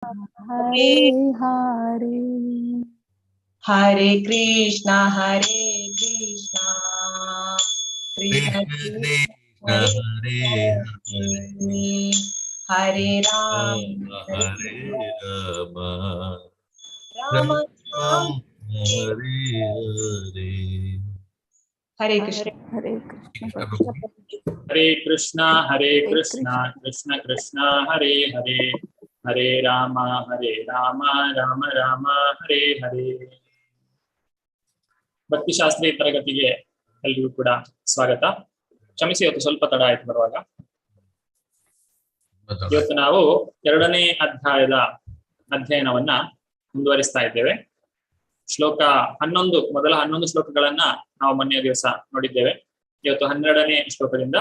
हरे हरे हरे कृष्णा कृष्ण कृष्ण कृष्ण हरे हरे हरे राम राम हरे राम राम राम राम हरे हरे। हरे कृष्ण। हरे कृष्ण कृष्ण प्रभु। हरे कृष्णा हरे कृष्ण कृष्ण कृष्ण हरे हरे हरे राम राम राम हरे हरे. ಭಕ್ತಿಶಾಸ್ತ್ರೀಯ ತರಗತಿಗೆ ಎಲ್ರಿಗೂ ಕೂಡ ಸ್ವಾಗತ. ಕ್ಷಮಿಸಿ, ಇವತ್ತು ಸ್ವಲ್ಪ ತಡ ಆಯ್ತು ಬರುವಾಗ. ಇವತ್ತು ನಾವು 2ನೇ ಅಧ್ಯಾಯದ ಅಧ್ಯಯನವನ್ನ ಮುಂದುವರಿಸ್ತಾ ಇದ್ದೇವೆ. ಶ್ಲೋಕ 11, ಮೊದಲ 11 ಶ್ಲೋಕಗಳನ್ನ ನಾವು ಮೊನ್ನೆ ದಿವಸ ನೋಡಿದ್ದೇವೆ. ಇವತ್ತು 12ನೇ ಶ್ಲೋಕದಿಂದ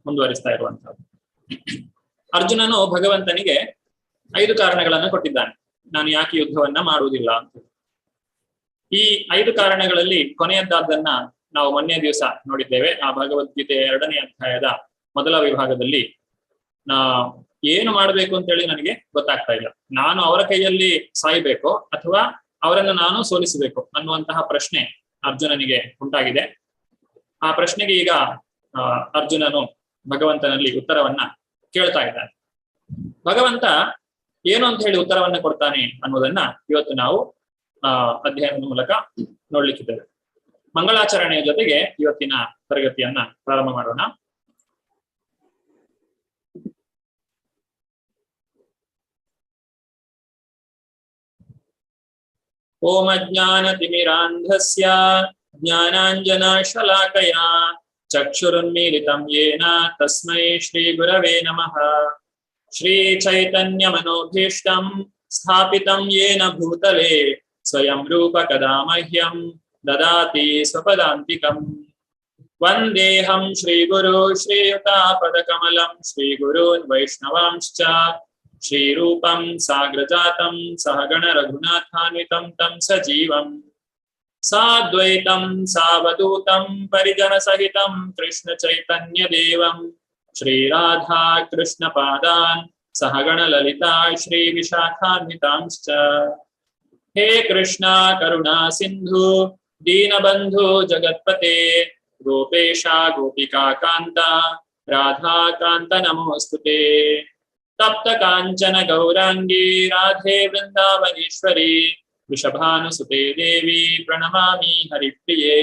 ಮುಂದುವರಿಸ್ತಾ ಇರುವಂತಹದ್ದು. ಅರ್ಜುನನು ಭಗವಂತನಿಗೆ 5 ಕಾರಣಗಳನ್ನು ಕೊಟ್ಟಿದ್ದಾನೆ, ನಾನು ಯಾಕೆ ಯುದ್ಧವನ್ನ ಮಾಡುವುದಿಲ್ಲ ಅಂತ. ಈ 5 ಕಾರಣಗಳಲ್ಲಿ ಕೊನೆಯದ್ದಾದ್ದನ್ನ ನಾವು ಮೊನ್ನೆ ದಿವಸ ನೋಡಿದ್ದೇವೆ. ಆ ಭಗವದ್ಗೀತೆ 2ನೇ ಅಧ್ಯಾಯದ ಮೊದಲ ವಿಭಾಗದಲ್ಲಿ ಏನು ಮಾಡಬೇಕು ಅಂತೇಳಿ ನನಗೆ ಗೊತ್ತಾಗ್ತಾ ಇಲ್ಲ, ನಾನು ಅವರ ಕೈಯಲ್ಲಿ ಸಾಯಬೇಕು ಅಥವಾ ಅವರನ್ನು ನಾನು ಸೋಲಿಸಬೇಕು ಅನ್ನುವಂತಹ ಪ್ರಶ್ನೆ ಅರ್ಜುನನಿಗೆ ಉಂಟಾಗಿದೆ. ಆ ಪ್ರಶ್ನೆಗೆ ಈಗ ಅರ್ಜುನನು ಭಗವಂತನಲ್ಲಿ ಉತ್ತರವನ್ನ ಕೇಳ್ತಾ ಇದ್ದಾನೆ. ಭಗವಂತ ಏನು ಅಂತ ಹೇಳಿ ಉತ್ತರವನ್ನ ಕೊಡ್ತಾನೆ ಅನ್ನೋದನ್ನ ಇವತ್ತು ನಾವು ಅಧ್ಯಯನದ ಮೂಲಕ ನೋಡ್ಲಿಕ್ಕಿದ್ದೇವೆ. ಮಂಗಳಾಚರಣೆಯ ಜೊತೆಗೆ ಇವತ್ತಿನ ತರಗತಿಯನ್ನ ಪ್ರಾರಂಭ ಮಾಡೋಣ. ಓಂ ಅಜ್ಞಾನತಿಮಿರಾಂಧಸ್ಯ ಜ್ಞಾನಾಂಜನಶಲಾಕಯಾ ಚಕ್ಷುರುನ್ಮೀಲಿತಂ ಯೇನ ತಸ್ಮೈ ಶ್ರೀ ಗುರವೇ ನಮಃ. ಶ್ರೀ ಚೈತನ್ಯ ಮನೋಭೀಷ್ಟಂ ಸ್ಥಾಪಿತಂ ಯೇನ ಭೂತಲೆ ಸ್ವಯಂ ರೂಪ ಕದಾ ಮಹ್ಯಂ ದದಾತಿ ಸ್ವಪದಾಂತಿಕಂ. ವಂದೇಹಂ ಶ್ರೀ ಗುರು ಶ್ರೀಯುತಾಪದಕಮಲಂ ಶ್ರೀ ಗುರೂನ್ ವೈಷ್ಣವಾಂಶ್ಚ ಶ್ರೀರೂಪಂ ಸಾಗ್ರಜಾತಂ ಸಹಗಣ ರಘುನಾಥಾನ್ವಿತಂ ತಂ ಸಜೀವಂ ಸಾದ್ವೈತಂ ಸಾವಧೂತಂ ಪರಿಜನ ಸಹಿತಂ ಕೃಷ್ಣ ಚೈತನ್ಯ ದೇವಂ ಶ್ರೀ ರಾಧಾ ಕೃಷ್ಣ ಪಾದಾನ್ ಸಹಗಣ ಲಲಿತಾ ಶ್ರೀ ವಿಶಾಖಾನ್ವಿತಾಂಶ್ಚ. ಹೇ ಕೃಷ್ಣ ಕರುಣಾ ಸಿಂಧು ದೀನಬಂಧು ಜಗತ್ಪತೆ ಗೋಪೇಶ ಗೋಪಿಕಾ ಕಾಂತ ರಾಧಾ ಕಾಂತ ನಮೋಸ್ತುತೆ. ತಪ್ತ ಕಾಂಚನ ಗೌರಾಂಗಿ ರಾಧೆ ವೃಂದಾವನೇಶ್ವರಿ ವೃಷಭಾನುಸುತೆ ದೇವಿ ಪ್ರಣಮಾಮಿ ಹರಿಪ್ರಿಯೇ.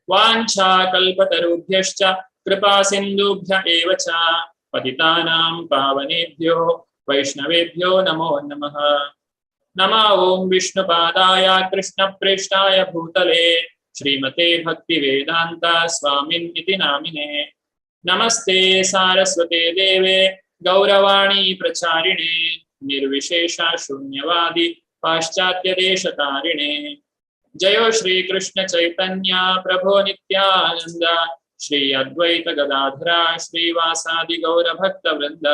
ವಾಂಛಾ ಕಲ್ಪತರುಭ್ಯಶ್ಚ ಕೃಪಾ ಸಿಂಧುಭ್ಯ ಏವ ಚ ಪತಿತಾನಾಂ ಪಾವನೇಭ್ಯೋ ವೈಷ್ಣವೇಭ್ಯೋ ನಮೋ ನಮಃ. ನಮಃ ಓಂ ವಿಷ್ಣುಪಾದಾಯ ಕೃಷ್ಣ ಪ್ರೇಷ್ಠಾಯ ಭೂತಲೆ ಶ್ರೀಮತೆ ಭಕ್ತಿ ವೇದಾಂತ ಸ್ವಾಮಿನ್ ಇತಿ ನಾಮಿನೇ. ನಮಸ್ತೆ ಸಾರಸ್ವತೆ ದೇವೆ ಗೌರವಾಣಿ ಪ್ರಚಾರಿಣೆ ನಿರ್ವಿಶೇಷ ಶೂನ್ಯವಾದಿ ಪಾಶ್ಚಾತ್ಯ ದೇಶತಾರಿಣೆ. ಜಯೋ ಶ್ರೀ ಕೃಷ್ಣ ಚೈತನ್ಯ ಪ್ರಭೋ ನಿತ್ಯಾನಂದ ಶ್ರೀ ಅದ್ವೈತ ಗದಾಧರ ಶ್ರೀವಾಸಾದಿ ಗೌರ ಭಕ್ತ ವೃಂದ.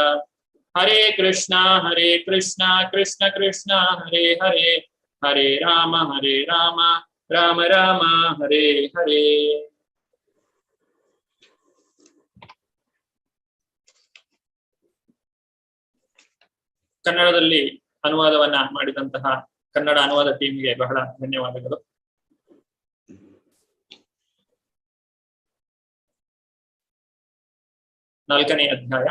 ಹರೇ ಕೃಷ್ಣ ಕೃಷ್ಣ ಕೃಷ್ಣ ಹರೇ ಹರೇ ಹರೇ ರಾಮ ರಾಮ ರಾಮ ಹರೇ ಹರೇ. ಕನ್ನಡದಲ್ಲಿ ಅನುವಾದವನ್ನ ಮಾಡಿದಂತಹ ಕನ್ನಡ ಅನುವಾದ ಟೀಮ್ಗೆ ಬಹಳ ಧನ್ಯವಾದಗಳು. ನಾಲ್ಕನೇ ಅಧ್ಯಾಯ.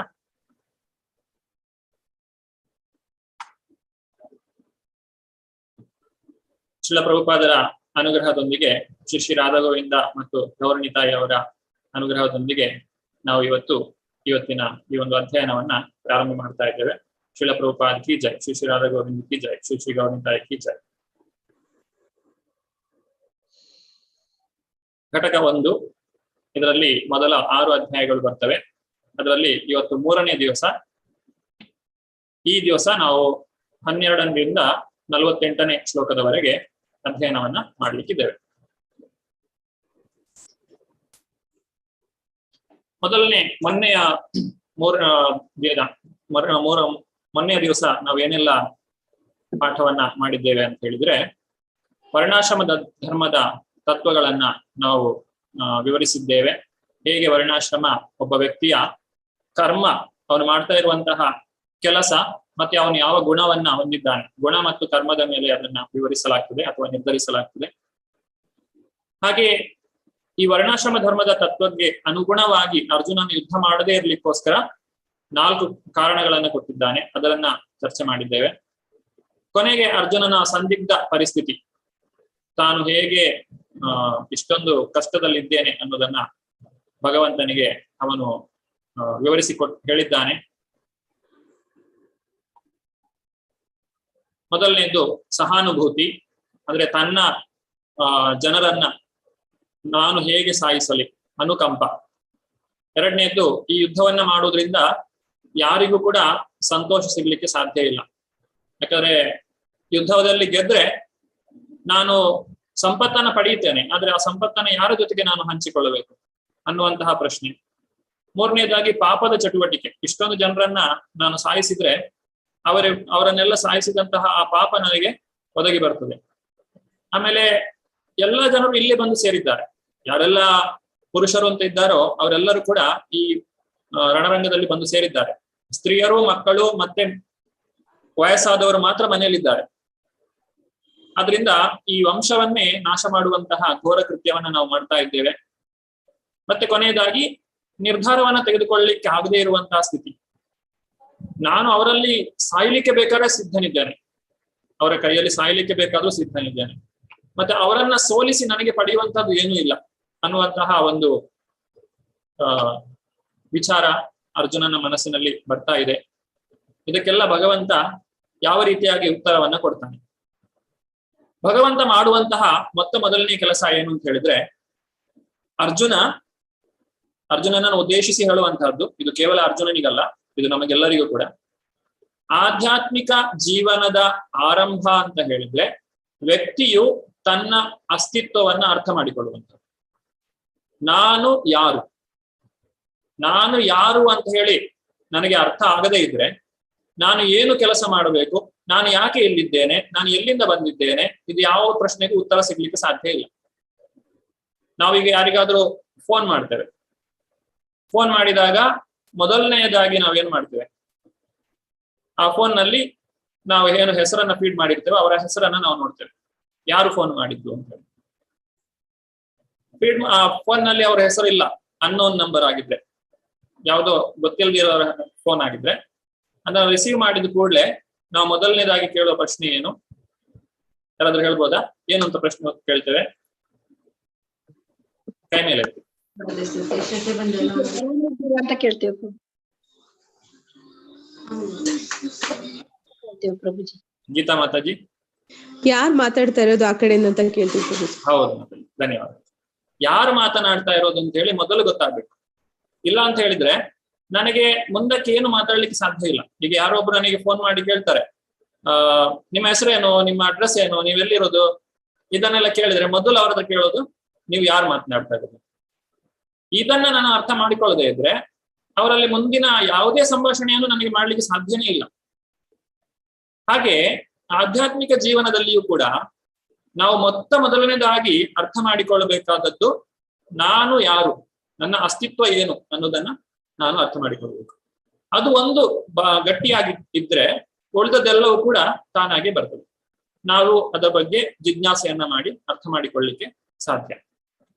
ಶ್ರೀಲ ಪ್ರಭುಪಾದರ ಅನುಗ್ರಹದೊಂದಿಗೆ ಶ್ರೀ ರಾಧಾಗೋವಿಂದ ಮತ್ತು ಗೌರಣಿತಾಯಿ ಅವರ ಅನುಗ್ರಹದೊಂದಿಗೆ ನಾವು ಇವತ್ತಿನ ಈ ಒಂದು ಅಧ್ಯಯನವನ್ನ ಪ್ರಾರಂಭ ಮಾಡ್ತಾ ಇದ್ದೇವೆ. ಶ್ರೀಲ ಪ್ರಭುಪಾದ್ ಕಿ ಜೈ, ಶ್ರೀ ರಾಧಾಗೋವಿಂದ ಕಿ ಜೈ, ಶ್ರೀ ಗೌರಣಿತಾಯಿ ಕಿ ಜೈ. ಘಟಕ 1, ಇದರಲ್ಲಿ ಮೊದಲ 6 ಅಧ್ಯಾಯಗಳು ಬರ್ತವೆ. ಅದರಲ್ಲಿ ಇವತ್ತು 3ನೇ ದಿವಸ. ಈ ದಿವಸ ನಾವು 12ರಿಂದ 48ನೇ ಶ್ಲೋಕದವರೆಗೆ ಅಧ್ಯಯನವನ್ನ ಮಾಡಲಿಕ್ಕಿದ್ದೇವೆ. ಮೊನ್ನೆಯ ದಿವಸ ನಾವು ಏನೆಲ್ಲ ಪಾಠವನ್ನ ಮಾಡಿದ್ದೇವೆ ಅಂತ ಹೇಳಿದ್ರೆ, ವರ್ಣಾಶ್ರಮದ ಧರ್ಮದ ತತ್ವಗಳನ್ನ ನಾವು ವಿವರಿಸಿದ್ದೇವೆ. ಹೇಗೆ ವರ್ಣಾಶ್ರಮ ಒಬ್ಬ ವ್ಯಕ್ತಿಯ ಕರ್ಮ, ಅವನು ಮಾಡ್ತಾ ಇರುವಂತಹ ಕೆಲಸ ಮತ್ತೆ ಅವನು ಯಾವ ಗುಣವನ್ನ ಹೊಂದಿದ್ದಾನೆ, ಗುಣ ಮತ್ತು ಕರ್ಮದ ಮೇಲೆ ಅದನ್ನ ವಿವರಿಸಲಾಗ್ತದೆ ಅಥವಾ ನಿರ್ಧರಿಸಲಾಗ್ತದೆ. ಹಾಗೆ ಈ ವರ್ಣಾಶ್ರಮ ಧರ್ಮದ ತತ್ವಕ್ಕೆ ಅನುಗುಣವಾಗಿ ಅರ್ಜುನನ ಯುದ್ಧ ಮಾಡದೇ ಇರ್ಲಿಕ್ಕೋಸ್ಕರ 4 ಕಾರಣಗಳನ್ನ ಕೊಟ್ಟಿದ್ದಾನೆ. ಅದನ್ನ ಚರ್ಚೆ ಮಾಡಿದ್ದೇವೆ. ಕೊನೆಗೆ ಅರ್ಜುನನ ಸಂದಿಗ್ಧ ಪರಿಸ್ಥಿತಿ, ತಾನು ಹೇಗೆ ಇಷ್ಟೊಂದು ಕಷ್ಟದಲ್ಲಿದ್ದೇನೆ ಅನ್ನೋದನ್ನ ಭಗವಂತನಿಗೆ ಅವನು ಹೇಳಿದ್ದಾನೆ. ಮೊದಲನೇದು ಸಹಾನುಭೂತಿ, ಅಂದ್ರೆ ತನ್ನ ಜನರನ್ನ ನಾನು ಹೇಗೆ ಸಾಯಿಸಲಿ, ಅನುಕಂಪ. ಎರಡನೇದು ಈ ಯುದ್ಧವನ್ನ ಮಾಡೋದ್ರಿಂದ ಯಾರಿಗೂ ಕೂಡ ಸಂತೋಷ ಸಿಗ್ಲಿಕ್ಕೆ ಸಾಧ್ಯ ಇಲ್ಲ. ಯಾಕಂದ್ರೆ ಯುದ್ಧದಲ್ಲಿ ಗೆದ್ರೆ ನಾನು ಸಂಪತ್ತನ್ನ ಪಡೆಯುತ್ತೇನೆ, ಆದ್ರೆ ಆ ಸಂಪತ್ತನ್ನ ಯಾರ ಜೊತೆಗೆ ನಾನು ಹಂಚಿಕೊಳ್ಳಬೇಕು ಅನ್ನುವಂತಹ ಪ್ರಶ್ನೆ. ಮೂರನೇದಾಗಿ ಪಾಪದ ಚಟುವಟಿಕೆ, ಇಷ್ಟೊಂದು ಜನರನ್ನ ನಾನು ಸಾಯಿಸಿದ್ರೆ ಅವರನ್ನೆಲ್ಲ ಸಾಯಿಸಿದಂತಹ ಆ ಪಾಪ ನನಗೆ ಒದಗಿ ಬರ್ತದೆ. ಆಮೇಲೆ ಎಲ್ಲ ಜನರು ಇಲ್ಲಿ ಬಂದು ಸೇರಿದ್ದಾರೆ, ಯಾರೆಲ್ಲ ಪುರುಷರು ಅಂತ ಇದ್ದಾರೋ ಅವರೆಲ್ಲರೂ ಕೂಡ ಈ ರಣರಂಗದಲ್ಲಿ ಬಂದು ಸೇರಿದ್ದಾರೆ. ಸ್ತ್ರೀಯರು, ಮಕ್ಕಳು ಮತ್ತೆ ವಯಸ್ಸಾದವರು ಮಾತ್ರ ಮನೆಯಲ್ಲಿದ್ದಾರೆ. ಆದ್ರಿಂದ ಈ ವಂಶವನ್ನೇ ನಾಶ ಮಾಡುವಂತಹ ಘೋರ ಕೃತ್ಯವನ್ನ ನಾವು ಮಾಡ್ತಾ ಇದ್ದೇವೆ. ಮತ್ತೆ ಕೊನೆಯದಾಗಿ ನಿರ್ಧಾರವನ್ನ ತೆಗೆದುಕೊಳ್ಳಲಿಕ್ಕೆ ಆಗದೇ ಇರುವಂತಹ ಸ್ಥಿತಿ. ನಾನು ಅವರಲ್ಲಿ ಸಾಯ್ಲಿಕ್ಕೆ ಬೇಕಾದ್ರೆ ಸಿದ್ಧನಿದ್ದೇನೆ, ಅವರ ಕೈಯಲ್ಲಿ ಸಾಯ್ಲಿಕ್ಕೆ ಬೇಕಾದ್ರೂ ಸಿದ್ಧನಿದ್ದೇನೆ, ಮತ್ತೆ ಅವರನ್ನ ಸೋಲಿಸಿ ನನಗೆ ಪಡೆಯುವಂತಹದ್ದು ಏನೂ ಇಲ್ಲ ಅನ್ನುವಂತಹ ಒಂದು ವಿಚಾರ ಅರ್ಜುನನ ಮನಸ್ಸಿನಲ್ಲಿ ಬರ್ತಾ ಇದೆ. ಇದಕ್ಕೆಲ್ಲ ಭಗವಂತ ಯಾವ ರೀತಿಯಾಗಿ ಉತ್ತರವನ್ನ ಕೊಡ್ತಾನೆ? ಭಗವಂತ ಮಾಡುವಂತಹ ಮೊದಲನೇ ಕೆಲಸ ಏನು ಅಂತ ಹೇಳಿದ್ರೆ, ಅರ್ಜುನನನ್ನು ಉದ್ದೇಶಿಸಿ ಹೇಳುವಂತಹದ್ದು, ಇದು ಕೇವಲ ಅರ್ಜುನನಿಗಲ್ಲ, ಇದು ನಮಗೆಲ್ಲರಿಗೂ ಕೂಡ. ಆಧ್ಯಾತ್ಮಿಕ ಜೀವನದ ಆರಂಭ ಅಂತ ಹೇಳಿದ್ರೆ ವ್ಯಕ್ತಿಯು ತನ್ನ ಅಸ್ತಿತ್ವವನ್ನ ಅರ್ಥ ಮಾಡಿಕೊಳ್ಳುವಂಥದ್ದು. ನಾನು ಯಾರು ಅಂತ ಹೇಳಿ ನನಗೆ ಅರ್ಥ ಆಗದೇ ಇದ್ರೆ ನಾನು ಏನು ಕೆಲಸ ಮಾಡಬೇಕು, ನಾನು ಯಾಕೆ ಇಲ್ಲಿದ್ದೇನೆ, ನಾನು ಎಲ್ಲಿಂದ ಬಂದಿದ್ದೇನೆ, ಇದು ಯಾವ ಪ್ರಶ್ನೆಗೂ ಉತ್ತರ ಸಿಗ್ಲಿಕ್ಕೆ ಸಾಧ್ಯ ಇಲ್ಲ. ನಾವೀಗ ಯಾರಿಗಾದ್ರೂ ಫೋನ್ ಮಾಡ್ತೇವೆ, ಫೋನ್ ಮಾಡಿದಾಗ ಮೊದಲನೆಯದಾಗಿ ನಾವೇನ್ ಮಾಡ್ತೇವೆ, ಆ ಫೋನ್ ನಲ್ಲಿ ನಾವು ಏನು ಹೆಸರನ್ನ ಫೀಡ್ ಮಾಡಿರ್ತೇವೆ ಅವರ ಹೆಸರನ್ನ ನಾವು ನೋಡ್ತೇವೆ, ಯಾರು ಫೋನ್ ಮಾಡಿದ್ದು ಅಂತ ಹೇಳಿ. ಫೀಡ್ ಆ ಫೋನ್ ನಲ್ಲಿ ಅವರ ಹೆಸರಿಲ್ಲ, ಅನ್ನೋನ್ ನಂಬರ್ ಆಗಿದ್ರೆ, ಯಾವುದೋ ಗೊತ್ತಿಲ್ಲದಿರೋರ ಫೋನ್ ಆಗಿದ್ರೆ ಅದನ್ನ ರಿಸೀವ್ ಮಾಡಿದ ಕೂಡಲೇ ನಾವು ಮೊದಲನೇದಾಗಿ ಕೇಳುವ ಪ್ರಶ್ನೆ ಏನು? ಯಾರಾದ್ರೂ ಹೇಳ್ಬೋದಾ? ಏನು ಅಂತ ಪ್ರಶ್ನೆ ಕೇಳ್ತೇವೆ? ಕೈ ಮೇಲೆ ಅಂತ ಕೇಳ್ತೇವೆ ಪ್ರಭುಜಿ. ಗೀತಾ ಮಾತಾಜಿ, ಯಾರು ಮಾತಾಡ್ತಾ ಇರೋದು ಆ ಕಡೆ ಅಂತ ಕೇಳ್ತೀವಿ ಪ್ರಭುಜಿ. ಹೌದು ಮಾತಾಜಿ, ಧನ್ಯವಾದ. ಯಾರು ಮಾತನಾಡ್ತಾ ಇರೋದು ಅಂತ ಹೇಳಿ ಮೊದಲು ಗೊತ್ತಾಗ್ಬೇಕು. ಇಲ್ಲ ಅಂತ ಹೇಳಿದ್ರೆ ನನಗೆ ಮುಂದಕ್ಕೆ ಏನು ಮಾತಾಡ್ಲಿಕ್ಕೆ ಸಾಧ್ಯ ಇಲ್ಲ. ಈಗ ಯಾರೊಬ್ರು ನನಗೆ ಫೋನ್ ಮಾಡಿ ಕೇಳ್ತಾರೆ, ನಿಮ್ಮ ಹೆಸರೇನು, ನಿಮ್ಮ ಅಡ್ರೆಸ್ ಏನು, ನೀವೆಲ್ಲಿರೋದು, ಇದನ್ನೆಲ್ಲ ಕೇಳಿದ್ರೆ ಮೊದಲು ಅವ್ರ ಹತ್ರ ಕೇಳೋದು ನೀವು ಯಾರು ಮಾತನಾಡ್ತಾ ಇರೋದು. ಇದನ್ನ ನಾನು ಅರ್ಥ ಮಾಡಿಕೊಳ್ಳದೆ ಇದ್ರೆ ಅವರಲ್ಲಿ ಮುಂದಿನ ಯಾವುದೇ ಸಂಭಾಷಣೆಯನ್ನು ನನಗೆ ಮಾಡ್ಲಿಕ್ಕೆ ಸಾಧ್ಯನೇ ಇಲ್ಲ. ಹಾಗೆ ಆಧ್ಯಾತ್ಮಿಕ ಜೀವನದಲ್ಲಿಯೂ ಕೂಡ ನಾವು ಮೊದಲನೇದಾಗಿ ಅರ್ಥ ಮಾಡಿಕೊಳ್ಳಬೇಕಾದದ್ದು ನಾನು ಯಾರು, ನನ್ನ ಅಸ್ತಿತ್ವ ಏನು ಅನ್ನೋದನ್ನ ನಾನು ಅರ್ಥ ಮಾಡಿಕೊಳ್ಬೇಕು. ಅದು ಒಂದು ಗಟ್ಟಿಯಾಗಿ ಇದ್ರೆ ಉಳಿದದೆಲ್ಲವೂ ಕೂಡ ತಾನಾಗೆ ಬರ್ತದೆ. ನಾವು ಅದರ ಬಗ್ಗೆ ಜಿಜ್ಞಾಸೆಯನ್ನ ಮಾಡಿ ಅರ್ಥ ಮಾಡಿಕೊಳ್ಳಿಕ್ಕೆ ಸಾಧ್ಯ.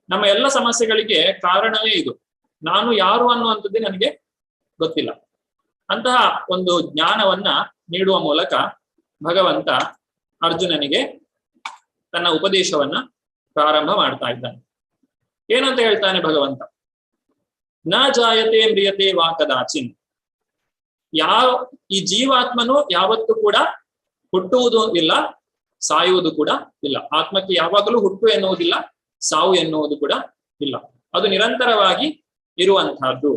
ನಮ್ಮ ಎಲ್ಲ ಸಮಸ್ಯೆಗಳಿಗೆ ಕಾರಣವೇ ಇದು, ನಾನು ಯಾರು ಅನ್ನುವಂಥದ್ದೇ ನನಗೆ ಗೊತ್ತಿಲ್ಲ. ಅಂತಹ ಒಂದು ಜ್ಞಾನವನ್ನ ನೀಡುವ ಮೂಲಕ ಭಗವಂತ ಅರ್ಜುನನಿಗೆ ತನ್ನ ಉಪದೇಶವನ್ನ ಪ್ರಾರಂಭ ಮಾಡ್ತಾ ಇದ್ದಾನೆ. ಏನಂತ ಹೇಳ್ತಾನೆ ಭಗವಂತ? ನ ಜಾಯತೆ ಮ್ರಿಯತೆ ವಾ ಕದಾಚಿನ್. ಈ ಜೀವಾತ್ಮನು ಯಾವತ್ತೂ ಕೂಡ ಹುಟ್ಟುವುದು ಇಲ್ಲ, ಸಾಯುವುದು ಕೂಡ ಇಲ್ಲ. ಆತ್ಮಕ್ಕೆ ಯಾವಾಗಲೂ ಹುಟ್ಟು ಎನ್ನುವುದಿಲ್ಲ, ಸಾವು ಎನ್ನುವುದು ಕೂಡ ಇಲ್ಲ. ಅದು ನಿರಂತರವಾಗಿ ಇರುವಂತಹದ್ದು.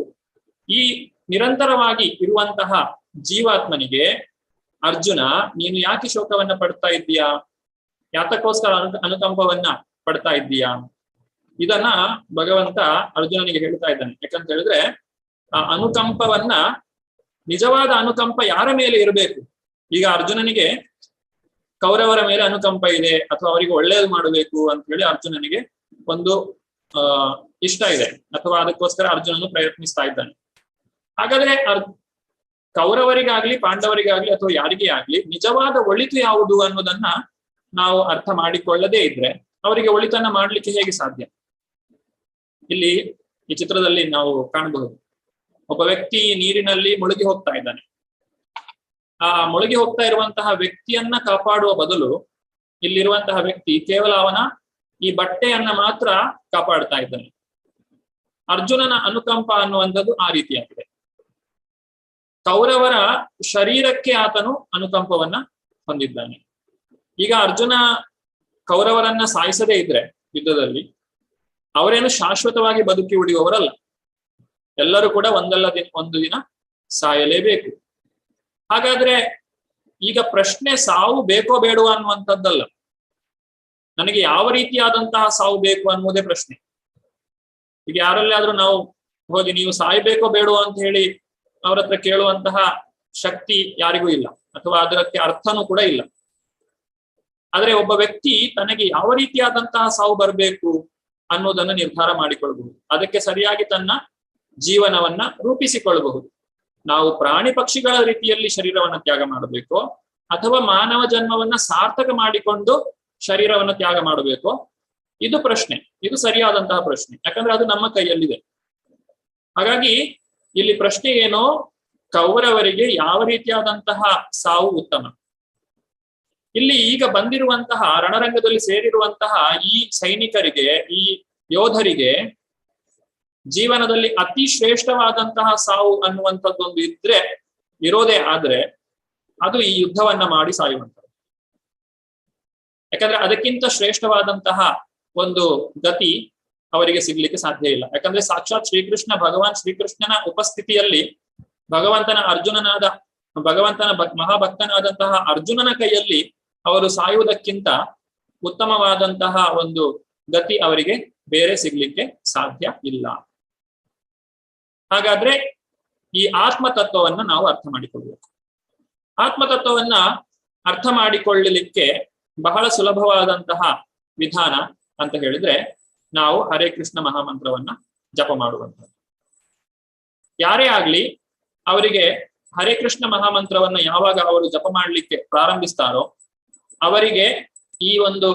ಈ ನಿರಂತರವಾಗಿ ಇರುವಂತಹ ಜೀವಾತ್ಮನಿಗೆ ಅರ್ಜುನ, ನೀನು ಯಾಕೆ ಶೋಕವನ್ನ ಪಡ್ತಾ ಇದ್ದೀಯಾ, ಯಾತಕ್ಕೋಸ್ಕರ ಅನುಕಂಪವನ್ನ ಪಡ್ತಾ ಇದ್ದೀಯಾ? ಇದನ್ನ ಭಗವಂತ ಅರ್ಜುನನಿಗೆ ಹೇಳ್ತಾ ಇದ್ದಾನೆ. ಯಾಕಂತ ಹೇಳಿದ್ರೆ ಆ ಅನುಕಂಪವನ್ನ, ನಿಜವಾದ ಅನುಕಂಪ ಯಾರ ಮೇಲೆ ಇರಬೇಕು? ಈಗ ಅರ್ಜುನನಿಗೆ ಕೌರವರ ಮೇಲೆ ಅನುಕಂಪ ಇದೆ, ಅಥವಾ ಅವರಿಗೆ ಒಳ್ಳೇದು ಮಾಡಬೇಕು ಅಂತ ಹೇಳಿ ಅರ್ಜುನನಿಗೆ ಒಂದು ಇಷ್ಟ ಇದೆ, ಅಥವಾ ಅದಕ್ಕೋಸ್ಕರ ಅರ್ಜುನನು ಪ್ರಯತ್ನಿಸ್ತಾ ಇದ್ದಾನೆ. ಹಾಗಾದ್ರೆ ಕೌರವರಿಗಾಗ್ಲಿ ಪಾಂಡವರಿಗಾಗ್ಲಿ ಅಥವಾ ಯಾರಿಗೇ ಆಗ್ಲಿ ನಿಜವಾದ ಒಳಿತು ಯಾವುದು ಅನ್ನೋದನ್ನ ನಾವು ಅರ್ಥ ಮಾಡಿಕೊಳ್ಳದೇ ಇದ್ರೆ ಅವರಿಗೆ ಒಳಿತನ್ನ ಮಾಡ್ಲಿಕ್ಕೆ ಹೇಗೆ ಸಾಧ್ಯ? ಇಲ್ಲಿ ಈ ಚಿತ್ರದಲ್ಲಿ ನಾವು ಕಾಣಬಹುದು, ಒಬ್ಬ ವ್ಯಕ್ತಿ ನೀರಿನಲ್ಲಿ ಮುಳುಗಿ ಹೋಗ್ತಾ ಇದ್ದಾನೆ. ಆ ಮುಳುಗಿ ಹೋಗ್ತಾ ಇರುವಂತಹ ವ್ಯಕ್ತಿಯನ್ನ ಕಾಪಾಡುವ ಬದಲು ಇಲ್ಲಿರುವಂತಹ ವ್ಯಕ್ತಿ ಕೇವಲ ಅವನ ಈ ಬಟ್ಟೆಯನ್ನ ಮಾತ್ರ ಕಾಪಾಡ್ತಾ ಇದ್ದಾನೆ. ಅರ್ಜುನನ ಅನುಕಂಪ ಅನ್ನುವಂಥದ್ದು ಆ ರೀತಿಯಾಗಿದೆ. ಕೌರವರ ಶರೀರಕ್ಕೆ ಆತನು ಅನುಕಂಪವನ್ನ ಹೊಂದಿದ್ದಾನೆ. ಈಗ ಅರ್ಜುನ ಕೌರವರನ್ನ ಸಾಯಿಸದೇ ಇದ್ರೆ ಯುದ್ಧದಲ್ಲಿ ಅವರೇನು ಶಾಶ್ವತವಾಗಿ ಬದುಕಿ ಉಳಿಯುವವರಲ್ಲ. ಎಲ್ಲರೂ ಕೂಡ ಒಂದು ದಿನ ಸಾಯಲೇಬೇಕು. ಹಾಗಾದ್ರೆ ಈಗ ಪ್ರಶ್ನೆ ಸಾವು ಬೇಕೋ ಬೇಡವೋ ಅನ್ನುವಂಥದ್ದಲ್ಲ, ನನಗೆ ಯಾವ ರೀತಿಯಾದಂತಹ ಸಾವು ಬೇಕು ಅನ್ನುವುದೇ ಪ್ರಶ್ನೆ. ಈಗ ಯಾರಲ್ಲಾದ್ರೂ ನಾವು ಹೋಗಿ ನೀವು ಸಾಯ್ಬೇಕೋ ಬೇಡವೋ ಅಂತ ಹೇಳಿ ಅವ್ರ ಹತ್ರ ಕೇಳುವಂತಹ ಶಕ್ತಿ ಯಾರಿಗೂ ಇಲ್ಲ, ಅಥವಾ ಅದಕ್ಕೆ ಅರ್ಥನೂ ಕೂಡ ಇಲ್ಲ. ಆದ್ರೆ ಒಬ್ಬ ವ್ಯಕ್ತಿ ತನಗೆ ಯಾವ ರೀತಿಯಾದಂತಹ ಸಾವು ಬರಬೇಕು ಅನ್ನೋದನ್ನ ನಿರ್ಧಾರ ಮಾಡಿಕೊಳ್ಳಬಹುದು. ಅದಕ್ಕೆ ಸರಿಯಾಗಿ ತನ್ನ ಜೀವನವನ್ನ ರೂಪಿಸಿಕೊಳ್ಳಬಹುದು. ನಾವು ಪ್ರಾಣಿ ಪಕ್ಷಿಗಳ ರೀತಿಯಲ್ಲಿ ಶರೀರವನ್ನ ತ್ಯಾಗ ಮಾಡಬೇಕೋ ಅಥವಾ ಮಾನವ ಜನ್ಮವನ್ನ ಸಾರ್ಥಕ ಮಾಡಿಕೊಂಡು ಶರೀರವನ್ನ ತ್ಯಾಗ ಮಾಡಬೇಕೋ, ಇದು ಪ್ರಶ್ನೆ. ಇದು ಸರಿಯಾದಂತಹ ಪ್ರಶ್ನೆ, ಯಾಕಂದ್ರೆ ಅದು ನಮ್ಮ ಕೈಯಲ್ಲಿದೆ. ಹಾಗಾಗಿ ಇಲ್ಲಿ ಪ್ರಶ್ನೆ ಏನೋ, ಕೌರವರಿಗೆ ಯಾವ ರೀತಿಯಾದಂತಹ ಸಾವು ಉತ್ತಮ? ಇಲ್ಲಿ ಈಗ ಬಂದಿರುವಂತಹ ರಣರಂಗದಲ್ಲಿ ಸೇರಿರುವಂತಹ ಈ ಸೈನಿಕರಿಗೆ, ಈ ಯೋಧರಿಗೆ ಜೀವನದಲ್ಲಿ ಅತಿ ಶ್ರೇಷ್ಠವಾದಂತಹ ಸಾವು ಅನ್ನುವಂಥದ್ದೊಂದು ಇರೋದೇ ಆದ್ರೆ ಅದು ಈ ಯುದ್ಧವನ್ನ ಮಾಡಿ ಸಾಯುವಂಥದ್ದು. ಯಾಕಂದ್ರೆ ಅದಕ್ಕಿಂತ ಶ್ರೇಷ್ಠವಾದಂತಹ ಒಂದು ಗತಿ ಅವರಿಗೆ ಸಿಗ್ಲಿಕ್ಕೆ ಸಾಧ್ಯ ಇಲ್ಲ. ಯಾಕಂದ್ರೆ ಸಾಕ್ಷಾತ್ ಶ್ರೀಕೃಷ್ಣ, ಭಗವಾನ್ ಶ್ರೀಕೃಷ್ಣನ ಉಪಸ್ಥಿತಿಯಲ್ಲಿ ಭಗವಂತನ ಮಹಾಭಕ್ತನಾದಂತಹ ಅರ್ಜುನನ ಕೈಯಲ್ಲಿ ಅವರು ಸಾಯುವುದಕ್ಕಿಂತ ಉತ್ತಮವಾದಂತಹ ಒಂದು ಗತಿ ಅವರಿಗೆ ಬೇರೆ ಸಿಗ್ಲಿಕ್ಕೆ ಸಾಧ್ಯ ಇಲ್ಲ. ಹಾಗಾದ್ರೆ ಈ ಆತ್ಮತತ್ವವನ್ನ ನಾವು ಅರ್ಥ ಮಾಡಿಕೊಳ್ಳಬೇಕು. ಆತ್ಮತತ್ವವನ್ನ ಅರ್ಥ ಮಾಡಿಕೊಳ್ಳಲಿಕ್ಕೆ ಬಹಳ ಸುಲಭವಾದಂತಹ ವಿಧಾನ ಅಂತ ಹೇಳಿದ್ರೆ ನಾವು ಹರೇ ಕೃಷ್ಣ ಮಹಾಮಂತ್ರವನ್ನ ಜಪ ಮಾಡುವಂಥದ್ದು. ಯಾರೇ ಆಗ್ಲಿ ಅವರಿಗೆ ಹರೇ ಕೃಷ್ಣ ಮಹಾಮಂತ್ರವನ್ನ ಯಾವಾಗ ಅವರು ಜಪ ಮಾಡ್ಲಿಕ್ಕೆ ಪ್ರಾರಂಭಿಸ್ತಾರೋ ಅವರಿಗೆ ಈ ಒಂದು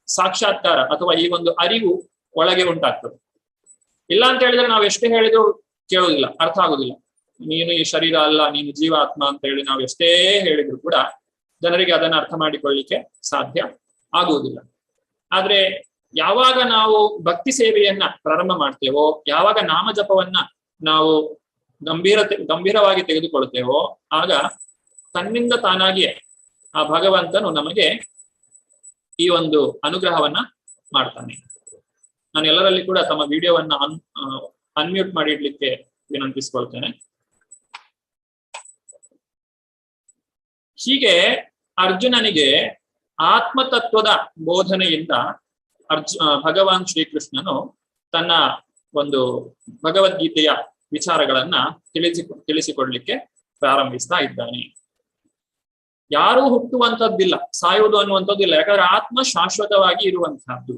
ಸಾಕ್ಷಾತ್ಕಾರ ಅಥವಾ ಈ ಒಂದು ಅರಿವು ಒಳಗೆ ಉಂಟಾಗ್ತದೆ. ಇಲ್ಲ ಅಂತ ಹೇಳಿದ್ರೆ ನಾವು ಎಷ್ಟೇ ಹೇಳಿದ್ರು ಕೇಳುವುದಿಲ್ಲ, ಅರ್ಥ ಆಗುದಿಲ್ಲ. ನೀನು ಈ ಶರೀರ ಅಲ್ಲ, ನೀನು ಜೀವಾತ್ಮ ಅಂತ ಹೇಳಿ ನಾವು ಎಷ್ಟೇ ಹೇಳಿದ್ರು ಕೂಡ ಜನರಿಗೆ ಅದನ್ನ ಅರ್ಥ ಮಾಡಿಕೊಳ್ಳಿಕ್ಕೆ ಸಾಧ್ಯ ಆಗುವುದಿಲ್ಲ. ಆದ್ರೆ ಯಾವಾಗ ನಾವು ಭಕ್ತಿ ಸೇವೆಯನ್ನ ಪ್ರಾರಂಭ ಮಾಡ್ತೇವೋ, ಯಾವಾಗ ನಾಮ ಜಪವನ್ನ ನಾವು ಗಂಭೀರವಾಗಿ ತೆಗೆದುಕೊಳ್ತೇವೋ, ಆಗ ತನ್ನಿಂದ ತಾನಾಗಿಯೇ ಆ ಭಗವಂತನು ನಮಗೆ ಈ ಒಂದು ಅನುಗ್ರಹವನ್ನ ಮಾಡ್ತಾನೆ. ನಾನು ಎಲ್ಲರಲ್ಲಿ ಕೂಡ ತಮ್ಮ ವಿಡಿಯೋವನ್ನ ಅನ್ಮ್ಯೂಟ್ ಮಾಡಿ ಇಡ್ಲಿಕ್ಕೆ ವಿನಂತಿಸ್ಕೊಳ್ತೇನೆ. ಹೀಗೆ ಅರ್ಜುನನಿಗೆ ಆತ್ಮತತ್ವದ ಬೋಧನೆಯಿಂದ ಭಗವಾನ್ ಶ್ರೀಕೃಷ್ಣನು ತನ್ನ ಒಂದು ಭಗವದ್ಗೀತೆಯ ವಿಚಾರಗಳನ್ನ ತಿಳಿಸಿಕೊಡ್ಲಿಕ್ಕೆ ಪ್ರಾರಂಭಿಸ್ತಾ ಇದ್ದಾನೆ. ಯಾರೂ ಹುಟ್ಟುವಂಥದ್ದಿಲ್ಲ, ಸಾಯುವುದು ಅನ್ನುವಂಥದ್ದಿಲ್ಲ. ಯಾಕಂದ್ರೆ ಆತ್ಮ ಶಾಶ್ವತವಾಗಿ ಇರುವಂತಹದ್ದು.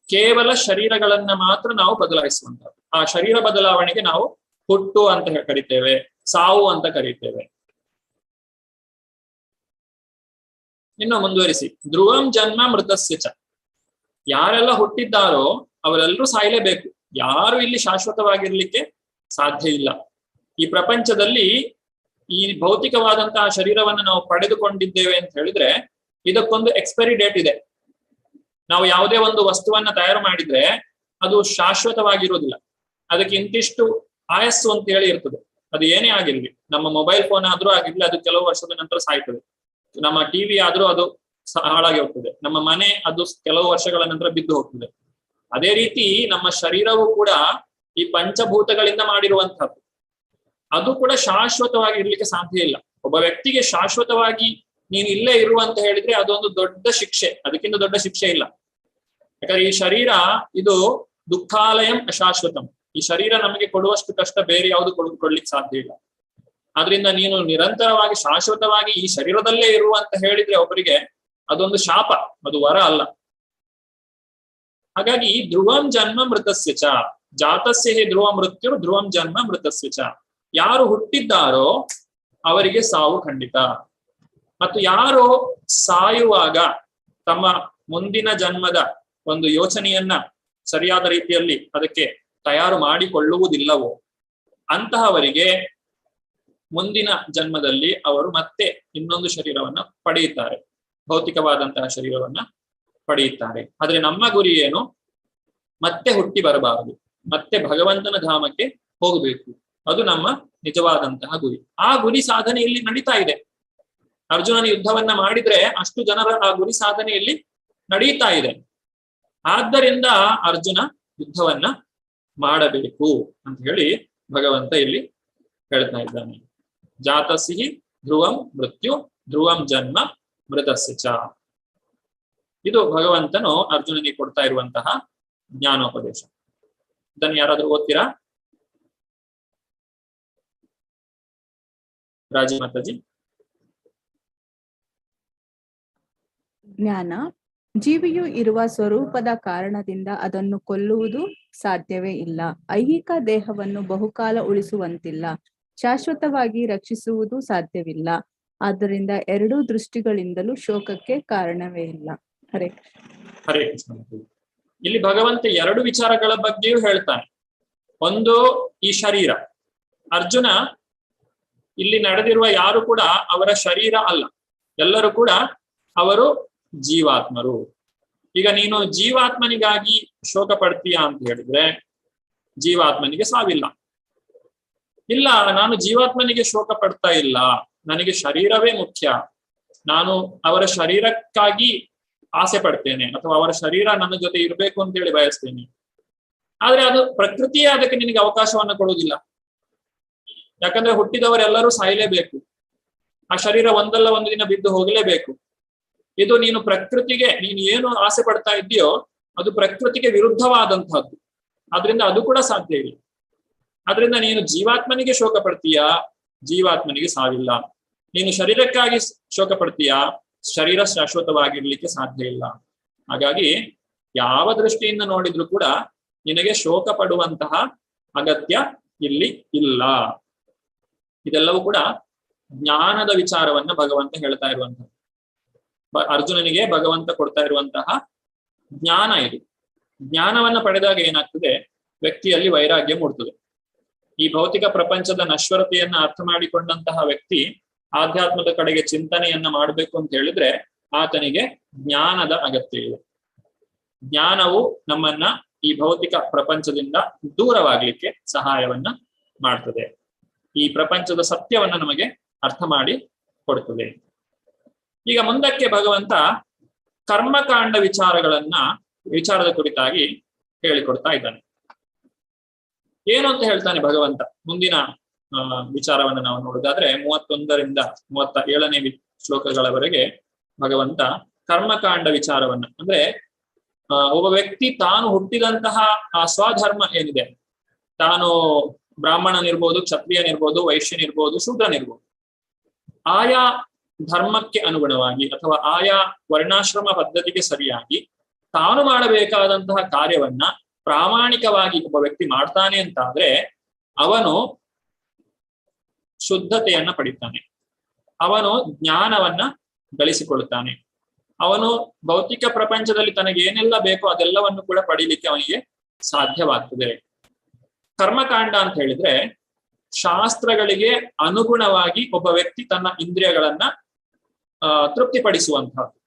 ಕೇವಲ ಶರೀರಗಳನ್ನ ಮಾತ್ರ ನಾವು ಬದಲಾಯಿಸುವಂತಹದ್ದು. ಆ ಶರೀರ ಬದಲಾವಣೆಗೆ ನಾವು ಹುಟ್ಟು ಅಂತ ಕರಿತೇವೆ, ಸಾವು ಅಂತ ಕರೀತೇವೆ. ಇನ್ನು ಮುಂದುವರಿಸಿ, ಧ್ರುವಂ ಜನ್ಮ ಮೃತಸ್ಯ ಚ. ಯಾರೆಲ್ಲ ಹುಟ್ಟಿದ್ದಾರೋ ಅವರೆಲ್ಲರೂ ಸಾಯಲೇಬೇಕು. ಯಾರು ಇಲ್ಲಿ ಶಾಶ್ವತವಾಗಿರ್ಲಿಕ್ಕೆ ಸಾಧ್ಯ ಇಲ್ಲ. ಈ ಪ್ರಪಂಚದಲ್ಲಿ ಈ ಭೌತಿಕವಾದಂತಹ ಶರೀರವನ್ನ ನಾವು ಪಡೆದುಕೊಂಡಿದ್ದೇವೆ ಅಂತ ಹೇಳಿದ್ರೆ ಇದಕ್ಕೊಂದು ಎಕ್ಸ್ಪೈರಿ ಡೇಟ್ ಇದೆ. ನಾವು ಯಾವುದೇ ಒಂದು ವಸ್ತುವನ್ನ ತಯಾರು ಮಾಡಿದ್ರೆ ಅದು ಶಾಶ್ವತವಾಗಿರುವುದಿಲ್ಲ. ಅದಕ್ಕೆ ಇಂತಿಷ್ಟು ಆಯಸ್ಸು ಅಂತ ಹೇಳಿ ಇರ್ತದೆ. ಅದು ಏನೇ ಆಗಿರ್ಲಿ, ನಮ್ಮ ಮೊಬೈಲ್ ಫೋನ್ ಆದ್ರೂ ಆಗಿರ್ಲಿ, ಅದು ಕೆಲವು ವರ್ಷದ ನಂತರ ಸಾಯ್ತದೆ. ನಮ್ಮ ಟಿವಿ ಆದ್ರೂ ಅದು ಹಾಳಾಗಿ ಹೋಗ್ತದೆ. ನಮ್ಮ ಮನೆ ಅದು ಕೆಲವು ವರ್ಷಗಳ ನಂತರ ಬಿದ್ದು ಹೋಗ್ತದೆ. ಅದೇ ರೀತಿ ನಮ್ಮ ಶರೀರವು ಕೂಡ ಈ ಪಂಚಭೂತಗಳಿಂದ ಮಾಡಿರುವಂತಹದ್ದು. ಅದು ಕೂಡ ಶಾಶ್ವತವಾಗಿ ಇರ್ಲಿಕ್ಕೆ ಸಾಧ್ಯ ಇಲ್ಲ. ಒಬ್ಬ ವ್ಯಕ್ತಿಗೆ ಶಾಶ್ವತವಾಗಿ ನೀನು ಇಲ್ಲೇ ಇರು ಅಂತ ಹೇಳಿದ್ರೆ ಅದೊಂದು ದೊಡ್ಡ ಶಿಕ್ಷೆ, ಅದಕ್ಕಿಂತ ದೊಡ್ಡ ಶಿಕ್ಷೆ ಇಲ್ಲ. ಯಾಕಂದ್ರೆ ಈ ಶರೀರ ಇದು ದುಃಖಾಲಯಂ ಅಶಾಶ್ವತಂ. ಈ ಶರೀರ ನಮಗೆ ಕೊಡುವಷ್ಟು ಕಷ್ಟ ಬೇರೆ ಯಾವುದು ಕೊಡ್ಲಿಕ್ಕೆ ಸಾಧ್ಯ ಇಲ್ಲ. ಆದ್ರಿಂದ ನೀನು ನಿರಂತರವಾಗಿ ಶಾಶ್ವತವಾಗಿ ಈ ಶರೀರದಲ್ಲೇ ಇರು ಅಂತ ಹೇಳಿದ್ರೆ ಒಬ್ಬರಿಗೆ ಅದೊಂದು ಶಾಪ, ಅದು ವರ ಅಲ್ಲ. ಹಾಗಾಗಿ ಧ್ರುವಂ ಜನ್ಮ ಮೃತಸ್ಯ ಚ ಜಾತಸ್ಯ ಹಿ ಧ್ರುವ ಮೃತ್ಯು ಧ್ರುವಂ ಜನ್ಮ ಮೃತಸ್ಯ ಚ. ಯಾರು ಹುಟ್ಟಿದ್ದಾರೋ ಅವರಿಗೆ ಸಾವು ಖಂಡಿತ. ಮತ್ತು ಯಾರು ಸಾಯುವಾಗ ತಮ್ಮ ಮುಂದಿನ ಜನ್ಮದ ಒಂದು ಯೋಚನೆಯನ್ನ ಸರಿಯಾದ ರೀತಿಯಲ್ಲಿ ಅದಕ್ಕೆ ತಯಾರು ಮಾಡಿಕೊಳ್ಳುವುದಿಲ್ಲವೋ ಅಂತಹವರಿಗೆ ಮುಂದಿನ ಜನ್ಮದಲ್ಲಿ ಅವರು ಮತ್ತೆ ಇನ್ನೊಂದು ಶರೀರವನ್ನ ಪಡೆಯುತ್ತಾರೆ, ಭೌತಿಕವಾದಂತಹ ಶರೀರವನ್ನ ಪಡೆಯುತ್ತಾರೆ. ಆದ್ರೆ ನಮ್ಮ ಗುರಿ ಏನು? ಮತ್ತೆ ಹುಟ್ಟಿ ಬರಬಾರದು, ಮತ್ತೆ ಭಗವಂತನ ಧಾಮಕ್ಕೆ ಹೋಗಬೇಕು. ಅದು ನಮ್ಮ ನಿಜವಾದಂತಹ ಗುರಿ. ಆ ಗುರಿ ಸಾಧನೆ ಇಲ್ಲಿ ನಡೀತಾ ಇದೆ. ಅರ್ಜುನನ ಯುದ್ಧವನ್ನ ಮಾಡಿದ್ರೆ ಅಷ್ಟು ಜನರ ಆ ಗುರಿ ಸಾಧನೆಯಲ್ಲಿ ನಡೀತಾ ಇದೆ. ಆದ್ದರಿಂದ ಅರ್ಜುನ ಯುದ್ಧವನ್ನ ಮಾಡಬೇಕು ಅಂತ ಹೇಳಿ ಭಗವಂತ ಇಲ್ಲಿ ಹೇಳ್ತಾ ಇದ್ದಾನೆ. ಜಾತಸಿಹಿ ಧ್ರುವಂ ಮೃತ್ಯು ಧ್ರುವಂ ಜನ್ಮ ಮೃತಸ್ಯ ಚ. ಇದು ಭಗವಂತನು ಅರ್ಜುನನಿಗೆ ಕೊಡ್ತಾ ಇರುವಂತಹ ಜ್ಞಾನೋಪದೇಶ. ಇದನ್ನು ಯಾರಾದ್ರೂ ಓದ್ತೀರಾ? ರಾಜಿ ಮಾತಾಜಿ. ಜ್ಞಾನ ಜೀವಿಯು ಇರುವ ಸ್ವರೂಪದ ಕಾರಣದಿಂದ ಅದನ್ನು ಕೊಲ್ಲುವುದು ಸಾಧ್ಯವೇ ಇಲ್ಲ. ಐಹಿಕ ದೇಹವನ್ನು ಬಹುಕಾಲ ಉಳಿಸುವಂತಿಲ್ಲ, ಶಾಶ್ವತವಾಗಿ ರಕ್ಷಿಸುವುದು ಸಾಧ್ಯವಿಲ್ಲ. ಆದ್ದರಿಂದ ಎರಡೂ ದೃಷ್ಟಿಗಳಿಂದಲೂ ಶೋಕಕ್ಕೆ ಕಾರಣವೇ ಇಲ್ಲ. ಹರೇ ಹರೇ ಕೃಷ್ಣ. ಇಲ್ಲಿ ಭಗವಂತ ಎರಡು ವಿಚಾರಗಳ ಬಗ್ಗೆಯೂ ಹೇಳ್ತಾನೆ. ಒಂದು ಈ ಶರೀರ. ಅರ್ಜುನ ಇಲ್ಲಿ ನಡೆದಿರುವ ಯಾರು ಕೂಡ ಅವರ ಶರೀರ ಅಲ್ಲ, ಎಲ್ಲರೂ ಕೂಡ ಅವರು ಜೀವಾತ್ಮರು. ಈಗ ನೀನು ಜೀವಾತ್ಮನಿಗಾಗಿ ಶೋಕ ಪಡ್ತೀಯಾ ಅಂತ ಹೇಳಿದ್ರೆ ಜೀವಾತ್ಮನಿಗೆ ಸಾವಿಲ್ಲ. ಇಲ್ಲ, ನಾನು ಜೀವಾತ್ಮನಿಗೆ ಶೋಕ ಪಡ್ತಾ ಇಲ್ಲ, ನನಗೆ ಶರೀರವೇ ಮುಖ್ಯ, ನಾನು ಅವರ ಶರೀರಕ್ಕಾಗಿ ಆಸೆ ಪಡ್ತೇನೆ ಅಥವಾ ಅವರ ಶರೀರ ನನ್ನ ಜೊತೆ ಇರಬೇಕು ಅಂತ ಹೇಳಿ ಬಯಸ್ತೇನೆ. ಆದ್ರೆ ಅದು ಪ್ರಕೃತಿಯೇ ಅದಕ್ಕೆ ನಿನಗೆ ಅವಕಾಶವನ್ನ ಕೊಡುವುದಿಲ್ಲ. ಯಾಕಂದ್ರೆ ಹುಟ್ಟಿದವರೆಲ್ಲರೂ ಸಾಯಲೇಬೇಕು, ಆ ಶರೀರ ಒಂದಲ್ಲ ಒಂದು ದಿನ ಬಿದ್ದು ಹೋಗಲೇಬೇಕು. ಇದು ನೀನು ಪ್ರಕೃತಿಗೆ ನೀನು ಏನು ಆಸೆ ಪಡ್ತಾ ಇದ್ದೀಯೋ ಅದು ಪ್ರಕೃತಿಗೆ ವಿರುದ್ಧವಾದಂತಹದ್ದು. ಆದ್ರಿಂದ ಅದು ಕೂಡ ಸಾಧ್ಯ ಇಲ್ಲ. ಆದ್ರಿಂದ ನೀನು ಜೀವಾತ್ಮನಿಗೆ ಶೋಕ ಪಡ್ತೀಯಾ, ಜೀವಾತ್ಮನಿಗೆ ಸಾವಿಲ್ಲ. ನೀನು ಶರೀರಕ್ಕಾಗಿ ಶೋಕ ಪಡ್ತೀಯಾ, ಶರೀರ ಶಾಶ್ವತವಾಗಿರ್ಲಿಕ್ಕೆ ಸಾಧ್ಯ ಇಲ್ಲ. ಹಾಗಾಗಿ ಯಾವ ದೃಷ್ಟಿಯಿಂದ ನೋಡಿದ್ರು ಕೂಡ ನಿನಗೆ ಶೋಕ ಪಡುವಂತಹ ಅಗತ್ಯ ಇಲ್ಲಿ ಇಲ್ಲ. ಇದೆಲ್ಲವೂ ಕೂಡ ಜ್ಞಾನದ ವಿಚಾರವನ್ನ ಭಗವಂತ ಹೇಳ್ತಾ ಇರುವಂತಹ, ಅರ್ಜುನನಿಗೆ ಭಗವಂತ ಕೊಡ್ತಾ ಇರುವಂತಹ ಜ್ಞಾನ ಇದು. ಜ್ಞಾನವನ್ನ ಪಡೆದಾಗ ಏನಾಗ್ತದೆ? ವ್ಯಕ್ತಿಯಲ್ಲಿ ವೈರಾಗ್ಯ ಮೂಡ್ತದೆ. ಈ ಭೌತಿಕ ಪ್ರಪಂಚದ ನಶ್ವರತೆಯನ್ನ ಅರ್ಥ ಮಾಡಿಕೊಂಡಂತಹ ವ್ಯಕ್ತಿ ಆಧ್ಯಾತ್ಮದ ಕಡೆಗೆ ಚಿಂತನೆಯನ್ನ ಮಾಡಬೇಕು ಅಂತ ಹೇಳಿದ್ರೆ ಆತನಿಗೆ ಜ್ಞಾನದ ಅಗತ್ಯ ಇದೆ. ಜ್ಞಾನವು ನಮ್ಮನ್ನ ಈ ಭೌತಿಕ ಪ್ರಪಂಚದಿಂದ ದೂರವಾಗ್ಲಿಕ್ಕೆ ಸಹಾಯವನ್ನ ಮಾಡ್ತದೆ. ಈ ಪ್ರಪಂಚದ ಸತ್ಯವನ್ನ ನಮಗೆ ಅರ್ಥ ಮಾಡಿ ಕೊಡ್ತದೆ. ಈಗ ಮುಂದಕ್ಕೆ ಭಗವಂತ ಕರ್ಮಕಾಂಡ ವಿಚಾರದ ಕುರಿತಾಗಿ ಹೇಳಿಕೊಡ್ತಾ ಇದ್ದಾನೆ. ಏನು ಅಂತ ಹೇಳ್ತಾನೆ ಭಗವಂತ? ಮುಂದಿನ ವಿಚಾರವನ್ನ ನಾವು ನೋಡುವುದಾದ್ರೆ 31ರಿಂದ 37ನೇ ಶ್ಲೋಕಗಳವರೆಗೆ ಭಗವಂತ ಕರ್ಮಕಾಂಡ ವಿಚಾರವನ್ನ, ಅಂದ್ರೆ ಒಬ್ಬ ವ್ಯಕ್ತಿ ತಾನು ಹುಟ್ಟಿದಂತಹ ಆ ಸ್ವಧರ್ಮ ಏನಿದೆ, ತಾನು ಬ್ರಾಹ್ಮಣನಿರ್ಬೋದು, ಕ್ಷತ್ರಿಯನಿರ್ಬೋದು, ವೈಶ್ಯನಿರ್ಬೋದು, ಶೂದ್ರನಿರ್ಬೋದು, ಆಯಾ ಧರ್ಮಕ್ಕೆ ಅನುಗುಣವಾಗಿ ಅಥವಾ ಆಯಾ ವರ್ಣಾಶ್ರಮ ಪದ್ಧತಿಗೆ ಸರಿಯಾಗಿ ತಾನು ಮಾಡಬೇಕಾದಂತಹ ಕಾರ್ಯವನ್ನ ಪ್ರಾಮಾಣಿಕವಾಗಿ ಒಬ್ಬ ವ್ಯಕ್ತಿ ಮಾಡ್ತಾನೆ ಅಂತಾದ್ರೆ ಅವನು ಶುದ್ಧತೆಯನ್ನ ಪಡಿತಾನೆ, ಅವನು ಜ್ಞಾನವನ್ನ ಗಳಿಸಿಕೊಳ್ಳುತ್ತಾನೆ, ಅವನು ಭೌತಿಕ ಪ್ರಪಂಚದಲ್ಲಿ ತನಗೆ ಏನೆಲ್ಲ ಬೇಕೋ ಅದೆಲ್ಲವನ್ನು ಕೂಡ ಪಡೀಲಿಕ್ಕೆ ಅವನಿಗೆ ಸಾಧ್ಯವಾಗ್ತದೆ. ಕರ್ಮಕಾಂಡ ಅಂತ ಹೇಳಿದ್ರೆ ಶಾಸ್ತ್ರಗಳಿಗೆ ಅನುಗುಣವಾಗಿ ಒಬ್ಬ ವ್ಯಕ್ತಿ ತನ್ನ ಇಂದ್ರಿಯಗಳನ್ನ ತೃಪ್ತಿಪಡಿಸುವಂತಹದ್ದು.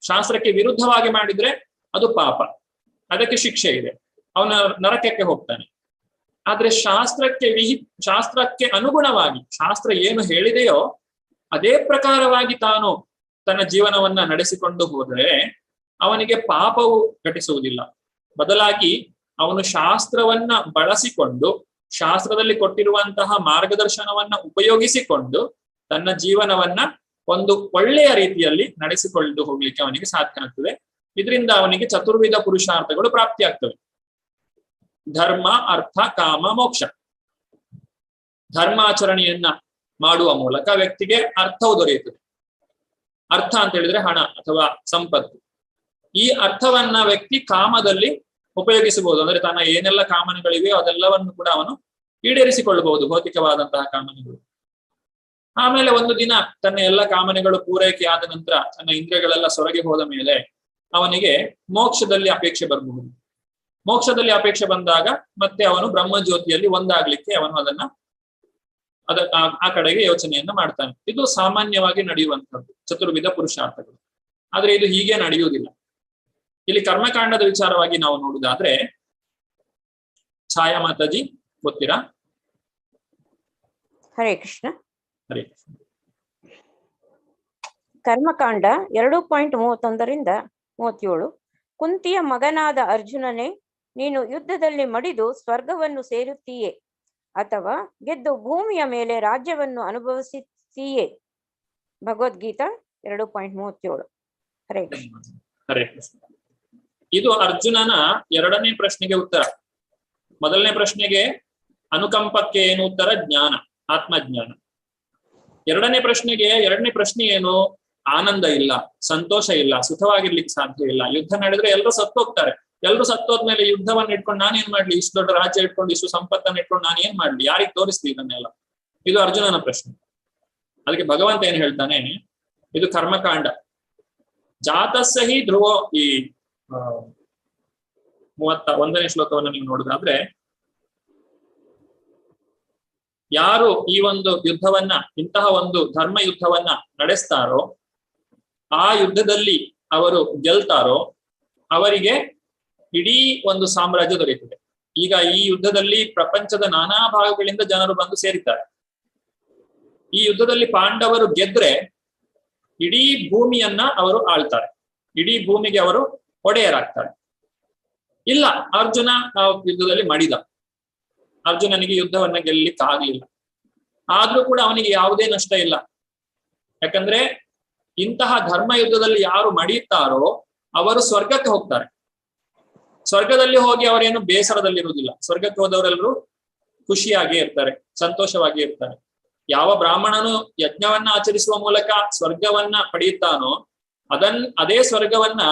ಶಾಸ್ತ್ರಕ್ಕೆ ವಿರುದ್ಧವಾಗಿ ಮಾಡಿದ್ರೆ ಅದು ಪಾಪ, ಅದಕ್ಕೆ ಶಿಕ್ಷೆ ಇದೆ, ಅವನ ನರಕಕ್ಕೆ ಹೋಗ್ತಾನೆ. ಆದ್ರೆ ಶಾಸ್ತ್ರಕ್ಕೆ ಅನುಗುಣವಾಗಿ ಶಾಸ್ತ್ರ ಏನು ಹೇಳಿದೆಯೋ ಅದೇ ಪ್ರಕಾರವಾಗಿ ತಾನು ತನ್ನ ಜೀವನವನ್ನ ನಡೆಸಿಕೊಂಡು ಹೋದರೆ ಅವನಿಗೆ ಪಾಪವು ಘಟಿಸುವುದಿಲ್ಲ. ಬದಲಾಗಿ ಅವನು ಶಾಸ್ತ್ರವನ್ನ ಬಳಸಿಕೊಂಡು ಶಾಸ್ತ್ರದಲ್ಲಿ ಕೊಟ್ಟಿರುವಂತಹ ಮಾರ್ಗದರ್ಶನವನ್ನ ಉಪಯೋಗಿಸಿಕೊಂಡು ತನ್ನ ಜೀವನವನ್ನ ಒಂದು ಒಳ್ಳೆಯ ರೀತಿಯಲ್ಲಿ ನಡೆಸಿಕೊಂಡು ಹೋಗ್ಲಿಕ್ಕೆ ಅವನಿಗೆ ಸಾಧ್ಯ ಆಗ್ತದೆ. ಇದರಿಂದ ಅವನಿಗೆ ಚತುರ್ವಿಧ ಪುರುಷಾರ್ಥಗಳು ಪ್ರಾಪ್ತಿಯಾಗ್ತವೆ. ಧರ್ಮ, ಅರ್ಥ, ಕಾಮ, ಮೋಕ್ಷ. ಧರ್ಮಾಚರಣೆಯನ್ನ ಮಾಡುವ ಮೂಲಕ ವ್ಯಕ್ತಿಗೆ ಅರ್ಥವು ದೊರೆಯುತ್ತದೆ. ಅರ್ಥ ಅಂತ ಹೇಳಿದ್ರೆ ಹಣ ಅಥವಾ ಸಂಪತ್ತು. ಈ ಅರ್ಥವನ್ನ ವ್ಯಕ್ತಿ ಕಾಮದಲ್ಲಿ ಉಪಯೋಗಿಸಬಹುದು. ಅಂದ್ರೆ ತನ್ನ ಏನೆಲ್ಲ ಕಾಮನೆಗಳಿವೆಯೋ ಅದೆಲ್ಲವನ್ನು ಕೂಡ ಅವನು ಈಡೇರಿಸಿಕೊಳ್ಳಬಹುದು, ಭೌತಿಕವಾದಂತಹ ಕಾಮನೆಗಳು. ಆಮೇಲೆ ಒಂದು ದಿನ ತನ್ನ ಎಲ್ಲ ಕಾಮನೆಗಳು ಪೂರೈಕೆ ಆದ ನಂತರ ತನ್ನ ಇಂದ್ರಿಯಗಳೆಲ್ಲ ಸೊರಗಿ ಹೋದ ಮೇಲೆ ಅವನಿಗೆ ಮೋಕ್ಷದಲ್ಲಿ ಅಪೇಕ್ಷೆ ಬರಬಹುದು. ಮೋಕ್ಷದಲ್ಲಿ ಅಪೇಕ್ಷೆ ಬಂದಾಗ ಮತ್ತೆ ಅವನು ಬ್ರಹ್ಮಜ್ಯೋತಿಯಲ್ಲಿ ಒಂದಾಗ್ಲಿಕ್ಕೆ ಅವನು ಆ ಕಡೆಗೆ ಯೋಚನೆಯನ್ನ ಮಾಡ್ತಾನೆ. ಇದು ಸಾಮಾನ್ಯವಾಗಿ ನಡೆಯುವಂಥದ್ದು ಚತುರ್ವಿಧ ಪುರುಷಾರ್ಥಗಳು. ಆದ್ರೆ ಇದು ಹೀಗೆ ನಡೆಯುವುದಿಲ್ಲ. ಇಲ್ಲಿ ಕರ್ಮಕಾಂಡದ ವಿಚಾರವಾಗಿ ನಾವು ನೋಡುವುದಾದ್ರೆ, ಛಾಯಾ ಮಾತಾಜಿ ಗೊತ್ತೀರಾ? ಹರೇ ಕೃಷ್ಣ. ಹರೇ ಕರ್ಮಕಾಂಡ 2.31-37. ಕುಂತಿಯ ಮಗನಾದ ಅರ್ಜುನನೇ, ನೀನು ಯುದ್ಧದಲ್ಲಿ ಮಡಿದು ಸ್ವರ್ಗವನ್ನು ಸೇರುತ್ತೀಯೇ ಅಥವಾ ಗೆದ್ದು ಭೂಮಿಯ ಮೇಲೆ ರಾಜ್ಯವನ್ನು ಅನುಭವಿಸುತ್ತೀಯೇ? ಭಗವದ್ಗೀತಾ 2.37. ಹರೇ ಕೃಷ್ಣ. ಹರೇ ಕೃಷ್ಣ. ಇದು ಅರ್ಜುನನ ಎರಡನೇ ಪ್ರಶ್ನೆಗೆ ಉತ್ತರ. ಮೊದಲನೇ ಪ್ರಶ್ನೆಗೆ ಅನುಕಂಪಕ್ಕೆ ಏನು ಉತ್ತರ? ಜ್ಞಾನ, ಆತ್ಮಜ್ಞಾನ. ಎರಡನೇ ಪ್ರಶ್ನೆ ಏನು? ಆನಂದ ಇಲ್ಲ, ಸಂತೋಷ ಇಲ್ಲ, ಸುಖವಾಗಿರ್ಲಿಕ್ಕೆ ಸಾಧ್ಯ ಇಲ್ಲ. ಯುದ್ಧ ನಡೆದ್ರೆ ಎಲ್ಲರೂ ಸತ್ತೋಗ್ತಾರೆ. ಎಲ್ಲರೂ ಸತ್ತೋದ್ಮೇಲೆ ಯುದ್ಧವನ್ನ ಇಟ್ಕೊಂಡು ನಾನೇನ್ ಮಾಡ್ಲಿ? ಇಷ್ಟು ದೊಡ್ಡ ರಾಜ್ಯ ಇಟ್ಕೊಂಡು ಇಷ್ಟು ಸಂಪತ್ತನ್ನ ಇಟ್ಕೊಂಡು ನಾನು ಏನ್ ಮಾಡ್ಲಿ? ಯಾರಿಗೆ ತೋರಿಸ್ಲಿ ಇದನ್ನೆಲ್ಲ? ಇದು ಅರ್ಜುನನ ಪ್ರಶ್ನೆ. ಅದಕ್ಕೆ ಭಗವಂತ ಏನ್ ಹೇಳ್ತಾನೆ? ಇದು ಕರ್ಮಕಾಂಡ. ಜಾತಸ್ಸಹಿ ಧ್ರುವ. ಈ 31ನೇ ಶ್ಲೋಕವನ್ನು ನೀವು ನೋಡುದಾದ್ರೆ, ಯಾರು ಈ ಒಂದು ಯುದ್ಧವನ್ನ, ಇಂತಹ ಒಂದು ಧರ್ಮ ಯುದ್ಧವನ್ನ ನಡೆಸ್ತಾರೋ, ಆ ಯುದ್ಧದಲ್ಲಿ ಅವರು ಗೆಲ್ತಾರೋ, ಅವರಿಗೆ ಇಡೀ ಒಂದು ಸಾಮ್ರಾಜ್ಯ ದೊರೆಯುತ್ತದೆ. ಈಗ ಈ ಯುದ್ಧದಲ್ಲಿ ಪ್ರಪಂಚದ ನಾನಾ ಭಾಗಗಳಿಂದ ಜನರು ಬಂದು ಸೇರಿದ್ದಾರೆ. ಈ ಯುದ್ಧದಲ್ಲಿ ಪಾಂಡವರು ಗೆದ್ರೆ ಇಡೀ ಭೂಮಿಯನ್ನ ಅವರು ಆಳ್ತಾರೆ, ಇಡೀ ಭೂಮಿಗೆ ಅವರು ಒಡೆಯರಾಗ್ತಾರೆ. ಇಲ್ಲ, ಅರ್ಜುನ ಯುದ್ಧದಲ್ಲಿ ಮಡಿದ, ಅರ್ಜುನನಿಗೆ ಯುದ್ಧವನ್ನ ಗೆಲ್ಲಲಿಕ್ಕೆ ಆಗ್ಲಿಲ್ಲ. ಆದ್ರೂ ಕೂಡ ಅವನಿಗೆ ಯಾವುದೇ ನಷ್ಟ ಇಲ್ಲ. ಯಾಕಂದ್ರೆ ಇಂತಹ ಧರ್ಮ ಯುದ್ಧದಲ್ಲಿ ಯಾರು ಮಡಿಯುತ್ತಾರೋ ಅವರು ಸ್ವರ್ಗಕ್ಕೆ ಹೋಗ್ತಾರೆ. ಸ್ವರ್ಗದಲ್ಲಿ ಹೋಗಿ ಅವರೇನು ಬೇಸರದಲ್ಲಿರುವುದಿಲ್ಲ. ಸ್ವರ್ಗಕ್ಕೆ ಹೋದವರೆಲ್ಲರೂ ಖುಷಿಯಾಗಿ ಇರ್ತಾರೆ, ಸಂತೋಷವಾಗಿ ಇರ್ತಾರೆ. ಯಾವ ಬ್ರಾಹ್ಮಣನು ಯಜ್ಞವನ್ನ ಆಚರಿಸುವ ಮೂಲಕ ಸ್ವರ್ಗವನ್ನ ಪಡೆಯುತ್ತಾನೋ ಅದೇ ಸ್ವರ್ಗವನ್ನ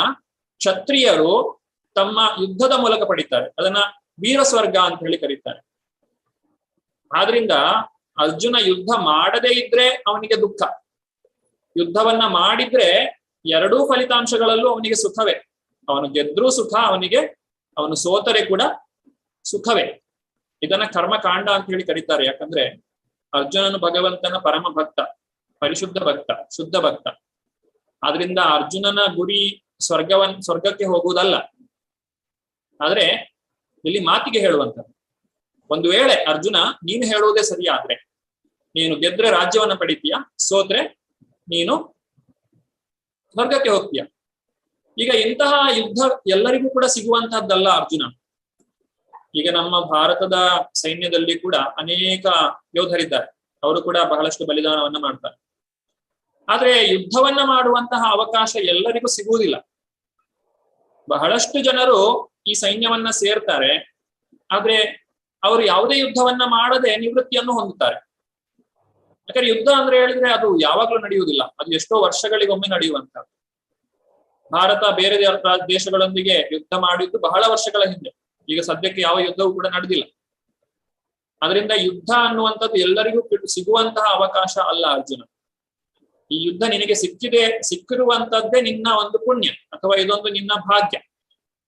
ಕ್ಷತ್ರಿಯರು ತಮ್ಮ ಯುದ್ಧದ ಮೂಲಕ ಪಡೀತಾರೆ. ಅದನ್ನ ವೀರ ಸ್ವರ್ಗ ಅಂತ ಹೇಳಿ ಕರೀತಾರೆ. ಆದ್ರಿಂದ ಅರ್ಜುನ ಯುದ್ಧ ಮಾಡದೇ ಇದ್ರೆ ಅವನಿಗೆ ದುಃಖ, ಯುದ್ಧವನ್ನ ಮಾಡಿದ್ರೆ ಎರಡೂ ಫಲಿತಾಂಶಗಳಲ್ಲೂ ಅವನಿಗೆ ಸುಖವೇ. ಅವನು ಗೆದ್ರೂ ಸುಖ ಅವನಿಗೆ, ಅವನು ಸೋತರೆ ಕೂಡ ಸುಖವೇ. ಇದನ್ನ ಕರ್ಮಕಾಂಡ ಅಂತ ಹೇಳಿ ಕರೀತಾರೆ. ಯಾಕಂದ್ರೆ ಅರ್ಜುನನು ಭಗವಂತನ ಪರಮ ಭಕ್ತ, ಪರಿಶುದ್ಧ ಭಕ್ತ, ಶುದ್ಧ ಭಕ್ತ. ಆದ್ರಿಂದ ಅರ್ಜುನನ ಗುರಿ ಸ್ವರ್ಗಕ್ಕೆ ಹೋಗುವುದಲ್ಲ. ಆದ್ರೆ ಇಲ್ಲಿ ಮಾತಿಗೆ ಹೇಳುವಂಥದ್ದು, ಒಂದು ವೇಳೆ ಅರ್ಜುನ ನೀನು ಹೇಳುವುದೇ ಸರಿ ಆದ್ರೆ, ನೀನು ಗೆದ್ರೆ ರಾಜ್ಯವನ್ನ ಪಡಿತೀಯ, ಸೋತ್ರೆ ನೀನು ಸ್ವರ್ಗಕ್ಕೆ ಹೋಗ್ತೀಯ. ಈಗ ಇಂತಹ ಯುದ್ಧ ಎಲ್ಲರಿಗೂ ಕೂಡ ಸಿಗುವಂತಹದ್ದಲ್ಲ ಅರ್ಜುನ. ಈಗ ನಮ್ಮ ಭಾರತದ ಸೈನ್ಯದಲ್ಲಿ ಕೂಡ ಅನೇಕ ಯೋಧರಿದ್ದಾರೆ, ಅವರು ಕೂಡ ಬಹಳಷ್ಟು ಬಲಿದಾನವನ್ನ ಮಾಡ್ತಾರೆ. ಆದ್ರೆ ಯುದ್ಧವನ್ನ ಮಾಡುವಂತಹ ಅವಕಾಶ ಎಲ್ಲರಿಗೂ ಸಿಗುವುದಿಲ್ಲ. ಬಹಳಷ್ಟು ಜನರು ಈ ಸೈನ್ಯವನ್ನ ಸೇರ್ತಾರೆ, ಆದ್ರೆ ಅವರು ಯಾವುದೇ ಯುದ್ಧವನ್ನ ಮಾಡದೆ ನಿವೃತ್ತಿಯನ್ನು ಹೊಂದುತ್ತಾರೆ. ಯಾಕಂದ್ರೆ ಯುದ್ಧ ಅಂದ್ರೆ ಹೇಳಿದ್ರೆ ಅದು ಯಾವಾಗ್ಲೂ ನಡೆಯುವುದಿಲ್ಲ, ಅದು ಎಷ್ಟೋ ವರ್ಷಗಳಿಗೊಮ್ಮೆ ನಡೆಯುವಂತದ್ದು. ಭಾರತ ಬೇರೆ ದೇಶಗಳೊಂದಿಗೆ ಯುದ್ಧ ಮಾಡಿದ್ದು ಬಹಳ ವರ್ಷಗಳ ಹಿಂದೆ. ಈಗ ಸದ್ಯಕ್ಕೆ ಯಾವ ಯುದ್ಧವೂ ಕೂಡ ನಡೆದಿಲ್ಲ. ಅದರಿಂದ ಯುದ್ಧ ಅನ್ನುವಂಥದ್ದು ಎಲ್ಲರಿಗೂ ಸಿಗುವಂತಹ ಅವಕಾಶ ಅಲ್ಲ ಅರ್ಜುನ. ಈ ಯುದ್ಧ ನಿನಗೆ ಸಿಕ್ಕಿರುವಂತದ್ದೇ ನಿನ್ನ ಒಂದು ಪುಣ್ಯ, ಅಥವಾ ಇದೊಂದು ನಿನ್ನ ಭಾಗ್ಯ.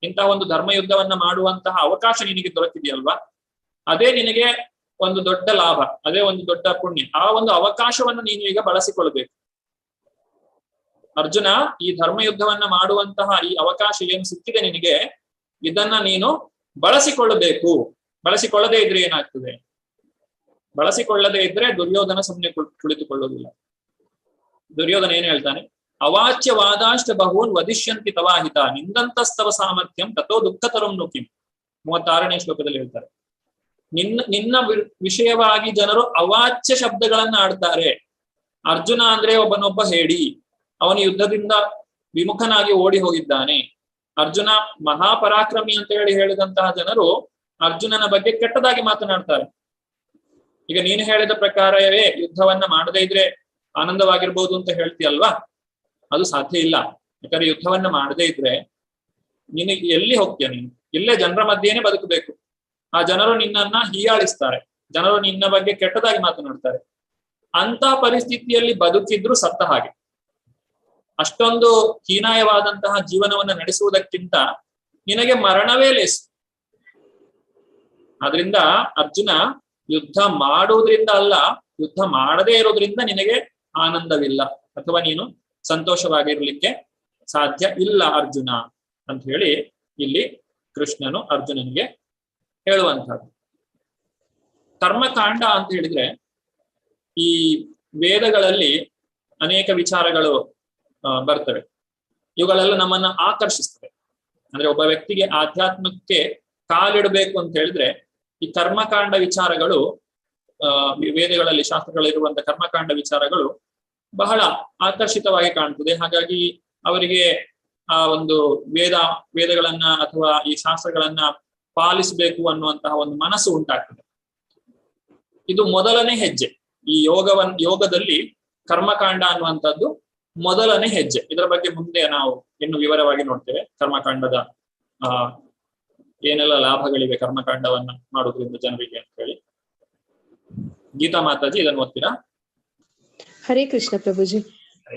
ಇಂತಹ ಒಂದು ಧರ್ಮ ಯುದ್ಧವನ್ನ ಮಾಡುವಂತಹ ಅವಕಾಶ ನಿನಗೆ ದೊರಕಿದೆಯಲ್ವಾ, ಅದೇ ನಿನಗೆ ಒಂದು ದೊಡ್ಡ ಲಾಭ, ಅದೇ ಒಂದು ದೊಡ್ಡ ಪುಣ್ಯ. ಆ ಒಂದು ಅವಕಾಶವನ್ನು ನೀನು ಈಗ ಬಳಸಿಕೊಳ್ಬೇಕು. ಅರ್ಜುನ, ಈ ಧರ್ಮ ಯುದ್ಧವನ್ನ ಮಾಡುವಂತಹ ಈ ಅವಕಾಶ ಏನು ಸಿಕ್ಕಿದೆ ನಿನಗೆ, ಇದನ್ನ ನೀನು ಬಳಸಿಕೊಳ್ಳಬೇಕು. ಬಳಸಿಕೊಳ್ಳದೇ ಇದ್ರೆ ಏನಾಗ್ತದೆ? ಬಳಸಿಕೊಳ್ಳದೇ ಇದ್ರೆ ದುರ್ಯೋಧನ ಸುಮ್ಮನೆ ಕುಳಿತುಕೊಳ್ಳುವುದಿಲ್ಲ. ದುರ್ಯೋಧನ ಏನ್ ಹೇಳ್ತಾನೆ? ಅವಾಚ್ಯವಾದಾಷ್ಟ ಬಹೂನ್ ವದಿಷ್ಯಂತಿ ತವಾಹಿತ ನಿಂದಂತಸ್ತವ ಸಾಮರ್ಥ್ಯಂ ತಥೋ ದುಃಖತರಂ ನುಕಿಂ. 36ನೇ ಶ್ಲೋಕದಲ್ಲಿ ಹೇಳ್ತಾರೆ, ನಿನ್ನ ವಿಷಯವಾಗಿ ಜನರು ಅವಾಚ್ಯ ಶಬ್ದಗಳನ್ನ ಆಡ್ತಾರೆ. ಅರ್ಜುನ ಅಂದ್ರೆ ಒಬ್ಬನೊಬ್ಬ ಹೇಳಿ, ಅವನು ಯುದ್ಧದಿಂದ ವಿಮುಖನಾಗಿ ಓಡಿ ಹೋಗಿದ್ದಾನೆ. ಅರ್ಜುನ ಮಹಾಪರಾಕ್ರಮಿ ಅಂತ ಹೇಳಿದಂತಹ ಜನರು ಅರ್ಜುನನ ಬಗ್ಗೆ ಕೆಟ್ಟದಾಗಿ ಮಾತನಾಡ್ತಾರೆ. ಈಗ ನೀನು ಹೇಳಿದ ಪ್ರಕಾರವೇ ಯುದ್ಧವನ್ನ ಮಾಡದೇ ಇದ್ರೆ ಆನಂದವಾಗಿರ್ಬೋದು ಅಂತ ಹೇಳ್ತೀಯಲ್ವಾ? ಅದು ಸಾಧ್ಯ ಇಲ್ಲ. ಯಾಕಂದ್ರೆ ಯುದ್ಧವನ್ನ ಮಾಡದೇ ಇದ್ರೆ ನೀನು ಎಲ್ಲಿ ಹೋಗ್ತೀಯ? ನೀನು ಇಲ್ಲೇ ಜನರ ಮಧ್ಯೆನೇ ಬದುಕಬೇಕು. ಆ ಜನರು ನಿನ್ನನ್ನ ಹೀಯಾಳಿಸ್ತಾರೆ, ಜನರು ನಿನ್ನ ಬಗ್ಗೆ ಕೆಟ್ಟದಾಗಿ ಮಾತನಾಡ್ತಾರೆ. ಅಂತ ಪರಿಸ್ಥಿತಿಯಲ್ಲಿ ಬದುಕಿದ್ರು ಸತ್ತ ಹಾಗೆ. ಅಷ್ಟೊಂದು ಹೀನಾಯವಾದಂತಹ ಜೀವನವನ್ನು ನಡೆಸುವುದಕ್ಕಿಂತ ನಿನಗೆ ಮರಣವೇ ಲೇಸು. ಆದ್ರಿಂದ ಅರ್ಜುನ, ಯುದ್ಧ ಮಾಡುವುದರಿಂದ ಅಲ್ಲ, ಯುದ್ಧ ಮಾಡದೇ ಇರೋದ್ರಿಂದ ನಿನಗೆ ಆನಂದವಿಲ್ಲ ಅಥವಾ ನೀನು ಸಂತೋಷವಾಗಿರ್ಲಿಕ್ಕೆ ಸಾಧ್ಯ ಇಲ್ಲ ಅರ್ಜುನ ಅಂತ ಹೇಳಿ ಇಲ್ಲಿ ಕೃಷ್ಣನು ಅರ್ಜುನನಿಗೆ ಹೇಳುವಂತಹದ್ದು. ಕರ್ಮಕಾಂಡ ಅಂತ ಹೇಳಿದ್ರೆ ಈ ವೇದಗಳಲ್ಲಿ ಅನೇಕ ವಿಚಾರಗಳು ಬರ್ತವೆ. ಇವುಗಳೆಲ್ಲ ನಮ್ಮನ್ನ ಆಕರ್ಷಿಸ್ತವೆ. ಅಂದ್ರೆ ಒಬ್ಬ ವ್ಯಕ್ತಿಗೆ ಆಧ್ಯಾತ್ಮಕ್ಕೆ ಕಾಲಿಡಬೇಕು ಅಂತ ಹೇಳಿದ್ರೆ ಈ ಕರ್ಮಕಾಂಡ ವಿಚಾರಗಳು, ವೇದಗಳಲ್ಲಿ ಶಾಸ್ತ್ರಗಳಿರುವಂತಹ ಕರ್ಮಕಾಂಡ ವಿಚಾರಗಳು ಬಹಳ ಆಕರ್ಷಿತವಾಗಿ ಕಾಣ್ತದೆ. ಹಾಗಾಗಿ ಅವರಿಗೆ ಆ ಒಂದು ವೇದಗಳನ್ನ ಅಥವಾ ಈ ಶಾಸ್ತ್ರಗಳನ್ನ ಪಾಲಿಸಬೇಕು ಅನ್ನುವಂತಹ ಒಂದು ಮನಸ್ಸು ಉಂಟಾಗ್ತದೆ. ಇದು ಮೊದಲನೇ ಹೆಜ್ಜೆ. ಈ ಯೋಗದಲ್ಲಿ ಕರ್ಮಕಾಂಡ ಅನ್ನುವಂಥದ್ದು ಮೊದಲನೇ ಹೆಜ್ಜೆ. ಇದರ ಬಗ್ಗೆ ಮುಂದೆ ನಾವು ಇನ್ನು ವಿವರವಾಗಿ ನೋಡ್ತೇವೆ. ಕರ್ಮಕಾಂಡದ ಏನೆಲ್ಲ ಲಾಭಗಳಿವೆ ಕರ್ಮಕಾಂಡವನ್ನ ಮಾಡೋದ್ರಿಂದ ಜನರಿಗೆ ಅಂತ ಹೇಳಿ. ಗೀತಾ ಮಾತಾಜಿ ಇದನ್ನು ಓದ್ತೀರಾ? ಹರೇ ಕೃಷ್ಣ ಪ್ರಭುಜಿ.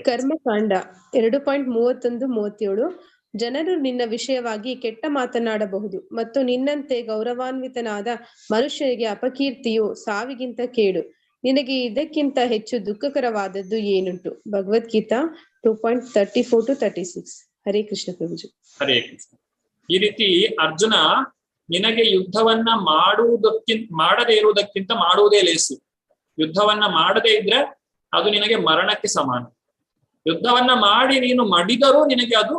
ಕರ್ಮಕಾಂಡ 2.31-37. ಜನರು ನಿನ್ನ ವಿಷಯವಾಗಿ ಕೆಟ್ಟ ಮಾತನಾಡಬಹುದು ಮತ್ತು ನಿನ್ನಂತೆ ಗೌರವಾನ್ವಿತನಾದ ಮನುಷ್ಯನಿಗೆ ಅಪಕೀರ್ತಿಯು ಸಾವಿಗಿಂತ ಕೇಡು. ನಿನಗೆ ಇದಕ್ಕಿಂತ ಹೆಚ್ಚು ದುಃಖಕರವಾದದ್ದು ಏನುಂಟು? ಭಗವದ್ಗೀತಾ 2.34-36. ಹರೇ ಕೃಷ್ಣ ಪ್ರಭುಜಿ. ಹರೇ ಕೃಷ್ಣ. ಈ ರೀತಿ ಅರ್ಜುನ, ನಿನಗೆ ಯುದ್ಧವನ್ನ ಮಾಡದೇ ಇರುವುದಕ್ಕಿಂತ ಮಾಡುವುದೇ ಲೇಸು. ಯುದ್ಧವನ್ನ ಮಾಡದೇ ಇದ್ರೆ ಅದು ನಿನಗೆ ಮರಣಕ್ಕೆ ಸಮಾನ. ಯುದ್ಧವನ್ನ ಮಾಡಿ ನೀನು ಮಡಿದರೂ ನಿನಗೆ ಅದು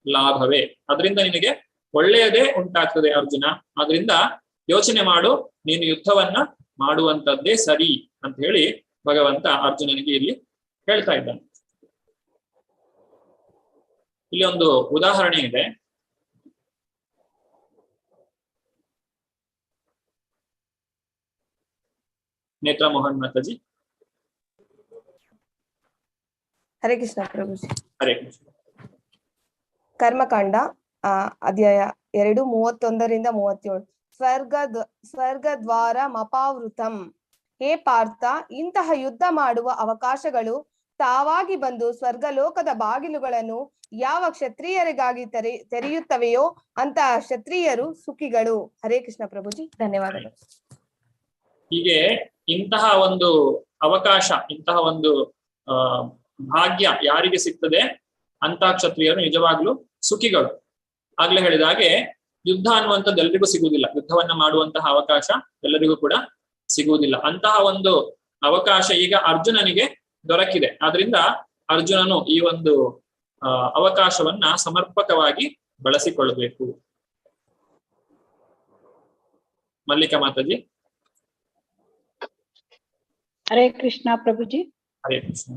ಲಾಭವೇ. ಅದರಿಂದ ನಿನಗೆ ಒಳ್ಳೆಯದೇ ಉಂಟಾಗ್ತದೆ ಅರ್ಜುನ. ಆದ್ರಿಂದ ಯೋಚನೆ ಮಾಡು, ನೀನು ಯುದ್ಧವನ್ನ ಮಾಡುವಂತದ್ದೇ ಸರಿ ಅಂತ ಹೇಳಿ ಭಗವಂತ ಅರ್ಜುನನಿಗೆ ಇಲ್ಲಿ ಹೇಳ್ತಾ ಇದ್ದಾನೆ. ಇಲ್ಲಿ ಒಂದು ಉದಾಹರಣೆ ಇದೆ. ನೇತ್ರ ಮೋಹನ್ ಮಾತಾಜಿ. ಹರೇ ಕೃಷ್ಣ ಪ್ರಭುಜಿ. ಹರೇ ಕೃಷ್ಣ. ಕರ್ಮಕಾಂಡ ಅಧ್ಯಾಯ 2:31-37. ಸ್ವರ್ಗದ್ವಾರ ಮಪಾವೃತಂ. ಹೇ ಪಾರ್ಥ, ಇಂತಹ ಯುದ್ಧ ಮಾಡುವ ಅವಕಾಶಗಳು ತಾವಾಗಿ ಬಂದು ಸ್ವರ್ಗಲೋಕದ ಬಾಗಿಲುಗಳನ್ನು ಯಾವ ಕ್ಷತ್ರಿಯರಿಗಾಗಿ ತೆರೆಯುತ್ತವೆಯೋ ಅಂತಹ ಕ್ಷತ್ರಿಯರು ಸುಖಿಗಳು. ಹರೇ ಕೃಷ್ಣ ಪ್ರಭುಜಿ, ಧನ್ಯವಾದಗಳು. ಹೀಗೆ ಇಂತಹ ಒಂದು ಅವಕಾಶ, ಇಂತಹ ಒಂದು ಭಾಗ್ಯ ಯಾರಿಗೆ ಸಿಗ್ತದೆ ಅಂತ ಕ್ಷತ್ರಿಯರು ನಿಜವಾಗ್ಲೂ ಸುಖಿಗಳು. ಆಗ್ಲೇ ಹೇಳಿದ ಹಾಗೆ ಯುದ್ಧ ಅನ್ನುವಂಥದ್ದು ಎಲ್ಲರಿಗೂ ಸಿಗುವುದಿಲ್ಲ. ಯುದ್ಧವನ್ನ ಮಾಡುವಂತಹ ಅವಕಾಶ ಎಲ್ಲರಿಗೂ ಕೂಡ ಸಿಗುವುದಿಲ್ಲ. ಅಂತಹ ಒಂದು ಅವಕಾಶ ಈಗ ಅರ್ಜುನನಿಗೆ ದೊರಕಿದೆ. ಆದ್ರಿಂದ ಅರ್ಜುನನು ಈ ಒಂದು ಅವಕಾಶವನ್ನ ಸಮರ್ಪಕವಾಗಿ ಬಳಸಿಕೊಳ್ಳಬೇಕು. ಮಲ್ಲಿಕಾ ಮಾತಾಜಿ. ಹರೇ ಕೃಷ್ಣ ಪ್ರಭುಜಿ. ಹರೇ ಕೃಷ್ಣ.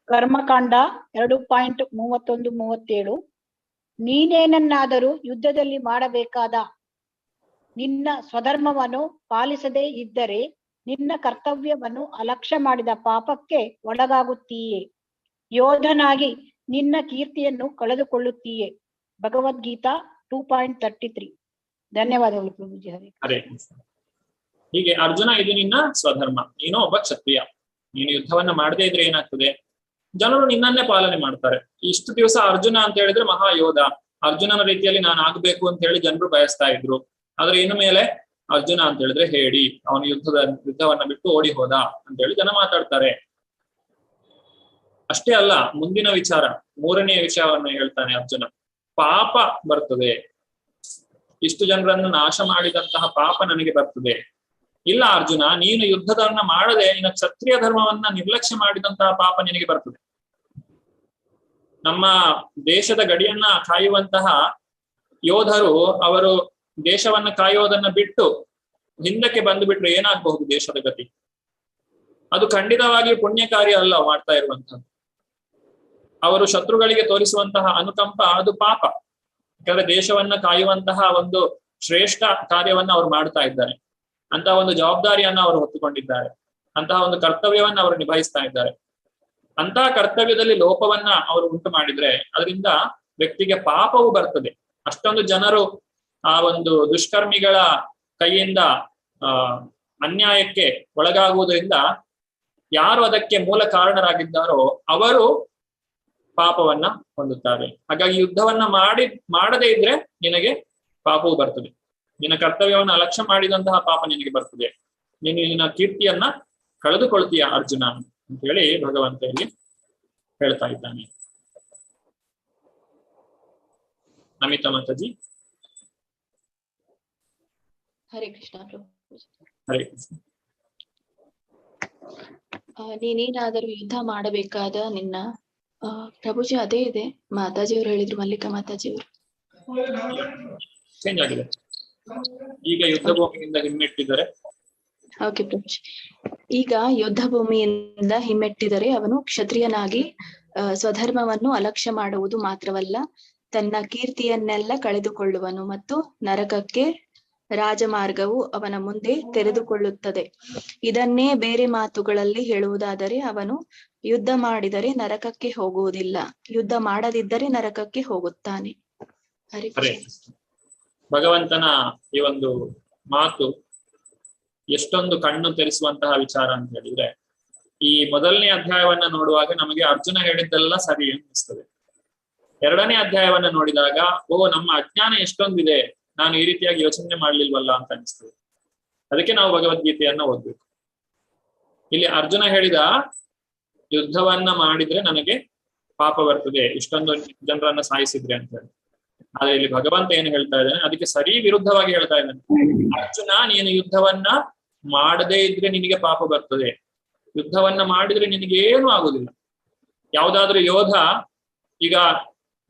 ಕರ್ಮಕಾಂಡ 2.31-37. ನೀನೇನನ್ನಾದರೂ ಯುದ್ಧದಲ್ಲಿ ಮಾಡಬೇಕಾದ ನಿನ್ನ ಸ್ವಧರ್ಮವನ್ನು ಪಾಲಿಸದೇ ಇದ್ದರೆ ನಿನ್ನ ಕರ್ತವ್ಯವನ್ನು ಅಲಕ್ಷ್ಯ ಮಾಡಿದ ಪಾಪಕ್ಕೆ ಒಳಗಾಗುತ್ತೀಯೇ. ಯೋಧನಾಗಿ ನಿನ್ನ ಕೀರ್ತಿಯನ್ನು ಕಳೆದುಕೊಳ್ಳುತ್ತೀಯೇ. ಭಗವದ್ಗೀತಾ 2.33. ಧನ್ಯವಾದಗಳು ಪ್ರಭುಜಿ. ಹರೇ ಕೃಷ್ಣ. ಹೀಗೆ ಅರ್ಜುನ, ಇದು ನಿನ್ನ ಸ್ವಧರ್ಮ. ನೀನು ಒಬ್ಬ ಕ್ಷತ್ರಿಯ. ನೀನು ಯುದ್ಧವನ್ನ ಮಾಡದೇ ಇದ್ರೆ ಏನಾಗ್ತದೆ? ಜನರು ನಿನ್ನನ್ನೇ ಪಾಲನೆ ಮಾಡ್ತಾರೆ. ಇಷ್ಟು ದಿವಸ ಅರ್ಜುನ ಅಂತ ಹೇಳಿದ್ರೆ ಮಹಾಯೋಧ, ಅರ್ಜುನನ ರೀತಿಯಲ್ಲಿ ನಾನು ಆಗ್ಬೇಕು ಅಂತ ಹೇಳಿ ಜನರು ಬಯಸ್ತಾ ಇದ್ರು. ಆದ್ರೆ ಇನ್ನು ಮೇಲೆ ಅರ್ಜುನ ಅಂತ ಹೇಳಿದ್ರೆ ಹೇಳಿ, ಅವನು ಯುದ್ಧವನ್ನ ಬಿಟ್ಟು ಓಡಿ ಹೋದ ಅಂತ ಹೇಳಿ ಜನ ಮಾತಾಡ್ತಾರೆ. ಅಷ್ಟೇ ಅಲ್ಲ, ಮುಂದಿನ ವಿಚಾರ, ಮೂರನೇ ವಿಷಯವನ್ನ ಹೇಳ್ತಾನೆ ಅರ್ಜುನ. ಪಾಪ ಬರ್ತದೆ. ಇಷ್ಟು ಜನರನ್ನು ನಾಶ ಮಾಡಿದಂತಹ ಪಾಪ ನನಗೆ ಬರ್ತದೆ. ಇಲ್ಲ ಅರ್ಜುನ, ನೀನು ಯುದ್ಧವನ್ನ ಮಾಡದೆ ನಿನ್ನ ಕ್ಷತ್ರಿಯ ಧರ್ಮವನ್ನ ನಿರ್ಲಕ್ಷ್ಯ ಮಾಡಿದಂತಹ ಪಾಪ ನಿನಗೆ ಬರ್ತದೆ. ನಮ್ಮ ದೇಶದ ಗಡಿಯನ್ನ ಕಾಯುವಂತಹ ಯೋಧರು ಅವರು ದೇಶವನ್ನ ಕಾಯುವುದನ್ನ ಬಿಟ್ಟು ಹಿಂದಕ್ಕೆ ಬಂದು ಬಿಟ್ರೆ ಏನಾಗಬಹುದು ದೇಶದ ಗತಿ? ಅದು ಖಂಡಿತವಾಗಿ ಪುಣ್ಯ ಕಾರ್ಯ ಅಲ್ಲ ಮಾಡ್ತಾ ಇರುವಂತಹದ್ದು. ಅವರು ಶತ್ರುಗಳಿಗೆ ತೋರಿಸುವಂತಹ ಅನುಕಂಪ ಅದು ಪಾಪ. ಯಾಕಂದ್ರೆ ದೇಶವನ್ನ ಕಾಯುವಂತಹ ಒಂದು ಶ್ರೇಷ್ಠ ಕಾರ್ಯವನ್ನ ಅವರು ಮಾಡ್ತಾ ಇದ್ದಾರೆ. ಅಂತಹ ಒಂದು ಜವಾಬ್ದಾರಿಯನ್ನ ಅವರು ಹೊತ್ತುಕೊಂಡಿದ್ದಾರೆ. ಅಂತಹ ಒಂದು ಕರ್ತವ್ಯವನ್ನ ಅವರು ನಿಭಾಯಿಸ್ತಾ ಇದ್ದಾರೆ. ಅಂತಹ ಕರ್ತವ್ಯದಲ್ಲಿ ಲೋಪವನ್ನ ಅವರು ಉಂಟು ಮಾಡಿದ್ರೆ ಅದರಿಂದ ವ್ಯಕ್ತಿಗೆ ಪಾಪವು ಬರ್ತದೆ. ಅಷ್ಟೊಂದು ಜನರು ಆ ಒಂದು ದುಷ್ಕರ್ಮಿಗಳ ಕೈಯಿಂದ ಅನ್ಯಾಯಕ್ಕೆ ಒಳಗಾಗುವುದರಿಂದ ಯಾರು ಅದಕ್ಕೆ ಮೂಲ ಕಾರಣರಾಗಿದ್ದಾರೋ ಅವರು ಪಾಪವನ್ನ ಹೊಂದುತ್ತಾರೆ. ಹಾಗಾಗಿ ಯುದ್ಧವನ್ನ ಮಾಡದೇ ಇದ್ರೆ ನಿನಗೆ ಪಾಪವು ಬರ್ತದೆ. ನಿನ್ನ ಕರ್ತವ್ಯವನ್ನು ಅಲಕ್ಷ್ಯ ಮಾಡಿದಂತಹ ಪಾಪ ನಿನಗೆ ಬರ್ತದೆ. ನೀನು ನಿನ್ನ ಕೀರ್ತಿಯನ್ನ ಕಳೆದುಕೊಳ್ತೀಯ ಅರ್ಜುನ ಅಂತ ಹೇಳಿ ಭಗವಂತ ಇಲ್ಲಿ ಹೇಳ್ತಾ ಇದ್ದಾನೆ. ನಮಿತಾ ಮಾತಾಜಿ. ಹರೇ ಕೃಷ್ಣ ಪ್ರಭು. ಹರೇ ಕೃಷ್ಣ. ನೀನೇನಾದರೂ ಯುದ್ಧ ಮಾಡಬೇಕಾದ ನಿನ್ನ ಪ್ರಭುಜಿ ಅದೇ ಇದೆ, ಮಾತಾಜಿಯವರು ಹೇಳಿದ್ರು, ಮಲ್ಲಿಕಾ ಮಾತಾಜಿಯವರು. ಚೇಂಜ್ ಆಗಿದೆ, ಈಗ ಯುದ್ಧ ಭೂಮಿಯಿಂದ ಹಿಮ್ಮೆಟ್ಟಿದ್ದಾರೆ. ಓಕೆ ಪ್ರಭುಜಿ. ಈಗ ಯುದ್ಧ ಭೂಮಿಯಿಂದ ಹಿಮ್ಮೆಟ್ಟಿದರೆ ಅವನು ಕ್ಷತ್ರಿಯನಾಗಿ ಸ್ವಧರ್ಮವನ್ನು ಅಲಕ್ಷ್ಯ ಮಾಡುವುದು ಮಾತ್ರವಲ್ಲ, ತನ್ನ ಕೀರ್ತಿಯನ್ನೆಲ್ಲ ಕಳೆದುಕೊಳ್ಳುವನು ಮತ್ತು ನರಕಕ್ಕೆ ರಾಜಮಾರ್ಗವು ಅವನ ಮುಂದೆ ತೆರೆದುಕೊಳ್ಳುತ್ತದೆ. ಇದನ್ನೇ ಬೇರೆ ಮಾತುಗಳಲ್ಲಿ ಹೇಳುವುದಾದರೆ ಅವನು ಯುದ್ಧ ಮಾಡಿದರೆ ನರಕಕ್ಕೆ ಹೋಗುವುದಿಲ್ಲ, ಯುದ್ಧ ಮಾಡದಿದ್ದರೆ ನರಕಕ್ಕೆ ಹೋಗುತ್ತಾನೆ. ಹರೇ ಕೃಷ್ಣ. ಭಗವಂತನ ಈ ಒಂದು ಮಾತು ಎಷ್ಟೊಂದು ಕಣ್ಣು ತೆರೆಸುವಂತಹ ವಿಚಾರ ಅಂತ ಹೇಳಿದ್ರೆ, ಈ ಮೊದಲನೇ ಅಧ್ಯಾಯವನ್ನ ನೋಡುವಾಗ ನಮಗೆ ಅರ್ಜುನ ಹೇಳಿದ್ದೆಲ್ಲ ಸರಿ ಅನಿಸ್ತದೆ. ಎರಡನೇ ಅಧ್ಯಾಯವನ್ನ ನೋಡಿದಾಗ ನಮ್ಮ ಅಜ್ಞಾನ ಎಷ್ಟೊಂದಿದೆ, ನಾನು ಈ ರೀತಿಯಾಗಿ ಯೋಚನೆ ಮಾಡ್ಲಿಲ್ವಲ್ಲ ಅಂತ ಅನಿಸ್ತದೆ. ಅದಕ್ಕೆ ನಾವು ಭಗವದ್ಗೀತೆಯನ್ನ ಓದ್ಬೇಕು. ಇಲ್ಲಿ ಅರ್ಜುನ ಹೇಳಿದ ಯುದ್ಧವನ್ನ ಮಾಡಿದ್ರೆ ನನಗೆ ಪಾಪ ಬರ್ತದೆ, ಇಷ್ಟೊಂದು ಜನರನ್ನ ಸಾಯಿಸಿದ್ರೆ ಅಂತ ಹೇಳಿ. ಆದ್ರೆ ಇಲ್ಲಿ ಭಗವಂತ ಏನು ಹೇಳ್ತಾ ಇದ್ದಾನೆ, ಅದಕ್ಕೆ ಸರಿ ವಿರುದ್ಧವಾಗಿ ಹೇಳ್ತಾ ಇದ್ದಾನೆ. ಅರ್ಜುನ, ನೀನು ಯುದ್ಧವನ್ನ ಮಾಡದೇ ಇದ್ರೆ ನಿನಗೆ ಪಾಪ ಬರ್ತದೆ, ಯುದ್ಧವನ್ನ ಮಾಡಿದ್ರೆ ನಿನಗೇನು ಆಗುದಿಲ್ಲ. ಯಾವ್ದಾದ್ರು ಯೋಧ ಈಗ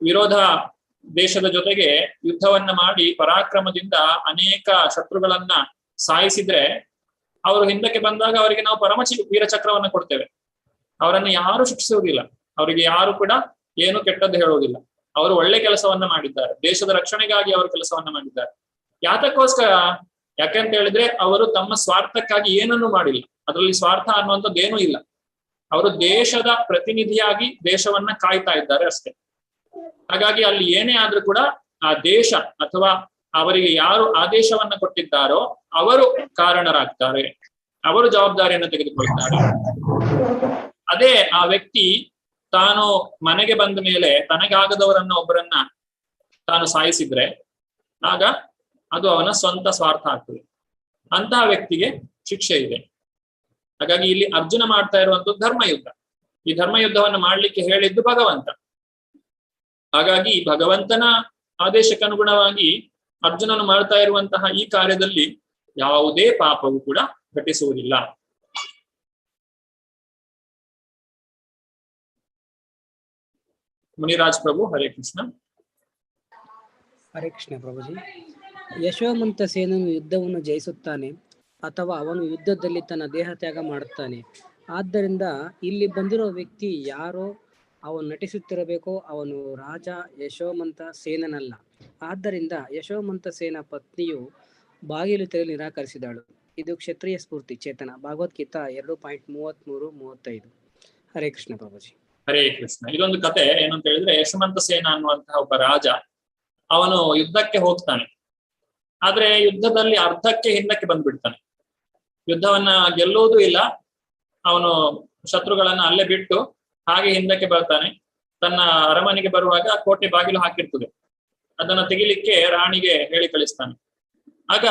ವಿರೋಧ ದೇಶದ ಜೊತೆಗೆ ಯುದ್ಧವನ್ನ ಮಾಡಿ ಪರಾಕ್ರಮದಿಂದ ಅನೇಕ ಶತ್ರುಗಳನ್ನ ಸಾಯಿಸಿದ್ರೆ ಅವರು ಹಿಂದಕ್ಕೆ ಬಂದಾಗ ಅವರಿಗೆ ನಾವು ವೀರಚಕ್ರವನ್ನ ಕೊಡ್ತೇವೆ. ಅವರನ್ನು ಯಾರು ಶಿಕ್ಷಿಸುವುದಿಲ್ಲ, ಅವರಿಗೆ ಯಾರು ಕೂಡ ಏನು ಕೆಟ್ಟದ್ದು ಹೇಳುವುದಿಲ್ಲ. ಅವರು ಒಳ್ಳೆ ಕೆಲಸವನ್ನ ಮಾಡಿದ್ದಾರೆ, ದೇಶದ ರಕ್ಷಣೆಗಾಗಿ ಅವರು ಕೆಲಸವನ್ನ ಮಾಡಿದ್ದಾರೆ. ಯಾತಕ್ಕೋಸ್ಕರ? ಯಾಕಂತ ಹೇಳಿದ್ರೆ ಅವರು ತಮ್ಮ ಸ್ವಾರ್ಥಕ್ಕಾಗಿ ಏನನ್ನೂ ಮಾಡಿಲ್ಲ, ಅದರಲ್ಲಿ ಸ್ವಾರ್ಥ ಅನ್ನುವಂಥದ್ದು ಏನೂ ಇಲ್ಲ. ಅವರು ದೇಶದ ಪ್ರತಿನಿಧಿಯಾಗಿ ದೇಶವನ್ನ ಕಾಯ್ತಾ ಇದ್ದಾರೆ ಅಷ್ಟೇ. ಹಾಗಾಗಿ ಅಲ್ಲಿ ಏನೇ ಆದ್ರೂ ಕೂಡ ಆ ದೇಶ ಅಥವಾ ಅವರಿಗೆ ಯಾರು ಆದೇಶವನ್ನ ಕೊಟ್ಟಿದ್ದಾರೋ ಅವರು ಕಾರಣರಾಗ್ತಾರೆ, ಅವರು ಜವಾಬ್ದಾರಿಯನ್ನು ತೆಗೆದುಕೊಳ್ತಾರೆ. ಅದೇ ಆ ವ್ಯಕ್ತಿ ತಾನು ಮನೆಗೆ ಬಂದ ಮೇಲೆ ತನಗಾಗದವರನ್ನ ಒಬ್ಬರನ್ನ ತಾನು ಸಾಯಿಸಿದ್ರೆ ಆಗ ಅದು ಅವನ ಸ್ವಂತ ಸ್ವಾರ್ಥ ಆಗ್ತದೆ. ಅಂತಹ ವ್ಯಕ್ತಿಗೆ ಶಿಕ್ಷೆ ಇದೆ. ಹಾಗಾಗಿ ಇಲ್ಲಿ ಅರ್ಜುನ ಮಾಡ್ತಾ ಇರುವಂತದ್ದು ಧರ್ಮಯುದ್ಧ. ಈ ಧರ್ಮಯುದ್ಧವನ್ನು ಮಾಡ್ಲಿಕ್ಕೆ ಹೇಳಿದ್ದು ಭಗವಂತ. ಹಾಗಾಗಿ ಭಗವಂತನ ಆದೇಶಕ್ಕನುಗುಣವಾಗಿ ಅರ್ಜುನನು ಮಾಡ್ತಾ ಇರುವಂತಹ ಈ ಕಾರ್ಯದಲ್ಲಿ ಯಾವುದೇ ಪಾಪವು ಕೂಡ ಘಟಿಸುವುದಿಲ್ಲ. ಮುನಿರಾಜ್ ಪ್ರಭು, ಹರೇ ಕೃಷ್ಣ. ಹರೇ ಕೃಷ್ಣ ಪ್ರಭುಜಿ. ಯಶೋಮಂತ ಸೇನನು ಯುದ್ಧವನ್ನು ಜಯಿಸುತ್ತಾನೆ ಅಥವಾ ಅವನು ಯುದ್ಧದಲ್ಲಿ ತನ್ನ ದೇಹ ತ್ಯಾಗ ಮಾಡುತ್ತಾನೆ. ಆದ್ದರಿಂದ ಇಲ್ಲಿ ಬಂದಿರೋ ವ್ಯಕ್ತಿ ಯಾರೋ ಅವನು ನಟಿಸುತ್ತಿರಬೇಕೋ ಅವನು ರಾಜ ಯಶೋಮಂತ ಸೇನನಲ್ಲ. ಆದ್ದರಿಂದ ಯಶೋಮಂತ ಸೇನ ಪತ್ನಿಯು ಬಾಗಿಲು ತೆರೆಯಲು ನಿರಾಕರಿಸಿದಳು. ಇದು ಕ್ಷತ್ರಿಯ ಸ್ಫೂರ್ತಿ ಚೇತನ, ಭಗವದ್ಗೀತಾ 2.33-35. ಹರೇ ಕೃಷ್ಣ ಪ್ರಭುಜಿ. ಹರೇ ಕೃಷ್ಣ. ಇದೊಂದು ಕತೆ ಏನಂತ ಹೇಳಿದ್ರೆ, ಯಶೋಮಂತ ಸೇನ ಅನ್ನುವಂತಹ ಒಬ್ಬ ರಾಜ ಅವನು ಯುದ್ಧಕ್ಕೆ ಹೋಗ್ತಾನೆ. ಆದ್ರೆ ಯುದ್ಧದಲ್ಲಿ ಅರ್ಧಕ್ಕೆ ಹಿಂದಕ್ಕೆ ಬಂದ್ಬಿಡ್ತಾನೆ. ಯುದ್ಧವನ್ನ ಗೆಲ್ಲುವುದೂ ಇಲ್ಲ, ಅವನು ಶತ್ರುಗಳನ್ನ ಅಲ್ಲೇ ಬಿಟ್ಟು ಹಾಗೆ ಹಿಂದಕ್ಕೆ ಬರ್ತಾನೆ. ತನ್ನ ಅರಮನೆಗೆ ಬರುವಾಗ ಕೋಟೆ ಬಾಗಿಲು ಹಾಕಿರ್ತದೆ, ಅದನ್ನ ತೆಗಿಲಿಕ್ಕೆ ರಾಣಿಗೆ ಹೇಳಿ ಕಳಿಸ್ತಾನೆ. ಆಗ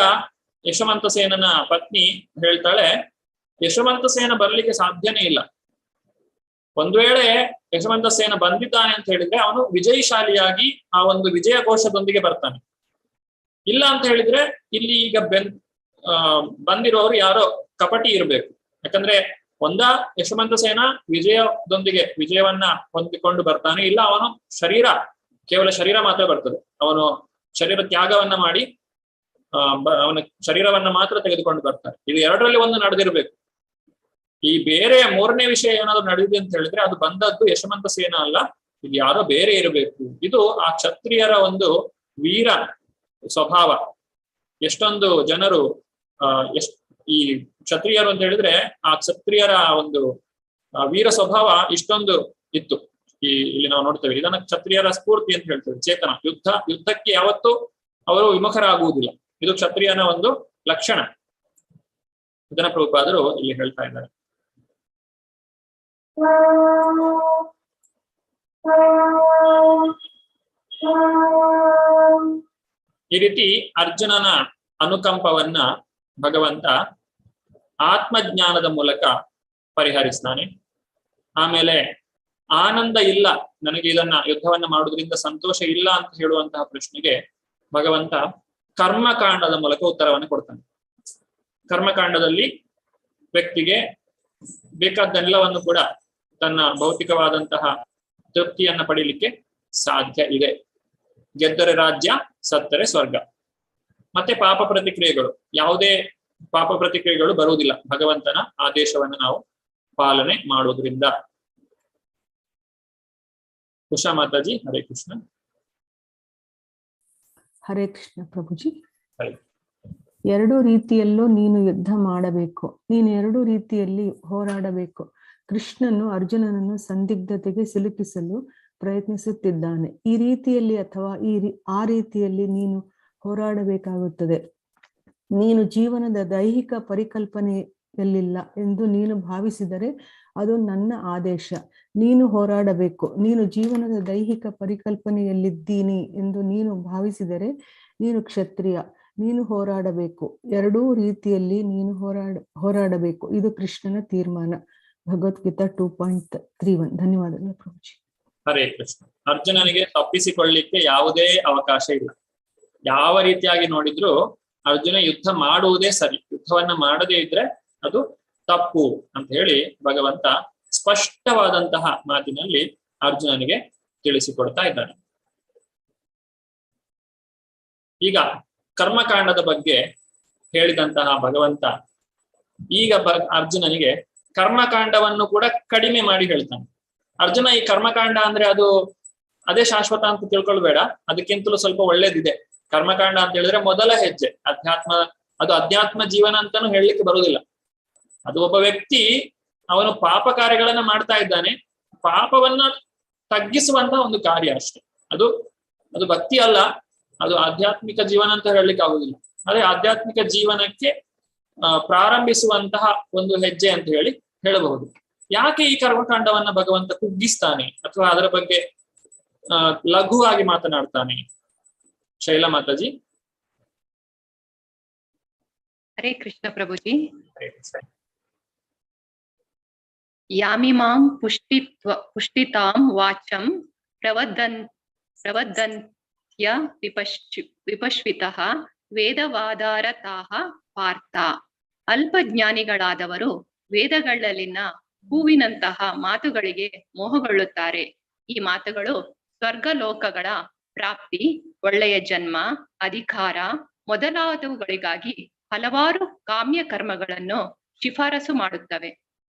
ಯಶೋಮಂತ ಸೇನನ ಪತ್ನಿ ಹೇಳ್ತಾಳೆ, ಯಶೋಮಂತ ಸೇನ ಬರ್ಲಿಕ್ಕೆ ಸಾಧ್ಯನೇ ಇಲ್ಲ. ಒಂದ್ ವೇಳೆ ಯಶೋಮಂತ ಸೇನ ಬಂದಿದ್ದಾನೆ ಅಂತ ಹೇಳಿದ್ರೆ ಅವನು ವಿಜಯಶಾಲಿಯಾಗಿ ಆ ಒಂದು ವಿಜಯ ಘೋಷದೊಂದಿಗೆ ಬರ್ತಾನೆ. ಇಲ್ಲ ಅಂತ ಹೇಳಿದ್ರೆ ಇಲ್ಲಿ ಈಗ ಬಂದಿರೋರು ಯಾರೋ ಕಪಟಿ ಇರ್ಬೇಕು. ಯಾಕಂದ್ರೆ ಒಂದಾ ಯಶೋಮಂತ ಸೇನ ವಿಜಯವನ್ನ ಹೊಂದಿಕೊಂಡು ಬರ್ತಾನೆ, ಇಲ್ಲ ಅವನು ಕೇವಲ ಶರೀರ ಮಾತ್ರ ಬರ್ತದೆ, ಅವನು ಶರೀರ ತ್ಯಾಗವನ್ನ ಮಾಡಿ ಅವನ ಶರೀರವನ್ನ ಮಾತ್ರ ತೆಗೆದುಕೊಂಡು ಬರ್ತಾನೆ. ಇದು ಎರಡರಲ್ಲಿ ಒಂದು ನಡೆದಿರ್ಬೇಕು. ಈ ಬೇರೆ ಮೂರನೇ ವಿಷಯ ಏನಾದ್ರು ನಡೆದಿದೆ ಅಂತ ಹೇಳಿದ್ರೆ ಅದು ಬಂದದ್ದು ಯಶೋಮಂತ ಸೇನ ಅಲ್ಲ, ಇದು ಯಾರೋ ಬೇರೆ ಇರಬೇಕು. ಇದು ಆ ಕ್ಷತ್ರಿಯರ ಒಂದು ವೀರ ಸ್ವಭಾವ. ಎಷ್ಟೊಂದು ಜನರು ಈ ಕ್ಷತ್ರಿಯರು ಅಂತ ಹೇಳಿದ್ರೆ ಆ ಕ್ಷತ್ರಿಯರ ಒಂದು ವೀರ ಸ್ವಭಾವ ಇಷ್ಟೊಂದು ಇತ್ತು. ಇಲ್ಲಿ ನಾವು ನೋಡ್ತೇವೆ, ಇದನ್ನ ಕ್ಷತ್ರಿಯರ ಸ್ಫೂರ್ತಿ ಅಂತ ಹೇಳ್ತೇವೆ, ಚೇತನ. ಯುದ್ಧಕ್ಕೆ ಯಾವತ್ತೂ ಅವರು ವಿಮುಖರಾಗುವುದಿಲ್ಲ, ಇದು ಕ್ಷತ್ರಿಯನ ಒಂದು ಲಕ್ಷಣ. ಇದನ್ನ ಪ್ರಭುಪಾದರು ಇಲ್ಲಿ ಹೇಳ್ತಾ ಇದ್ದಾರೆ. ಈ ರೀತಿ ಅರ್ಜುನನ ಅನುಕಂಪವನ್ನ ಭಗವಂತ ಆತ್ಮಜ್ಞಾನದ ಮೂಲಕ ಪರಿಹರಿಸ್ತಾನೆ. ಆಮೇಲೆ ಆನಂದ ಇಲ್ಲ, ನನಗೆ ಇದನ್ನ ಯುದ್ಧವನ್ನ ಮಾಡುವುದರಿಂದ ಸಂತೋಷ ಇಲ್ಲ ಅಂತ ಹೇಳುವಂತಹ ಪ್ರಶ್ನೆಗೆ ಭಗವಂತ ಕರ್ಮಕಾಂಡದ ಮೂಲಕ ಉತ್ತರವನ್ನು ಕೊಡ್ತಾನೆ. ಕರ್ಮಕಾಂಡದಲ್ಲಿ ವ್ಯಕ್ತಿಗೆ ಬೇಕಾದ್ದೆಲ್ಲವನ್ನು ಕೂಡ ತನ್ನ ಭೌತಿಕವಾದಂತಹ ತೃಪ್ತಿಯನ್ನ ಪಡೀಲಿಕ್ಕೆ ಸಾಧ್ಯ ಇದೆ. ಗೆದ್ದರೆ ರಾಜ್ಯ, ಸತ್ತರೆ ಸ್ವರ್ಗ. ಮತ್ತೆ ಪಾಪ ಪ್ರತಿಕ್ರಿಯೆಗಳು, ಯಾವುದೇ ಪಾಪ ಪ್ರತಿಕ್ರಿಯೆಗಳು ಬರುವುದಿಲ್ಲ ಭಗವಂತನ ಆದೇಶವನ್ನು ನಾವು ಪಾಲನೆ ಮಾಡುವುದರಿಂದ. ಉಷಾ ಮಾತಾಜಿ, ಹರೇ ಕೃಷ್ಣ. ಹರೇ ಕೃಷ್ಣ ಪ್ರಭುಜಿ. ಹರೇ. ಎರಡು ರೀತಿಯಲ್ಲೂ ನೀನು ಯುದ್ಧ ಮಾಡಬೇಕು, ನೀನು ಎರಡು ರೀತಿಯಲ್ಲಿ ಹೋರಾಡಬೇಕು. ಕೃಷ್ಣನು ಅರ್ಜುನನನ್ನು ಸಂದಿಗ್ಧತೆಗೆ ಸಿಲುಕಿಸಲು ಪ್ರಯತ್ನಿಸುತ್ತಿದ್ದಾನೆ. ಈ ರೀತಿಯಲ್ಲಿ ಅಥವಾ ಆ ರೀತಿಯಲ್ಲಿ ನೀನು ಹೋರಾಡಬೇಕಾಗುತ್ತದೆ. ನೀನು ಜೀವನದ ದೈಹಿಕ ಪರಿಕಲ್ಪನೆಯಲ್ಲಿಲ್ಲ ಎಂದು ನೀನು ಭಾವಿಸಿದರೆ ಅದು ನನ್ನ ಆದೇಶ. ನೀನು ಹೋರಾಡಬೇಕು. ನೀನು ಜೀವನದ ದೈಹಿಕ ಪರಿಕಲ್ಪನೆಯಲ್ಲಿದ್ದೀನಿ ಎಂದು ನೀನು ಭಾವಿಸಿದರೆ ನೀನು ಕ್ಷತ್ರಿಯ. ನೀನು ಹೋರಾಡಬೇಕು. ಎರಡೂ ರೀತಿಯಲ್ಲಿ ನೀನು ಹೋರಾಡಬೇಕು. ಇದು ಕೃಷ್ಣನ ತೀರ್ಮಾನ. ಭಗವದ್ಗೀತಾ 2.31. ಧನ್ಯವಾದಗಳು ಪ್ರಭುಜಿ. ಹರೇ ಕೃಷ್ಣ. ಅರ್ಜುನನಿಗೆ ತಪ್ಪಿಸಿಕೊಳ್ಳಿಕ್ಕೆ ಯಾವುದೇ ಅವಕಾಶ ಇಲ್ಲ. ಯಾವ ರೀತಿಯಾಗಿ ನೋಡಿದ್ರು ಅರ್ಜುನ ಯುದ್ಧ ಮಾಡುವುದೇ ಸರಿ, ಯುದ್ಧವನ್ನ ಮಾಡದೇ ಇದ್ರೆ ಅದು ತಪ್ಪು ಅಂತ ಹೇಳಿ ಭಗವಂತ ಸ್ಪಷ್ಟವಾದಂತಹ ಮಾತಿನಲ್ಲಿ ಅರ್ಜುನನಿಗೆ ತಿಳಿಸಿಕೊಡ್ತಾ ಇದ್ದಾನೆ. ಈಗ ಕರ್ಮಕಾಂಡದ ಬಗ್ಗೆ ಹೇಳಿದಂತಹ ಭಗವಂತ ಈಗ ಅರ್ಜುನನಿಗೆ ಕರ್ಮಕಾಂಡವನ್ನು ಕೂಡ ಕಡಿಮೆ ಮಾಡಿ ಹೇಳ್ತಾನೆ. ಅರ್ಜುನ, ಈ ಕರ್ಮಕಾಂಡ ಅಂದ್ರೆ ಅದೇ ಶಾಶ್ವತ ಅಂತ ತಿಳ್ಕೊಳ್ಬೇಡ, ಅದಕ್ಕಿಂತಲೂ ಸ್ವಲ್ಪ ಒಳ್ಳೇದಿದೆ. ಕರ್ಮಕಾಂಡ ಅಂತ ಹೇಳಿದ್ರೆ ಮೊದಲ ಹೆಜ್ಜೆ ಅಧ್ಯಾತ್ಮ ಜೀವನ ಅಂತಾನು ಹೇಳಲಿಕ್ಕೆ ಬರುವುದಿಲ್ಲ. ಅದು ಒಬ್ಬ ವ್ಯಕ್ತಿ ಅವನು ಪಾಪ ಕಾರ್ಯಗಳನ್ನ ಮಾಡ್ತಾ ಇದ್ದಾನೆ, ಪಾಪವನ್ನ ತಗ್ಗಿಸುವಂತಹ ಒಂದು ಕಾರ್ಯ ಅಷ್ಟೆ. ಅದು ಭಕ್ತಿ ಅಲ್ಲ, ಅದು ಆಧ್ಯಾತ್ಮಿಕ ಜೀವನ ಅಂತ ಹೇಳಲಿಕ್ಕೆ ಆಗುದಿಲ್ಲ. ಅದೇ ಆಧ್ಯಾತ್ಮಿಕ ಜೀವನಕ್ಕೆ ಪ್ರಾರಂಭಿಸುವಂತಹ ಒಂದು ಹೆಜ್ಜೆ ಅಂತ ಹೇಳಬಹುದು. ಯಾಕೆ ಈ ಕರ್ಮಕಾಂಡವನ್ನ ಭಗವಂತ ಕುಗ್ಗಿಸ್ತಾನೆ ಅಥವಾ ಅದರ ಬಗ್ಗೆ ಲಘುವಾಗಿ ಮಾತನಾಡ್ತಾನೆ? ಶೈಲಾ ಮಾತಾಜಿ. ಹರೇ ಕೃಷ್ಣ ಪ್ರಭುಜಿ. ಯಾಮಿಮಾಂ ಪುಷ್ಟಿತಾಂ ವಾಚಂ ಪ್ರವದಂತ್ಯ ವಿಪಶ್ವಿತಃ ವೇದವಾದಾರತಾಃ ಪಾರ್ಥ. ಅಲ್ಪಜ್ಞಾನಿಗಳಾದವರು ವೇದಗಳಲ್ಲಿನ ಹೂವಿನಂತಹ ಮಾತುಗಳಿಗೆ ಮೋಹಗೊಳ್ಳುತ್ತಾರೆ. ಈ ಮಾತುಗಳು ಸ್ವರ್ಗ ಲೋಕಗಳ ಪ್ರಾಪ್ತಿ, ಒಳ್ಳೆಯ ಜನ್ಮ, ಅಧಿಕಾರ ಮೊದಲಾದವುಗಳಿಗಾಗಿ ಹಲವಾರು ಕಾಮ್ಯ ಕರ್ಮಗಳನ್ನು ಶಿಫಾರಸು ಮಾಡುತ್ತವೆ.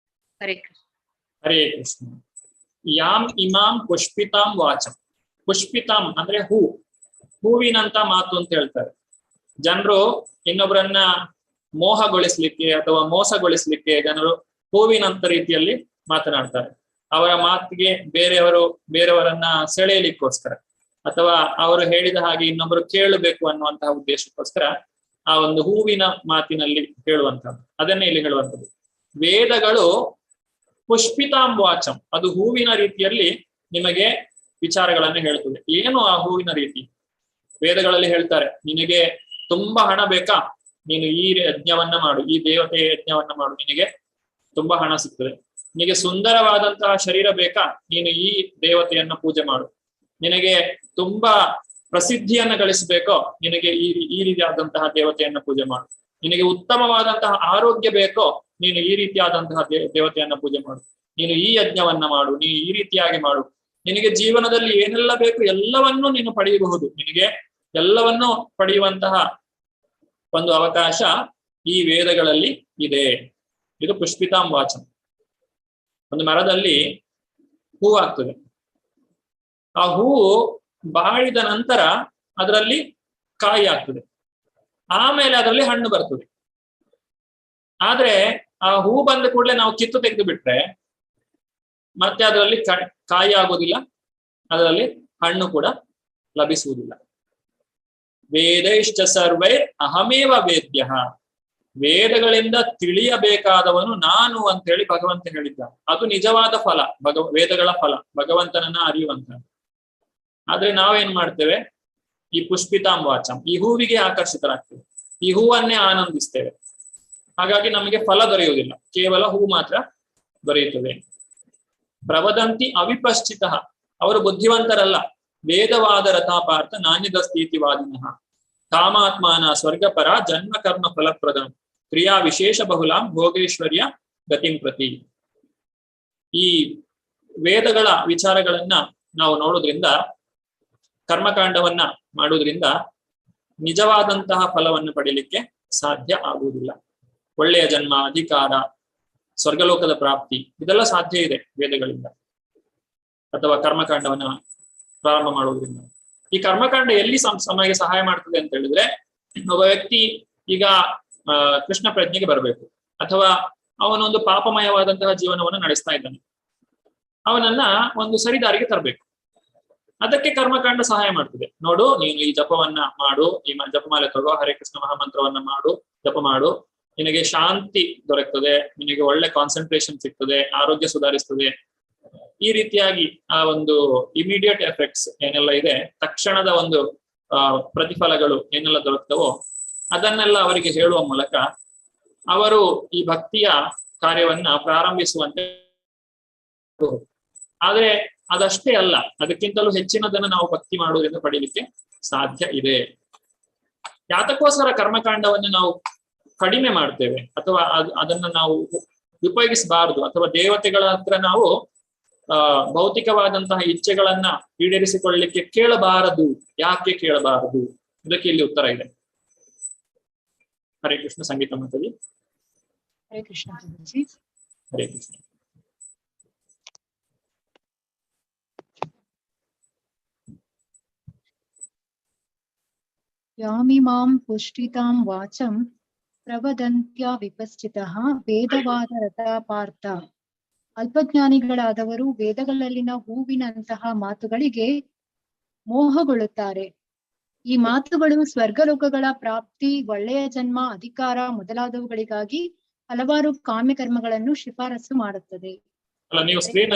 ಹರೇ ಕೃಷ್ಣ. ಹರೇ ಕೃಷ್ಣ. ಯಾಮ್ ಇಮಾಂ ಪುಷ್ಪಿತಾಂ ವಾಚಂ. ಪುಷ್ಪಿತಾಂ ಅಂದ್ರೆ ಹೂವಿನಂತ ಮಾತು ಅಂತ ಹೇಳ್ತಾರೆ. ಜನರು ಇನ್ನೊಬ್ಬರನ್ನ ಮೋಹಗೊಳಿಸ್ಲಿಕ್ಕೆ ಅಥವಾ ಮೋಸಗೊಳಿಸ್ಲಿಕ್ಕೆ ಜನರು ಹೂವಿನಂತ ರೀತಿಯಲ್ಲಿ ಮಾತನಾಡ್ತಾರೆ. ಅವರ ಮಾತಿಗೆ ಬೇರೆಯವರನ್ನ ಸೆಳೆಯಲಿಕ್ಕೋಸ್ಕರ ಅಥವಾ ಅವರು ಹೇಳಿದ ಹಾಗೆ ಇನ್ನೊಬ್ಬರು ಕೇಳಬೇಕು ಅನ್ನುವಂತಹ ಉದ್ದೇಶಕ್ಕೋಸ್ಕರ ಆ ಒಂದು ಹೂವಿನ ಮಾತಿನಲ್ಲಿ ಹೇಳುವಂತಹದ್ದು, ಅದನ್ನೇ ಇಲ್ಲಿ ಹೇಳುವಂಥದ್ದು. ವೇದಗಳು ಪುಷ್ಪಿತಾಂ ವಾಚಂ, ಅದು ಹೂವಿನ ರೀತಿಯಲ್ಲಿ ನಿಮಗೆ ವಿಚಾರಗಳನ್ನು ಹೇಳ್ತದೆ. ಏನು ಆ ಹೂವಿನ ರೀತಿ? ವೇದಗಳಲ್ಲಿ ಹೇಳ್ತಾರೆ, ನಿನಗೆ ತುಂಬಾ ಹಣ ಬೇಕಾ, ನೀನು ಈ ಯಜ್ಞವನ್ನ ಮಾಡು, ಈ ದೇವತೆಯ ಯಜ್ಞವನ್ನ ಮಾಡು, ನಿನಗೆ ತುಂಬಾ ಹಣ ಸಿಗ್ತದೆ. ನಿನಗೆ ಸುಂದರವಾದಂತಹ ಶರೀರ ಬೇಕಾ, ನೀನು ಈ ದೇವತೆಯನ್ನ ಪೂಜೆ ಮಾಡು. ನಿನಗೆ ತುಂಬಾ ಪ್ರಸಿದ್ಧಿಯನ್ನ ಗಳಿಸಬೇಕೋ, ನಿನಗೆ ಈ ರೀತಿಯಾದಂತಹ ದೇವತೆಯನ್ನ ಪೂಜೆ ಮಾಡು. ನಿನಗೆ ಉತ್ತಮವಾದಂತಹ ಆರೋಗ್ಯ ಬೇಕೋ, ನೀನು ಈ ರೀತಿಯಾದಂತಹ ದೇವತೆಯನ್ನ ಪೂಜೆ ಮಾಡು. ನೀನು ಈ ಯಜ್ಞವನ್ನ ಮಾಡು, ನೀನು ಈ ರೀತಿಯಾಗಿ ಮಾಡು. ನಿನಗೆ ಜೀವನದಲ್ಲಿ ಏನೆಲ್ಲ ಬೇಕು ಎಲ್ಲವನ್ನೂ ನೀನು ಪಡೆಯಬಹುದು. ನಿನಗೆ ಎಲ್ಲವನ್ನೂ ಪಡೆಯುವಂತಹ ಒಂದು ಅವಕಾಶ ಈ ವೇದಗಳಲ್ಲಿ ಇದೆ. ಇದು ಪುಷ್ಪಿತಾಂ ವಾಚಂ. ಒಂದು ಮರದಲ್ಲಿ ಹೂವು ಆಗ್ತದೆ. ಆ ಹೂವು ಬಾಳಿದ ನಂತರ ಅದರಲ್ಲಿ ಕಾಯಿ ಆಗ್ತದೆ, ಆಮೇಲೆ ಅದರಲ್ಲಿ ಹಣ್ಣು ಬರ್ತದೆ. ಆದ್ರೆ ಆ ಹೂ ಬಂದ ಕೂಡಲೇ ನಾವು ಕಿತ್ತು ತೆಗೆದು ಬಿಟ್ರೆ ಮತ್ತೆ ಅದರಲ್ಲಿ ಕಾಯಿ ಆಗೋದಿಲ್ಲ, ಅದರಲ್ಲಿ ಹಣ್ಣು ಕೂಡ ಲಭಿಸುವುದಿಲ್ಲ. ವೇದೈಶ್ಚ ಸರ್ವೈ ಅಹಮೇವ ವೇದ್ಯ. ವೇದಗಳಿಂದ ತಿಳಿಯಬೇಕಾದವನು ನಾನು ಅಂತ ಹೇಳಿ ಭಗವಂತ ಹೇಳಿದ್ದ. ಅದು ನಿಜವಾದ ಫಲ, ವೇದಗಳ ಫಲ, ಭಗವಂತನನ್ನ ಅರಿಯುವಂತ. ಆದ್ರೆ ನಾವೇನ್ ಮಾಡ್ತೇವೆ, ಈ ಪುಷ್ಪಿತಾಂ ವಾಚಂ, ಈ ಹೂವಿಗೆ ಆಕರ್ಷಿತರಾಗ್ತೇವೆ, ಈ ಹೂವನ್ನೇ ಆನಂದಿಸ್ತೇವೆ. ಹಾಗಾಗಿ ನಮಗೆ ಫಲ ದೊರೆಯುವುದಿಲ್ಲ, ಕೇವಲ ಹೂ ಮಾತ್ರ ದೊರೆಯುತ್ತದೆ. ಪ್ರವದಂತಿ ಅವಿಪಶ್ಚಿತ, ಅವರು ಬುದ್ಧಿವಂತರಲ್ಲ. ವೇದವಾದ ರಥಾಪಾರ್ಥ ನಾಣ್ಯದ ಸ್ಥಿತಿವಾದಿನಃ ಕಾಮಾತ್ಮಾನ ಸ್ವರ್ಗಪರ ಜನ್ಮ ಕರ್ಮ ಫಲಪ್ರದ ಕ್ರಿಯಾ ವಿಶೇಷ ಬಹುಲಾಂ ಭೋಗೇಶ್ವರ್ಯ ಗತಿಂ ಪ್ರತಿ. ಈ ವೇದಗಳ ವಿಚಾರಗಳನ್ನ ನಾವು ನೋಡೋದ್ರಿಂದ, ಕರ್ಮಕಾಂಡವನ್ನ ಮಾಡುವುದರಿಂದ ನಿಜವಾದಂತಹ ಫಲವನ್ನು ಪಡೀಲಿಕ್ಕೆ ಸಾಧ್ಯ ಆಗುವುದಿಲ್ಲ. ಒಳ್ಳೆಯ ಜನ್ಮ, ಅಧಿಕಾರ, ಸ್ವರ್ಗಲೋಕದ ಪ್ರಾಪ್ತಿ ಇದೆಲ್ಲ ಸಾಧ್ಯ ಇದೆ ವೇದಗಳಿಂದ, ಅಥವಾ ಕರ್ಮಕಾಂಡವನ್ನ ಪ್ರಾರಂಭ ಮಾಡುವುದರಿಂದ. ಈ ಕರ್ಮಕಾಂಡ ಎಲ್ಲಿ ನಮಗೆ ಸಹಾಯ ಮಾಡ್ತದೆ ಅಂತ ಹೇಳಿದ್ರೆ, ಒಬ್ಬ ವ್ಯಕ್ತಿ ಈಗ ಕೃಷ್ಣ ಪ್ರಜ್ಞೆಗೆ ಬರಬೇಕು, ಅಥವಾ ಅವನೊಂದು ಪಾಪಮಯವಾದಂತಹ ಜೀವನವನ್ನು ನಡೆಸ್ತಾ ಇದ್ದಾನೆ, ಅವನನ್ನ ಒಂದು ಸರಿದಾರಿಗೆ ತರಬೇಕು. ಅದಕ್ಕೆ ಕರ್ಮಕಾಂಡ ಸಹಾಯ ಮಾಡ್ತದೆ. ನೋಡು, ನೀನು ಈ ಜಪವನ್ನ ಮಾಡು, ಈ ಜಪಮಾಲೆ ತಗೋ, ಹರೇ ಕೃಷ್ಣ ಮಹಾಮಂತ್ರವನ್ನ ಮಾಡು, ಜಪ ಮಾಡು, ನಿನಗೆ ಶಾಂತಿ ದೊರಕ್ತದೆ, ನಿನಗೆ ಒಳ್ಳೆ ಕಾನ್ಸಂಟ್ರೇಷನ್ ಸಿಗ್ತದೆ, ಆರೋಗ್ಯ ಸುಧಾರಿಸ್ತದೆ. ಈ ರೀತಿಯಾಗಿ ಆ ಒಂದು ಇಮಿಡಿಯೇಟ್ ಎಫೆಕ್ಟ್ಸ್ ಏನೆಲ್ಲ ಇದೆ, ತಕ್ಷಣದ ಒಂದು ಪ್ರತಿಫಲಗಳು ಏನೆಲ್ಲ ದೊರಕ್ತವೋ ಅದನ್ನೆಲ್ಲ ಅವರಿಗೆ ಹೇಳುವ ಮೂಲಕ ಅವರು ಈ ಭಕ್ತಿಯ ಕಾರ್ಯವನ್ನ ಪ್ರಾರಂಭಿಸುವಂತೆ. ಆದ್ರೆ ಅದಷ್ಟೇ ಅಲ್ಲ, ಅದಕ್ಕಿಂತಲೂ ಹೆಚ್ಚಿನದನ್ನು ನಾವು ಭಕ್ತಿ ಮಾಡುವುದರಿಂದ ಪಡೀಲಿಕ್ಕೆ ಸಾಧ್ಯ ಇದೆ. ಯಾತಕ್ಕೋಸ್ಕರ ಕರ್ಮಕಾಂಡವನ್ನು ನಾವು ಕಡಿಮೆ ಮಾಡ್ತೇವೆ, ಅಥವಾ ಅದನ್ನ ನಾವು ಉಪಯೋಗಿಸಬಾರದು, ಅಥವಾ ದೇವತೆಗಳ ಹತ್ರ ನಾವು ಭೌತಿಕವಾದಂತಹ ಇಚ್ಛೆಗಳನ್ನ ಈಡೇರಿಸಿಕೊಳ್ಳಲಿಕ್ಕೆ ಕೇಳಬಾರದು, ಯಾಕೆ ಕೇಳಬಾರದು? ಇದಕ್ಕೆ ಇಲ್ಲಿ ಉತ್ತರ ಇದೆ. ಹರೇ ಕೃಷ್ಣ. ಸಂಗೀತ ಮಾತಾಡಿ. ಹರೇ ಕೃಷ್ಣ. ಹರೇ ಕೃಷ್ಣ. ಯಾಮಿಮಾಂ ಪುಷ್ಟಿತಾಂ ವಾಚಂ ಪ್ರವದಂತ್ಯ ವಿಪಶ್ಚಿತಃ ವೇದವಾದ ರಥಾಪಾರ್ಥ. ಅಲ್ಪಜ್ಞಾನಿಗಳಾದವರು ವೇದಗಳಲ್ಲಿನ ಹೂವಿನಂತಹ ಮಾತುಗಳಿಗೆ ಮೋಹಗೊಳ್ಳುತ್ತಾರೆ. ಈ ಮಾತುಗಳು ಸ್ವರ್ಗಲೋಕಗಳ ಪ್ರಾಪ್ತಿ, ಒಳ್ಳೆಯ ಜನ್ಮ, ಅಧಿಕಾರ ಮೊದಲಾದವುಗಳಿಗಾಗಿ ಹಲವಾರು ಕಾಮ್ಯ ಕರ್ಮಗಳನ್ನು ಶಿಫಾರಸು ಮಾಡುತ್ತದೆ. ಅಲ್ಲ, ನೀವು ಸ್ಕ್ರೀನ್,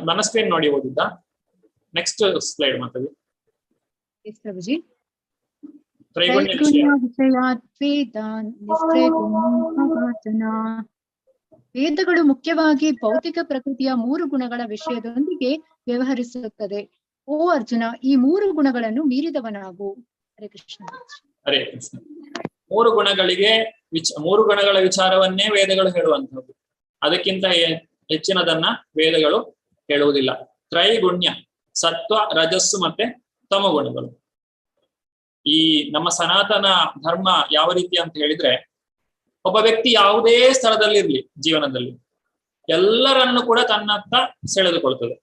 ನನ್ನ ಸ್ಕ್ರೀನ್ ನೋಡಿ ಓದಿದ್ದ. ನೆಕ್ಸ್ಟ್ ಸ್ಲೈಡ್ ಮಾತಾಡಿ. ಪ್ರಭುಜಿ. ವೇದಗಳು ಮುಖ್ಯವಾಗಿ ಭೌತಿಕ ಪ್ರಕೃತಿಯ 3 ಗುಣಗಳ ವಿಷಯದೊಂದಿಗೆ ವ್ಯವಹರಿಸುತ್ತದೆ. ಓ ಅರ್ಜುನ, ಈ 3 ಗುಣಗಳನ್ನು ಮೀರಿದವನಾಗು. ಹರೇ ಕೃಷ್ಣ. ಹರೇ ಕೃಷ್ಣ. 3 ಗುಣಗಳಿಗೆ 3 ಗುಣಗಳ ವಿಚಾರವನ್ನೇ ವೇದಗಳು ಹೇಳುವಂತಹದ್ದು. ಅದಕ್ಕಿಂತ ಹೆಚ್ಚಿನದನ್ನ ವೇದಗಳು ಹೇಳುವುದಿಲ್ಲ. ತ್ರೈಗುಣ್ಯ, ಸತ್ವ, ರಜಸ್ಸು ಮತ್ತೆ ತಮಗುಣಗಳು. ಈ ನಮ್ಮ ಸನಾತನ ಧರ್ಮ ಯಾವ ರೀತಿ ಅಂತ ಹೇಳಿದ್ರೆ, ಒಬ್ಬ ವ್ಯಕ್ತಿ ಯಾವುದೇ ಸ್ಥಳದಲ್ಲಿರ್ಲಿ ಜೀವನದಲ್ಲಿ ಎಲ್ಲರನ್ನು ಕೂಡ ತನ್ನತ್ತ ಸೆಳೆದುಕೊಳ್ತದೆ.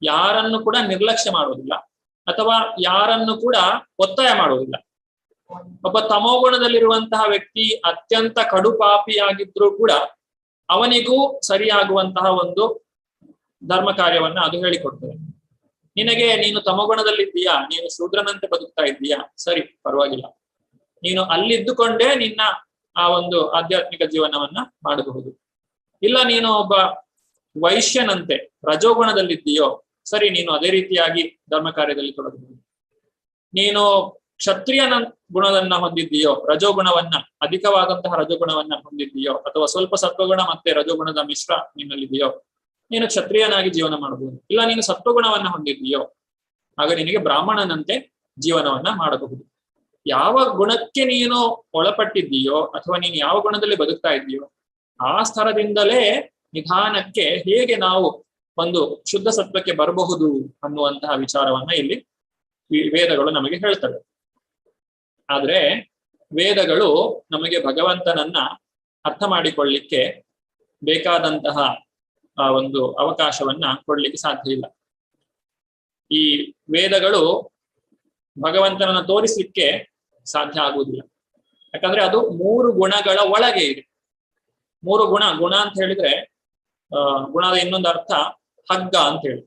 ಯಾರನ್ನು ಕೂಡ ನಿರ್ಲಕ್ಷ್ಯ ಮಾಡುವುದಿಲ್ಲ, ಅಥವಾ ಯಾರನ್ನು ಕೂಡ ಒತ್ತಾಯ ಮಾಡುವುದಿಲ್ಲ. ಒಬ್ಬ ತಮೋಗುಣದಲ್ಲಿರುವಂತಹ ವ್ಯಕ್ತಿ ಅತ್ಯಂತ ಕಡುಪಾಪಿಯಾಗಿದ್ರೂ ಕೂಡ ಅವನಿಗೂ ಸರಿಯಾಗುವಂತಹ ಒಂದು ಧರ್ಮ ಕಾರ್ಯವನ್ನ ಅದು ಹೇಳಿಕೊಡ್ತದೆ. ನೀನು ತಮಗುಣದಲ್ಲಿದ್ದೀಯಾ, ನೀನು ಶೂದ್ರನಂತೆ ಬದುಕ್ತಾ ಇದ್ದೀಯಾ, ಸರಿ, ಪರವಾಗಿಲ್ಲ, ನೀನು ಅಲ್ಲಿದ್ದುಕೊಂಡೇ ನಿನ್ನ ಆ ಒಂದು ಆಧ್ಯಾತ್ಮಿಕ ಜೀವನವನ್ನ ಮಾಡಬಹುದು. ಇಲ್ಲ, ನೀನು ಒಬ್ಬ ವೈಶ್ಯನಂತೆ ರಜೋಗುಣದಲ್ಲಿದ್ದೀಯೋ, ಸರಿ, ನೀನು ಅದೇ ರೀತಿಯಾಗಿ ಧರ್ಮ ಕಾರ್ಯದಲ್ಲಿ ತೊಡಗಬಹುದು. ನೀನು ಕ್ಷತ್ರಿಯನ ಗುಣವನ್ನ ಹೊಂದಿದ್ದೀಯೋ, ರಜೋಗುಣವನ್ನ, ಅಧಿಕವಾದಂತಹ ರಜೋಗುಣವನ್ನ ಹೊಂದಿದ್ದೀಯೋ, ಅಥವಾ ಸ್ವಲ್ಪ ಸತ್ವಗುಣ ಮತ್ತೆ ರಜೋಗುಣದ ಮಿಶ್ರ ನಿನ್ನಲ್ಲಿದೆಯೋ, ನೀನು ಕ್ಷತ್ರಿಯನಾಗಿ ಜೀವನ ಮಾಡಬಹುದು. ಇಲ್ಲ, ನೀನು ಸತ್ವಗುಣವನ್ನ ಹೊಂದಿದ್ದೀಯೋ, ಆಗ ನಿನಗೆ ಬ್ರಾಹ್ಮಣನಂತೆ ಜೀವನವನ್ನ ಮಾಡಬಹುದು. ಯಾವ ಗುಣಕ್ಕೆ ನೀನು ಒಳಪಟ್ಟಿದ್ದೀಯೋ, ಅಥವಾ ನೀನು ಯಾವ ಗುಣದಲ್ಲಿ ಬದುಕ್ತಾ ಇದ್ದೀಯೋ, ಆ ಸ್ಥಳದಿಂದಲೇ ನಿಧಾನಕ್ಕೆ ಹೇಗೆ ನಾವು ಒಂದು ಶುದ್ಧ ಸತ್ವಕ್ಕೆ ಬರಬಹುದು ಅನ್ನುವಂತಹ ವಿಚಾರವನ್ನ ಇಲ್ಲಿ ವೇದಗಳು ನಮಗೆ ಹೇಳ್ತವೆ. ಆದ್ರೆ ವೇದಗಳು ನಮಗೆ ಭಗವಂತನನ್ನ ಅರ್ಥ ಮಾಡಿಕೊಳ್ಳಿಕ್ಕೆ ಬೇಕಾದಂತಹ ಒಂದು ಅವಕಾಶವನ್ನ ಕೊಡ್ಲಿಕ್ಕೆ ಸಾಧ್ಯ ಇಲ್ಲ. ಈ ವೇದಗಳು ಭಗವಂತನನ್ನ ತೋರಿಸ್ಲಿಕ್ಕೆ ಸಾಧ್ಯ ಆಗುವುದಿಲ್ಲ. ಯಾಕಂದ್ರೆ ಅದು 3 ಗುಣಗಳ ಒಳಗೆ ಇದೆ. 3 ಗುಣ ಅಂತ ಹೇಳಿದ್ರೆ, ಗುಣದ ಇನ್ನೊಂದು ಅರ್ಥ ಹಗ್ಗ ಅಂತ ಹೇಳಿ.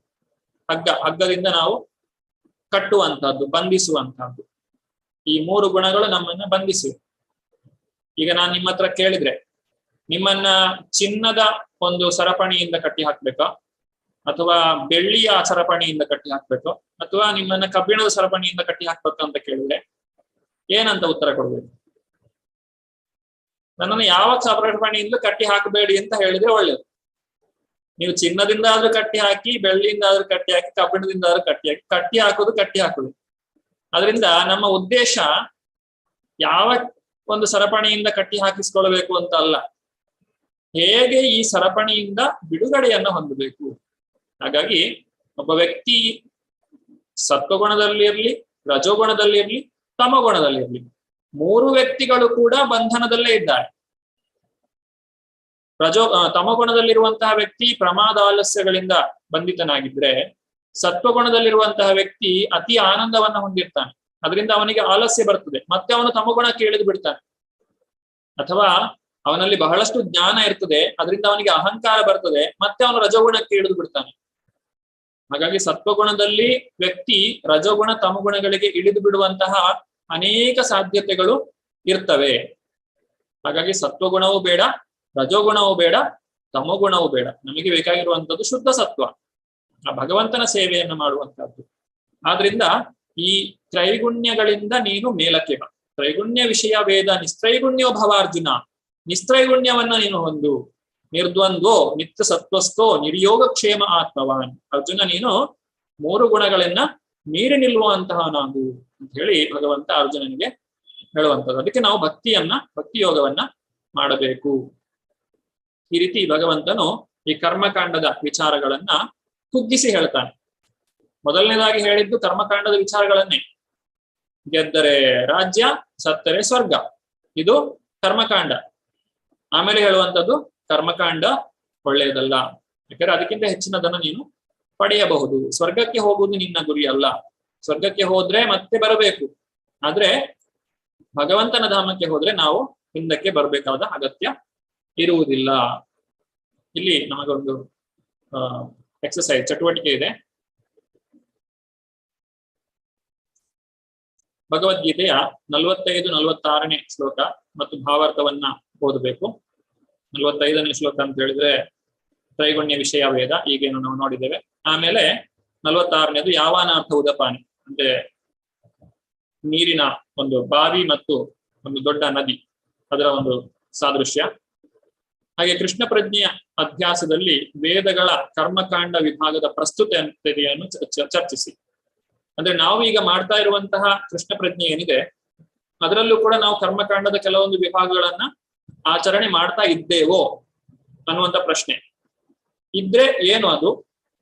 ಹಗ್ಗದಿಂದ ನಾವು ಕಟ್ಟುವಂತಹದ್ದು, ಬಂಧಿಸುವಂತಹದ್ದು. ಈ 3 ಗುಣಗಳು ನಮ್ಮನ್ನ ಬಂಧಿಸಿವೆ. ಈಗ ನಾನು ನಿಮ್ಮ ಹತ್ರ ಕೇಳಿದ್ರೆ ನಿಮ್ಮನ್ನ ಚಿನ್ನದ ಒಂದು ಸರಪಣಿಯಿಂದ ಕಟ್ಟಿ ಹಾಕ್ಬೇಕಾ, ಅಥವಾ ಬೆಳ್ಳಿಯ ಸರಪಣಿಯಿಂದ ಕಟ್ಟಿ ಹಾಕ್ಬೇಕು, ಅಥವಾ ನಿಮ್ಮನ್ನ ಕಬ್ಬಿಣದ ಸರಪಣಿಯಿಂದ ಕಟ್ಟಿ ಹಾಕ್ಬೇಕು ಅಂತ ಕೇಳಿದ್ರೆ ಏನಂತ ಉತ್ತರ ಕೊಡ್ಬೇಕು? ನನ್ನನ್ನು ಯಾವ ಸರಪಣಿಯಿಂದ ಕಟ್ಟಿ ಹಾಕಬೇಡಿ ಅಂತ ಹೇಳಿದ್ರೆ ಒಳ್ಳೇದು. ನೀವು ಚಿನ್ನದಿಂದ ಆದ್ರೂ ಕಟ್ಟಿ ಹಾಕಿ, ಬೆಳ್ಳಿಯಿಂದ ಆದ್ರೂ ಕಟ್ಟಿ ಹಾಕಿ, ಕಬ್ಬಿಣದಿಂದ ಆದ್ರೂ ಕಟ್ಟಿ ಹಾಕೋದು. ಅದರಿಂದ ನಮ್ಮ ಉದ್ದೇಶ ಯಾವ ಒಂದು ಸರಪಣಿಯಿಂದ ಕಟ್ಟಿ ಹಾಕಿಸ್ಕೊಳ್ಬೇಕು ಅಂತ ಅಲ್ಲ, ಹೇಗೆ ಈ ಸರಪಣಿಯಿಂದ ಬಿಡುಗಡೆಯನ್ನು ಹೊಂದಬೇಕು. ಹಾಗಾಗಿ ಒಬ್ಬ ವ್ಯಕ್ತಿ ಸತ್ವಗುಣದಲ್ಲಿರ್ಲಿ, ರಜೋಗುಣದಲ್ಲಿರ್ಲಿ, ತಮಗುಣದಲ್ಲಿರ್ಲಿ, 3 ವ್ಯಕ್ತಿಗಳು ಕೂಡ ಬಂಧನದಲ್ಲೇ ಇದ್ದಾರೆ. ತಮಗುಣದಲ್ಲಿರುವಂತಹ ವ್ಯಕ್ತಿ ಪ್ರಮಾದ ಆಲಸ್ಯಗಳಿಂದ ಬಂಧಿತನಾಗಿದ್ರೆ, ಸತ್ವಗುಣದಲ್ಲಿರುವಂತಹ ವ್ಯಕ್ತಿ ಅತಿ ಆನಂದವನ್ನ ಹೊಂದಿರ್ತಾನೆ, ಅದರಿಂದ ಅವನಿಗೆ ಆಲಸ್ಯ ಬರ್ತದೆ, ಮತ್ತೆ ಅವನು ತಮಗುಣಕ್ಕೆ ಇಳಿದು ಬಿಡ್ತಾನೆ. ಅಥವಾ ಅವನಲ್ಲಿ ಬಹಳಷ್ಟು ಜ್ಞಾನ ಇರ್ತದೆ, ಅದರಿಂದ ಅವನಿಗೆ ಅಹಂಕಾರ ಬರ್ತದೆ, ಮತ್ತೆ ಅವನು ರಜೋಗುಣಕ್ಕೆ ಇಳಿದು ಬಿಡ್ತಾನೆ. ಹಾಗಾಗಿ ಸತ್ವಗುಣದಲ್ಲಿ ವ್ಯಕ್ತಿ ರಜೋಗುಣ ತಮಗುಣಗಳಿಗೆ ಇಳಿದು ಬಿಡುವಂತಹ ಅನೇಕ ಸಾಧ್ಯತೆಗಳು ಇರ್ತವೆ. ಹಾಗಾಗಿ ಸತ್ವಗುಣವೂ ಬೇಡ, ರಜೋಗುಣವೂ ಬೇಡ, ತಮೋಗುಣವೂ ಬೇಡ. ನಮಗೆ ಬೇಕಾಗಿರುವಂಥದ್ದು ಶುದ್ಧ ಸತ್ವ, ಆ ಭಗವಂತನ ಸೇವೆಯನ್ನು ಮಾಡುವಂತಹದ್ದು. ಆದ್ರಿಂದ ಈ ತ್ರೈಗುಣ್ಯಗಳಿಂದ ನೀನು ಮೇಲಕ್ಕೆ ಬಾ. ತ್ರೈಗುಣ್ಯ ವಿಷಯ ವೇದ ನಿಸ್ತ್ರೈಗುಣ್ಯೋ ಭವಾರ್ಜುನ, ನಿಸ್ತ್ರೈಗುಣ್ಯವನ್ನ ನೀನು ಹೊಂದು. ನಿರ್ದ್ವಂದ್ವೋ ನಿತ್ಯ ಸತ್ವಸ್ಥೋ ನಿರ್ಯೋಗ ಕ್ಷೇಮ ಆತ್ಮವಾನ್. ಅರ್ಜುನ, ನೀನು 3 ಗುಣಗಳನ್ನ ಮೀರಿ ನಿಲ್ಲುವಂತಹನಾಗು ಅಂತ ಹೇಳಿ ಭಗವಂತ ಅರ್ಜುನನಿಗೆ ಹೇಳುವಂಥದ್ದು. ಅದಕ್ಕೆ ನಾವು ಭಕ್ತಿ ಯೋಗವನ್ನ ಮಾಡಬೇಕು. ಈ ರೀತಿ ಭಗವಂತನು ಈ ಕರ್ಮಕಾಂಡದ ವಿಚಾರಗಳನ್ನ ಕುಗ್ಗಿಸಿ ಹೇಳ್ತಾನೆ. ಮೊದಲನೇದಾಗಿ ಹೇಳಿದ್ದು ಕರ್ಮಕಾಂಡದ ವಿಚಾರಗಳನ್ನೇ. ಗೆದ್ದರೆ ರಾಜ್ಯ, ಸತ್ತರೆ ಸ್ವರ್ಗ, ಇದು ಕರ್ಮಕಾಂಡ. ಆಮೇಲೆ ಹೇಳುವಂಥದ್ದು ಕರ್ಮಕಾಂಡ ಒಳ್ಳೆಯದಲ್ಲ, ಯಾಕಂದ್ರೆ ಅದಕ್ಕಿಂತ ಹೆಚ್ಚಿನದನ್ನು ನೀನು ಪಡೆಯಬಹುದು. ಸ್ವರ್ಗಕ್ಕೆ ಹೋಗುವುದು ನಿನ್ನ ಗುರಿ ಅಲ್ಲ. ಸ್ವರ್ಗಕ್ಕೆ ಹೋದ್ರೆ ಮತ್ತೆ ಬರಬೇಕು, ಆದ್ರೆ ಭಗವಂತನ ಧಾಮಕ್ಕೆ ಹೋದ್ರೆ ನಾವು ಹಿಂದಕ್ಕೆ ಬರಬೇಕಾದ ಅಗತ್ಯ ಇರುವುದಿಲ್ಲ. ಇಲ್ಲಿ ನಮಗೊಂದು ಎಕ್ಸರ್ಸೈಸ್ ಚಟುವಟಿಕೆ ಇದೆ. ಭಗವದ್ಗೀತೆಯ 45-46ನೇ ಶ್ಲೋಕ ಮತ್ತು ಭಾವಾರ್ಥವನ್ನ ಓದಬೇಕು. 45ನೇ ಶ್ಲೋಕ ಅಂತ ಹೇಳಿದ್ರೆ ತ್ರೈಗುಣ್ಯ ವಿಷಯ ವೇದ, ಈಗೇನು ನಾವು ನೋಡಿದ್ದೇವೆ. ಆಮೇಲೆ 46ನೇದು ಯಾವಾನಾರ್ಥ ಉದಪಾನಿ, ಅಂದ್ರೆ ನೀರಿನ ಒಂದು ಬಾವಿ ಮತ್ತು ಒಂದು ದೊಡ್ಡ ನದಿ, ಅದರ ಒಂದು ಸಾದೃಶ್ಯ. ಹಾಗೆ ಕೃಷ್ಣ ಪ್ರಜ್ಞೆಯ ಅಭ್ಯಾಸದಲ್ಲಿ ವೇದಗಳ ಕರ್ಮಕಾಂಡ ವಿಭಾಗದ ಪ್ರಸ್ತುತತೆಯನ್ನು ಚರ್ಚಿಸಿ. ಅಂದ್ರೆ ನಾವು ಈಗ ಮಾಡ್ತಾ ಇರುವಂತಹ ಕೃಷ್ಣ ಪ್ರಜ್ಞೆ ಏನಿದೆ, ಅದರಲ್ಲೂ ಕೂಡ ನಾವು ಕರ್ಮಕಾಂಡದ ಕೆಲವೊಂದು ವಿಭಾಗಗಳನ್ನ ಆಚರಣೆ ಮಾಡ್ತಾ ಇದ್ದೇವೋ ಅನ್ನುವಂಥ ಪ್ರಶ್ನೆ ಇದ್ರೆ ಏನು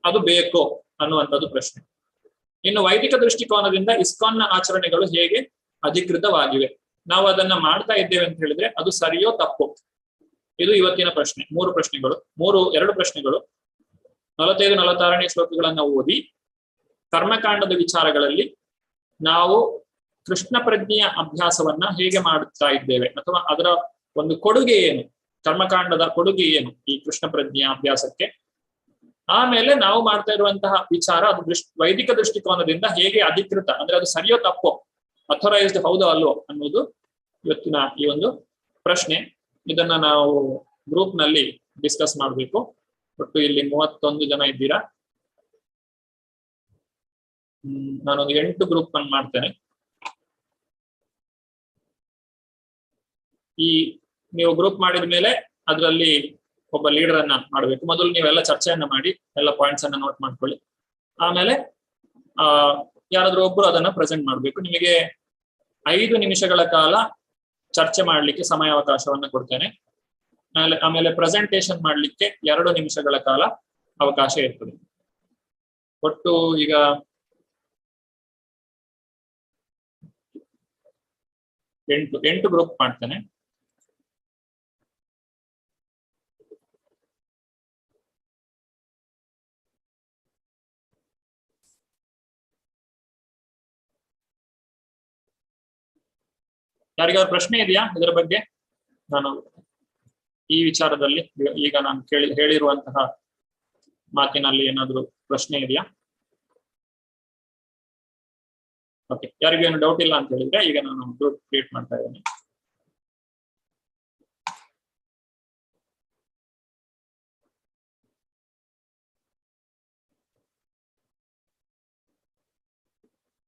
ಅದು ಬೇಕೋ ಅನ್ನುವಂಥದ್ದು ಪ್ರಶ್ನೆ. ಇನ್ನು ವೈದಿಕ ದೃಷ್ಟಿಕೋನದಿಂದ ಇಸ್ಕಾನ್ನ ಆಚರಣೆಗಳು ಹೇಗೆ ಅಧಿಕೃತವಾಗಿವೆ, ನಾವು ಅದನ್ನ ಮಾಡ್ತಾ ಇದ್ದೇವೆ ಅಂತ ಹೇಳಿದ್ರೆ ಅದು ಸರಿಯೋ ತಪ್ಪೋ, ಇದು ಇವತ್ತಿನ ಪ್ರಶ್ನೆ. 2 ಪ್ರಶ್ನೆಗಳು 45-46ನೇ ಶ್ಲೋಕಗಳನ್ನ ಓದಿ ಕರ್ಮಕಾಂಡದ ವಿಚಾರಗಳಲ್ಲಿ ನಾವು ಕೃಷ್ಣ ಪ್ರಜ್ಞೆಯ ಅಭ್ಯಾಸವನ್ನ ಹೇಗೆ ಮಾಡುತ್ತಾ ಇದ್ದೇವೆ, ಅಥವಾ ಅದರ ಒಂದು ಕೊಡುಗೆ ಏನು, ಕರ್ಮಕಾಂಡದ ಕೊಡುಗೆ ಏನು ಈ ಕೃಷ್ಣ ಪ್ರಜ್ಞೆಯ ಅಭ್ಯಾಸಕ್ಕೆ. ಆಮೇಲೆ ನಾವು ಮಾಡ್ತಾ ಇರುವಂತಹ ವಿಚಾರ ಅದು ವೈದಿಕ ದೃಷ್ಟಿಕೋನದಿಂದ ಹೇಗೆ ಅಧಿಕೃತ, ಅಂದ್ರೆ ಅದು ಸರಿಯೋ ತಪ್ಪೋ, ಅಥರೈಸ್ಡ್ ಹೌದೋ ಅಲ್ವೋ ಅನ್ನೋದು ಇವತ್ತಿನ ಈ ಒಂದು ಪ್ರಶ್ನೆ. ಇದನ್ನ ನಾವು ಗ್ರೂಪ್ ನಲ್ಲಿ ಡಿಸ್ಕಸ್ ಮಾಡಬೇಕು. ಒಟ್ಟು ಇಲ್ಲಿ 31 ಜನ ಇದ್ದೀರಾ. ನಾನೊಂದು 8 ಗ್ರೂಪ್ ಅನ್ನು ಮಾಡ್ತೇನೆ. ಈ ನೀವು ಗ್ರೂಪ್ ಮಾಡಿದ ಮೇಲೆ ಅದರಲ್ಲಿ ಒಬ್ಬ ಲೀಡರ್ ಅನ್ನ ಮಾಡಬೇಕು. ಮೊದಲು ನೀವೆಲ್ಲ ಚರ್ಚೆಯನ್ನ ಮಾಡಿ ಎಲ್ಲ ಪಾಯಿಂಟ್ಸ್ ಅನ್ನ ನೋಟ್ ಮಾಡ್ಕೊಳ್ಳಿ. ಆಮೇಲೆ ಯಾರಾದ್ರೂ ಒಬ್ರು ಅದನ್ನ ಪ್ರೆಸೆಂಟ್ ಮಾಡಬೇಕು. ನಿಮಗೆ 5 ನಿಮಿಷಗಳ ಕಾಲ ಚರ್ಚೆ ಮಾಡ್ಲಿಕ್ಕೆ ಸಮಯಾವಕಾಶವನ್ನ ಕೊಡ್ತೇನೆ. ಆಮೇಲೆ ಪ್ರೆಸೆಂಟೇಶನ್ ಮಾಡ್ಲಿಕ್ಕೆ 2 ನಿಮಿಷಗಳ ಕಾಲ ಅವಕಾಶ ಇರ್ತದೆ. ಒಟ್ಟು ಈಗ 8 ಗ್ರೂಪ್ ಮಾಡ್ತೇನೆ. ಯಾರಿಗಾದ್ರು ಪ್ರಶ್ನೆ ಇದೆಯಾ ಇದರ ಬಗ್ಗೆ? ನಾನು ಈ ವಿಚಾರದಲ್ಲಿ ಈಗ ನಾನು ಹೇಳಿರುವಂತಹ ಮಾತಿನಲ್ಲಿ ಏನಾದ್ರು ಪ್ರಶ್ನೆ ಇದೆಯಾ? ಓಕೆ, ಯಾರಿಗೂ ಏನು ಡೌಟ್ ಇಲ್ಲ ಅಂತ ಹೇಳಿದ್ರೆ ಈಗ ನಾನು ಗ್ರೂಪ್ ಕ್ರಿಯೇಟ್ ಮಾಡ್ತಾ ಇದ್ದೇನೆ.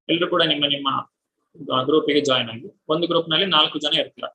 ಎಲ್ಲರೂ ಕೂಡ ನಿಮ್ಮ ನಿಮ್ಮ ಗ್ರೂಪಿಗೆ ಜಾಯ್ನ್ ಆಗಿ. ಒಂದು ಗ್ರೂಪ್ ನಲ್ಲಿ 4 ಜನ ಇರ್ತೀರ.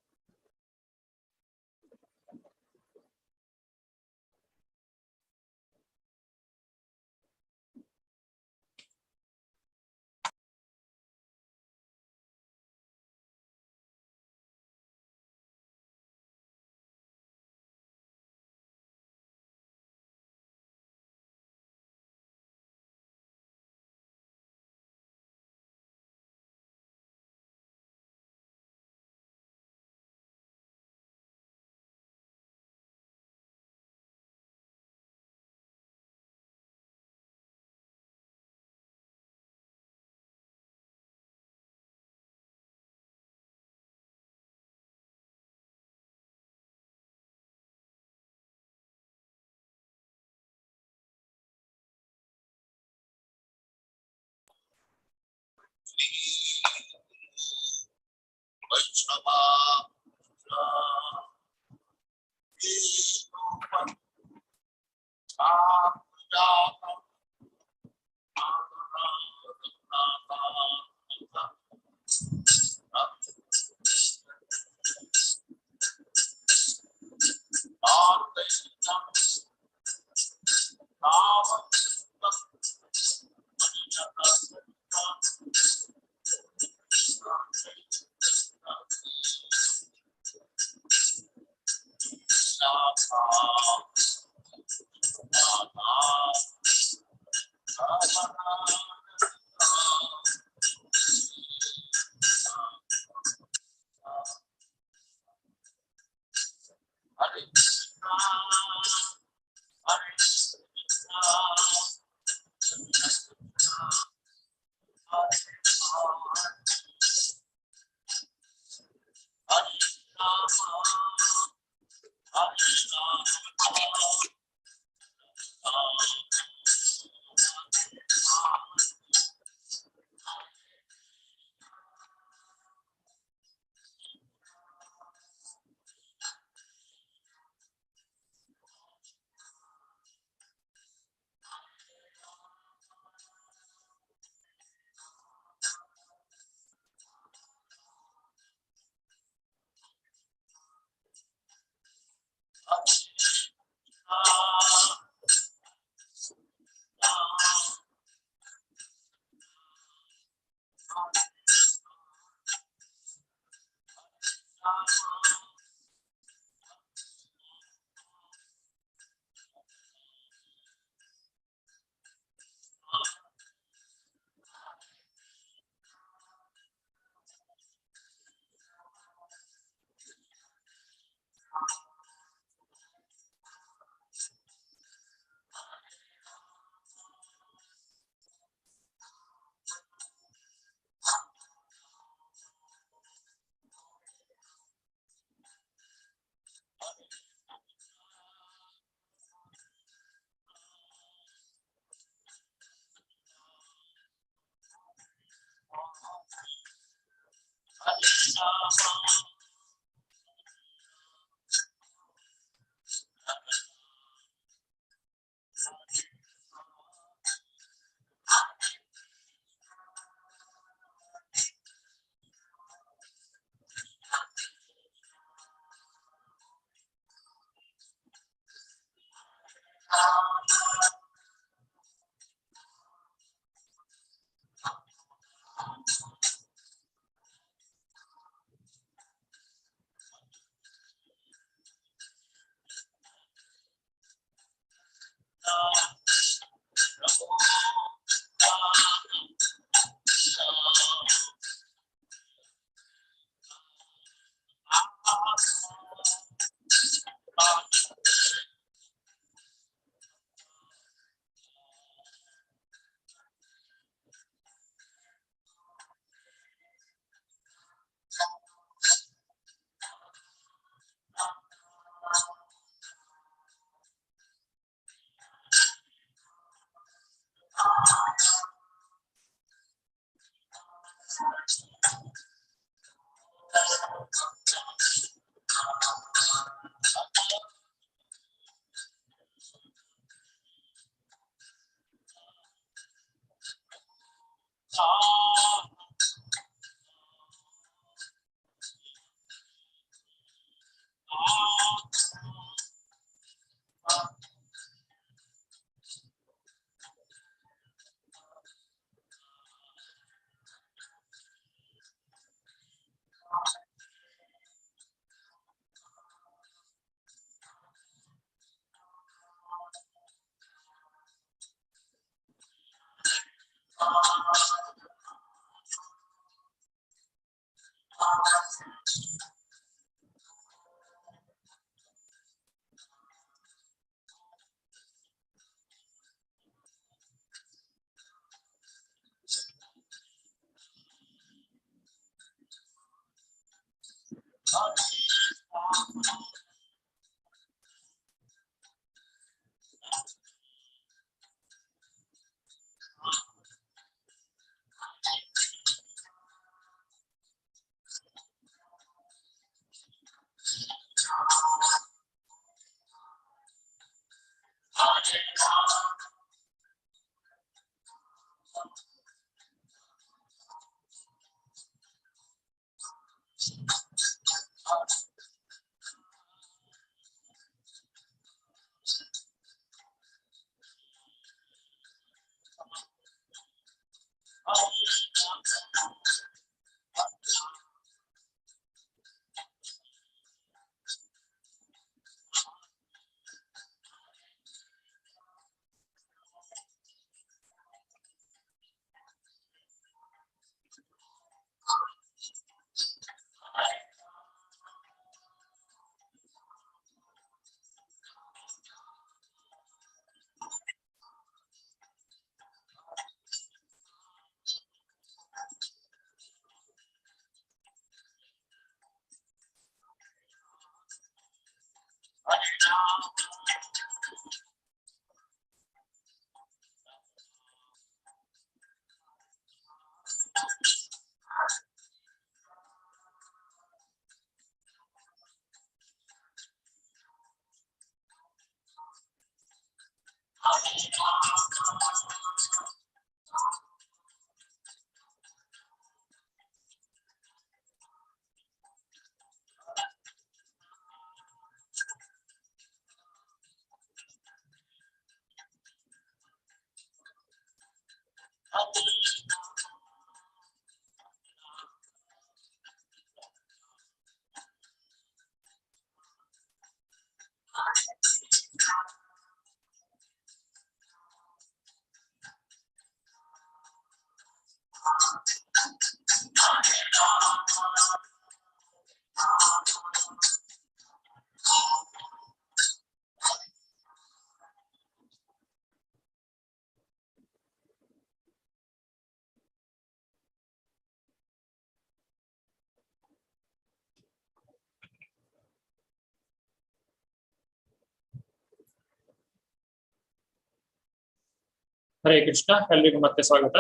ಹರೇ ಕೃಷ್ಣ, ಎಲ್ರಿಗೂ ಮತ್ತೆ ಸ್ವಾಗತ.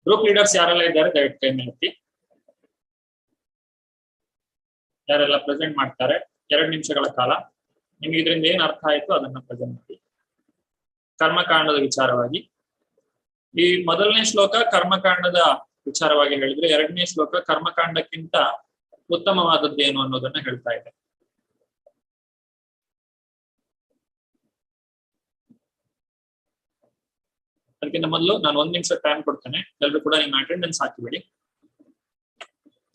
ಗ್ರೂಪ್ ಲೀಡರ್ಸ್ ಯಾರೆಲ್ಲ ಇದ್ದಾರೆ ದಯವಿಟ್ಟು ಕೈ ಮೇಲೆ ಎತ್ತಿ. ಯಾರೆಲ್ಲ ಪ್ರೆಸೆಂಟ್ ಮಾಡ್ತಾರೆ 2 ನಿಮಿಷಗಳ ಕಾಲ ನಿಮ್ಗೆ ಇದರಿಂದ ಏನ್ ಅರ್ಥ ಆಯ್ತು ಅದನ್ನ ಪ್ರೆಸೆಂಟ್ ಮಾಡಿ. ಕರ್ಮಕಾಂಡದ ವಿಚಾರವಾಗಿ ಈ ಮೊದಲನೇ ಶ್ಲೋಕ ಕರ್ಮಕಾಂಡದ ವಿಚಾರವಾಗಿ ಹೇಳಿದ್ರೆ, 2ನೇ ಶ್ಲೋಕ ಕರ್ಮಕಾಂಡಕ್ಕಿಂತ ಉತ್ತಮವಾದದ್ದು ಏನು ಅನ್ನೋದನ್ನ ಹೇಳ್ತಾ ಇದೆ. ಅದಕ್ಕಿಂತ ಮೊದಲು ನಾನು 1 ನಿಮಿಷ ಟೈಮ್ ಕೊಡ್ತೇನೆ. ಎಲ್ಲರೂ ಕೂಡ ನಿಮ್ಮ ಅಟೆಂಡೆನ್ಸ್ ಹಾಕಿಬಿಡಿ.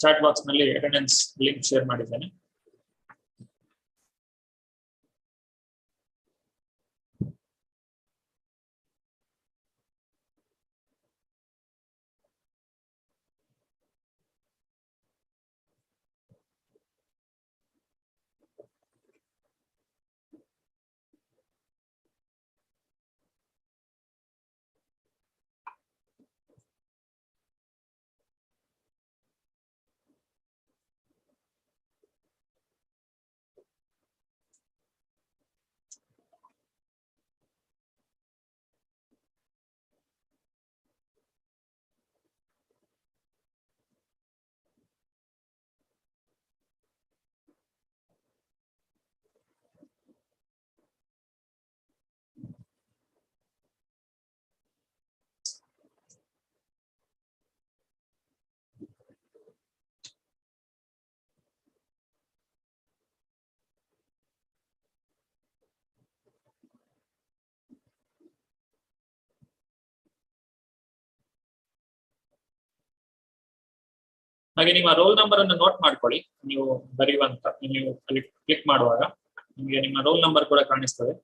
ಚಾಟ್ ಬಾಕ್ಸ್ ನಲ್ಲಿ ಅಟೆಂಡೆನ್ಸ್ ಲಿಂಕ್ ಶೇರ್ ಮಾಡಿದ್ದೇನೆ. ಹಾಗೆ ನಿಮ್ಮ ರೋಲ್ ನಂಬರ್ ಅನ್ನು ನೋಟ್ ಮಾಡ್ಕೊಳ್ಳಿ. ನೀವು ಬರೆಯುವಂತ ನೀವು ಅಲ್ಲಿ ಕ್ಲಿಕ್ ಮಾಡುವಾಗ ನಿಮಗೆ ನಿಮ್ಮ ರೋಲ್ ನಂಬರ್ ಕೂಡ ಕಾಣಿಸ್ತದೆ.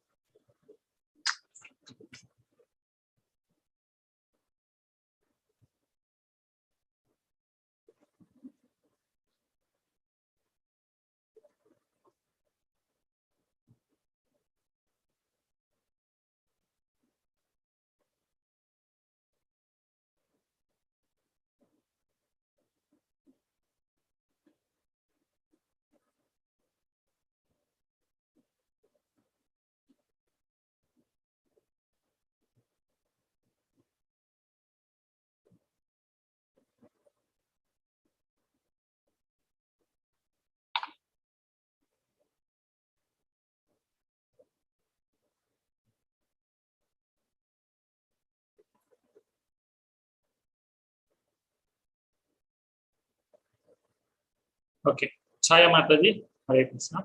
ಓಕೆ, ಛಾಯಾ ಮಾತಾಜಿ ಹರೇ ಕೃಷ್ಣ.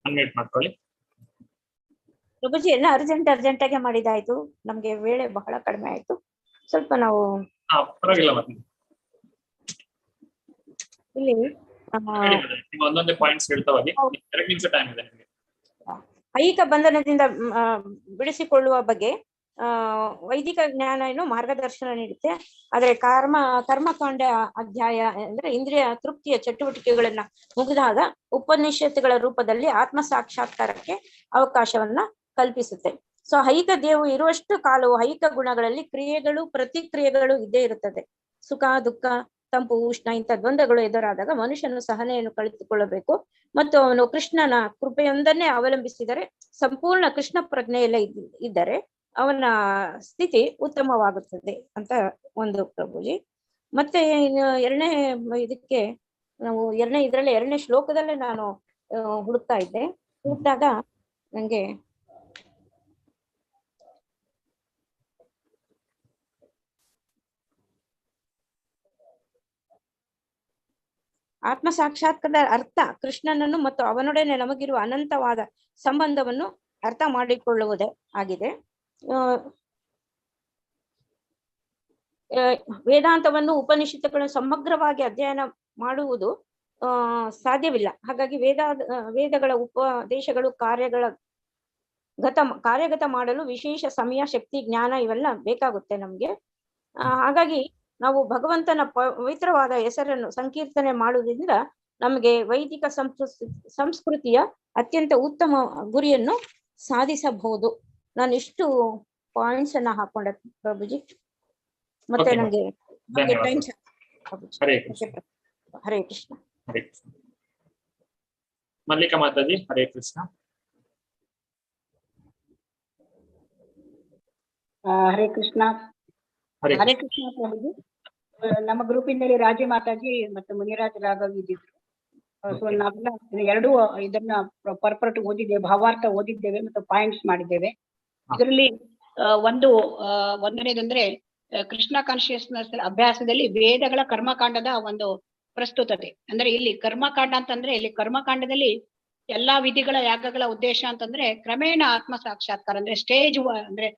ಅನ್ಮ್ಯೂಟ್ ಮಾಡ್ಕೊಳ್ಳಿ. ಪ್ರಭುಜಿ ಎಲ್ಲ ಅರ್ಜೆಂಟ್ ಆಗಿ ಮಾಡಿದಾಯ್ತು, ನಮ್ಗೆ ವೇಳೆ ಬಹಳ ಕಡಿಮೆ ಆಯ್ತು. ಸ್ವಲ್ಪ ನಾವು ಪರವಾಗಿಲ್ಲ ಮತ್ತೆ ಇಲ್ಲಿ ಒಂದೊಂದೇ ಪಾಯಿಂಟ್ಸ್ ಹೇಳ್ತಾ ಹೋಗಿ. 2 ನಿಮಿಷ ಟೈಮ್ ಇದೆ ನಿಮಗೆ. ಐಹಿಕ ಬಂಧನದಿಂದ ಬಿಡಿಸಿಕೊಳ್ಳುವ ಬಗ್ಗೆ ವೈದಿಕ ಜ್ಞಾನ ಏನು ಮಾರ್ಗದರ್ಶನ ನೀಡುತ್ತೆ. ಆದ್ರೆ ಕರ್ಮಕಾಂಡ ಅಧ್ಯಾಯ ಅಂದ್ರೆ ಇಂದ್ರಿಯ ತೃಪ್ತಿಯ ಚಟುವಟಿಕೆಗಳನ್ನ ಮುಗಿದಾಗ ಉಪನಿಷತ್ತುಗಳ ರೂಪದಲ್ಲಿ ಆತ್ಮ ಸಾಕ್ಷಾತ್ಕಾರಕ್ಕೆ ಅವಕಾಶವನ್ನ ಕಲ್ಪಿಸುತ್ತೆ. ಸೊ ಐಹಿಕ ದೇವು ಇರುವಷ್ಟು ಕಾಲವು ಐಹಿಕ ಗುಣಗಳಲ್ಲಿ ಕ್ರಿಯೆಗಳು ಪ್ರತಿಕ್ರಿಯೆಗಳು ಇದ್ದೇ ಇರುತ್ತದೆ. ಸುಖ ದುಃಖ ತಂಪು ಉಷ್ಣ ಇಂಥ ದ್ವಂದ್ವಗಳು ಎದುರಾದಾಗ ಮನುಷ್ಯನು ಸಹನೆಯನ್ನು ಕಲಿತುಕೊಳ್ಳಬೇಕು ಮತ್ತು ಅವನು ಕೃಷ್ಣನ ಕೃಪೆಯೊಂದನ್ನೇ ಅವಲಂಬಿಸಿದರೆ, ಸಂಪೂರ್ಣ ಕೃಷ್ಣ ಪ್ರಜ್ಞೆಯಲ್ಲೇ ಇದ್ದರೆ ಅವನ ಸ್ಥಿತಿ ಉತ್ತಮವಾಗುತ್ತದೆ ಅಂತ ಒಂದು ಪ್ರಭುಜಿ. ಮತ್ತೆ ಎರಡನೇ ಇದಕ್ಕೆ ನಾವು ಎರಡನೇ ಶ್ಲೋಕದಲ್ಲೇ ನಾನು ಹುಡುಕ್ತಾ ಇದ್ದೆ. ಹುಡುಕಿದಾಗ ನಂಗೆ ಆತ್ಮ ಸಾಕ್ಷಾತ್ಕಾರದ ಅರ್ಥ ಕೃಷ್ಣನನ್ನು ಮತ್ತು ಅವನೊಡನೆ ನಮಗಿರುವ ಅನಂತವಾದ ಸಂಬಂಧವನ್ನು ಅರ್ಥ ಮಾಡಿಕೊಳ್ಳುವುದೇ ಆಗಿದೆ. ವೇದಾಂತವನ್ನು ಉಪನಿಷತ್ತುಗಳನ್ನು ಸಮಗ್ರವಾಗಿ ಅಧ್ಯಯನ ಮಾಡುವುದು ಸಾಧ್ಯವಿಲ್ಲ. ಹಾಗಾಗಿ ವೇದಗಳ ಉಪದೇಶಗಳು ಕಾರ್ಯಗತ ಮಾಡಲು ವಿಶೇಷ ಸಮಯ, ಶಕ್ತಿ, ಜ್ಞಾನ ಇವೆಲ್ಲ ಬೇಕಾಗುತ್ತೆ ನಮ್ಗೆ. ಹಾಗಾಗಿ ನಾವು ಭಗವಂತನ ಪವಿತ್ರವಾದ ಹೆಸರನ್ನು ಸಂಕೀರ್ತನೆ ಮಾಡುವುದರಿಂದ ನಮಗೆ ವೈದಿಕ ಸಂಸ್ಕೃತಿಯ ಅತ್ಯಂತ ಉತ್ತಮ ಗುರಿಯನ್ನು ಸಾಧಿಸಬಹುದು. ನಾನು ಇಷ್ಟು ಪಾಯಿಂಟ್ಸ್ ಅನ್ನ ಹಾಕೊಂಡೆ ಪ್ರಭುಜಿ. ಮತ್ತೆ ನಂಗೆ ಟೈಮ್. ಹರೇ ಕೃಷ್ಣ. ಮಲ್ಲಿಕಾ ಮಾತಾಜಿ ಹರೇ ಕೃಷ್ಣ. ಹರೇ ಕೃಷ್ಣ. ಹರೇ ಕೃಷ್ಣ ಪ್ರಭುಜಿ. ನಮ್ಮ ಗ್ರೂಪಿನಲ್ಲಿ ರಾಜಿ ಮಾತಾಜಿ ಮತ್ತು ಮುನಿರಾಜ್ ರಾಘವ್ ಇದ್ದಿದ್ರು. ಸೊ ನಾವೆಲ್ಲ ಎರಡೂ ಇದನ್ನ ಪರ್ಪರ್ಟ್ ಓದಿದ್ದೇವೆ, ಭಾವಾರ್ಥ ಓದಿದ್ದೇವೆ ಮತ್ತು ಪಾಯಿಂಟ್ಸ್ ಮಾಡಿದ್ದೇವೆ. ಇದರಲ್ಲಿ ಒಂದನೇದಂದ್ರೆ ಕೃಷ್ಣ ಕಾನ್ಶಿಯಸ್ನೆಸ್ ಅಭ್ಯಾಸದಲ್ಲಿ ವೇದಗಳ ಕರ್ಮಕಾಂಡದ ಒಂದು ಪ್ರಸ್ತುತತೆ. ಅಂದ್ರೆ ಇಲ್ಲಿ ಕರ್ಮಕಾಂಡ ಅಂತಂದ್ರೆ ಇಲ್ಲಿ ಕರ್ಮಕಾಂಡದಲ್ಲಿ ಎಲ್ಲಾ ವಿಧಿಗಳ ಯಾಗಗಳ ಉದ್ದೇಶ ಅಂತಂದ್ರೆ ಕ್ರಮೇಣ ಆತ್ಮ ಸಾಕ್ಷಾತ್ಕಾರ ಅಂದ್ರೆ ಅಂದ್ರೆ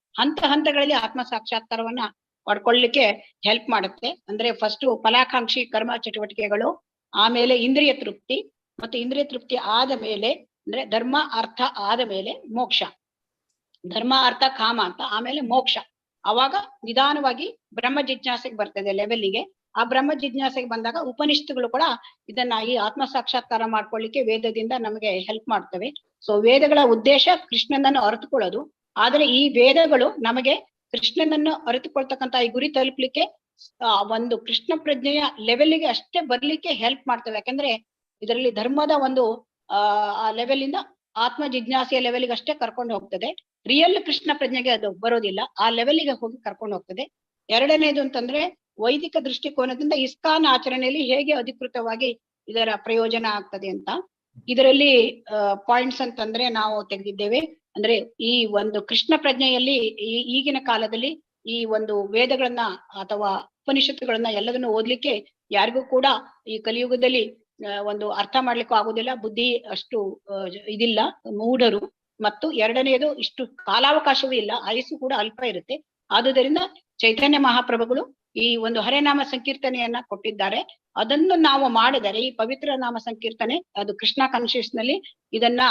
ಹಂತಗಳಲ್ಲಿ ಆತ್ಮ ಸಾಕ್ಷಾತ್ಕಾರವನ್ನ ಪಡ್ಕೊಳ್ಳಿಕ್ಕೆ ಹೆಲ್ಪ್ ಮಾಡುತ್ತೆ. ಅಂದ್ರೆ ಫಸ್ಟ್ ಫಲಾಕಾಂಕ್ಷಿ ಕರ್ಮ ಚಟುವಟಿಕೆಗಳು, ಆಮೇಲೆ ಇಂದ್ರಿಯ ತೃಪ್ತಿ, ಮತ್ತು ಇಂದ್ರಿಯ ತೃಪ್ತಿ ಆದ ಮೇಲೆ ಅಂದ್ರೆ ಧರ್ಮ ಅರ್ಥ ಆದ ಮೇಲೆ ಮೋಕ್ಷ. ಧರ್ಮ ಅರ್ಥ ಕಾಮ ಅಂತ ಆಮೇಲೆ ಮೋಕ್ಷ. ಅವಾಗ ನಿಧಾನವಾಗಿ ಬ್ರಹ್ಮ ಜಿಜ್ಞಾಸೆಗೆ ಬರ್ತದೆ ಲೆವೆಲ್ಗೆ. ಆ ಬ್ರಹ್ಮ ಜಿಜ್ಞಾಸೆಗೆ ಬಂದಾಗ ಉಪನಿಷತ್ತುಗಳು ಕೂಡ ಇದನ್ನ ಈ ಆತ್ಮ ಸಾಕ್ಷಾತ್ಕಾರ ಮಾಡ್ಕೊಳ್ಳಿಕ್ಕೆ ವೇದದಿಂದ ನಮಗೆ ಹೆಲ್ಪ್ ಮಾಡ್ತವೆ. ಸೊ ವೇದಗಳ ಉದ್ದೇಶ ಕೃಷ್ಣನನ್ನು ಅರಿತುಕೊಳ್ಳೋದು. ಆದ್ರೆ ಈ ವೇದಗಳು ನಮಗೆ ಕೃಷ್ಣನನ್ನು ಅರಿತುಕೊಳ್ತಕ್ಕಂತ ಈ ಗುರಿ ತಲುಪಲಿಕ್ಕೆ ಒಂದು ಕೃಷ್ಣ ಪ್ರಜ್ಞೆಯ ಲೆವೆಲ್ಗೆ ಅಷ್ಟೇ ಬರ್ಲಿಕ್ಕೆ ಹೆಲ್ಪ್ ಮಾಡ್ತವೆ. ಯಾಕಂದ್ರೆ ಇದರಲ್ಲಿ ಧರ್ಮದ ಒಂದು ಆ ಲೆವೆಲ್ ಇಂದ ಆತ್ಮ ಜಿಜ್ಞಾಸೆಯ ಲೆವೆಲ್ಗೆ ಅಷ್ಟೇ ಕರ್ಕೊಂಡು ಹೋಗ್ತದೆ. ರಿಯಲ್ ಕೃಷ್ಣ ಪ್ರಜ್ಞೆಗೆ ಅದು ಬರೋದಿಲ್ಲ, ಆ ಲೆವೆಲ್ಗೆ ಹೋಗಿ ಕರ್ಕೊಂಡು ಹೋಗ್ತದೆ. ಎರಡನೇದು ಅಂತಂದ್ರೆ ವೈದಿಕ ದೃಷ್ಟಿಕೋನದಿಂದ ಇಸ್ಕಾನ್ ಆಚರಣೆಯಲ್ಲಿ ಹೇಗೆ ಅಧಿಕೃತವಾಗಿ ಇದರ ಪ್ರಯೋಜನ ಆಗ್ತದೆ ಅಂತ. ಇದರಲ್ಲಿ ಪಾಯಿಂಟ್ಸ್ ಅಂತಂದ್ರೆ ನಾವು ತೆಗೆದಿದ್ದೇವೆ. ಅಂದ್ರೆ ಈ ಒಂದು ಕೃಷ್ಣ ಪ್ರಜ್ಞೆಯಲ್ಲಿ ಈಗಿನ ಕಾಲದಲ್ಲಿ ಈ ಒಂದು ವೇದಗಳನ್ನ ಅಥವಾ ಉಪನಿಷತ್ತುಗಳನ್ನ ಎಲ್ಲದನ್ನು ಓದ್ಲಿಕ್ಕೆ ಯಾರಿಗೂ ಕೂಡ ಈ ಕಲಿಯುಗದಲ್ಲಿ ಒಂದು ಅರ್ಥ ಮಾಡ್ಲಿಕ್ಕೂ ಆಗುದಿಲ್ಲ, ಬುದ್ಧಿ ಅಷ್ಟು ಇದಿಲ್ಲ, ಮೂಢರು. ಮತ್ತು ಎರಡನೆಯದು ಇಷ್ಟು ಕಾಲಾವಕಾಶವೂ ಇಲ್ಲ, ಆಯುಸ್ಸು ಕೂಡ ಅಲ್ಪ ಇರುತ್ತೆ. ಆದುದರಿಂದ ಚೈತನ್ಯ ಮಹಾಪ್ರಭುಗಳು ಈ ಒಂದು ಹರೇನಾಮ ಸಂಕೀರ್ತನೆಯನ್ನ ಕೊಟ್ಟಿದ್ದಾರೆ. ಅದನ್ನು ನಾವು ಮಾಡಿದರೆ ಈ ಪವಿತ್ರ ನಾಮ ಸಂಕೀರ್ತನೆ ಅದು ಕೃಷ್ಣ ಕಾನ್ಶಿಯಸ್ ನಲ್ಲಿ ಇದನ್ನ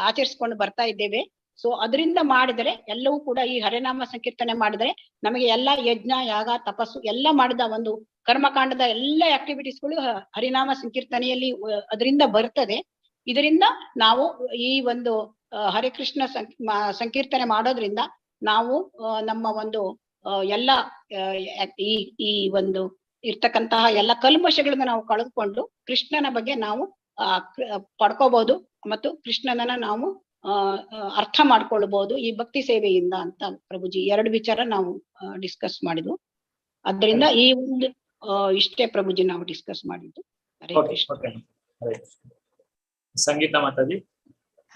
ಆಚರಿಸಿಕೊಂಡು ಬರ್ತಾ ಇದ್ದೇವೆ. ಸೊ ಅದರಿಂದ ಮಾಡಿದರೆ ಎಲ್ಲವೂ ಕೂಡ ಈ ಹರೇನಾಮ ಸಂಕೀರ್ತನೆ ಮಾಡಿದರೆ ನಮಗೆ ಎಲ್ಲ ಯಜ್ಞ ಯಾಗ ತಪಸ್ಸು ಎಲ್ಲ ಮಾಡಿದ ಒಂದು ಕರ್ಮಕಾಂಡದ ಎಲ್ಲ ಆಕ್ಟಿವಿಟೀಸ್ಗಳು ಹರಿನಾಮ ಸಂಕೀರ್ತನೆಯಲ್ಲಿ ಅದರಿಂದ ಬರ್ತದೆ. ಇದರಿಂದ ನಾವು ಈ ಒಂದು ಹರೇ ಕೃಷ್ಣ ಸಂಕೀರ್ತನೆ ಮಾಡೋದ್ರಿಂದ ನಾವು ನಮ್ಮ ಒಂದು ಎಲ್ಲ ಈ ಒಂದು ಇರ್ತಕ್ಕಂತಹ ಎಲ್ಲ ಕಲ್ಮಶಗಳನ್ನ ನಾವು ಕಳೆದುಕೊಂಡು ಕೃಷ್ಣನ ಬಗ್ಗೆ ನಾವು ಪಡ್ಕೋಬಹುದು ಮತ್ತು ಕೃಷ್ಣನನ್ನ ನಾವು ಅರ್ಥ ಮಾಡ್ಕೊಳ್ಬಹುದು ಈ ಭಕ್ತಿ ಸೇವೆಯಿಂದ ಅಂತ ಪ್ರಭುಜಿ ಎರಡು ವಿಚಾರ ನಾವು ಡಿಸ್ಕಸ್ ಮಾಡಿದ್ವು. ಅದರಿಂದ ಈ ಒಂದು ಇಷ್ಟೇ ಪ್ರಭುಜಿ ನಾವು ಡಿಸ್ಕಸ್ ಮಾಡಿದ್ದು. ಹರೇ ಕೃಷ್ಣ. ಸಂಗೀತ ಮಾತಾಜಿ.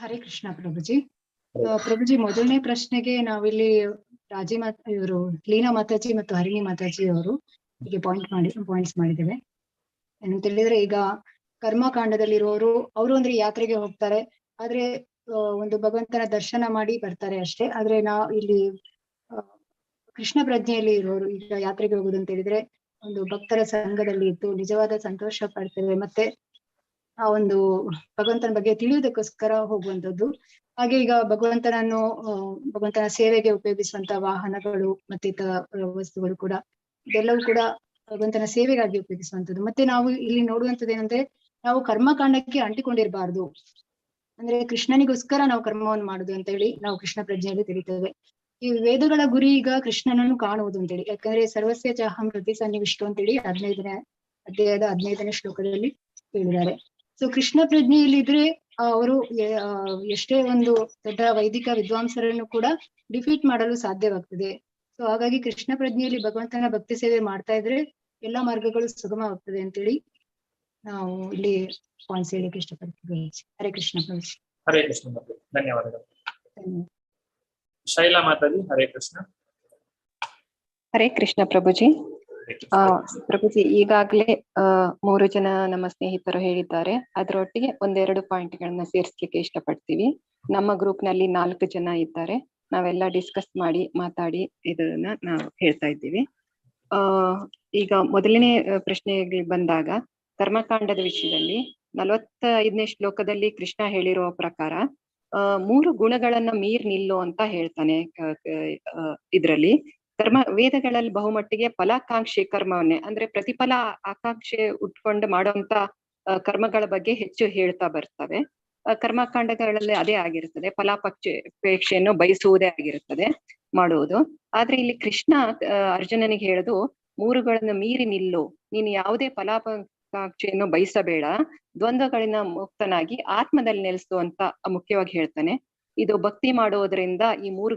ಹರೇ ಕೃಷ್ಣ ಪ್ರಭುಜಿ. ಪ್ರಭುಜಿ ಮೊದಲನೇ ಪ್ರಶ್ನೆಗೆ ನಾವಿಲ್ಲಿ ಇವರು ಲೀನಾ ಮಾತಾಜಿ ಮತ್ತು ಹರಿಣಿ ಮಾತಾಜಿ ಅವರು ಹೀಗೆ ಪಾಯಿಂಟ್ಸ್ ಮಾಡಿದ್ದೇವೆ. ಏನಂತ ಹೇಳಿದ್ರೆ ಈಗ ಕರ್ಮಕಾಂಡದಲ್ಲಿರುವವರು ಅವರು ಅಂದ್ರೆ ಯಾತ್ರೆಗೆ ಹೋಗ್ತಾರೆ, ಆದ್ರೆ ಒಂದು ಭಗವಂತನ ದರ್ಶನ ಮಾಡಿ ಬರ್ತಾರೆ ಅಷ್ಟೇ. ಆದ್ರೆ ಇಲ್ಲಿ ಕೃಷ್ಣ ಪ್ರಜ್ಞೆಯಲ್ಲಿ ಇರೋರು ಈಗ ಯಾತ್ರೆಗೆ ಹೋಗುದು ಅಂತ ಹೇಳಿದ್ರೆ ಒಂದು ಭಕ್ತರ ಸಂಘದಲ್ಲಿ ಇದ್ದು ನಿಜವಾದ ಸಂತೋಷ ಪಡ್ತೇವೆ, ಮತ್ತೆ ಆ ಒಂದು ಭಗವಂತನ ಬಗ್ಗೆ ತಿಳಿಯುವುದಕ್ಕೋಸ್ಕರ ಹೋಗುವಂತದ್ದು. ಹಾಗೆ ಈಗ ಭಗವಂತನ ಸೇವೆಗೆ ಉಪಯೋಗಿಸುವಂತ ವಾಹನಗಳು ಮತ್ತೆ ಇತರ ವಸ್ತುಗಳು ಕೂಡ ಇದೆಲ್ಲವೂ ಕೂಡ ಭಗವಂತನ ಸೇವೆಗಾಗಿ ಉಪಯೋಗಿಸುವಂತದ್ದು. ಮತ್ತೆ ನಾವು ಇಲ್ಲಿ ನೋಡುವಂತದ್ದು ಏನಂದ್ರೆ ನಾವು ಕರ್ಮಕಾಂಡಕ್ಕೆ ಅಂಟಿಕೊಂಡಿರಬಾರ್ದು, ಅಂದ್ರೆ ಕೃಷ್ಣನಿಗೋಸ್ಕರ ನಾವು ಕರ್ಮವನ್ನು ಮಾಡುದು ಅಂತ ಹೇಳಿ ನಾವು ಕೃಷ್ಣ ಪ್ರಜ್ಞೆಯಲ್ಲಿ ತಿಳಿತೇವೆ. ಈ ವೇದಗಳ ಗುರಿ ಈಗ ಕೃಷ್ಣನನ್ನು ಕಾಣುವುದು ಅಂತೇಳಿ, ಯಾಕಂದ್ರೆ ಸರ್ವಸ್ಯ ಚಾಹಂ ಹೃದಯ ಸನ್ನಿವಿಷ್ಟು ಅಂತೇಳಿ 15ನೇ ಅಧ್ಯಾಯದ 15ನೇ ಶ್ಲೋಕದಲ್ಲಿ ಹೇಳಿದ್ದಾರೆ. ಸೊ ಕೃಷ್ಣ ಪ್ರಜ್ಞೆಯಲ್ಲಿ ಇದ್ರೆ ಅವರು ಎಷ್ಟೇ ಒಂದು ದೊಡ್ಡ ವೈದಿಕ ವಿದ್ವಾಂಸರನ್ನು ಕೂಡ ಡಿಫೀಟ್ ಮಾಡಲು ಸಾಧ್ಯವಾಗ್ತದೆ. ಸೊ ಹಾಗಾಗಿ ಕೃಷ್ಣ ಪ್ರಜ್ಞೆಯಲ್ಲಿ ಭಗವಂತನ ಭಕ್ತಿ ಸೇವೆ ಮಾಡ್ತಾ ಇದ್ರೆ ಎಲ್ಲಾ ಮಾರ್ಗಗಳು ಸುಗಮವಾಗ್ತದೆ ಅಂತೇಳಿ ನಾವು ಇಲ್ಲಿ ಪಾಯಿಂಟ್ಸ್ ಹೇಳಿಕ್ಕೆ ಇಷ್ಟಪಡ್ತೀವಿ. ಹರೇ ಕೃಷ್ಣ ಪ್ರಭು. ಹರೇ ಕೃಷ್ಣ ಪ್ರಭು, ಧನ್ಯವಾದಗಳು. ಶೈಲಾ ಮಾತಾಜಿ, ಹರೇ ಕೃಷ್ಣ. ಹರೇ ಕೃಷ್ಣ ಪ್ರಭುಜಿ. ಪ್ರಭುಜಿ, ಈಗಾಗ್ಲೇ 3 ಜನ ನಮ್ಮ ಸ್ನೇಹಿತರು ಹೇಳಿದ್ದಾರೆ. ಅದರೊಟ್ಟಿಗೆ ಒಂದೆರಡು ಪಾಯಿಂಟ್ಗಳನ್ನ ಸೇರಿಸ್ಲಿಕ್ಕೆ ಇಷ್ಟಪಡ್ತೀವಿ. ನಮ್ಮ ಗ್ರೂಪ್ ನಲ್ಲಿ 4 ಜನ ಇದ್ದಾರೆ. ನಾವೆಲ್ಲ ಡಿಸ್ಕಸ್ ಮಾಡಿ ಮಾತಾಡಿ ಇದನ್ನ ನಾವು ಹೇಳ್ತಾ ಇದ್ದೀವಿ. ಈಗ ಮೊದಲನೇ ಪ್ರಶ್ನೆಗೆ ಬಂದಾಗ ಕರ್ಮಕಾಂಡದ ವಿಷಯದಲ್ಲಿ 45ನೇ ಶ್ಲೋಕದಲ್ಲಿ ಕೃಷ್ಣ ಹೇಳಿರುವ ಪ್ರಕಾರ 3 ಗುಣಗಳನ್ನ ಮೀರ್ ನಿಲ್ಲು ಅಂತ ಹೇಳ್ತಾನೆ. ಇದ್ರಲ್ಲಿ ವೇದಗಳಲ್ಲಿ ಬಹುಮಟ್ಟಿಗೆ ಫಲಾಕಾಂಕ್ಷೆ ಕರ್ಮವನ್ನೇ ಅಂದ್ರೆ ಪ್ರತಿಫಲ ಆಕಾಂಕ್ಷೆ ಉಟ್ಕೊಂಡು ಮಾಡುವಂತ ಕರ್ಮಗಳ ಬಗ್ಗೆ ಹೆಚ್ಚು ಹೇಳ್ತಾ ಬರ್ತವೆ. ಕರ್ಮಕಾಂಡಗಳಲ್ಲಿ ಅದೇ ಆಗಿರುತ್ತದೆ, ಫಲಾಪೇಕ್ಷೆಯನ್ನು ಬಯಸುವುದೇ ಆಗಿರುತ್ತದೆ ಮಾಡುವುದು. ಆದ್ರೆ ಇಲ್ಲಿ ಕೃಷ್ಣ ಅರ್ಜುನನಿಗೆ ಹೇಳುದು 3ಗಳನ್ನು ಮೀರಿ ನಿಲ್ಲು, ನೀನು ಯಾವುದೇ ಫಲಾಪೇಕ್ಷೆಯನ್ನು ಬಯಸಬೇಡ, ದ್ವಂದ್ವಗಳಿಂದ ಮುಕ್ತನಾಗಿ ಆತ್ಮದಲ್ಲಿ ನೆಲೆಸು ಅಂತ ಮುಖ್ಯವಾಗಿ ಹೇಳ್ತಾನೆ. ಇದು ಭಕ್ತಿ ಮಾಡುವುದರಿಂದ ಈ 3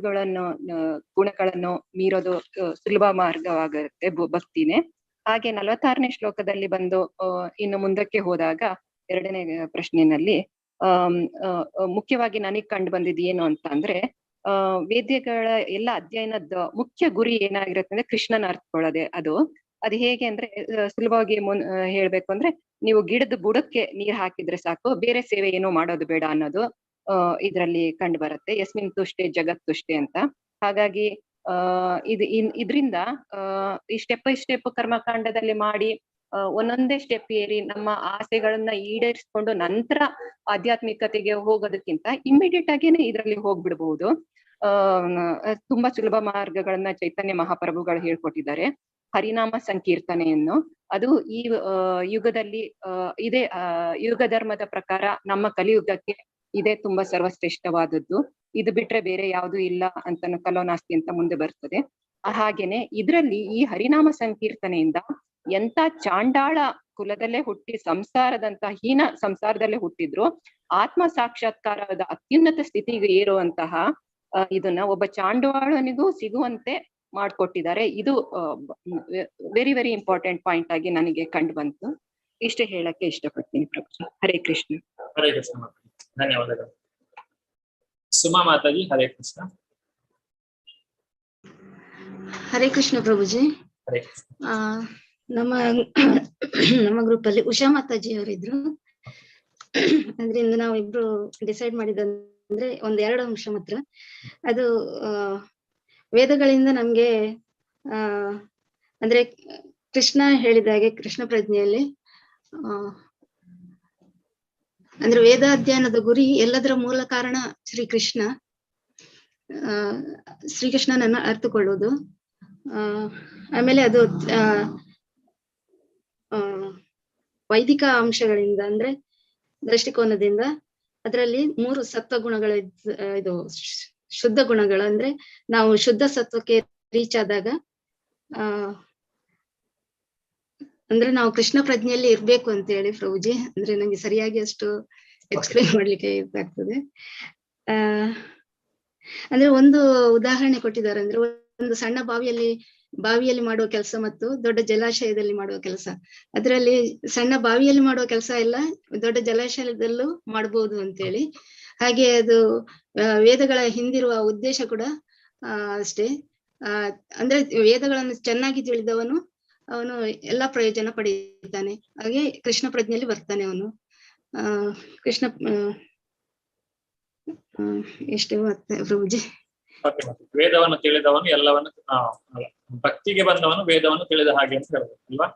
ಗುಣಗಳನ್ನು ಮೀರೋದು ಸುಲಭ ಮಾರ್ಗವಾಗುತ್ತೆ, ಭಕ್ತಿನೇ. ಹಾಗೆ 46ನೇ ಶ್ಲೋಕದಲ್ಲಿ ಬಂದು ಇನ್ನು ಮುಂದಕ್ಕೆ ಹೋದಾಗ 2ನೇ ಪ್ರಶ್ನೆಯಲ್ಲಿ ಮುಖ್ಯವಾಗಿ ನನಗೆ ಕಂಡು ಬಂದಿದ್ದು ಏನು ಅಂತ ಅಂದ್ರೆ ವೇದ್ಯಗಳ ಎಲ್ಲ ಅಧ್ಯಯನದ ಮುಖ್ಯ ಗುರಿ ಏನಾಗಿರುತ್ತೆ ಅಂದ್ರೆ ಕೃಷ್ಣನ ಅರ್ಥಕೊಳ್ಳೋದೆ. ಅದು ಹೇಗೆ ಅಂದ್ರೆ ಸುಲಭವಾಗಿ ಹೇಳ್ಬೇಕು ಅಂದ್ರೆ ನೀವು ಗಿಡದ ಬುಡಕ್ಕೆ ನೀರ್ ಹಾಕಿದ್ರೆ ಸಾಕು, ಬೇರೆ ಸೇವೆ ಏನೋ ಮಾಡೋದು ಬೇಡ ಅನ್ನೋದು ಇದ್ರಲ್ಲಿ ಕಂಡು ಬರುತ್ತೆ. ಯಸ್ಮಿನ್ ತುಷ್ಟೆ ಜಗತ್ ತುಷ್ಟೆ ಅಂತ. ಹಾಗಾಗಿ ಇದ್ರಿಂದ ಈ ಸ್ಟೆಪ್ ಬೈ ಸ್ಟೆಪ್ ಕರ್ಮಕಾಂಡದಲ್ಲಿ ಮಾಡಿ ಒಂದೊಂದೇ ಸ್ಟೆಪ್ ಏರಿ ನಮ್ಮ ಆಸೆಗಳನ್ನ ಈಡೇರಿಸ್ಕೊಂಡು ನಂತರ ಆಧ್ಯಾತ್ಮಿಕತೆಗೆ ಹೋಗೋದಕ್ಕಿಂತ ಇಮಿಡಿಯೇಟ್ ಆಗೇನೆ ಇದ್ರಲ್ಲಿ ಹೋಗ್ಬಿಡ್ಬಹುದು. ತುಂಬಾ ಸುಲಭ ಮಾರ್ಗಗಳನ್ನ ಚೈತನ್ಯ ಮಹಾಪ್ರಭುಗಳು ಹೇಳ್ಕೊಟ್ಟಿದ್ದಾರೆ. ಹರಿನಾಮ ಸಂಕೀರ್ತನೆಯನ್ನು ಅದು ಈ ಯುಗದಲ್ಲಿ ಇದೇ ಯುಗ ಧರ್ಮದ ಪ್ರಕಾರ ನಮ್ಮ ಕಲಿಯುಗಕ್ಕೆ ಇದೇ ತುಂಬಾ ಸರ್ವಶ್ರೇಷ್ಠವಾದದ್ದು. ಇದು ಬಿಟ್ರೆ ಬೇರೆ ಯಾವುದು ಇಲ್ಲ ಅಂತ ಕಲೋನಾಸ್ತಿ ಅಂತ ಮುಂದೆ ಬರ್ತದೆ. ಹಾಗೇನೆ ಇದ್ರಲ್ಲಿ ಈ ಹರಿನಾಮ ಸಂಕೀರ್ತನೆಯಿಂದ ಎಂತ ಚಾಂಡಾಳ ಕುಲದಲ್ಲೇ ಹುಟ್ಟಿ ಸಂಸಾರದಂತ ಹೀನ ಸಂಸಾರದಲ್ಲೇ ಹುಟ್ಟಿದ್ರು ಆತ್ಮ ಸಾಕ್ಷಾತ್ಕಾರದ ಅತ್ಯುನ್ನತ ಸ್ಥಿತಿಗೆ ಏರುವಂತಹ ಇದನ್ನ ಒಬ್ಬ ಚಾಂಡಾಳನಿಗೂ ಸಿಗುವಂತೆ ಮಾಡ್ಕೊಟ್ಟಿದ್ದಾರೆ. ಇದು ವೆರಿ ವೆರಿ ಇಂಪಾರ್ಟೆಂಟ್ ಪಾಯಿಂಟ್ ಆಗಿ ನನಗೆ ಕಂಡು ಬಂತು. ಇಷ್ಟೇ ಹೇಳಕ್ಕೆ ಇಷ್ಟಪಡ್ತೀನಿ ಪ್ರಭು. ಹರೇ ಕೃಷ್ಣ. ಹರೇ ಕೃಷ್ಣ ಮಾತಾಜಿ, ಧನ್ಯವಾದಗಳು. ಸುಮಾ ಮಾತಾಜಿ, ಹರೇ ಕೃಷ್ಣ. ಹರೇ ಕೃಷ್ಣ ಪ್ರಭುಜಿ. ಹರೇ ಕೃಷ್ಣ. ನಮ್ಮ ಗ್ರೂಪ್ ಅಲ್ಲಿ ಉಷಾ ಮಾತಾಜಿ ಅವರಿದ್ರು. ಅದ್ರಿಂದ ನಾವು ಇಬ್ರು ಡಿಸೈಡ್ ಮಾಡಿದಂದ್ರೆ 2 ಅಂಶ ಮಾತ್ರ. ಅದು ವೇದಗಳಿಂದ ನಮ್ಗೆ ಅಂದ್ರೆ ಕೃಷ್ಣ ಹೇಳಿದಾಗೆ ಕೃಷ್ಣ ಪ್ರಜ್ಞೆಯಲ್ಲಿ ಅಂದ್ರೆ ವೇದಾಧ್ಯಯನದ ಗುರಿ ಎಲ್ಲದರ ಮೂಲ ಕಾರಣ ಶ್ರೀಕೃಷ್ಣ. ಶ್ರೀಕೃಷ್ಣನನ್ನ ಅರ್ಥಕೊಳ್ಳುವುದು. ಆಮೇಲೆ ಅದು ವೈದಿಕ ಅಂಶಗಳಿಂದ ಅಂದ್ರೆ ದೃಷ್ಟಿಕೋನದಿಂದ ಅದರಲ್ಲಿ 3 ಸತ್ವ ಗುಣಗಳ ಇದು ಶುದ್ಧ ಗುಣಗಳು ಅಂದ್ರೆ ನಾವು ಶುದ್ಧ ಸತ್ವಕ್ಕೆ ರೀಚ್ ಆದಾಗ ಅಂದ್ರೆ ನಾವು ಕೃಷ್ಣ ಪ್ರಜ್ಞೆಯಲ್ಲಿ ಇರ್ಬೇಕು ಅಂತ ಹೇಳಿ ಪ್ರಭುಜಿ. ಅಂದ್ರೆ ನಂಗೆ ಸರಿಯಾಗಿ ಅಷ್ಟು ಎಕ್ಸ್ಪ್ಲೈನ್ ಮಾಡ್ಲಿಕ್ಕೆ ಇದಾಗ್ತದೆ. ಅಂದ್ರೆ ಒಂದು ಉದಾಹರಣೆ ಕೊಟ್ಟಿದ್ದಾರೆ. ಅಂದ್ರೆ ಒಂದು ಸಣ್ಣ ಬಾವಿಯಲ್ಲಿ ಮಾಡುವ ಕೆಲಸ ಮತ್ತು ದೊಡ್ಡ ಜಲಾಶಯದಲ್ಲಿ ಮಾಡುವ ಕೆಲಸ. ಅದರಲ್ಲಿ ಸಣ್ಣ ಬಾವಿಯಲ್ಲಿ ಮಾಡುವ ಕೆಲಸ ಎಲ್ಲ ದೊಡ್ಡ ಜಲಾಶಯದಲ್ಲೂ ಮಾಡಬಹುದು ಅಂತೇಳಿ. ಹಾಗೆ ಅದು ವೇದಗಳ ಹಿಂದಿರುವ ಉದ್ದೇಶ ಕೂಡ ಅಷ್ಟೇ. ಅಂದ್ರೆ ವೇದಗಳನ್ನು ಚೆನ್ನಾಗಿ ತಿಳಿದವನು ಅವನು ಎಲ್ಲಾ ಪ್ರಯೋಜನ ಪಡೆಯುತ್ತಾನೆ. ಹಾಗೆ ಕೃಷ್ಣ ಪ್ರಜ್ಞೆಯಲ್ಲಿ ಬರ್ತಾನೆ ಅವನು. ಕೃಷ್ಣ ಎಷ್ಟು ಪ್ರಭುಜಿ. ವೇದವನ್ನು ತಿಳಿದವನು ಎಲ್ಲವನ್ನು ಭಕ್ತಿಗೆ ಬಂದವನು ವೇದವನ್ನು ತಿಳಿದ ಹಾಗೆ ಅಂತ ಹೇಳ್ಬೋದು ಅಲ್ವಾ?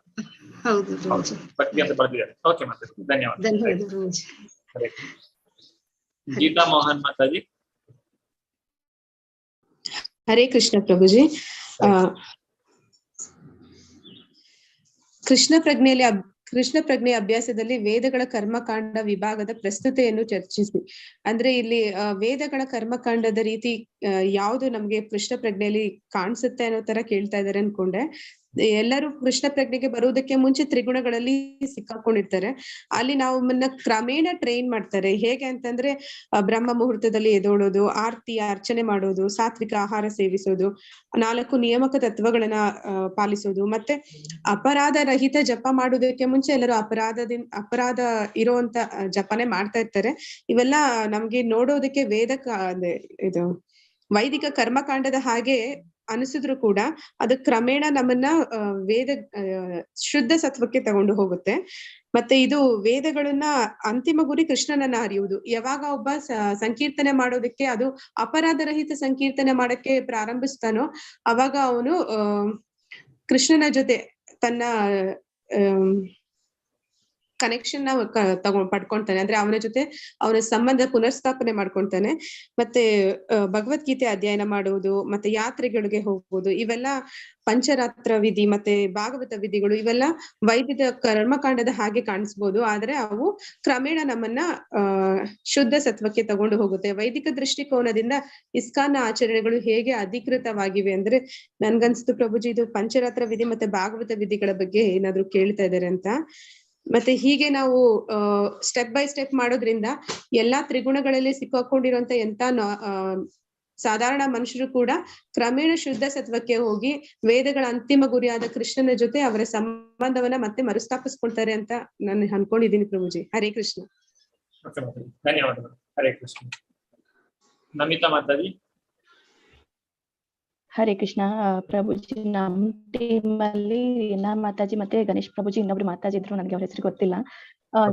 ಹೌದು ಪ್ರಭುಜಿ. ಭಕ್ತಿ ಅಂತ ಬರ್ದಿದ್ದಾರೆ. ಓಕೆ ಮಾತಾಡಿ, ಧನ್ಯವಾದ. ಧನ್ಯವಾದ ಪ್ರಭುಜಿ. ಗೀತಾ ಮೋಹನ್ ಮಾತಾಜಿ. ಹರೇ ಕೃಷ್ಣ ಪ್ರಭುಜಿ. ಕೃಷ್ಣ ಪ್ರಜ್ಞೆ ಅಭ್ಯಾಸದಲ್ಲಿ ವೇದಗಳ ಕರ್ಮಕಾಂಡ ವಿಭಾಗದ ಪ್ರಸ್ತುತೆಯನ್ನು ಚರ್ಚಿಸಿ. ಅಂದ್ರೆ ಇಲ್ಲಿ ವೇದಗಳ ಕರ್ಮಕಾಂಡದ ರೀತಿ ಯಾವುದು ನಮ್ಗೆ ಕೃಷ್ಣ ಪ್ರಜ್ಞೆಯಲ್ಲಿ ಕಾಣಿಸುತ್ತೆ ಅನ್ನೋ ತರ ಕೇಳ್ತಾ ಇದಾರೆ ಅನ್ಕೊಂಡೆ. ಎಲ್ಲರೂ ಕೃಷ್ಣ ಪ್ರಜ್ಞೆಗೆ ಬರುವುದಕ್ಕೆ ಮುಂಚೆ ತ್ರಿಗುಣಗಳಲ್ಲಿ ಸಿಕ್ಕಾಕೊಂಡಿರ್ತಾರೆ. ಅಲ್ಲಿ ನಾವು ಕ್ರಮೇಣ ಟ್ರೈನ್ ಮಾಡ್ತಾರೆ. ಹೇಗೆ ಅಂತಂದ್ರೆ ಬ್ರಹ್ಮ ಮುಹೂರ್ತದಲ್ಲಿ ಎದೋಳೋದು, ಆರತಿ ಅರ್ಚನೆ ಮಾಡೋದು, ಸಾತ್ವಿಕ ಆಹಾರ ಸೇವಿಸೋದು, 4 ನಿಯಮಕ ತತ್ವಗಳನ್ನ ಪಾಲಿಸೋದು, ಮತ್ತೆ ಅಪರಾಧ ರಹಿತ ಜಪ ಮಾಡುವುದಕ್ಕೆ ಮುಂಚೆ ಎಲ್ಲರೂ ಅಪರಾಧ ಇರುವಂತ ಜಪನೆ ಮಾಡ್ತಾ ಇರ್ತಾರೆ. ಇವೆಲ್ಲ ನಮ್ಗೆ ನೋಡೋದಕ್ಕೆ ಇದು ವೈದಿಕ ಕರ್ಮಕಾಂಡದ ಹಾಗೆ ಅನಿಸಿದ್ರು ಕೂಡ ಅದು ಕ್ರಮೇಣ ನಮ್ಮನ್ನ ಶುದ್ಧ ಸತ್ವಕ್ಕೆ ತಗೊಂಡು ಹೋಗುತ್ತೆ. ಮತ್ತೆ ಇದು ವೇದಗಳನ್ನ ಅಂತಿಮ ಗುರಿ ಕೃಷ್ಣನನ್ನ ಅರಿಯುವುದು. ಯಾವಾಗ ಒಬ್ಬ ಸಂಕೀರ್ತನೆ ಮಾಡೋದಕ್ಕೆ ಅದು ಅಪರಾಧರಹಿತ ಸಂಕೀರ್ತನೆ ಮಾಡಕ್ಕೆ ಪ್ರಾರಂಭಿಸ್ತಾನೋ ಅವಾಗ ಅವನು ಕೃಷ್ಣನ ಜೊತೆ ತನ್ನ ಕನೆಕ್ಷನ್ ಪಡ್ಕೊಳ್ತಾನೆ. ಅಂದ್ರೆ ಅವನ ಜೊತೆ ಅವನ ಸಂಬಂಧ ಪುನರ್ಸ್ಥಾಪನೆ ಮಾಡ್ಕೊಳ್ತಾನೆ. ಮತ್ತೆ ಭಗವದ್ಗೀತೆ ಅಧ್ಯಯನ ಮಾಡುವುದು, ಮತ್ತೆ ಯಾತ್ರೆಗಳಿಗೆ ಹೋಗುವುದು, ಇವೆಲ್ಲ ಪಂಚರಾತ್ರ ವಿಧಿ ಮತ್ತೆ ಭಾಗವತ ವಿಧಿಗಳು, ಇವೆಲ್ಲ ವೈದಿಕ ಕರ್ಮಕಾಂಡದ ಹಾಗೆ ಕಾಣಿಸ್ಬೋದು. ಆದ್ರೆ ಅವು ಕ್ರಮೇಣ ನಮ್ಮನ್ನ ಶುದ್ಧ ಸತ್ವಕ್ಕೆ ತಗೊಂಡು ಹೋಗುತ್ತೆ. ವೈದಿಕ ದೃಷ್ಟಿಕೋನದಿಂದ ಇಸ್ಕಾನ್ ಆಚರಣೆಗಳು ಹೇಗೆ ಅಧಿಕೃತವಾಗಿವೆ ಅಂದ್ರೆ ನನ್ಗನ್ಸ್ತು ಪ್ರಭುಜಿ ಇದು ಪಂಚರಾತ್ರ ವಿಧಿ ಮತ್ತೆ ಭಾಗವತ ವಿಧಿಗಳ ಬಗ್ಗೆ ಏನಾದ್ರು ಕೇಳ್ತಾ ಇದಾರೆ ಅಂತ. ಮತ್ತೆ ಹೀಗೆ ನಾವು ಸ್ಟೆಪ್ ಬೈ ಸ್ಟೆಪ್ ಮಾಡೋದ್ರಿಂದ ಎಲ್ಲಾ ತ್ರಿಗುಣಗಳಲ್ಲಿ ಸಿಕ್ಕಾಕೊಂಡಿರುವಂತ ಸಾಧಾರಣ ಮನುಷ್ಯರು ಕೂಡ ಕ್ರಮೇಣ ಶುದ್ಧ ಸತ್ವಕ್ಕೆ ಹೋಗಿ ವೇದಗಳ ಅಂತಿಮ ಗುರಿಯಾದ ಕೃಷ್ಣನ ಜೊತೆ ಅವರ ಸಂಬಂಧವನ್ನ ಮತ್ತೆ ಮರುಸ್ಥಾಪಿಸ್ಕೊಳ್ತಾರೆ ಅಂತ ನಾನು ಅನ್ಕೊಂಡಿದ್ದೀನಿ ಪ್ರಭುಜಿ. ಹರೇ ಕೃಷ್ಣ. ಧನ್ಯವಾದಗಳು. ಹರೇ ಕೃಷ್ಣ. ನಮಿತಾ ಮಾತಾಜಿ. ಹರೇ ಕೃಷ್ಣ ಪ್ರಭುಜಿ. ನಮ್ ಟೀಮ್ ಅಲ್ಲಿ ರೀನಾ ಮಾತಾಜಿ ಮತ್ತೆ ಗಣೇಶ್ ಪ್ರಭುಜಿ, ಇನ್ನೊಬ್ರು ಮಾತಾಜಿ ಇದ್ರು, ನನಗೆ ಅವ್ರ ಹೆಸರು ಗೊತ್ತಿಲ್ಲ.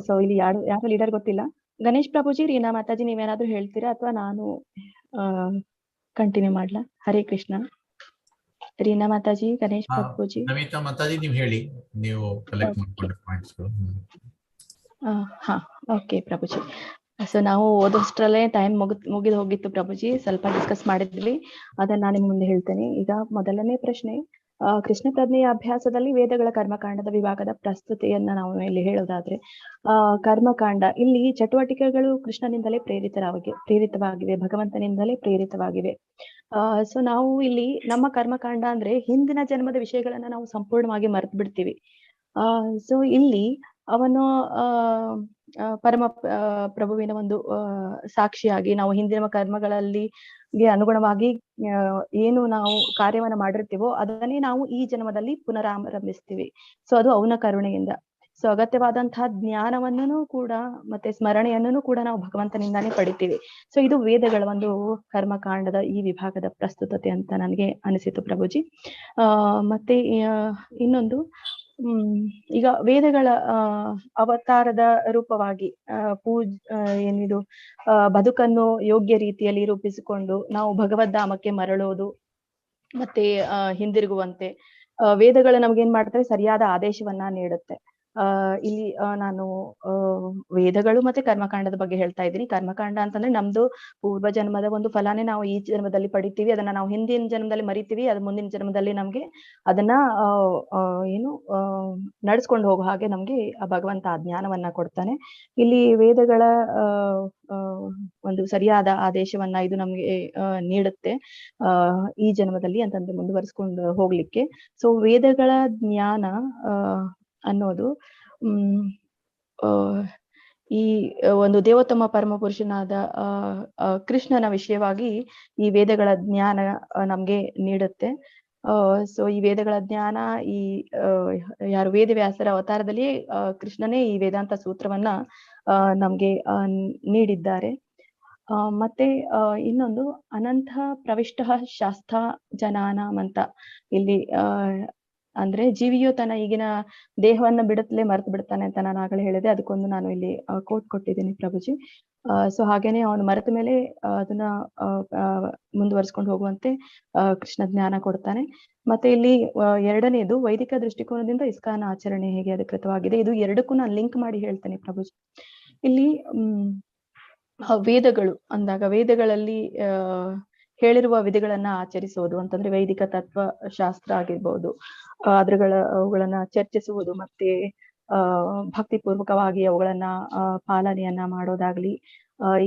ಸೊ ಇಲ್ಲಿ ಯಾರು ಲೀಡರ್ ಗೊತ್ತಿಲ್ಲ. ಗಣೇಶ್ ಪ್ರಭುಜಿ, ರೀನಾ ಮಾತಾಜಿ ನೀವೇನಾದ್ರೂ ಹೇಳ್ತೀರಾ ಅಥವಾ ನಾನು ಕಂಟಿನ್ಯೂ ಮಾಡ್ಲಾ? ಹರೇ ಕೃಷ್ಣ. ರೀನಾ ಮಾತಾಜಿ, ಗಣೇಶ್ ಪ್ರಭುಜಿ. ನಮಿತಾ ಮಾತಾಜಿ ನೀವು ಹೇಳಿ, ನೀವು ಕಲೆಕ್ಟ್ ಮಾಡ್ಕೊಂಡ ಪಾಯಿಂಟ್ಸ್. ಹಾ ಓಕೆ ಪ್ರಭುಜಿ. ಸೊ ನಾವು ಓದೋಷ್ಟ್ರಲ್ಲೇ ಟೈಮ್ ಮುಗಿದು ಹೋಗಿತ್ತು ಪ್ರಭುಜಿ. ಸ್ವಲ್ಪ ಡಿಸ್ಕಸ್ ಮಾಡಿದ್ವಿ, ಅದನ್ನ ನಾನು ನಿಮ್ ಮುಂದೆ ಹೇಳ್ತೇನೆ. ಈಗ ಮೊದಲನೇ ಪ್ರಶ್ನೆ, ಕೃಷ್ಣ ಪ್ರಜ್ಞೆಯ ಅಭ್ಯಾಸದಲ್ಲಿ ವೇದಗಳ ಕರ್ಮಕಾಂಡದ ವಿಭಾಗದ ಪ್ರಸ್ತುತಿಯನ್ನ ನಾವು ಇಲ್ಲಿ ಹೇಳೋದಾದ್ರೆ, ಕರ್ಮಕಾಂಡ ಇಲ್ಲಿ ಚಟುವಟಿಕೆಗಳು ಕೃಷ್ಣನಿಂದಲೇ ಪ್ರೇರಿತವಾಗಿವೆ, ಭಗವಂತನಿಂದಲೇ ಪ್ರೇರಿತವಾಗಿವೆ. ಸೊ ನಾವು ಇಲ್ಲಿ ನಮ್ಮ ಕರ್ಮಕಾಂಡ ಅಂದ್ರೆ ಹಿಂದಿನ ಜನ್ಮದ ವಿಷಯಗಳನ್ನ ನಾವು ಸಂಪೂರ್ಣವಾಗಿ ಮರೆತು ಬಿಡ್ತೀವಿ. ಸೊ ಇಲ್ಲಿ ಅವನು ಪರಮ ಪ್ರಭುವಿನ ಒಂದು ಸಾಕ್ಷಿಯಾಗಿ ನಾವು ಹಿಂದಿನ ಕರ್ಮಗಳಲ್ಲಿ ಅನುಗುಣವಾಗಿ ಏನು ನಾವು ಕಾರ್ಯವನ್ನ ಮಾಡಿರ್ತೀವೋ ಅದನ್ನೇ ನಾವು ಈ ಜನ್ಮದಲ್ಲಿ ಪುನರಾರಂಭಿಸ್ತೀವಿ. ಸೊ ಅದು ಅವನ ಕರುಣೆಯಿಂದ. ಸೊ ಅಗತ್ಯವಾದಂತಹ ಜ್ಞಾನವನ್ನು ಕೂಡ ಮತ್ತೆ ಸ್ಮರಣೆಯನ್ನು ಕೂಡ ನಾವು ಭಗವಂತನಿಂದಾನೇ ಪಡಿತೀವಿ. ಸೊ ಇದು ವೇದಗಳ ಒಂದು ಕರ್ಮಕಾಂಡದ ಈ ವಿಭಾಗದ ಪ್ರಸ್ತುತತೆ ಅಂತ ನನಗೆ ಅನಿಸಿತು ಪ್ರಭುಜಿ. ಮತ್ತೆ ಇನ್ನೊಂದು, ಈಗ ವೇದಗಳ ಅವತಾರದ ರೂಪವಾಗಿ ಏನಿದು ಬದುಕನ್ನು ಯೋಗ್ಯ ರೀತಿಯಲ್ಲಿ ರೂಪಿಸಿಕೊಂಡು ನಾವು ಭಗವದ್ಧಾಮಕ್ಕೆ ಮರಳೋದು ಮತ್ತೆ ಹಿಂದಿರುಗುವಂತೆ ವೇದಗಳು ನಮ್ಗೇನ್ ಮಾಡ್ತವೆ, ಸರಿಯಾದ ಆದೇಶವನ್ನ ನೀಡುತ್ತೆ. ಇಲ್ಲಿ ನಾನು ವೇದಗಳು ಮತ್ತೆ ಕರ್ಮಕಾಂಡದ ಬಗ್ಗೆ ಹೇಳ್ತಾ ಇದ್ದೀನಿ. ಕರ್ಮಕಾಂಡ ಅಂತಂದ್ರೆ ನಮ್ದು ಪೂರ್ವ ಜನ್ಮದ ಒಂದು ಫಲಾನೇ ನಾವು ಈ ಜನ್ಮದಲ್ಲಿ ಪಡಿತೀವಿ. ಅದನ್ನ ನಾವು ಹಿಂದಿನ ಜನ್ಮದಲ್ಲಿ ಮರಿತೀವಿ. ಅದು ಮುಂದಿನ ಜನ್ಮದಲ್ಲಿ ನಮ್ಗೆ ಅದನ್ನ ನಡ್ಸ್ಕೊಂಡು ಹೋಗೋ ಹಾಗೆ ನಮ್ಗೆ ಭಗವಂತ ಆ ಜ್ಞಾನವನ್ನ ಕೊಡ್ತಾನೆ. ಇಲ್ಲಿ ವೇದಗಳ ಒಂದು ಸರಿಯಾದ ಆದೇಶವನ್ನ ಇದು ನಮ್ಗೆ ನೀಡುತ್ತೆ ಈ ಜನ್ಮದಲ್ಲಿ ಅಂತಂದ್ರೆ ಮುಂದುವರಿಸ್ಕೊಂಡು ಹೋಗ್ಲಿಕ್ಕೆ. ಸೊ ವೇದಗಳ ಜ್ಞಾನ ಅನ್ನೋದು ಈ ಒಂದು ದೇವೋತ್ತಮ ಪರಮ ಪುರುಷನಾದ ಕೃಷ್ಣನ ವಿಷಯವಾಗಿ ಈ ವೇದಗಳ ಜ್ಞಾನ ನಮ್ಗೆ ನೀಡುತ್ತೆ. ಸೊ ಈ ವೇದಗಳ ಜ್ಞಾನ ಈ ಯಾರು ವೇದವ್ಯಾಸರ ಅವತಾರದಲ್ಲಿ ಕೃಷ್ಣನೇ ಈ ವೇದಾಂತ ಸೂತ್ರವನ್ನ ನಮ್ಗೆ ನೀಡಿದ್ದಾರೆ. ಮತ್ತೆ ಇನ್ನೊಂದು, ಅನಂತ ಪ್ರವಿಷ್ಟ ಶಾಸ್ತ್ರ ಜನಾನಾಮ್ ಅಂತ ಇಲ್ಲಿ ಅಂದ್ರೆ ಜೀವಿಯು ತನ್ನ ಈಗಿನ ದೇಹವನ್ನ ಬಿಡತ್ಲೆ ಮರೆತು ಬಿಡ್ತಾನೆ ಅಂತ ನಾನು ಆಗಲೇ ಹೇಳಿದೆ. ಅದಕ್ಕೊಂದು ನಾನು ಇಲ್ಲಿ ಕೋಟ್ ಕೊಟ್ಟಿದ್ದೀನಿ ಪ್ರಭುಜಿ. ಸೊ ಹಾಗೇನೆ ಅವನು ಮರೆತ ಮೇಲೆ ಅದನ್ನ ಮುಂದುವರಿಸ್ಕೊಂಡು ಹೋಗುವಂತೆ ಕೃಷ್ಣ ಜ್ಞಾನ ಕೊಡ್ತಾನೆ. ಮತ್ತೆ ಇಲ್ಲಿ ಎರಡನೇದು ವೈದಿಕ ದೃಷ್ಟಿಕೋನದಿಂದ ಇಸ್ಕಾನ್ ಆಚರಣೆ ಹೇಗೆ ಅಧಿಕೃತವಾಗಿದೆ, ಇದು ಎರಡಕ್ಕೂ ನಾನು ಲಿಂಕ್ ಮಾಡಿ ಹೇಳ್ತೇನೆ ಪ್ರಭುಜಿ. ಇಲ್ಲಿ ವೇದಗಳು ಅಂದಾಗ ವೇದಗಳಲ್ಲಿ ಹೇಳಿರುವ ವಿಧಿಗಳನ್ನ ಆಚರಿಸುವುದು ಅಂತಂದ್ರೆ ವೈದಿಕ ತತ್ವ ಶಾಸ್ತ್ರ ಆಗಿರ್ಬೋದು, ಅವುಗಳನ್ನ ಚರ್ಚಿಸುವುದು ಮತ್ತೆ ಭಕ್ತಿ ಪೂರ್ವಕವಾಗಿ ಅವುಗಳನ್ನ ಪಾಲನೆಯನ್ನ ಮಾಡೋದಾಗ್ಲಿ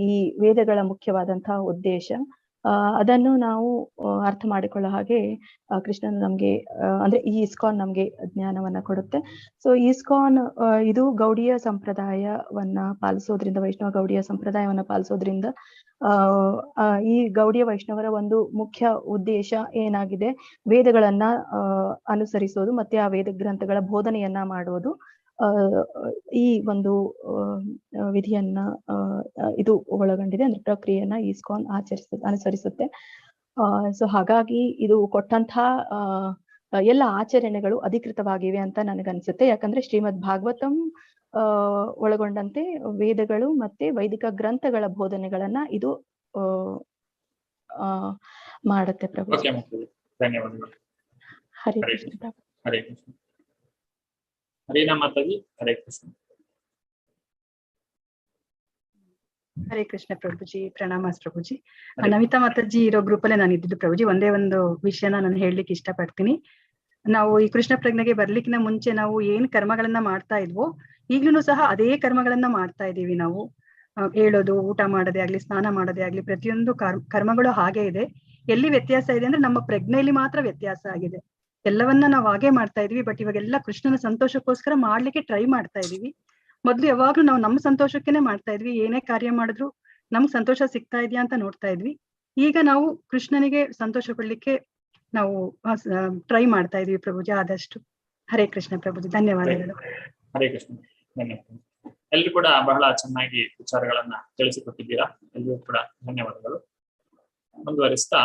ಈ ವೇದಗಳ ಮುಖ್ಯವಾದಂತಹ ಉದ್ದೇಶ. ಅದನ್ನು ನಾವು ಅರ್ಥ ಮಾಡಿಕೊಳ್ಳೋ ಹಾಗೆ ಕೃಷ್ಣನ್ ನಮ್ಗೆ ಅಂದ್ರೆ ಈ ಇಸ್ಕಾನ್ ನಮ್ಗೆ ಜ್ಞಾನವನ್ನ ಕೊಡುತ್ತೆ. ಸೊ ಇಸ್ಕಾನ್ ಇದು ಗೌಡಿಯ ಸಂಪ್ರದಾಯವನ್ನ ಪಾಲಿಸೋದ್ರಿಂದ, ವೈಷ್ಣವ ಗೌಡಿಯ ಸಂಪ್ರದಾಯವನ್ನ ಪಾಲಿಸೋದ್ರಿಂದ ಈ ಗೌಡಿಯ ವೈಷ್ಣವರ ಒಂದು ಮುಖ್ಯ ಉದ್ದೇಶ ಏನಾಗಿದೆ, ವೇದಗಳನ್ನ ಅನುಸರಿಸೋದು ಮತ್ತೆ ಆ ವೇದ ಗ್ರಂಥಗಳ ಬೋಧನೆಯನ್ನ ಮಾಡೋದು. ಈ ಒಂದು ವಿಧಿಯನ್ನ ಇದು ಒಳಗೊಂಡಿದೆ, ಅಂದ್ರೆ ಪ್ರಕ್ರಿಯೆಯನ್ನ ಇಸ್ಕಾನ್ ಅನುಸರಿಸುತ್ತೆ. ಸೊ ಹಾಗಾಗಿ ಇದು ಕೊಟ್ಟಂತಹ ಎಲ್ಲ ಆಚರಣೆಗಳು ಅಧಿಕೃತವಾಗಿವೆ ಅಂತ ನನಗನ್ಸುತ್ತೆ. ಯಾಕಂದ್ರೆ ಶ್ರೀಮದ್ ಭಾಗವತಂ ಒಳಗೊಂಡಂತೆ ವೇದಗಳು ಮತ್ತೆ ವೈದಿಕ ಗ್ರಂಥಗಳ ಬೋಧನೆಗಳನ್ನ ಇದು ಮಾಡುತ್ತೆ ಪ್ರಭು. ಧನ್ಯವಾದಗಳು. ಹರೇ ಕೃಷ್ಣ ಪ್ರಭು. ಹರೇ ಕೃಷ್ಣ. ಹರೇನಾ ಮಾತಾಜಿ. ಹರೇ ಕೃಷ್ಣ. ಹರೇ ಕೃಷ್ಣ ಪ್ರಭುಜಿ. ಪ್ರಣಾಮ ಪ್ರಭುಜಿ. ನಮಿತಾ ಮಾತಾಜಿ ಇರೋ ಗ್ರೂಪ್ ಅಲ್ಲೇ ನಾನು ಇದ್ದಿದ್ದು ಪ್ರಭುಜಿ. ಒಂದೇ ಒಂದು ವಿಷಯನ ನಾನು ಹೇಳಲಿಕ್ಕೆ ಇಷ್ಟಪಡ್ತೀನಿ. ನಾವು ಈ ಕೃಷ್ಣ ಪ್ರಜ್ಞೆಗೆ ಬರ್ಲಿಕ್ಕಿನ ಮುಂಚೆ ನಾವು ಏನ್ ಕರ್ಮಗಳನ್ನ ಮಾಡ್ತಾ ಇದ್ವೋ ಈಗ್ಲೂ ಸಹ ಅದೇ ಕರ್ಮಗಳನ್ನ ಮಾಡ್ತಾ ಇದೀವಿ ನಾವು. ಹೇಳೋದು, ಊಟ ಮಾಡೋದೇ ಆಗ್ಲಿ, ಸ್ನಾನ ಮಾಡೋದೇ ಆಗ್ಲಿ, ಪ್ರತಿಯೊಂದು ಕರ್ಮಗಳು ಹಾಗೆ ಇದೆ. ಎಲ್ಲಿ ವ್ಯತ್ಯಾಸ ಇದೆ ಅಂದ್ರೆ ನಮ್ಮ ಪ್ರಜ್ಞೆಯಲ್ಲಿ ಮಾತ್ರ ವ್ಯತ್ಯಾಸ ಆಗಿದೆ. ಎಲ್ಲವನ್ನ ನಾವು ಹಾಗೆ ಮಾಡ್ತಾ ಇದೀವಿ. ಬಟ್ ಇವಾಗೆಲ್ಲ ಕೃಷ್ಣನ ಸಂತೋಷಕ್ಕೋಸ್ಕರ ಮಾಡ್ಲಿಕ್ಕೆ ಟ್ರೈ ಮಾಡ್ತಾ ಇದೀವಿ. ಮೊದ್ಲು ಯಾವಾಗ್ಲೂ ನಾವು ನಮ್ಮ ಸಂತೋಷಕ್ಕೇನೆ ಮಾಡ್ತಾ ಇದ್ವಿ. ಏನೇ ಕಾರ್ಯ ಮಾಡಿದ್ರು ನಮ್ಗ್ ಸಂತೋಷ ಸಿಗ್ತಾ ಇದೆಯಾ ಅಂತ ನೋಡ್ತಾ ಇದ್ವಿ. ಈಗ ನಾವು ಕೃಷ್ಣನಿಗೆ ಸಂತೋಷ ಕೊಡ್ಲಿಕ್ಕೆ ನಾವು ಟ್ರೈ ಮಾಡ್ತಾ ಇದೀವಿ ಪ್ರಭುಜಿ ಆದಷ್ಟು. ಹರೇ ಕೃಷ್ಣ ಪ್ರಭುಜಿ. ಧನ್ಯವಾದಗಳು. ಹರೇ ಕೃಷ್ಣ. ಧನ್ಯವಾದ. ಎಲ್ಲರೂ ಕೂಡ ಬಹಳ ಚೆನ್ನಾಗಿ ವಿಚಾರಗಳನ್ನ ತಿಳಿಸಿಕೊಟ್ಟಿದ್ದೀರಾ. ಎಲ್ಲರೂ ಕೂಡ ಧನ್ಯವಾದಗಳು. ಮುಂದುವರಿಸ್ತಾ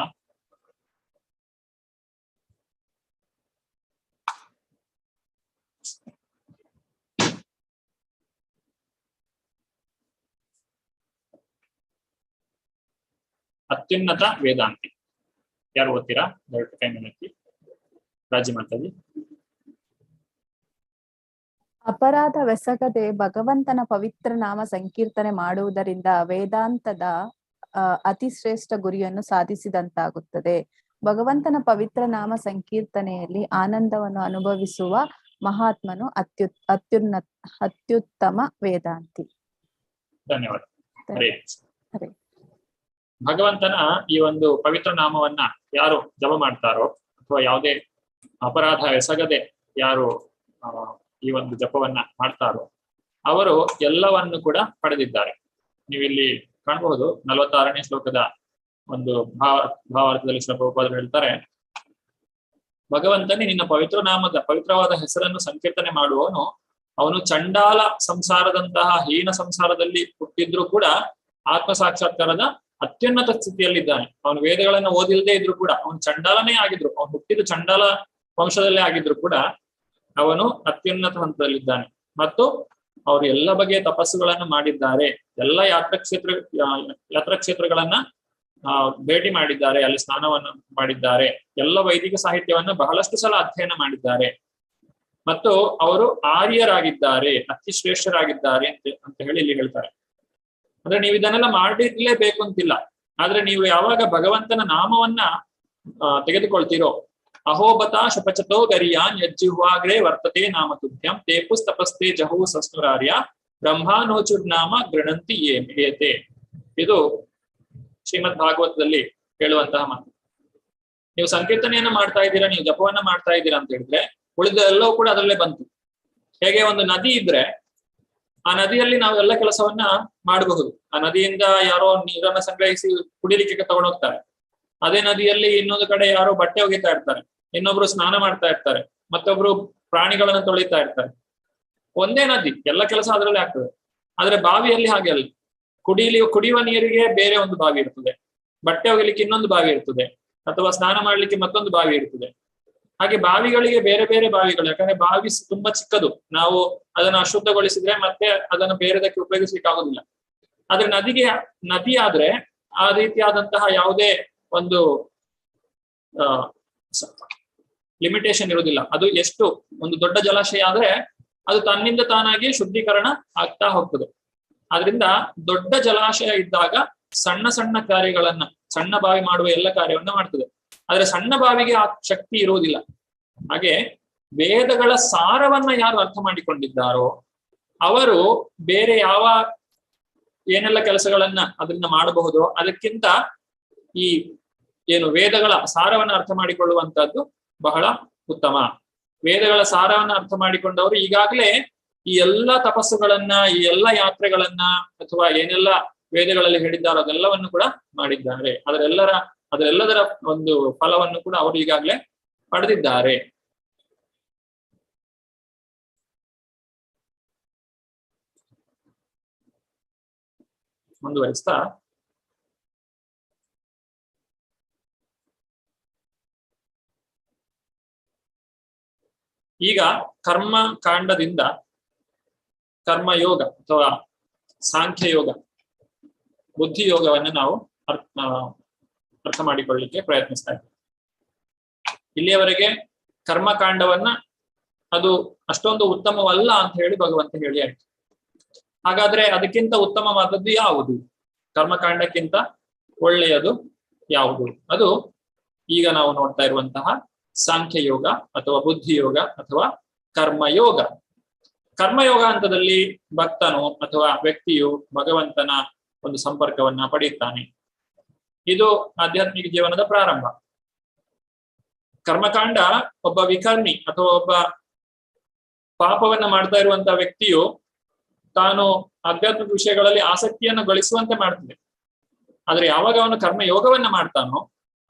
ಅತ್ಯುನ್ನತ ವೇದಾಂತಿ ಯಾರು ಓದ್ತೀರಾ? ದಯವಿಟ್ಟು ಕೈ ಮೇಲೆ ರಾಜಿ ಮಾತಾಡಿ. ಅಪರಾಧವೆಸಗದೆ ಭಗವಂತನ ಪವಿತ್ರ ನಾಮ ಸಂಕೀರ್ತನೆ ಮಾಡುವುದರಿಂದ ವೇದಾಂತದ ಅತಿ ಶ್ರೇಷ್ಠ ಗುರಿಯನ್ನು ಸಾಧಿಸಿದಂತಾಗುತ್ತದೆ. ಭಗವಂತನ ಪವಿತ್ರ ನಾಮ ಸಂಕೀರ್ತನೆಯಲ್ಲಿ ಆನಂದವನ್ನು ಅನುಭವಿಸುವ ಮಹಾತ್ಮನು ಅತ್ಯುತ್ತಮ ವೇದಾಂತಿ. ಧನ್ಯವಾದ. ಹರೇ. ಭಗವಂತನ ಈ ಒಂದು ಪವಿತ್ರ ನಾಮವನ್ನ ಯಾರು ಜಪ ಮಾಡ್ತಾರೋ ಅಥವಾ ಯಾವುದೇ ಅಪರಾಧ ಎಸಗದೆ ಯಾರು ಈ ಒಂದು ಜಪವನ್ನ ಮಾಡ್ತಾರೋ ಅವರು ಎಲ್ಲವನ್ನು ಕೂಡ ಪಡೆದಿದ್ದಾರೆ. ನೀವಿಲ್ಲಿ ಕಾಣಬಹುದು 46ನೇ ಶ್ಲೋಕದ ಒಂದು ಭಾವಾರ್ಥದಲ್ಲಿ ಶ್ರೀ ಪ್ರಭುಪಾದರು ಹೇಳ್ತಾರೆ, ಭಗವಂತನೇ ನಿನ್ನ ಪವಿತ್ರ ನಾಮದ ಪವಿತ್ರವಾದ ಹೆಸರನ್ನು ಸಂಕೀರ್ತನೆ ಮಾಡುವವನು ಅವನು ಚಂಡಾಲ ಸಂಸಾರದಂತಹ ಹೀನ ಸಂಸಾರದಲ್ಲಿ ಹುಟ್ಟಿದ್ರು ಕೂಡ ಆತ್ಮ ಸಾಕ್ಷಾತ್ಕಾರದ ಅತ್ಯುನ್ನತ ಸ್ಥಿತಿಯಲ್ಲಿದ್ದಾನೆ. ಅವನು ವೇದಗಳನ್ನು ಓದಿಲ್ಲದೆ ಇದ್ರು ಕೂಡ ಅವನು ಚಂಡಾಲನೇ ಆಗಿದ್ರು, ಅವನು ಹುಟ್ಟಿದ ಚಂಡಾಲ ವಂಶದಲ್ಲೇ ಆಗಿದ್ರು ಕೂಡ ಅವನು ಅತ್ಯುನ್ನತ ಹಂತದಲ್ಲಿದ್ದಾನೆ. ಮತ್ತು ಅವರು ಎಲ್ಲ ಬಗೆಯ ತಪಸ್ಸುಗಳನ್ನು ಮಾಡಿದ್ದಾರೆ, ಎಲ್ಲ ಯಾತ್ರಾಕ್ಷೇತ್ರಗಳನ್ನ ಭೇಟಿ ಮಾಡಿದ್ದಾರೆ, ಅಲ್ಲಿ ಸ್ನಾನವನ್ನು ಮಾಡಿದ್ದಾರೆ, ಎಲ್ಲ ವೈದಿಕ ಸಾಹಿತ್ಯವನ್ನ ಬಹಳಷ್ಟು ಸಲ ಅಧ್ಯಯನ ಮಾಡಿದ್ದಾರೆ ಮತ್ತು ಅವರು ಆರ್ಯರಾಗಿದ್ದಾರೆ, ಅತಿ ಶ್ರೇಷ್ಠರಾಗಿದ್ದಾರೆ ಅಂತ ಹೇಳಿ ಇಲ್ಲಿ ಹೇಳ್ತಾರೆ. ಅಂದ್ರೆ ನೀವು ಇದನ್ನೆಲ್ಲ ಮಾಡಿರ್ಲೇಬೇಕು ಅಂತಿಲ್ಲ. ಆದ್ರೆ ನೀವು ಯಾವಾಗ ಭಗವಂತನ ನಾಮವನ್ನ ತೆಗೆದುಕೊಳ್ತೀರೋ, ಅಹೋಬತ ಶಪಚತೋ ಗರಿಯಾನ್ ಯಜ್ಜಿಹ್ವಾಗ್ರೇ ವರ್ತತೆ ನಾಮ ತುಭ್ಯಂ ತೇ ಪುಸ್ತಪಸ್ತೆ ಜಹೂ ಸಸ್ನುರಾರ್ಯ ಬ್ರಹ್ಮಾನೋಚುರ್ನಾಮ ಗೃಣಂತಿ ಏತೆ. ಇದು ಶ್ರೀಮದ್ ಭಾಗವತದಲ್ಲಿ ಹೇಳುವಂತಹ ಮಾತು. ನೀವು ಸಂಕೀರ್ತನೆಯನ್ನ ಮಾಡ್ತಾ ಇದ್ದೀರಾ, ನೀವು ಜಪವನ್ನ ಮಾಡ್ತಾ ಇದ್ದೀರಾ ಅಂತ ಹೇಳಿದ್ರೆ ಉಳಿದ ಎಲ್ಲವೂ ಕೂಡ ಅದರಲ್ಲೇ ಬಂತು. ಹೇಗೆ ಒಂದು ನದಿ ಇದ್ರೆ ಆ ನದಿಯಲ್ಲಿ ನಾವು ಎಲ್ಲ ಕೆಲಸವನ್ನ ಮಾಡಬಹುದು. ಆ ನದಿಯಿಂದ ಯಾರೋ ನೀರನ್ನ ಸಂಗ್ರಹಿಸಿ ಕುಡಿಲಿಕ್ಕೆ ತಗೊಂಡೋಗ್ತಾರೆ. ಅದೇ ನದಿಯಲ್ಲಿ ಇನ್ನೊಂದು ಕಡೆ ಯಾರೋ ಬಟ್ಟೆ ಒಗಿತಾ ಇರ್ತಾರೆ, ಇನ್ನೊಬ್ರು ಸ್ನಾನ ಮಾಡ್ತಾ ಇರ್ತಾರೆ, ಮತ್ತೊಬ್ರು ಪ್ರಾಣಿಗಳನ್ನ ತೊಳಿತಾ ಇರ್ತಾರೆ. ಒಂದೇ ನದಿ, ಎಲ್ಲ ಕೆಲಸ ಅದರಲ್ಲೇ ಆಗ್ತದೆ. ಆದ್ರೆ ಬಾವಿಯಲ್ಲಿ ಹಾಗೆ ಅಲ್ಲ. ಕುಡಿಯುವ ನೀರಿಗೆ ಬೇರೆ ಒಂದು ಬಾವಿ ಇರ್ತದೆ, ಬಟ್ಟೆ ಒಗಿಲಿಕ್ಕೆ ಇನ್ನೊಂದು ಬಾವಿ ಇರ್ತದೆ, ಅಥವಾ ಸ್ನಾನ ಮಾಡ್ಲಿಕ್ಕೆ ಮತ್ತೊಂದು ಬಾವಿ ಇರ್ತದೆ. ಹಾಗೆ ಬಾವಿಗಳಿಗೆ ಬೇರೆ ಬೇರೆ ಬಾವಿಗಳು, ಯಾಕಂದ್ರೆ ಬಾವಿ ತುಂಬಾ ಚಿಕ್ಕದು, ನಾವು ಅದನ್ನ ಅಶುದ್ಧಗೊಳಿಸಿದ್ರೆ ಮತ್ತೆ ಅದನ್ನು ಬೇರೆದಕ್ಕೆ ಉಪಯೋಗಿಸ್ಲಿಕ್ಕೆ ಆಗೋದಿಲ್ಲ. ಆದ್ರೆ ನದಿ ಆದ್ರೆ ಆ ರೀತಿಯಾದಂತಹ ಯಾವುದೇ ಒಂದು ಲಿಮಿಟೇಷನ್ ಇರುವುದಿಲ್ಲ. ಅದು ಎಷ್ಟು ಒಂದು ದೊಡ್ಡ ಜಲಾಶಯ ಆದ್ರೆ ಅದು ತನ್ನಿಂದ ತಾನಾಗಿ ಶುದ್ಧೀಕರಣ ಆಗ್ತಾ ಹೋಗ್ತದೆ. ಆದ್ರಿಂದ ದೊಡ್ಡ ಜಲಾಶಯ ಇದ್ದಾಗ ಸಣ್ಣ ಸಣ್ಣ ಕಾರ್ಯಗಳನ್ನ, ಸಣ್ಣ ಬಾವಿ ಮಾಡುವ ಎಲ್ಲ ಕಾರ್ಯವನ್ನ ಮಾಡ್ತದೆ. ಆದ್ರೆ ಸಣ್ಣ ಬಾವಿಗೆ ಆ ಶಕ್ತಿ ಇರುವುದಿಲ್ಲ. ಹಾಗೆ ವೇದಗಳ ಸಾರವನ್ನ ಯಾರು ಅರ್ಥ ಮಾಡಿಕೊಂಡಿದ್ದಾರೋ ಅವರು ಬೇರೆ ಯಾವ ಏನೆಲ್ಲ ಕೆಲಸಗಳನ್ನ ಅದನ್ನ ಮಾಡಬಹುದು, ಅದಕ್ಕಿಂತ ಈ ಏನು ವೇದಗಳ ಸಾರವನ್ನ ಅರ್ಥ ಮಾಡಿಕೊಳ್ಳುವಂತದ್ದು ಬಹಳ ಉತ್ತಮ. ವೇದಗಳ ಸಾರವನ್ನ ಅರ್ಥ ಮಾಡಿಕೊಂಡವರು ಈಗಾಗಲೇ ಈ ಎಲ್ಲ ತಪಸ್ಸುಗಳನ್ನ, ಈ ಎಲ್ಲ ಯಾತ್ರೆಗಳನ್ನ, ಅಥವಾ ಏನೆಲ್ಲ ವೇದಗಳಲ್ಲಿ ಹೇಳಿದ್ದಾರೋ ಅದೆಲ್ಲವನ್ನು ಕೂಡ ಮಾಡಿದ್ದಾರೆ. ಅದರೆಲ್ಲದರ ಒಂದು ಫಲವನ್ನು ಕೂಡ ಅವರು ಈಗಾಗಲೇ ಪಡೆದಿದ್ದಾರೆ. ಮುಂದುವರಿಸ್ತಾ ಈಗ ಕರ್ಮ ಕಾಂಡದಿಂದ ಕರ್ಮಯೋಗ ಅಥವಾ ಸಾಂಖ್ಯಯೋಗ, ಬುದ್ಧಿಯೋಗವನ್ನು ನಾವು ಅರ್ಥ ಮಾಡಿಕೊಳ್ಳಲಿಕ್ಕೆ ಪ್ರಯತ್ನಿಸ್ತಾ ಇದ್ದೇವೆ. ಇಲ್ಲಿಯವರೆಗೆ ಕರ್ಮಕಾಂಡವನ್ನ ಅದು ಅಷ್ಟೊಂದು ಉತ್ತಮವಲ್ಲ ಅಂತ ಹೇಳಿ ಭಗವಂತ ಹೇಳಿ ಆಯ್ತು. ಹಾಗಾದ್ರೆ ಅದಕ್ಕಿಂತ ಉತ್ತಮವಾದದ್ದು ಯಾವುದು? ಕರ್ಮಕಾಂಡಕ್ಕಿಂತ ಒಳ್ಳೆಯದು ಯಾವುದು? ಅದು ಈಗ ನಾವು ನೋಡ್ತಾ ಇರುವಂತಹ ಸಾಂಖ್ಯಯೋಗ ಅಥವಾ ಬುದ್ಧಿಯೋಗ ಅಥವಾ ಕರ್ಮಯೋಗ. ಕರ್ಮಯೋಗ ಹಂತದಲ್ಲಿ ಭಕ್ತನು ಅಥವಾ ವ್ಯಕ್ತಿಯು ಭಗವಂತನ ಒಂದು ಸಂಪರ್ಕವನ್ನ ಪಡೆಯುತ್ತಾನೆ. ಇದು ಆಧ್ಯಾತ್ಮಿಕ ಜೀವನದ ಪ್ರಾರಂಭ. ಕರ್ಮಕಾಂಡ ಒಬ್ಬ ವಿಕರ್ಮಿ ಅಥವಾ ಒಬ್ಬ ಪಾಪವನ್ನ ಮಾಡ್ತಾ ಇರುವಂತಹ ವ್ಯಕ್ತಿಯು ತಾನು ಆಧ್ಯಾತ್ಮಿಕ ವಿಷಯಗಳಲ್ಲಿ ಆಸಕ್ತಿಯನ್ನು ಗಳಿಸುವಂತೆ ಮಾಡ್ತದೆ. ಆದ್ರೆ ಯಾವಾಗ ಅವನು ಕರ್ಮಯೋಗವನ್ನ ಮಾಡ್ತಾನೋ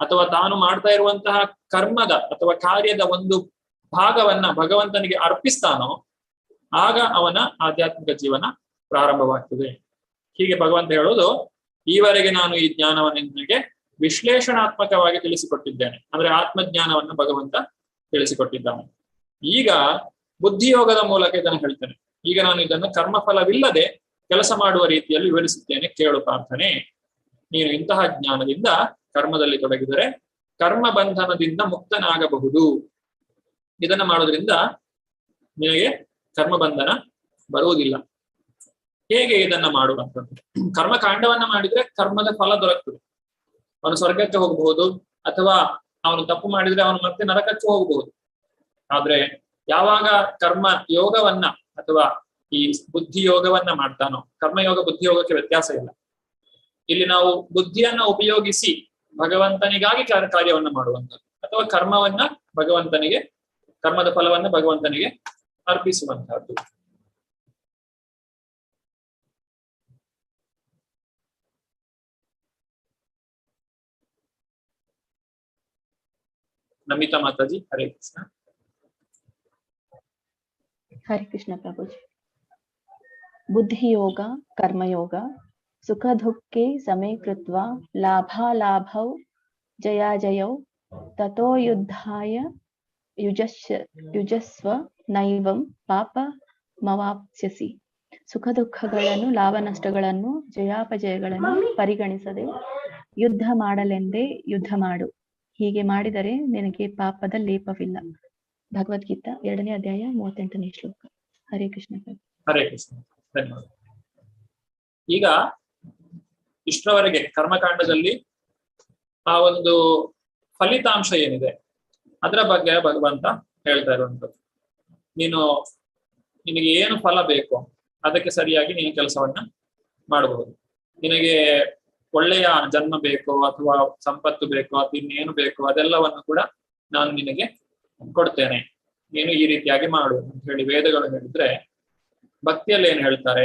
ಅಥವಾ ತಾನು ಮಾಡ್ತಾ ಇರುವಂತಹ ಕರ್ಮದ ಅಥವಾ ಕಾರ್ಯದ ಒಂದು ಭಾಗವನ್ನ ಭಗವಂತನಿಗೆ ಅರ್ಪಿಸ್ತಾನೋ ಆಗ ಅವನ ಆಧ್ಯಾತ್ಮಿಕ ಜೀವನ ಪ್ರಾರಂಭವಾಗ್ತದೆ. ಹೀಗೆ ಭಗವಂತ ಹೇಳೋದು, ಈವರೆಗೆ ನಾನು ಈ ಜ್ಞಾನವನ್ನು ನಿನಗೆ ವಿಶ್ಲೇಷಣಾತ್ಮಕವಾಗಿ ತಿಳಿಸಿಕೊಟ್ಟಿದ್ದೇನೆ. ಅಂದ್ರೆ ಆತ್ಮಜ್ಞಾನವನ್ನು ಭಗವಂತ ತಿಳಿಸಿಕೊಟ್ಟಿದ್ದಾನೆ. ಈಗ ಬುದ್ಧಿಯೋಗದ ಮೂಲಕ ಇದನ್ನು ಹೇಳ್ತೇನೆ. ಈಗ ನಾನು ಇದನ್ನು ಕರ್ಮಫಲವಿಲ್ಲದೆ ಕೆಲಸ ಮಾಡುವ ರೀತಿಯಲ್ಲಿ ವಿವರಿಸುತ್ತೇನೆ, ಕೇಳು ಪ್ರಾರ್ಥನೆ. ನೀನು ಇಂತಹ ಜ್ಞಾನದಿಂದ ಕರ್ಮದಲ್ಲಿ ತೊಡಗಿದರೆ ಕರ್ಮ ಬಂಧನದಿಂದ ಮುಕ್ತನಾಗಬಹುದು. ಇದನ್ನ ಮಾಡೋದ್ರಿಂದ ನಿನಗೆ ಕರ್ಮಬಂಧನ ಬರುವುದಿಲ್ಲ. ಹೇಗೆ ಇದನ್ನ ಮಾಡುವಂಥದ್ದು? ಕರ್ಮಕಾಂಡವನ್ನ ಮಾಡಿದ್ರೆ ಕರ್ಮದ ಫಲ ದೊರಕ್ತದೆ. ಅವನು ಸ್ವರ್ಗಕ್ಕೆ ಹೋಗಬಹುದು, ಅಥವಾ ಅವನು ತಪ್ಪು ಮಾಡಿದ್ರೆ ಅವನು ಮತ್ತೆ ನರಕಕ್ಕೆ ಹೋಗಬಹುದು. ಆದ್ರೆ ಯಾವಾಗ ಕರ್ಮ ಯೋಗವನ್ನ ಅಥವಾ ಈ ಬುದ್ಧಿಯೋಗವನ್ನ ಮಾಡ್ತಾನೋ, ಕರ್ಮಯೋಗ ಬುದ್ಧಿಯೋಗಕ್ಕೆ ವ್ಯತ್ಯಾಸ ಇಲ್ಲ. ಇಲ್ಲಿ ನಾವು ಬುದ್ಧಿಯನ್ನ ಉಪಯೋಗಿಸಿ ಭಗವಂತನಿಗಾಗಿ ಕಾರ್ಯವನ್ನ ಮಾಡುವಂಥದ್ದು, ಅಥವಾ ಕರ್ಮವನ್ನ ಭಗವಂತನಿಗೆ, ಕರ್ಮದ ಫಲವನ್ನ ಭಗವಂತನಿಗೆ ಅರ್ಪಿಸುವಂತಹದ್ದು. ನಮಿತಾ ಮಾತಾಜಿ, ಹರೇ ಕೃಷ್ಣ. ಹರೇ ಕೃಷ್ಣ ಪ್ರಭುಜಿ. ಬುದ್ಧಿಯೋಗ ಕರ್ಮಯೋಗ ಸುಖ ದುಃಖೇ ಸಮೇ ಕೃತ್ವಾ ಲಾಭಾಲಾಭೌ ಜಯಾಜಯೌ ತಥೋ ಯುದ್ಧಾಯ ಯುಜಸ್ವ ನೈವಂ ಪಾಪ ಮವಾಪ್ಸ್ಯಸಿ. ಸುಖ ದುಃಖಗಳನ್ನು, ಲಾಭ ನಷ್ಟಗಳನ್ನು, ಜಯಾಪಜಯಗಳನ್ನು ಪರಿಗಣಿಸದೆ ಯುದ್ಧ ಮಾಡಲೆಂದೇ ಯುದ್ಧ ಮಾಡು. ಹೀಗೆ ಮಾಡಿದರೆ ನಿನಗೆ ಪಾಪದ ಲೇಪವಿಲ್ಲ. ಭಗವದ್ಗೀತಾ 2ನೇ ಅಧ್ಯಾಯ 38ನೇ ಶ್ಲೋಕ. ಹರೇ ಕೃಷ್ಣ. ಹರೇ ಕೃಷ್ಣ. ಧನ್ಯವಾದ. ಈಗ ಇಷ್ಟರವರೆಗೆ ಕರ್ಮಕಾಂಡದಲ್ಲಿ ಆ ಒಂದು ಫಲಿತಾಂಶ ಏನಿದೆ ಅದರ ಬಗ್ಗೆ ಭಗವಂತ ಹೇಳ್ತಾ ಇರುವಂಥದ್ದು. ನಿನಗೆ ಏನು ಫಲ ಬೇಕು ಅದಕ್ಕೆ ಸರಿಯಾಗಿ ನೀನು ಕೆಲಸವನ್ನ ಮಾಡಬಹುದು. ನಿನಗೆ ಒಳ್ಳೆಯ ಜನ್ಮ ಬೇಕು ಅಥವಾ ಸಂಪತ್ತು ಬೇಕು ಅಥವಾ ಇನ್ನೇನು ಬೇಕು ಅದೆಲ್ಲವನ್ನು ಕೂಡ ನಾನು ನಿನಗೆ ಕೊಡ್ತೇನೆ, ನೀನು ಈ ರೀತಿಯಾಗಿ ಮಾಡು ಅಂತ ಹೇಳಿ ವೇದಗಳು ಹೇಳಿದ್ರೆ, ಭಕ್ತಿಯಲ್ಲಿ ಏನ್ ಹೇಳ್ತಾರೆ?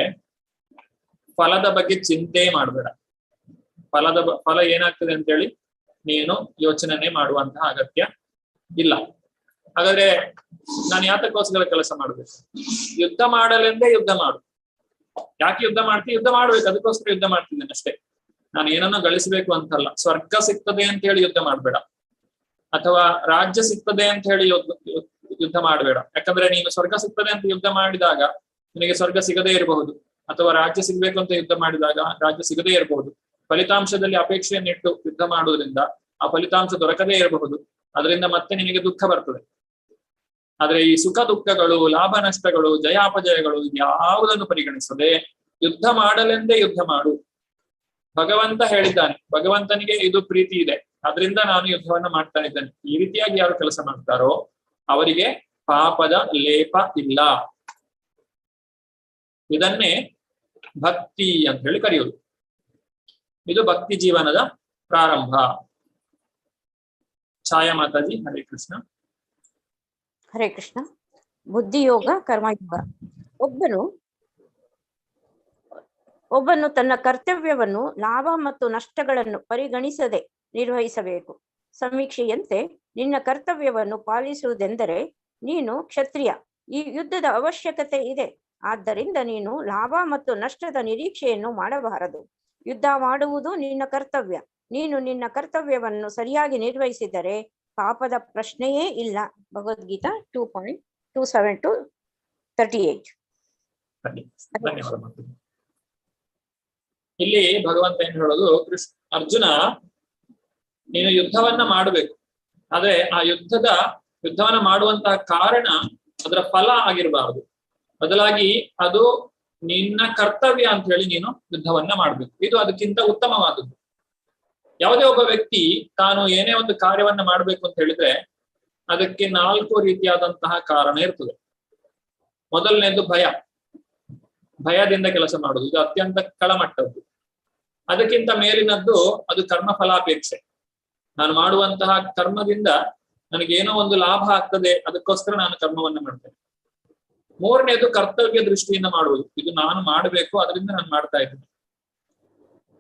ಫಲದ ಬಗ್ಗೆ ಚಿಂತೆ ಮಾಡಬೇಡ. ಫಲ ಏನಾಗ್ತದೆ ಅಂತೇಳಿ ನೀನು ಯೋಚನೆ ಮಾಡುವಂತಹ ಅಗತ್ಯ ಇಲ್ಲ. ಹಾಗಾದ್ರೆ ನಾನು ಯಾತಕ್ಕೋಸ್ಕರ ಕೆಲಸ ಮಾಡ್ಬೇಕು? ಯುದ್ಧ ಮಾಡಲೆಂದೇ ಯುದ್ಧ ಮಾಡು. ಯಾಕೆ ಯುದ್ಧ ಮಾಡ್ತೀವಿ? ಯುದ್ಧ ಮಾಡ್ಬೇಕು, ಅದಕ್ಕೋಸ್ಕರ ಯುದ್ಧ ಮಾಡ್ತಿದ್ದೇನೆ ಅಷ್ಟೇ. ನಾನು ಏನನ್ನೋ ಗಳಿಸ್ಬೇಕು ಅಂತಲ್ಲ. ಸ್ವರ್ಗ ಸಿಗ್ತದೆ ಅಂತ ಹೇಳಿ ಯುದ್ಧ ಮಾಡ್ಬೇಡ. ಅಥವಾ ರಾಜ್ಯ ಸಿಗ್ತದೆ ಅಂತ ಹೇಳಿ ಯುದ್ಧ ಮಾಡಬೇಡ. ಯಾಕಂದ್ರೆ ನೀನು ಸ್ವರ್ಗ ಸಿಗ್ತದೆ ಅಂತ ಯುದ್ಧ ಮಾಡಿದಾಗ ನಿನಗೆ ಸ್ವರ್ಗ ಸಿಗದೇ ಇರಬಹುದು, ಅಥವಾ ರಾಜ್ಯ ಸಿಗ್ಬೇಕು ಅಂತ ಯುದ್ಧ ಮಾಡಿದಾಗ ರಾಜ್ಯ ಸಿಗದೇ ಇರಬಹುದು. ಫಲಿತಾಂಶದಲ್ಲಿ ಅಪೇಕ್ಷೆಯನ್ನಿಟ್ಟು ಯುದ್ಧ ಮಾಡುವುದರಿಂದ ಆ ಫಲಿತಾಂಶ ದೊರಕದೇ ಇರಬಹುದು. ಅದರಿಂದ ಮತ್ತೆ ನಿನಗೆ ದುಃಖ ಬರ್ತದೆ. ಆದ್ರೆ ಈ ಸುಖ ದುಃಖಗಳು, ಲಾಭ ನಷ್ಟಗಳು, ಜಯಾಪಜಯಗಳು ಯಾವುದನ್ನು ಪರಿಗಣಿಸದೆ ಯುದ್ಧ ಮಾಡಲೆಂದೇ ಯುದ್ಧ ಮಾಡು. ಭಗವಂತ ಹೇಳಿದ್ದಾನೆ, ಭಗವಂತನಿಗೆ ಇದು ಪ್ರೀತಿ ಇದೆ, ಅದರಿಂದ ನಾನು ಯುದ್ಧವನ್ನ ಮಾಡ್ತಾ ಇದ್ದೇನೆ. ಈ ರೀತಿಯಾಗಿ ಯಾರು ಕೆಲಸ ಮಾಡ್ತಾರೋ ಅವರಿಗೆ ಪಾಪದ ಲೇಪ ಇಲ್ಲ. ಇದನ್ನೇ ಭಕ್ತಿ ಅಂತ ಹೇಳಿ ಕರೆಯುವುದು. ಇದು ಭಕ್ತಿ ಜೀವನದ ಪ್ರಾರಂಭ. ಛಾಯಾ ಮಾತಾಜಿ, ಹರೇ ಕೃಷ್ಣ. ಹರೇ ಕೃಷ್ಣ. ಬುದ್ಧಿಯೋಗ, ಕರ್ಮಯೋಗ. ಒಬ್ಬನು ತನ್ನ ಕರ್ತವ್ಯವನ್ನು ಲಾಭ ಮತ್ತು ನಷ್ಟಗಳನ್ನು ಪರಿಗಣಿಸದೆ ನಿರ್ವಹಿಸಬೇಕು. ಸಮೀಕ್ಷೆಯಂತೆ ನಿನ್ನ ಕರ್ತವ್ಯವನ್ನು ಪಾಲಿಸುವುದೆಂದರೆ ನೀನು ಕ್ಷತ್ರಿಯ. ಈ ಯುದ್ಧದ ಅವಶ್ಯಕತೆ ಇದೆ, ಆದ್ದರಿಂದ ನೀನು ಲಾಭ ಮತ್ತು ನಷ್ಟದ ನಿರೀಕ್ಷೆಯನ್ನು ಮಾಡಬಾರದು. ಯುದ್ಧ ಮಾಡುವುದು ನಿನ್ನ ಕರ್ತವ್ಯ. ನೀನು ನಿನ್ನ ಕರ್ತವ್ಯವನ್ನು ಸರಿಯಾಗಿ ನಿರ್ವಹಿಸಿದರೆ ಪಾಪದ ಪ್ರಶ್ನೆಯೇ ಇಲ್ಲ. ಭಗವದ್ಗೀತಾ 2.27-38. ಇಲ್ಲಿ ಭಗವಂತ ಏನ್ ಹೇಳೋದು, ಅರ್ಜುನ ನೀನು ಯುದ್ಧವನ್ನ ಮಾಡಬೇಕು, ಆದ್ರೆ ಆ ಯುದ್ಧವನ್ನ ಮಾಡುವಂತಹ ಕಾರಣ ಅದರ ಫಲ ಆಗಿರಬಾರದು. ಬದಲಾಗಿ ಅದು ನಿನ್ನ ಕರ್ತವ್ಯ ಅಂತ ಹೇಳಿ ನೀನು ಯುದ್ಧವನ್ನ ಮಾಡ್ಬೇಕು. ಇದು ಅದಕ್ಕಿಂತ ಉತ್ತಮವಾದದ್ದು. ಯಾವುದೇ ಒಬ್ಬ ವ್ಯಕ್ತಿ ತಾನು ಏನೇ ಒಂದು ಕಾರ್ಯವನ್ನ ಮಾಡ್ಬೇಕು ಅಂತ ಹೇಳಿದ್ರೆ ಅದಕ್ಕೆ 4 ರೀತಿಯಾದಂತಹ ಕಾರಣ ಇರ್ತದೆ. ಮೊದಲನೇದು ಭಯದಿಂದ ಕೆಲಸ ಮಾಡುದು, ಇದು ಅತ್ಯಂತ ಕೆಳಮಟ್ಟದ್ದು. ಅದಕ್ಕಿಂತ ಮೇಲಿನದ್ದು ಅದು ಕರ್ಮ ಫಲಾಪೇಕ್ಷೆ. ನಾನು ಮಾಡುವಂತಹ ಕರ್ಮದಿಂದ ನನಗೇನೋ ಒಂದು ಲಾಭ ಆಗ್ತದೆ, ಅದಕ್ಕೋಸ್ಕರ ನಾನು ಕರ್ಮವನ್ನ ಮಾಡ್ತೇನೆ. ಮೂರನೇದು ಕರ್ತವ್ಯ ದೃಷ್ಟಿಯಿಂದ ಮಾಡುವುದು, ಇದು ನಾನು ಮಾಡಬೇಕು, ಅದರಿಂದ ನಾನು ಮಾಡ್ತಾ ಇದ್ದೇನೆ.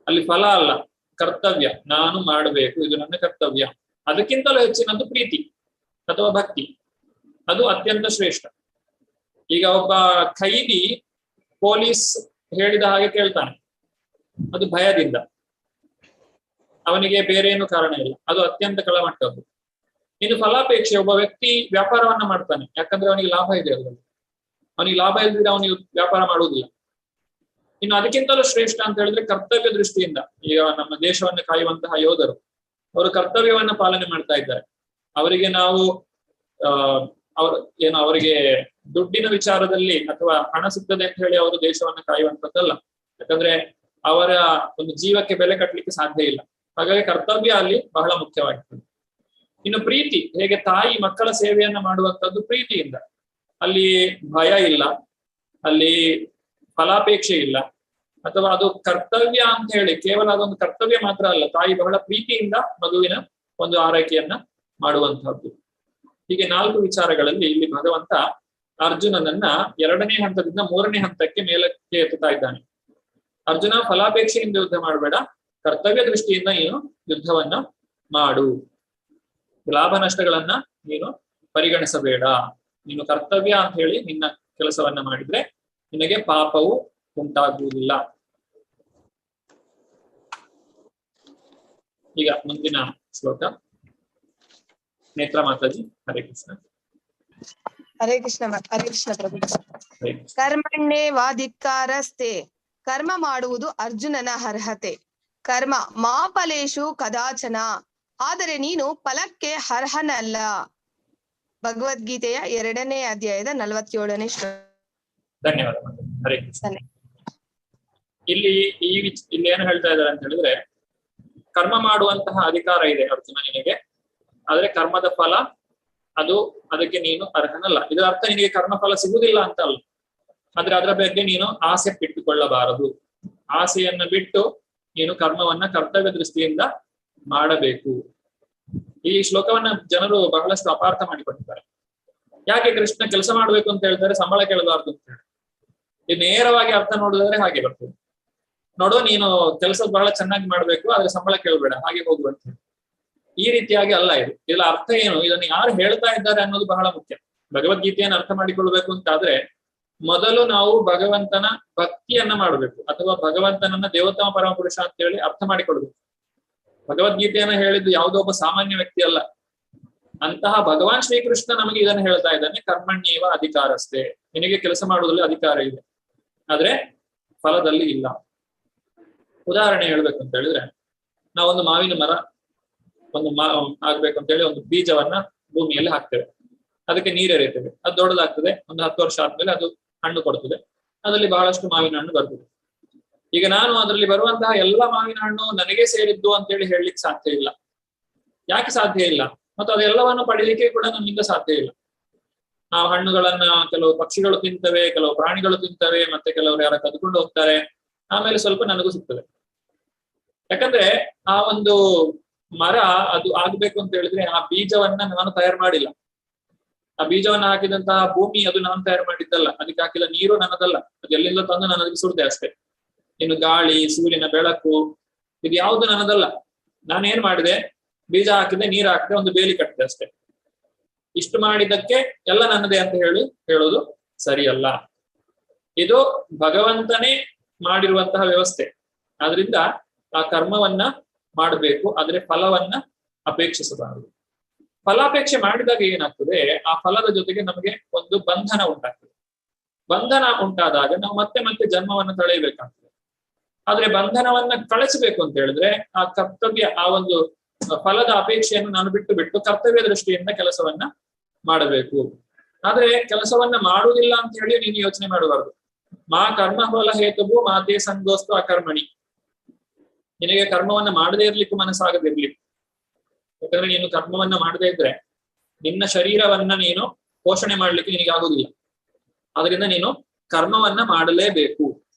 ಅಲ್ಲಿ ಫಲ ಅಲ್ಲ, ಕರ್ತವ್ಯ, ನಾನು ಮಾಡಬೇಕು, ಇದು ನನ್ನ ಕರ್ತವ್ಯ. ಅದಕ್ಕಿಂತಲೂ ಹೆಚ್ಚಿನದ್ದು ಪ್ರೀತಿ ಅಥವಾ ಭಕ್ತಿ, ಅದು ಅತ್ಯಂತ ಶ್ರೇಷ್ಠ. ಈಗ ಒಬ್ಬ ಖೈದಿ ಪೊಲೀಸ್ ಹೇಳಿದ ಹಾಗೆ ಕೇಳ್ತಾನೆ, ಅದು ಭಯದಿಂದ, ಅವನಿಗೆ ಬೇರೆ ಏನು ಕಾರಣ ಇಲ್ಲ, ಅದು ಅತ್ಯಂತ ಕೆಳಮಟ್ಟದ್ದು. ಇನ್ನು ಫಲಾಪೇಕ್ಷೆ, ಒಬ್ಬ ವ್ಯಕ್ತಿ ವ್ಯಾಪಾರವನ್ನ ಮಾಡ್ತಾನೆ, ಯಾಕಂದ್ರೆ ಅವನಿಗೆ ಲಾಭ ಇದೆ, ಅದರಲ್ಲಿ ಅವನಿಗೆ ಲಾಭ ಇಲ್ಲದಿದ್ರೆ ಅವನಿಗೆ ವ್ಯಾಪಾರ ಮಾಡುವುದಿಲ್ಲ. ಇನ್ನು ಅದಕ್ಕಿಂತಲೂ ಶ್ರೇಷ್ಠ ಅಂತ ಹೇಳಿದ್ರೆ ಕರ್ತವ್ಯ ದೃಷ್ಟಿಯಿಂದ, ಈಗ ನಮ್ಮ ದೇಶವನ್ನು ಕಾಯುವಂತಹ ಯೋಧರು, ಅವರು ಕರ್ತವ್ಯವನ್ನ ಪಾಲನೆ ಮಾಡ್ತಾ ಇದ್ದಾರೆ. ಅವರಿಗೆ ನಾವು ಅವರಿಗೆ ದುಡ್ಡಿನ ವಿಚಾರದಲ್ಲಿ ಅಥವಾ ಹಣ ಸಿಗ್ತದೆ ಅಂತ ಹೇಳಿ ಅವರು ದೇಶವನ್ನು ಕಾಯುವಂಥದ್ದಲ್ಲ. ಯಾಕಂದ್ರೆ ಅವರ ಒಂದು ಜೀವಕ್ಕೆ ಬೆಲೆ ಕಟ್ಟಲಿಕ್ಕೆ ಸಾಧ್ಯ ಇಲ್ಲ. ಹಾಗಾಗಿ ಕರ್ತವ್ಯ ಅಲ್ಲಿ ಬಹಳ ಮುಖ್ಯವಾಗಿರ್ತದೆ. ಇನ್ನು ಪ್ರೀತಿ, ಹೇಗೆ ತಾಯಿ ಮಕ್ಕಳ ಸೇವೆಯನ್ನ ಮಾಡುವಂಥದ್ದು ಪ್ರೀತಿಯಿಂದ, ಅಲ್ಲಿ ಭಯ ಇಲ್ಲ, ಅಲ್ಲಿ ಫಲಾಪೇಕ್ಷೆ ಇಲ್ಲ, ಅಥವಾ ಅದು ಕರ್ತವ್ಯ ಅಂತ ಹೇಳಿ ಕೇವಲ ಅದೊಂದು ಕರ್ತವ್ಯ ಮಾತ್ರ ಅಲ್ಲ, ತಾಯಿ ಬಹಳ ಪ್ರೀತಿಯಿಂದ ಮಗುವಿನ ಒಂದು ಆರೈಕೆಯನ್ನ ಮಾಡುವಂತಹದ್ದು. ಹೀಗೆ 4 ವಿಚಾರಗಳಲ್ಲಿ ಇಲ್ಲಿ ಭಗವಂತ ಅರ್ಜುನನನ್ನ 2ನೇ ಹಂತದಿಂದ 3ನೇ ಹಂತಕ್ಕೆ ಮೇಲಕ್ಕೆ ಎತ್ತುತ್ತಾ ಇದ್ದಾನೆ. ಅರ್ಜುನ, ಫಲಾಪೇಕ್ಷೆಯಿಂದ ಯುದ್ಧ ಮಾಡಬೇಡ, ಕರ್ತವ್ಯ ದೃಷ್ಟಿಯಿಂದ ನೀನು ಯುದ್ಧವನ್ನ ಮಾಡು. ಲಾಭ ನಷ್ಟಗಳನ್ನ ನೀನು ಪರಿಗಣಿಸಬೇಡ. ನೀನು ಕರ್ತವ್ಯ ಅಂತ ಹೇಳಿ ನಿನ್ನ ಕೆಲಸವನ್ನ ಮಾಡಿದ್ರೆ ನಿನಗೆ ಪಾಪವು ಉಂಟಾಗುವುದಿಲ್ಲ. ಈಗ ಮುಂದಿನ ಶ್ಲೋಕ. ನೇತ್ರ ಮಾತಾಜಿ, ಹರೇ ಕೃಷ್ಣ. ಹರೇ ಕೃಷ್ಣ ಪ್ರಭು. ಕರ್ಮಣ್ಣೇ ವಾಧಿಕಾರಸ್ತೆ, ಕರ್ಮ ಮಾಡುವುದು ಅರ್ಜುನನ ಅರ್ಹತೆ. ಕರ್ಮ ಮಾ ಫಲೇಶು ಕದಾಚನ, ಆದರೆ ನೀನು ಫಲಕ್ಕೆ ಅರ್ಹನಲ್ಲ. ಭಗವದ್ಗೀತೆಯ 2ನೇ ಅಧ್ಯಾಯದ 47ನೇ ಶ್ಲೋಕ. ಧನ್ಯವಾದ. ಹರೇ ಕೃಷ್ಣ. ಇಲ್ಲಿ ಏನು ಹೇಳ್ತಾ ಇದ್ದಾರೆ ಅಂತ ಹೇಳಿದ್ರೆ, ಕರ್ಮ ಮಾಡುವಂತಹ ಅಧಿಕಾರ ಇದೆ ಅರ್ಜುನ ನಿನಗೆ, ಆದ್ರೆ ಕರ್ಮದ ಫಲ ಅದಕ್ಕೆ ನೀನು ಅರ್ಹನಲ್ಲ. ಇದರ ಅರ್ಥ ನಿನಗೆ ಕರ್ಮ ಫಲ ಸಿಗುವುದಿಲ್ಲ ಅಂತ ಅಲ್ಲ, ಆದ್ರೆ ಅದರ ಬಗ್ಗೆ ನೀನು ಆಸೆ ಬಿಟ್ಟುಕೊಳ್ಳಬಾರದು. ಆಸೆಯನ್ನ ಬಿಟ್ಟು ನೀನು ಕರ್ಮವನ್ನ ಕರ್ತವ್ಯ ದೃಷ್ಟಿಯಿಂದ ಮಾಡಬೇಕು. ಈ ಶ್ಲೋಕವನ್ನ ಜನರು ಬಹಳಷ್ಟು ಅಪಾರ್ಥ ಮಾಡಿಕೊಂಡಿದ್ದಾರೆ. ಯಾಕೆ ಕೃಷ್ಣ ಕೆಲಸ ಮಾಡ್ಬೇಕು ಅಂತ ಹೇಳ್ತಾರೆ, ಸಂಬಳ ಕೇಳಬಾರ್ದು ಅಂತ ಹೇಳಿ? ಇದು ನೇರವಾಗಿ ಅರ್ಥ ನೋಡಿದ್ರೆ ಹಾಗೆ ಬರ್ತದೆ. ನೋಡು, ನೀನು ಕೆಲಸ ಬಹಳ ಚೆನ್ನಾಗಿ ಮಾಡ್ಬೇಕು, ಆದ್ರೆ ಸಂಬಳ ಕೇಳಬೇಡ, ಹಾಗೆ ಹೋಗು ಅಂತ ಹೇಳಿ. ಈ ರೀತಿಯಾಗಿ ಅಲ್ಲ ಇದು. ಇದರ ಅರ್ಥ ಏನು, ಇದನ್ನು ಯಾರು ಹೇಳ್ತಾ ಇದ್ದಾರೆ ಅನ್ನೋದು ಬಹಳ ಮುಖ್ಯ. ಭಗವದ್ಗೀತೆಯನ್ನು ಅರ್ಥ ಮಾಡಿಕೊಳ್ಬೇಕು ಅಂತಾದ್ರೆ ಮೊದಲು ನಾವು ಭಗವಂತನ ಭಕ್ತಿಯನ್ನ ಮಾಡಬೇಕು, ಅಥವಾ ಭಗವಂತನನ್ನ ದೇವೋತ್ತಮ ಪರಮ ಪುರುಷ ಅಂತ ಹೇಳಿ ಅರ್ಥ ಮಾಡಿಕೊಳ್ಬೇಕು. ಭಗವದ್ಗೀತೆಯನ್ನ ಹೇಳಿದ್ದು ಯಾವುದೋ ಒಬ್ಬ ಸಾಮಾನ್ಯ ವ್ಯಕ್ತಿ ಅಲ್ಲ, ಅಂತಹ ಭಗವಾನ್ ಶ್ರೀಕೃಷ್ಣ ನಮಗೆ ಇದನ್ನು ಹೇಳ್ತಾ ಇದ್ದಾನೆ, ಕರ್ಮಣ್ಯೇವ ಅಧಿಕಾರಸ್ಥೆ, ನಿನಗೆ ಕೆಲಸ ಮಾಡುವುದರಲ್ಲಿ ಅಧಿಕಾರ ಇದೆ, ಆದ್ರೆ ಫಲದಲ್ಲಿ ಇಲ್ಲ. ಉದಾಹರಣೆ ಹೇಳ್ಬೇಕು ಅಂತ ಹೇಳಿದ್ರೆ, ನಾವೊಂದು ಮಾವಿನ ಮರ ಆಗ್ಬೇಕು ಅಂತ ಹೇಳಿ ಒಂದು ಬೀಜವನ್ನ ಭೂಮಿಯಲ್ಲಿ ಹಾಕ್ತೇವೆ, ಅದಕ್ಕೆ ನೀರೆರೆಯುತ್ತೇವೆ, ಅದು ದೊಡ್ಡದಾಗ್ತದೆ, ಒಂದು 10 ವರ್ಷ ಆದ್ಮೇಲೆ ಅದು ಹಣ್ಣು ಕೊಡ್ತದೆ, ಅದರಲ್ಲಿ ಬಹಳಷ್ಟು ಮಾವಿನ ಹಣ್ಣು ಬರ್ತದೆ. ಈಗ ನಾನು ಅದರಲ್ಲಿ ಬರುವಂತಹ ಎಲ್ಲ ಮಾವಿನ ಹಣ್ಣು ನನಗೆ ಸೇರಿದ್ದು ಅಂತೇಳಿ ಹೇಳಲಿಕ್ಕೆ ಸಾಧ್ಯ ಇಲ್ಲ. ಯಾಕೆ ಸಾಧ್ಯ ಇಲ್ಲ? ಮತ್ತು ಅದೆಲ್ಲವನ್ನು ಪಡಿಲಿಕ್ಕೆ ಕೂಡ ನಮ್ಮಿಂದ ಸಾಧ್ಯ ಇಲ್ಲ. ಆ ಹಣ್ಣುಗಳನ್ನ ಕೆಲವು ಪಕ್ಷಿಗಳು ತಿಂತವೆ, ಕೆಲವು ಪ್ರಾಣಿಗಳು ತಿಂತವೆ, ಮತ್ತೆ ಕೆಲವರು ಯಾರ ಕದ್ಕೊಂಡು ಹೋಗ್ತಾರೆ, ಆಮೇಲೆ ಸ್ವಲ್ಪ ನನಗೂ ಸಿಗ್ತದೆ. ಯಾಕಂದ್ರೆ ಆ ಒಂದು ಮರ ಅದು ಆಗ್ಬೇಕು ಅಂತ ಹೇಳಿದ್ರೆ ಆ ಬೀಜವನ್ನ ನಾನು ತಯಾರು ಮಾಡಿಲ್ಲ, ಆ ಬೀಜವನ್ನ ಹಾಕಿದಂತಹ ಭೂಮಿ ಅದು ನಾನು ತಯಾರು ಮಾಡಿದ್ದಲ್ಲ, ಅದಕ್ಕೆ ಹಾಕಿದ ನೀರು ನನ್ನದಲ್ಲ, ಅದು ಎಲ್ಲಿಂದ ತಂದು ನಾನು ಅದಕ್ಕೆ ಸುರಿದೆ ಅಷ್ಟೇ. ಇನ್ನು ಗಾಳಿ, ಸೂರ್ಯನ ಬೆಳಕು, ಇದು ಯಾವುದು ನನ್ನದಲ್ಲ. ನಾನೇನ್ ಮಾಡಿದೆ, ಬೀಜ ಹಾಕಿದೆ, ನೀರು ಹಾಕಿದೆ, ಒಂದು ಬೇಲಿ ಕಟ್ಟಿದೆ ಅಷ್ಟೇ. ಇಷ್ಟು ಮಾಡಿದ್ದಕ್ಕೆ ಎಲ್ಲ ನನ್ನದೇ ಅಂತ ಹೇಳೋದು ಸರಿಯಲ್ಲ. ಇದು ಭಗವಂತನೇ ಮಾಡಿರುವಂತಹ ವ್ಯವಸ್ಥೆ. ಆದ್ರಿಂದ ಆ ಕರ್ಮವನ್ನ ಮಾಡಬೇಕು, ಆದ್ರೆ ಫಲವನ್ನ ಅಪೇಕ್ಷಿಸಬಾರದು. ಫಲಾಪೇಕ್ಷೆ ಮಾಡಿದಾಗ ಏನಾಗ್ತದೆ, ಆ ಫಲದ ಜೊತೆಗೆ ನಮಗೆ ಒಂದು ಬಂಧನ ಉಂಟಾಗ್ತದೆ. ಬಂಧನ ಉಂಟಾದಾಗ ನಾವು ಮತ್ತೆ ಮತ್ತೆ ಜನ್ಮವನ್ನ ತಳೆಯಬೇಕಾಗ್ತದೆ. ಆದ್ರೆ ಬಂಧನವನ್ನ ಕಳಿಸಬೇಕು ಅಂತ ಹೇಳಿದ್ರೆ ಆ ಕರ್ತವ್ಯ, ಆ ಒಂದು ಫಲದ ಅಪೇಕ್ಷೆಯನ್ನು ನಾನು ಬಿಟ್ಟು ಕರ್ತವ್ಯ ದೃಷ್ಟಿಯಿಂದ ಕೆಲಸವನ್ನ ಮಾಡಬೇಕು. ಆದ್ರೆ ಕೆಲಸವನ್ನ ಮಾಡುವುದಿಲ್ಲ ಅಂತ ಹೇಳಿ ನೀನು ಯೋಚನೆ ಮಾಡಬಾರ್ದು. ಮಾ ಕರ್ಮ ಫಲ ಹೇತುವು ಮಾತೆ ಸಂಗೋಸ್ತು ಅಕರ್ಮಣಿ. ನಿನಗೆ ಕರ್ಮವನ್ನ ಮಾಡದೇ ಇರ್ಲಿಕ್ಕೂ ಮನಸ್ಸಾಗದಿರ್ಲಿ. ಯಾಕಂದ್ರೆ ನೀನು ಕರ್ಮವನ್ನ ಮಾಡದೇ ಇದ್ರೆ ನಿನ್ನ ಶರೀರವನ್ನ ನೀನು ಪೋಷಣೆ ಮಾಡ್ಲಿಕ್ಕೆ ನಿನಗೆ ಆಗುದಿಲ್ಲ. ಆದ್ರಿಂದ ನೀನು ಕರ್ಮವನ್ನ ಮಾಡಲೇಬೇಕು.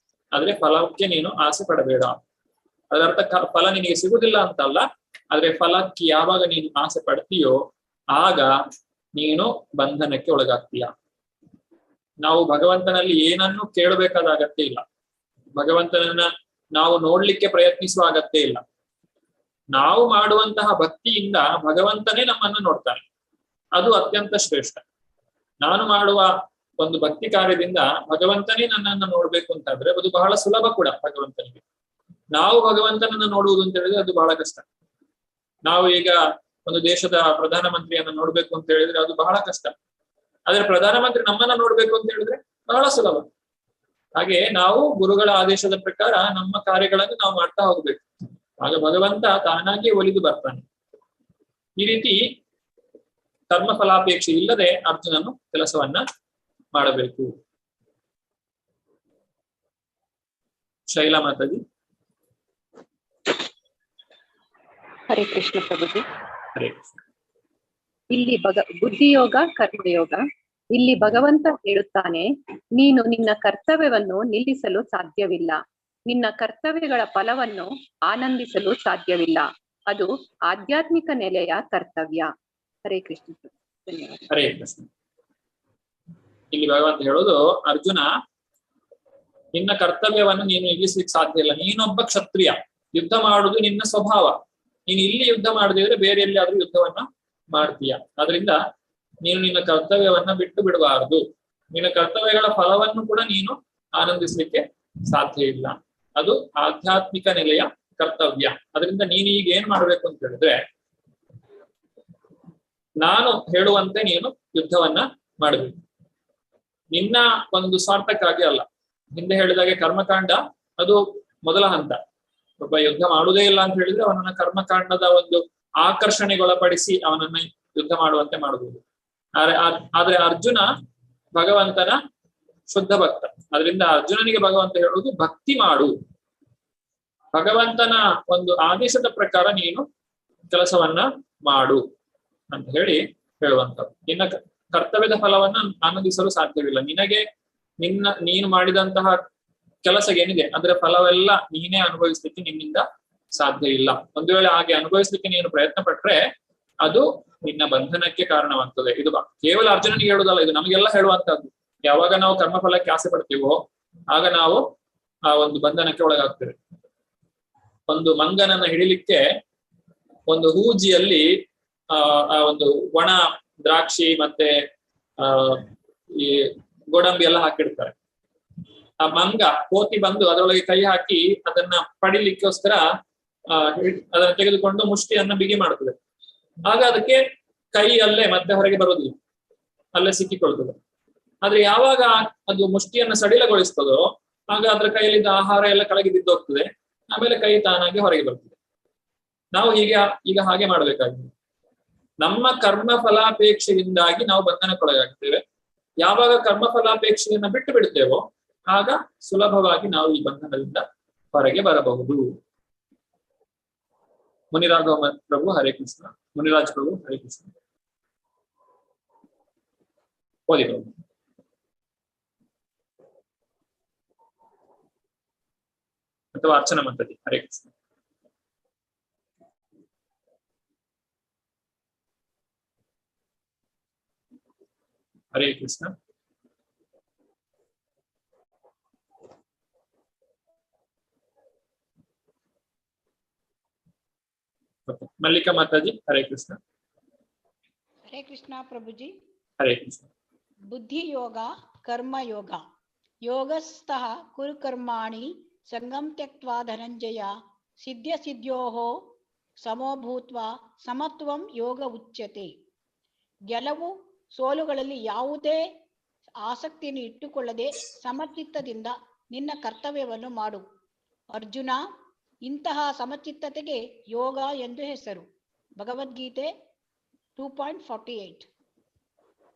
ಆದ್ರೆ ಫಲಕ್ಕೆ ನೀನು ಆಸೆ ಪಡಬೇಡ. ಅದರರ್ಥ ಫಲ ನಿನಗೆ ಸಿಗುದಿಲ್ಲ ಅಂತಲ್ಲ, ಆದ್ರೆ ಫಲಕ್ಕೆ ಯಾವಾಗ ನೀನು ಆಸೆ ಪಡ್ತೀಯೋ ಆಗ ನೀನು ಬಂಧನಕ್ಕೆ ಒಳಗಾಗ್ತೀಯ. ನಾವು ಭಗವಂತನಲ್ಲಿ ಏನನ್ನು ಕೇಳಬೇಕಾದ ಅಗತ್ಯ ಇಲ್ಲ. ಭಗವಂತನನ್ನ ನಾವು ನೋಡ್ಲಿಕ್ಕೆ ಪ್ರಯತ್ನಿಸುವ ಅಗತ್ಯ ಇಲ್ಲ. ನಾವು ಮಾಡುವಂತಹ ಭಕ್ತಿಯಿಂದ ಭಗವಂತನೇ ನಮ್ಮನ್ನು ನೋಡ್ತಾನೆ. ಅದು ಅತ್ಯಂತ ಶ್ರೇಷ್ಠ. ನಾನು ಮಾಡುವ ಒಂದು ಭಕ್ತಿ ಕಾರ್ಯದಿಂದ ಭಗವಂತನೇ ನನ್ನನ್ನು ನೋಡ್ಬೇಕು ಅಂತಾದ್ರೆ ಅದು ಬಹಳ ಸುಲಭ ಕೂಡ ಭಗವಂತನಿಗೆ. ನಾವು ಭಗವಂತನನ್ನ ನೋಡುವುದು ಅಂತ ಹೇಳಿದ್ರೆ ಅದು ಬಹಳ ಕಷ್ಟ. ನಾವು ಈಗ ಒಂದು ದೇಶದ ಪ್ರಧಾನಮಂತ್ರಿಯನ್ನ ನೋಡ್ಬೇಕು ಅಂತ ಹೇಳಿದ್ರೆ ಅದು ಬಹಳ ಕಷ್ಟ. ಆದ್ರೆ ಪ್ರಧಾನಮಂತ್ರಿ ನಮ್ಮನ್ನ ನೋಡ್ಬೇಕು ಅಂತ ಹೇಳಿದ್ರೆ ಬಹಳ ಸುಲಭ. ಹಾಗೆ ನಾವು ಗುರುಗಳ ಆದೇಶದ ಪ್ರಕಾರ ನಮ್ಮ ಕಾರ್ಯಗಳನ್ನು ನಾವು ಮಾಡ್ತಾ ಹೋಗ್ಬೇಕು. ಆಗ ಭಗವಂತ ತಾನಾಗಿ ಒಲಿದು ಬರ್ತಾನೆ. ಈ ರೀತಿ ಕರ್ಮ ಫಲಾಪೇಕ್ಷೆ ಇಲ್ಲದೆ ಅರ್ಜುನನು ಕೆಲಸವನ್ನ ಮಾಡಬೇಕು. ಶೈಲಾ ಮಾತಾಜಿ. ಹರೇ ಕೃಷ್ಣ ಪ್ರಭುಜಿ. ಹರೇ ಇಲ್ಲಿ ಬುದ್ಧಿಯೋಗ, ಕರ್ಮಯೋಗ. ಇಲ್ಲಿ ಭಗವಂತ ಹೇಳುತ್ತಾನೆ, ನೀನು ನಿನ್ನ ಕರ್ತವ್ಯವನ್ನು ನಿಲ್ಲಿಸಲು ಸಾಧ್ಯವಿಲ್ಲ, ನಿನ್ನ ಕರ್ತವ್ಯಗಳ ಫಲವನ್ನು ಆನಂದಿಸಲು ಸಾಧ್ಯವಿಲ್ಲ. ಅದು ಆಧ್ಯಾತ್ಮಿಕ ನೆಲೆಯ ಕರ್ತವ್ಯ. ಹರೇ ಕೃಷ್ಣ. ಧನ್ಯವಾದ. ಹರೇ ಕೃಷ್ಣ. ಇಲ್ಲಿ ಭಗವಂತ ಹೇಳೋದು, ಅರ್ಜುನ ನಿನ್ನ ಕರ್ತವ್ಯವನ್ನು ನೀನು ನಿಲ್ಲಿಸ್ಲಿಕ್ಕೆ ಸಾಧ್ಯ ಇಲ್ಲ. ನೀನೊಬ್ಬ ಕ್ಷತ್ರಿಯ, ಯುದ್ಧ ಮಾಡುವುದು ನಿನ್ನ ಸ್ವಭಾವ. ನೀನು ಇಲ್ಲಿ ಯುದ್ಧ ಮಾಡದಿದ್ರೆ ಬೇರೆ ಎಲ್ಲಿಯಾದ್ರೂ ಯುದ್ಧವನ್ನ ಮಾಡ್ತೀಯ. ಆದ್ರಿಂದ ನೀನು ನಿನ್ನ ಕರ್ತವ್ಯವನ್ನ ಬಿಟ್ಟು ಬಿಡಬಾರದು. ನಿನ್ನ ಕರ್ತವ್ಯಗಳ ಫಲವನ್ನು ಕೂಡ ನೀನು ಆನಂದಿಸ್ಲಿಕ್ಕೆ ಸಾಧ್ಯ ಇಲ್ಲ. ಅದು ಆಧ್ಯಾತ್ಮಿಕ ನೆಲೆಯ ಕರ್ತವ್ಯ. ಅದರಿಂದ ನೀನು ಈಗ ಏನ್ ಮಾಡ್ಬೇಕು ಅಂತ ಹೇಳಿದ್ರೆ, ನಾನು ಹೇಳುವಂತೆ ನೀನು ಯುದ್ಧವನ್ನ ಮಾಡಬೇಕು. ನಿನ್ನ ಒಂದು ಸ್ವಾರ್ಥಕ್ಕಾಗಿ ಅಲ್ಲ. ಹಿಂದೆ ಹೇಳಿದಾಗೆ ಕರ್ಮಕಾಂಡ ಅದು ಮೊದಲ ಹಂತ. ಒಬ್ಬ ಯುದ್ಧ ಮಾಡುವುದೇ ಇಲ್ಲ ಅಂತ ಹೇಳಿದ್ರೆ ಅವನನ್ನ ಕರ್ಮಕಾಂಡದ ಒಂದು ಆಕರ್ಷಣೆಗೊಳಪಡಿಸಿ ಅವನನ್ನ ಯುದ್ಧ ಮಾಡುವಂತೆ ಮಾಡಬಹುದು. ಆದ್ರೆ ಅರ್ಜುನ ಭಗವಂತನ ಶುದ್ಧ ಭಕ್ತ. ಅದರಿಂದ ಅರ್ಜುನನಿಗೆ ಭಗವಂತ ಹೇಳುವುದು ಭಕ್ತಿ ಮಾಡು, ಭಗವಂತನ ಒಂದು ಆದೇಶದ ಪ್ರಕಾರ ನೀನು ಕೆಲಸವನ್ನ ಮಾಡು ಅಂತ ಹೇಳುವಂಥದ್ದು. ನಿನ್ನ ಕರ್ತವ್ಯದ ಫಲವನ್ನ ಆನಂದಿಸಲು ಸಾಧ್ಯವಿಲ್ಲ. ನೀನು ಮಾಡಿದಂತಹ ಕೆಲಸ ಏನಿದೆ ಅದರ ಫಲವೆಲ್ಲ ನೀನೇ ಅನುಭವಿಸ್ಲಿಕ್ಕೆ ನಿನ್ನಿಂದ ಸಾಧ್ಯ ಇಲ್ಲ. ಒಂದು ವೇಳೆ ಹಾಗೆ ಅನುಭವಿಸ್ಲಿಕ್ಕೆ ನೀನು ಪ್ರಯತ್ನ ಪಟ್ರೆ ಅದು ನಿನ್ನ ಬಂಧನಕ್ಕೆ ಕಾರಣವಾಗ್ತದೆ. ಇದು ಕೇವಲ ಅರ್ಜುನನಿಗೆ ಹೇಳುವುದಲ್ಲ, ಇದು ನಮಗೆಲ್ಲ ಹೇಳುವಂತಹದ್ದು. ಯಾವಾಗ ನಾವು ಕರ್ಮಫಲಕ್ಕೆ ಆಸೆ ಪಡ್ತೀವೋ ಆಗ ನಾವು ಆ ಒಂದು ಬಂಧನಕ್ಕೆ ಒಳಗಾಗ್ತೇವೆ. ಒಂದು ಮಂಗನನ್ನ ಹಿಡಿಲಿಕ್ಕೆ ಒಂದು ಹೂಜಿಯಲ್ಲಿ ಆ ಒಂದು ಒಣ ದ್ರಾಕ್ಷಿ ಮತ್ತೆ ಈ ಗೋಡಂಬಿ ಎಲ್ಲ ಹಾಕಿಡ್ತಾರೆ. ಆ ಮಂಗ ಕೋತಿ ಬಂದು ಅದರೊಳಗೆ ಕೈ ಹಾಕಿ ಅದನ್ನ ಪಡಿಲಿಕ್ಕೋಸ್ಕರ ಅದನ್ನ ತೆಗೆದುಕೊಂಡು ಮುಷ್ಟಿಯನ್ನ ಬಿಗಿ ಮಾಡ್ತದೆ. ಆಗ ಅದಕ್ಕೆ ಕೈಯಲ್ಲೇ ಮತ್ತೆ ಹೊರಗೆ ಬರೋದಿಲ್ಲ, ಅಲ್ಲೇ ಸಿಕ್ಕಿಕೊಳ್ತದೆ. ಆದ್ರೆ ಯಾವಾಗ ಅದು ಮುಷ್ಟಿಯನ್ನು ಸಡಿಲಗೊಳಿಸ್ತದೋ ಆಗ ಅದರ ಕೈಯಲ್ಲಿದ್ದ ಆಹಾರ ಎಲ್ಲ ಕೆಳಗೆ ಬಿದ್ದೋಗ್ತದೆ, ಆಮೇಲೆ ಕೈ ತಾನಾಗಿ ಹೊರಗೆ ಬರ್ತದೆ. ನಾವು ಈಗ ಹಾಗೆ ಮಾಡ್ಬೇಕಾಗಿದೆ. ನಮ್ಮ ಕರ್ಮ ಫಲಾಪೇಕ್ಷೆಯಿಂದಾಗಿ ನಾವು ಬಂಧನಕ್ಕೊಳಗಾಗ್ತೇವೆ. ಯಾವಾಗ ಕರ್ಮ ಫಲಾಪೇಕ್ಷೆಯನ್ನ ಬಿಟ್ಟು ಬಿಡ್ತೇವೋ ಆಗ ಸುಲಭವಾಗಿ ನಾವು ಈ ಬಂಧನದಿಂದ ಹೊರಗೆ ಬರಬಹುದು. ಮುನಿರಾಘವ ಪ್ರಭು ಹರೇ ಕೃಷ್ಣ. ಮುನಿರಾಜ್ ಪ್ರಭು ಹರೇ ಕೃಷ್ಣ. ಓದಿ ಪ್ರಭು. ಅಥವಾ ಅರ್ಚನಾ ಮಂತತಿ. ಹರೇ ಕೃಷ್ಣ. ಹರೇ ಕೃಷ್ಣ. ಮಲ್ಲಿಕಾ ಮಾತಾಜಿ. ಹರೇ ಕೃಷ್ಣ. ಹರೇ ಕೃಷ್ಣ ಪ್ರಭುಜಿ. ಹರೇ ಕೃಷ್ಣ. ಬುದ್ಧಿ ಯೋಗ ಕರ್ಮ ಯೋಗ. ಯೋಗಸ್ಥಃ ಕುರು ಕರ್ಮಾಣಿ ಸಂಗಂ ತ್ಯಕ್ತ್ವಾ ಧನಂಜಯ ಸಿದ್ಧ್ಯ ಸಿದ್ಧ್ಯೋಃ ಸಮೋ ಭೂತ್ವಾ ಸಮತ್ವಂ ಯೋಗ ಉಚ್ಯತೆ. ಗೆಲುವು ಸೋಲುಗಳಲ್ಲಿ ಯಾವುದೇ ಆಸಕ್ತಿಯನ್ನು ಇಟ್ಟುಕೊಳ್ಳದೆ ಸಮಚಿತ್ತದಿಂದ ನಿನ್ನ ಕರ್ತವ್ಯವನ್ನು ಮಾಡು. ಅರ್ಜುನ, ಇಂತಹ ಸಮಚಿತ್ತತೆಗೆ ಯೋಗ ಎಂದು ಹೆಸರು. ಭಗವದ್ಗೀತೆ 2.48.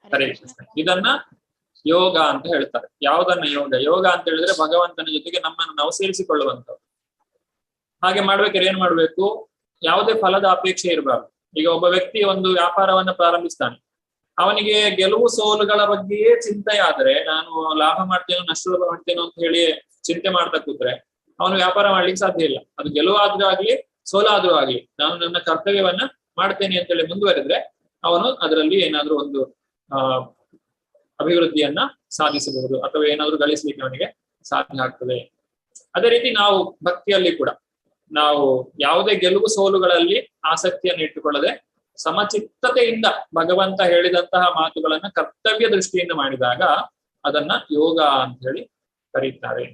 ಹರೇ ಕೃಷ್ಣ. ಇದನ್ನ ಯೋಗ ಅಂತ ಹೇಳ್ತಾರೆ. ಯಾವುದನ್ನ ಯೋಗ? ಯೋಗ ಅಂತ ಹೇಳಿದ್ರೆ ಭಗವಂತನ ಜೊತೆಗೆ ನಮ್ಮನ್ನು ನಾವು ಸೇರಿಸಿಕೊಳ್ಳುವಂಥದ್ದು. ಹಾಗೆ ಮಾಡ್ಬೇಕಾದ್ರೆ ಏನ್ ಮಾಡ್ಬೇಕು? ಯಾವುದೇ ಫಲದ ಅಪೇಕ್ಷೆ ಇರಬಾರ್ದು. ಈಗ ಒಬ್ಬ ವ್ಯಕ್ತಿ ಒಂದು ವ್ಯಾಪಾರವನ್ನ ಪ್ರಾರಂಭಿಸ್ತಾನೆ, ಅವನಿಗೆ ಗೆಲುವು ಸೋಲುಗಳ ಬಗ್ಗೆಯೇ ಚಿಂತೆ ಆದ್ರೆ, ನಾನು ಲಾಭ ಮಾಡ್ತೇನೋ ನಷ್ಟ ಮಾಡ್ತೇನೋ ಅಂತ ಹೇಳಿ ಚಿಂತೆ ಮಾಡ್ತಾ ಕೂತ್ರೆ ಅವನು ವ್ಯಾಪಾರ ಮಾಡ್ಲಿಕ್ಕೆ ಸಾಧ್ಯ ಇಲ್ಲ. ಅದು ಗೆಲುವಾದ್ರೂ ಆಗ್ಲಿ ಸೋಲಾದ್ರೂ ಆಗ್ಲಿ ನಾನು ನನ್ನ ಕರ್ತವ್ಯವನ್ನ ಮಾಡ್ತೇನೆ ಅಂತೇಳಿ ಮುಂದುವರೆದ್ರೆ ಅವನು ಅದರಲ್ಲಿ ಏನಾದ್ರೂ ಒಂದು ಅಭಿವೃದ್ಧಿಯನ್ನ ಸಾಧಿಸಬಹುದು ಅಥವಾ ಏನಾದ್ರೂ ಗಳಿಸ್ಲಿಕ್ಕೆ ಅವನಿಗೆ ಸಾಧ್ಯ ಆಗ್ತದೆ. ಅದೇ ರೀತಿ ನಾವು ಭಕ್ತಿಯಲ್ಲಿ ಕೂಡ ನಾವು ಯಾವುದೇ ಗೆಲುವು ಸೋಲುಗಳಲ್ಲಿ ಆಸಕ್ತಿಯನ್ನು ಇಟ್ಟುಕೊಳ್ಳದೆ ಸಮಚಿತ್ತತೆಯಿಂದ ಭಗವಂತ ಹೇಳಿದಂತಹ ಮಾತುಗಳನ್ನ ಕರ್ತವ್ಯ ದೃಷ್ಟಿಯಿಂದ ಮಾಡಿದಾಗ ಅದನ್ನ ಯೋಗ ಅಂತ ಹೇಳಿ ಕರೀತಾರೆ.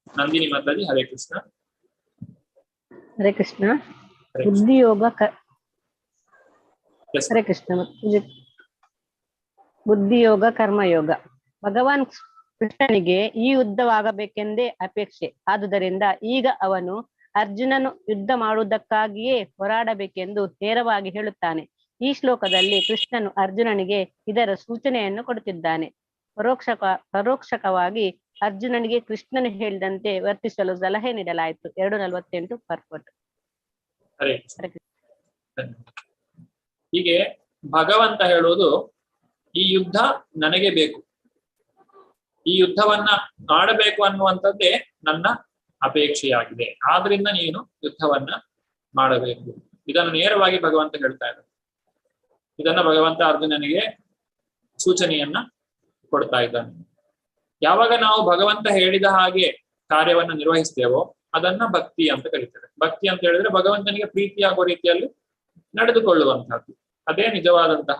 ನಂದಿನಿ ಮಾತಾಜಿ. ಹರೇ ಕೃಷ್ಣ. ಹರೇ ಕೃಷ್ಣ. ಬುದ್ಧಿಯೋಗ ಹರೇ ಕೃಷ್ಣ. ಬುದ್ಧಿಯೋಗ ಕರ್ಮಯೋಗ. ಭಗವಾನ್ ಕೃಷ್ಣನಿಗೆ ಈ ಯುದ್ಧವಾಗಬೇಕೆಂದೇ ಅಪೇಕ್ಷೆ. ಆದುದರಿಂದ ಈಗ ಅವನು ಅರ್ಜುನನು ಯುದ್ಧ ಮಾಡುವುದಕ್ಕಾಗಿಯೇ ಹೋರಾಡಬೇಕೆಂದು ನೇರವಾಗಿ ಹೇಳುತ್ತಾನೆ. ಈ ಶ್ಲೋಕದಲ್ಲಿ ಕೃಷ್ಣನು ಅರ್ಜುನನಿಗೆ ಇದರ ಸೂಚನೆಯನ್ನು ಕೊಡುತ್ತಿದ್ದಾನೆ. ಪರೋಕ್ಷಕವಾಗಿ ಅರ್ಜುನನಿಗೆ ಕೃಷ್ಣನು ಹೇಳಿದಂತೆ ವರ್ತಿಸಲು ಸಲಹೆ ನೀಡಲಾಯಿತು. 2:48 ಪರ್ಪಟ್. ಹೀಗೆ ಭಗವಂತ ಹೇಳುವುದು, ಈ ಯುದ್ಧ ನನಗೆ ಬೇಕು, ಈ ಯುದ್ಧವನ್ನ ಆಡಬೇಕು ಅನ್ನುವಂಥದ್ದೇ ನನ್ನ ಅಪೇಕ್ಷೆಯಾಗಿದೆ. ಆದ್ರಿಂದ ನೀನು ಯುದ್ಧವನ್ನ ಮಾಡಬೇಕು. ಇದನ್ನು ನೇರವಾಗಿ ಭಗವಂತ ಹೇಳ್ತಾ ಇದ್ದಾರೆ. ಇದನ್ನ ಭಗವಂತ ಅರ್ಜುನನಿಗೆ ಸೂಚನೆಯನ್ನ ಕೊಡ್ತಾ ಇದ್ದಾನೆ. ಯಾವಾಗ ನಾವು ಭಗವಂತ ಹೇಳಿದ ಹಾಗೆ ಕಾರ್ಯವನ್ನ ನಿರ್ವಹಿಸ್ತೇವೋ ಅದನ್ನ ಭಕ್ತಿ ಅಂತ ಕರೀತಾರೆ. ಭಕ್ತಿ ಅಂತ ಹೇಳಿದ್ರೆ ಭಗವಂತನಿಗೆ ಪ್ರೀತಿಯಾಗುವ ರೀತಿಯಲ್ಲಿ ನಡೆದುಕೊಳ್ಳುವಂತಹದ್ದು, ಅದೇ ನಿಜವಾದಂತಹ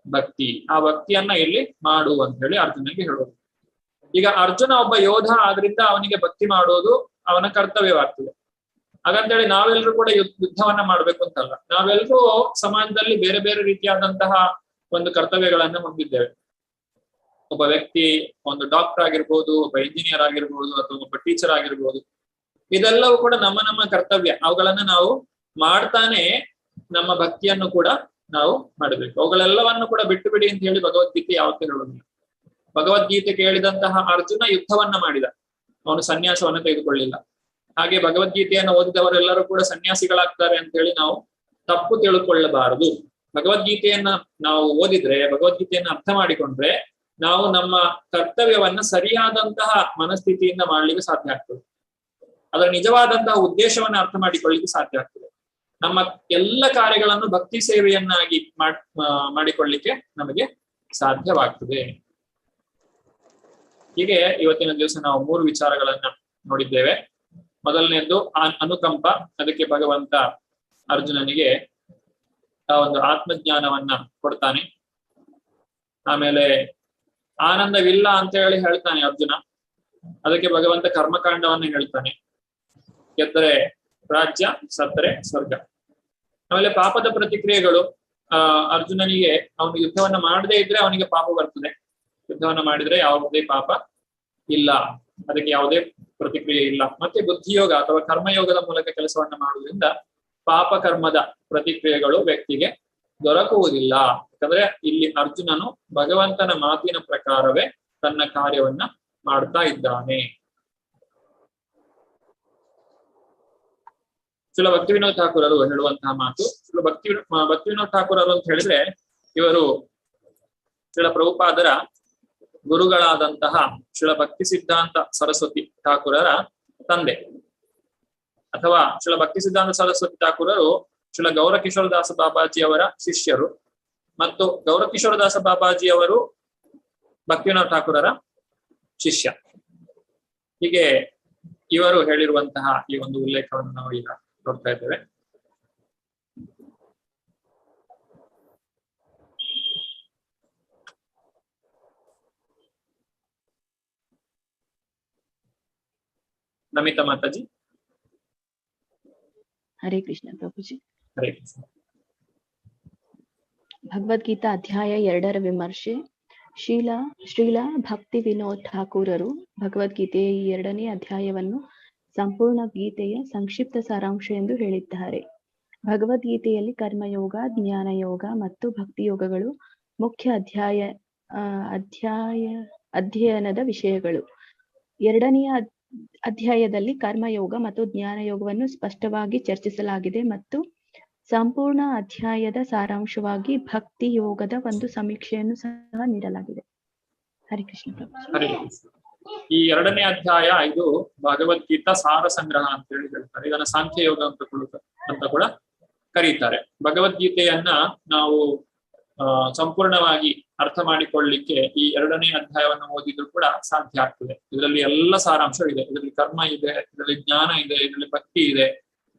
ಭಕ್ತಿ. ಆ ಭಕ್ತಿಯನ್ನ ಇಲ್ಲಿ ಮಾಡು ಅಂತ ಹೇಳಿ ಅರ್ಜುನನಿಗೆ ಹೇಳೋದು. ಈಗ ಅರ್ಜುನ ಒಬ್ಬ ಯೋಧ ಆದ್ರಿಂದ ಅವನಿಗೆ ಭಕ್ತಿ ಮಾಡೋದು ಅವನ ಕರ್ತವ್ಯವಾಗ್ತದೆ. ಹಾಗಂತೇಳಿ ನಾವೆಲ್ಲರೂ ಕೂಡ ಯುದ್ಧವನ್ನ ಮಾಡ್ಬೇಕು ಅಂತಲ್ಲ. ನಾವೆಲ್ಲರೂ ಸಮಾಜದಲ್ಲಿ ಬೇರೆ ಬೇರೆ ರೀತಿಯಾದಂತಹ ಒಂದು ಕರ್ತವ್ಯಗಳನ್ನ ಹೊಂದಿದ್ದೇವೆ. ಒಬ್ಬ ವ್ಯಕ್ತಿ ಒಂದು ಡಾಕ್ಟರ್ ಆಗಿರ್ಬೋದು, ಒಬ್ಬ ಇಂಜಿನಿಯರ್ ಆಗಿರ್ಬೋದು, ಅಥವಾ ಒಬ್ಬ ಟೀಚರ್ ಆಗಿರ್ಬೋದು. ಇದೆಲ್ಲವೂ ಕೂಡ ನಮ್ಮ ನಮ್ಮ ಕರ್ತವ್ಯ. ಅವುಗಳನ್ನ ನಾವು ಮಾಡ್ತಾನೆ ನಮ್ಮ ಭಕ್ತಿಯನ್ನು ಕೂಡ ನಾವು ಮಾಡಬೇಕು. ಅವುಗಳೆಲ್ಲವನ್ನು ಕೂಡ ಬಿಟ್ಟು ಬಿಡಿ ಅಂತ ಹೇಳಿ ಭಗವದ್ಗೀತೆ ಯಾವತ್ತೂ ಹೇಳುವುದಿಲ್ಲ. ಭಗವದ್ಗೀತೆ ಕೇಳಿದಂತಹ ಅರ್ಜುನ ಯುದ್ಧವನ್ನ ಮಾಡಿದ, ಅವನು ಸನ್ಯಾಸವನ್ನ ತೆಗೆದುಕೊಳ್ಳಿಲ್ಲ. ಹಾಗೆ ಭಗವದ್ಗೀತೆಯನ್ನು ಓದಿದವರೆಲ್ಲರೂ ಕೂಡ ಸನ್ಯಾಸಿಗಳಾಗ್ತಾರೆ ಅಂತ ಹೇಳಿ ನಾವು ತಪ್ಪು ತಿಳ್ಕೊಳ್ಳಬಾರದು. ಭಗವದ್ಗೀತೆಯನ್ನ ನಾವು ಓದಿದ್ರೆ, ಭಗವದ್ಗೀತೆಯನ್ನ ಅರ್ಥ ಮಾಡಿಕೊಂಡ್ರೆ ನಾವು ನಮ್ಮ ಕರ್ತವ್ಯವನ್ನ ಸರಿಯಾದಂತಹ ಮನಸ್ಥಿತಿಯಿಂದ ಮಾಡ್ಲಿಕ್ಕೆ ಸಾಧ್ಯ ಆಗ್ತದೆ. ಅದರ ನಿಜವಾದಂತಹ ಉದ್ದೇಶವನ್ನ ಅರ್ಥ ಮಾಡಿಕೊಳ್ಳಿಕ್ಕೆ ಸಾಧ್ಯ ಆಗ್ತದೆ. ನಮ್ಮ ಎಲ್ಲ ಕಾರ್ಯಗಳನ್ನು ಭಕ್ತಿ ಸೇವೆಯನ್ನಾಗಿ ಮಾಡಿಕೊಳ್ಳಿಕ್ಕೆ ನಮಗೆ ಸಾಧ್ಯವಾಗ್ತದೆ. ಹೀಗೆ ಇವತ್ತಿನ ದಿವಸ ನಾವು 3 ವಿಚಾರಗಳನ್ನ ನೋಡಿದ್ದೇವೆ. ಮೊದಲನೇದ್ದು ಅನುಕಂಪ. ಅದಕ್ಕೆ ಭಗವಂತ ಅರ್ಜುನನಿಗೆ ಆ ಒಂದು ಆತ್ಮಜ್ಞಾನವನ್ನ ಕೊಡ್ತಾನೆ. ಆಮೇಲೆ ಆನಂದವಿಲ್ಲ ಅಂತ ಹೇಳಿ ಹೇಳ್ತಾನೆ ಅರ್ಜುನ, ಅದಕ್ಕೆ ಭಗವಂತ ಕರ್ಮಕಾಂಡವನ್ನ ಹೇಳ್ತಾನೆ. ಗೆದ್ದರೆ ರಾಜ್ಯ, ಸತ್ತರೆ ಸ್ವರ್ಗ. ಆಮೇಲೆ ಪಾಪದ ಪ್ರತಿಕ್ರಿಯೆಗಳು, ಅರ್ಜುನನಿಗೆ ಅವನು ಯುದ್ಧವನ್ನ ಮಾಡದೇ ಇದ್ರೆ ಅವನಿಗೆ ಪಾಪ ಬರ್ತದೆ, ಯುದ್ಧವನ್ನ ಮಾಡಿದ್ರೆ ಯಾವುದೇ ಪಾಪ ಇಲ್ಲ, ಅದಕ್ಕೆ ಯಾವುದೇ ಪ್ರತಿಕ್ರಿಯೆ ಇಲ್ಲ. ಮತ್ತೆ ಬುದ್ಧಿಯೋಗ ಅಥವಾ ಕರ್ಮಯೋಗದ ಮೂಲಕ ಕೆಲಸವನ್ನ ಮಾಡುವುದರಿಂದ ಪಾಪ ಕರ್ಮದ ಪ್ರತಿಕ್ರಿಯೆಗಳು ವ್ಯಕ್ತಿಗೆ ದೊರಕುವುದಿಲ್ಲ. ಯಾಕಂದ್ರೆ ಇಲ್ಲಿ ಅರ್ಜುನನು ಭಗವಂತನ ಮಾತಿನ ಪ್ರಕಾರವೇ ತನ್ನ ಕಾರ್ಯವನ್ನ ಮಾಡ್ತಾ ಇದ್ದಾನೆ. ಶ್ರೀಲ ಭಕ್ತಿ ವಿನೋದ್ ಠಾಕೂರರು ಹೇಳುವಂತಹ ಮಾತು. ಶ್ರೀಲ ಭಕ್ತಿ ವಿನೋದ್ ಠಾಕೂರರು ಅಂತ ಹೇಳಿದ್ರೆ ಇವರು ಶ್ರೀಲ ಪ್ರಭುಪಾದರ ಗುರುಗಳಾದಂತಹ ಶ್ರೀಲ ಭಕ್ತಿ ಸಿದ್ಧಾಂತ ಸರಸ್ವತಿ ಠಾಕೂರರ ತಂದೆ, ಅಥವಾ ಶ್ರೀಲ ಭಕ್ತಿ ಸಿದ್ಧಾಂತ ಸರಸ್ವತಿ ಠಾಕೂರರು ಶ್ರೀಲ ಗೌರಕಿಶೋರದಾಸ ಬಾಬಾಜಿ ಅವರ ಶಿಷ್ಯರು, ಮತ್ತು ಗೌರಕಿಶೋರದಾಸ ಬಾಬಾಜಿ ಅವರು ಭಕ್ತಿವಿನೋದ್ ಠಾಕೂರರ ಶಿಷ್ಯ. ಹೀಗೆ ಇವರು ಹೇಳಿರುವಂತಹ ಈ ಒಂದು ಉಲ್ಲೇಖವನ್ನು ನಾವು ಈಗ ನೋಡ್ತಾ ಇದ್ದೇವೆ. ನಮಿತಾ ಮಾತಾಜಿ. ಹರೇ ಕೃಷ್ಣ ಪ್ರಭುಜಿ. ಹರೇ ಕೃಷ್ಣ. ಭಗವದ್ಗೀತಾ ಅಧ್ಯಾಯ 2ರ ವಿಮರ್ಶೆ. ಶ್ರೀಲ ಭಕ್ತಿ ವಿನೋದ್ ಠಾಕೂರರು ಭಗವದ್ಗೀತೆಯ ಈ 2ನೇ ಅಧ್ಯಾಯವನ್ನು ಸಂಪೂರ್ಣ ಗೀತೆಯ ಸಂಕ್ಷಿಪ್ತ ಸಾರಾಂಶ ಎಂದು ಹೇಳಿದ್ದಾರೆ. ಭಗವದ್ಗೀತೆಯಲ್ಲಿ ಕರ್ಮಯೋಗ, ಜ್ಞಾನಯೋಗ ಮತ್ತು ಭಕ್ತಿಯೋಗಗಳು ಮುಖ್ಯ ಅಧ್ಯಯನದ ವಿಷಯಗಳು. 2ನೆಯ ಅಧ್ಯಾಯದಲ್ಲಿ ಕರ್ಮಯೋಗ ಮತ್ತು ಜ್ಞಾನಯೋಗವನ್ನು ಸ್ಪಷ್ಟವಾಗಿ ಚರ್ಚಿಸಲಾಗಿದೆ ಮತ್ತು ಸಂಪೂರ್ಣ ಅಧ್ಯಾಯದ ಸಾರಾಂಶವಾಗಿ ಭಕ್ತಿ ಯೋಗದ ಒಂದು ಸಮೀಕ್ಷೆಯನ್ನು ಸಹ ನೀಡಲಾಗಿದೆ. ಹರಿ ಕೃಷ್ಣ ಪ್ರಭು. ಈ 2ನೇ ಅಧ್ಯಾಯ ಇದು ಭಗವದ್ಗೀತಾ ಸಾರ ಸಂಗ್ರಹ ಅಂತ ಹೇಳಿ ಹೇಳ್ತಾರೆ. ಇದನ್ನ ಸಾಂಖ್ಯ ಯೋಗ ಅಂತ ಕೂಡ ಕರೀತಾರೆ. ಭಗವದ್ಗೀತೆಯನ್ನ ನಾವು ಸಂಪೂರ್ಣವಾಗಿ ಅರ್ಥ ಮಾಡಿಕೊಳ್ಳಲಿಕ್ಕೆ ಈ 2ನೇ ಅಧ್ಯಾಯವನ್ನು ಓದಿದ್ರು ಕೂಡ ಸಾಧ್ಯ ಆಗ್ತದೆ. ಇದರಲ್ಲಿ ಎಲ್ಲ ಸಾರಾಂಶ ಇದೆ. ಇದರಲ್ಲಿ ಕರ್ಮ ಇದೆ, ಇದರಲ್ಲಿ ಜ್ಞಾನ ಇದೆ, ಇದರಲ್ಲಿ ಭಕ್ತಿ ಇದೆ,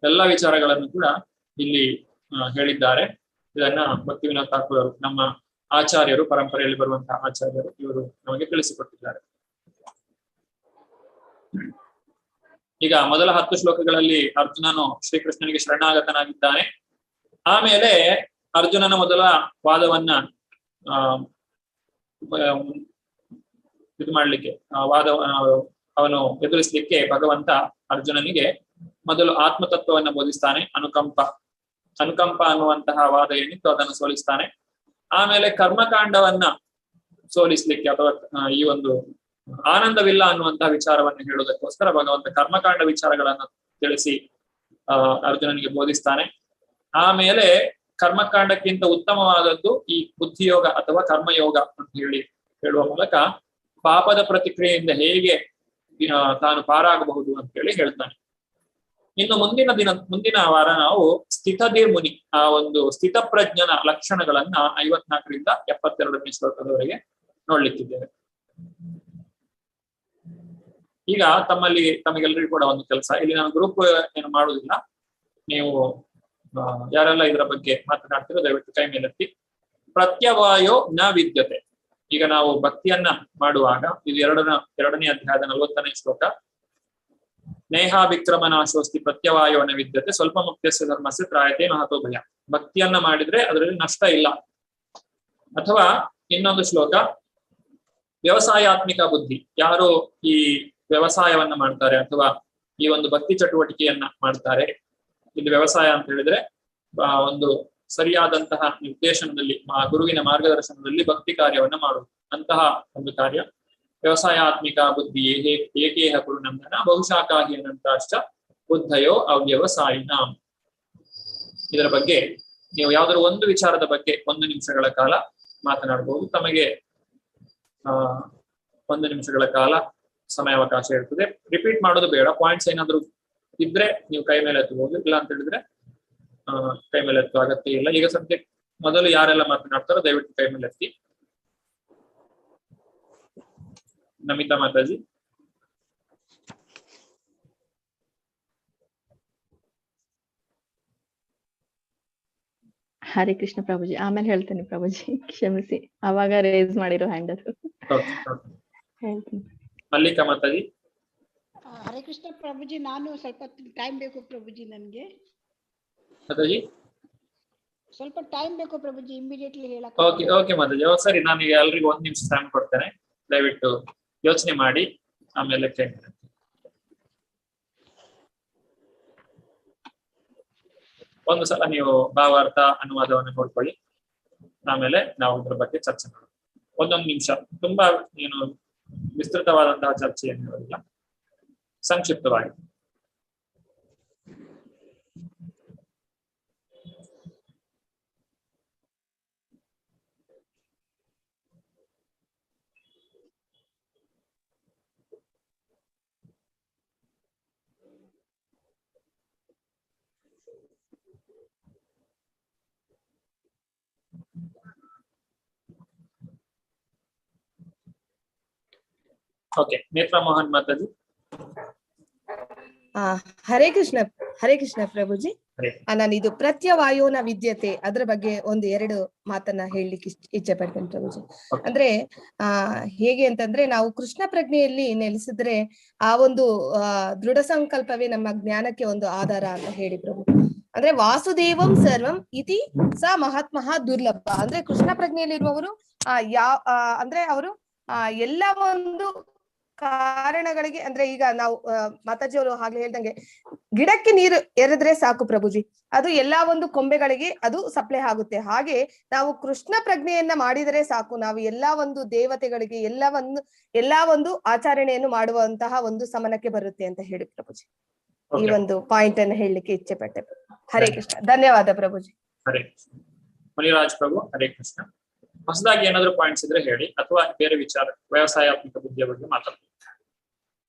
ಎಲ್ಲ ವಿಚಾರಗಳನ್ನು ಕೂಡ ಇಲ್ಲಿ ಹೇಳಿದ್ದಾರೆ. ಇದನ್ನ ಭಕ್ತಿ ವಿನೋದ್ ಠಾಕೂರರು, ನಮ್ಮ ಆಚಾರ್ಯರು, ಪರಂಪರೆಯಲ್ಲಿ ಬರುವಂತಹ ಆಚಾರ್ಯರು, ಇವರು ನಮಗೆ ತಿಳಿಸಿಕೊಟ್ಟಿದ್ದಾರೆ. ಈಗ ಮೊದಲ 10 ಶ್ಲೋಕಗಳಲ್ಲಿ ಅರ್ಜುನನು ಶ್ರೀಕೃಷ್ಣನಿಗೆ ಶರಣಾಗತನಾಗಿದ್ದಾನೆ. ಆಮೇಲೆ ಅರ್ಜುನನ ಮೊದಲ ವಾದವನ್ನ ಇದು ಮಾಡ್ಲಿಕ್ಕೆ ಅವನು ಎದುರಿಸಲಿಕ್ಕೆ ಭಗವಂತ ಅರ್ಜುನನಿಗೆ ಮೊದಲು ಆತ್ಮತತ್ವವನ್ನ ಬೋಧಿಸ್ತಾನೆ. ಅನುಕಂಪ ಅನ್ನುವಂತಹ ವಾದ ಏನಿತ್ತು ಅದನ್ನು ಸೋಲಿಸ್ತಾನೆ. ಆಮೇಲೆ ಕರ್ಮಕಾಂಡವನ್ನ ಸೋಲಿಸ್ಲಿಕ್ಕೆ ಅಥವಾ ಈ ಒಂದು ಆನಂದವಿಲ್ಲ ಅನ್ನುವಂತಹ ವಿಚಾರವನ್ನು ಹೇಳುವುದಕ್ಕೋಸ್ಕರ ಭಗವಂತ ಕರ್ಮಕಾಂಡ ವಿಚಾರಗಳನ್ನ ತಿಳಿಸಿ ಅರ್ಜುನನಿಗೆ ಬೋಧಿಸ್ತಾನೆ. ಆಮೇಲೆ ಕರ್ಮಕಾಂಡಕ್ಕಿಂತ ಉತ್ತಮವಾದದ್ದು ಈ ಬುದ್ಧಿಯೋಗ ಅಥವಾ ಕರ್ಮಯೋಗ ಅಂತ ಹೇಳುವ ಮೂಲಕ ಪಾಪದ ಪ್ರತಿಕ್ರಿಯೆಯಿಂದ ಹೇಗೆ ತಾನು ಪಾರಾಗಬಹುದು ಅಂತ ಹೇಳಿ ಹೇಳ್ತಾನೆ. ಇನ್ನು ಮುಂದಿನ ವಾರ ನಾವು ಸ್ಥಿತಧೀರ್ ಮುನಿ, ಆ ಒಂದು ಸ್ಥಿತಪ್ರಜ್ಞನ ಲಕ್ಷಣಗಳನ್ನ 54ರಿಂದ 72ನೇ ಶ್ಲೋಕದವರೆಗೆ ನೋಡ್ಲಿಕ್ಕಿದ್ದೇವೆ. ಈಗ ತಮಗೆಲ್ಲರಿಗೂ ಕೂಡ ಒಂದು ಕೆಲಸ, ಇಲ್ಲಿ ನಾನು ಗ್ರೂಪ್ ಏನು ಮಾಡುವುದಿಲ್ಲ. ನೀವು ಯಾರೆಲ್ಲ ಇದರ ಬಗ್ಗೆ ಮಾತನಾಡ್ತಿರೋ ದಯವಿಟ್ಟು ಕೈ ಮೇಲೆತ್ತಿ. ಪ್ರತ್ಯವಾಯೋ ನ ವಿದ್ಯತೆ. ಈಗ ನಾವು ಭಕ್ತಿಯನ್ನ ಮಾಡುವಾಗ ಇದು 2ನೇ ಅಧ್ಯಾಯದ 40ನೇ ಶ್ಲೋಕ. ನೇಹಾಭಿಕ್ರಮನಾಶೋಸ್ತಿ ಪ್ರತ್ಯವಾಯೋ ನ ವಿದ್ಯತೆ ಸ್ವಲ್ಪ ಮುಕ್ತಸ್ಯ ಧರ್ಮಸ್ಯ ತ್ರಾಯತೆ ಮಹತೋ ಭಯ. ಭಕ್ತಿಯನ್ನ ಮಾಡಿದ್ರೆ ಅದರಲ್ಲಿ ನಷ್ಟ ಇಲ್ಲ. ಅಥವಾ ಇನ್ನೊಂದು ಶ್ಲೋಕ, ವ್ಯವಸಾಯಾತ್ಮಿಕ ಬುದ್ಧಿ. ಯಾರು ಈ ವ್ಯವಸಾಯವನ್ನ ಮಾಡ್ತಾರೆ ಅಥವಾ ಈ ಒಂದು ಭಕ್ತಿ ಚಟುವಟಿಕೆಯನ್ನ ಮಾಡ್ತಾರೆ, ಇಲ್ಲಿ ವ್ಯವಸಾಯ ಅಂತ ಹೇಳಿದ್ರೆ ಒಂದು ಸರಿಯಾದಂತಹ ನಿರ್ದೇಶನದಲ್ಲಿ, ಗುರುವಿನ ಮಾರ್ಗದರ್ಶನದಲ್ಲಿ ಭಕ್ತಿ ಕಾರ್ಯವನ್ನ ಮಾಡುವುದು, ಅಂತಹ ಒಂದು ಕಾರ್ಯ. ವ್ಯವಸಾಯಾತ್ಮಿಕ ಬುದ್ಧಿ ಏಕೇಹ ಕುರುನಂದನ ಬಹುಶಾಖಾಹಿ ಅನಂತಾಶ್ಚ ಬುದ್ಧಯೋ ಅವ್ಯವಸಾಯಿನ. ಇದರ ಬಗ್ಗೆ ನೀವು ಯಾವ್ದಾದ್ರು ಒಂದು ವಿಚಾರದ ಬಗ್ಗೆ 1 ನಿಮಿಷಗಳ ಕಾಲ ಮಾತನಾಡಬಹುದು. ತಮಗೆ 1 ನಿಮಿಷಗಳ ಕಾಲ ಸಮಯಾವಕಾಶ ಇರ್ತದೆ. ರಿಪೀಟ್ ಮಾಡೋದು ಬೇಡ. ಪಾಯಿಂಟ್ಸ್ ಏನಾದ್ರು ಇದ್ರೆ ನೀವು ಕೈ ಮೇಲೆ ಎತ್ತಬಹುದು, ಇಲ್ಲ ಅಂತ ಹೇಳಿದ್ರೆ ಕೈ ಮೇಲೆ ಎತ್ತುವ ಅಗತ್ಯ ಇಲ್ಲ. ಈಗ ಸದ್ಯ ಮೊದಲು ಯಾರೆಲ್ಲ ಮಾತನಾಡ್ತಾರೋ ದಯವಿಟ್ಟು ಕೈ ಮೇಲೆ ಎತ್ತಿ. ನಮಿತಾ ಮಾತಾಜಿ. ಹರೇ ಕೃಷ್ಣ ಪ್ರಭುಜಿ. ಆಮೇಲೆ ಹೇಳ್ತೇನೆ ಪ್ರಭುಜಿ, ಕ್ಷಮಿಸಿ. ಅವಾಗ ರೇಸ್ ಮಾಡಿರೋ ಹ್ಯಾಂಡ್ ಅದು ಹೇಳ್ತೀನಿ. ಮಲ್ಲಿಕಾ ಮಾತಾಜಿ. ಹರೇ ಕೃಷ್ಣ ಪ್ರಭುಜಿ, ನಾನು ಸ್ವಲ್ಪ ಟೈಮ್ ಬೇಕು ಪ್ರಭುಜಿ ನನ್ಗೆ. ಸ್ವಲ್ಪ ಟೈಮ್ ಬೇಕು ಪ್ರಭುಜಿ, ಇಮಿಡಿಯೇಟ್ಲಿ ಹೇಳಕ್. ಓಕೆ ಮಾತಾಜಿ. ಸರಿ, ನಾನು ಈಗ ಎಲ್ರಿಗೂ 1 ನಿಮಿಷ ಟೈಮ್ ಕೊಡ್ತೇನೆ. ದಯವಿಟ್ಟು ಯೋಚನೆ ಮಾಡಿ ಆಮೇಲೆ ಕೇಳ್ತೇನೆ. ಒಂದು ಸಲ ನೀವು ಭಾವಾರ್ಥ ಅನುವಾದವನ್ನು ನೋಡ್ಕೊಳ್ಳಿ, ಆಮೇಲೆ ನಾವು ಇದ್ರ ಬಗ್ಗೆ ಚರ್ಚೆ ಮಾಡೋಣ. 1 ನಿಮಿಷ, ತುಂಬಾ ಏನು ವಿಸ್ತೃತವಾದಂತಹ ಚರ್ಚೆಯನ್ನು ಇರೋದಿಲ್ಲ, ಸಂಕ್ಷಿಪ್ತವಾಗಿ. ಓಕೆ, ನೇತ್ರಾ ಮೋಹನ್ ಮಾತಾಜಿ. ಹರೇ ಕೃಷ್ಣ ಪ್ರಭುಜಿ. ನಾನು ಇದು ಪ್ರತ್ಯವಾಯೋನ ವಿದ್ಯತೆ ಅದ್ರ ಬಗ್ಗೆ 1-2 ಮಾತನ್ನ ಹೇಳಲಿಕ್ಕೆ ಇಚ್ಛೆ ಪಡ್ತೇನೆ ಪ್ರಭುಜಿ. ಅಂದ್ರೆ ಹೇಗೆ ಅಂತಂದ್ರೆ, ನಾವು ಕೃಷ್ಣ ಪ್ರಜ್ಞೆಯಲ್ಲಿ ನೆಲೆಸಿದ್ರೆ ಆ ಒಂದು ದೃಢ ಸಂಕಲ್ಪವೇ ನಮ್ಮ ಜ್ಞಾನಕ್ಕೆ ಒಂದು ಆಧಾರ ಅಂತ ಹೇಳಿ ಪ್ರಭು. ಅಂದ್ರೆ ವಾಸುದೇವಂ ಸರ್ವಂ ಇತಿ ಸ ಮಹಾತ್ಮಃ ದುರ್ಲಭ. ಅಂದ್ರೆ ಕೃಷ್ಣ ಪ್ರಜ್ಞೆಯಲ್ಲಿರುವವರು ಅಂದ್ರೆ ಅವರು ಎಲ್ಲ ಒಂದು ಕಾರಣಗಳಿಗೆ, ಅಂದ್ರೆ ಈಗ ನಾವು ಮಾತಾಜಿ ಅವರು ಹಾಗೆ ಹೇಳ್ದಂಗೆ ಗಿಡಕ್ಕೆ ನೀರು ಎರೆದ್ರೆ ಸಾಕು ಪ್ರಭುಜಿ, ಅದು ಎಲ್ಲಾ ಒಂದು ಕೊಂಬೆಗಳಿಗೆ ಅದು ಸಪ್ಲೈ ಆಗುತ್ತೆ. ಹಾಗೆ ನಾವು ಕೃಷ್ಣ ಪ್ರಜ್ಞೆಯನ್ನ ಮಾಡಿದರೆ ಸಾಕು, ನಾವು ಎಲ್ಲಾ ಒಂದು ದೇವತೆಗಳಿಗೆ ಎಲ್ಲಾ ಒಂದು ಆಚರಣೆಯನ್ನು ಮಾಡುವಂತಹ ಒಂದು ಸಮನಕ್ಕೆ ಬರುತ್ತೆ ಅಂತ ಹೇಳಿ ಪ್ರಭುಜಿ. ಈ ಒಂದು ಪಾಯಿಂಟ್ ಅನ್ನು ಹೇಳಲಿಕ್ಕೆ ಇಚ್ಛೆ ಪಟ್ಟೆ. ಹರೇ ಕೃಷ್ಣ, ಧನ್ಯವಾದ ಪ್ರಭುಜಿ. ಹರೇ ಕೃಷ್ಣ. ಮುನಿರಾಜ್ ಪ್ರಭು, ಹರೇ ಕೃಷ್ಣ. ಹೊಸದಾಗಿ ಏನಾದ್ರು ಪಾಯಿಂಟ್ಸ್ ಇದ್ರೆ ಹೇಳಿ, ಅಥವಾ ಬೇರೆ ವಿಚಾರ ವ್ಯವಸಾಯಾತ್ಮಕ ಬುದ್ಧಿಯ ಬಗ್ಗೆ ಮಾತಾಡ್ತೀವಿ.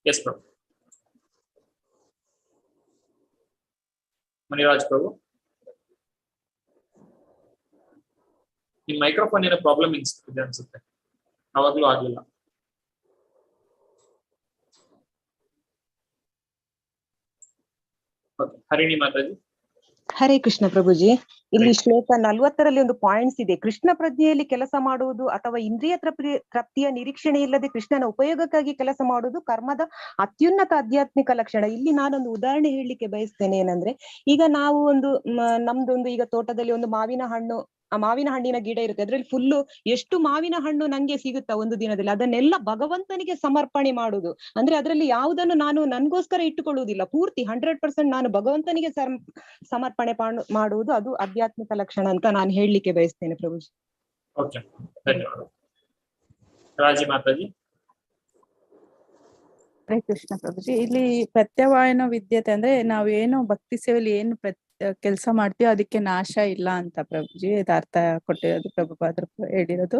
ಎಸ್ ಪ್ರಭು. ಮುನಿರಾಜ್ ಪ್ರಭು, ಈ ಮೈಕ್ರೋಫೋನ್ ಏನೋ ಪ್ರಾಬ್ಲಮ್ ಇದೆ ಅನ್ಸುತ್ತೆ, ಅವಾಗ್ಲೂ ಆಗ್ಲಿಲ್ಲ. ಹರಿಣಿ ಮಾತಾಜಿ. ಹರೇ ಕೃಷ್ಣ ಪ್ರಭುಜಿ. ಇಲ್ಲಿ ಶ್ಲೋಕ 40ರಲ್ಲಿ ಒಂದು ಪಾಯಿಂಟ್ಸ್ ಇದೆ. ಕೃಷ್ಣ ಪ್ರಜ್ಞೆಯಲ್ಲಿ ಕೆಲಸ ಮಾಡುವುದು ಅಥವಾ ಇಂದ್ರಿಯ ತೃಪ್ತಿಯ ನಿರೀಕ್ಷಣೆ ಇಲ್ಲದೆ ಕೃಷ್ಣನ ಉಪಯೋಗಕ್ಕಾಗಿ ಕೆಲಸ ಮಾಡುವುದು ಕರ್ಮದ ಅತ್ಯುನ್ನತ ಆಧ್ಯಾತ್ಮಿಕ ಲಕ್ಷಣ. ಇಲ್ಲಿ ನಾನೊಂದು ಉದಾಹರಣೆ ಹೇಳಲಿಕ್ಕೆ ಬಯಸ್ತೇನೆ. ಏನಂದ್ರೆ, ಈಗ ನಾವು ನಮ್ದೊಂದು ಈಗ ತೋಟದಲ್ಲಿ ಒಂದು ಮಾವಿನ ಹಣ್ಣಿನ ಗಿಡ ಇರುತ್ತೆ. ಅದ್ರಲ್ಲಿ ಫುಲ್ಲು ಎಷ್ಟು ಮಾವಿನ ಹಣ್ಣು ನಂಗೆ ಸಿಗುತ್ತಾ ಒಂದು ದಿನದಲ್ಲಿ, ಅದನ್ನೆಲ್ಲ ಭಗವಂತನಿಗೆ ಸಮರ್ಪಣೆ ಮಾಡುದು. ಅಂದ್ರೆ ಅದರಲ್ಲಿ ಯಾವುದನ್ನು ನಾನು ನನ್ಗೋಸ್ಕರ ಇಟ್ಟುಕೊಳ್ಳುವುದಿಲ್ಲ, ಪೂರ್ತಿ 100% ನಾನು ಭಗವಂತನಿಗೆ ಸಮರ್ಪಣೆ ಮಾಡುವುದು, ಅದು ಆಧ್ಯಾತ್ಮಿಕ ಲಕ್ಷಣ ಅಂತ ನಾನು ಹೇಳಲಿಕ್ಕೆ ಬಯಸ್ತೇನೆ ಪ್ರಭುಜಿ. ಓಕೆ, ಧನ್ಯವಾದ. ರಾಜಿ ಮಾತಾಜಿ. ಹರೇ ಕೃಷ್ಣ ಪ್ರಭುಜಿ. ಇಲ್ಲಿ ಪ್ರತ್ಯವಾಯನ ವಿದ್ಯತೆ ಅಂದ್ರೆ ನಾವು ಏನು ಭಕ್ತಿ ಸೇವೆಯಲ್ಲಿ ಏನು ಕೆಲಸ ಮಾಡ್ತೀವಿ ಅದಕ್ಕೆ ನಾಶ ಇಲ್ಲ ಅಂತ ಪ್ರಭುಜಿ ಇದು ಅರ್ಥ ಕೊಟ್ಟಿರೋದು, ಪ್ರಭುಪಾದರು ಹೇಳಿರೋದು.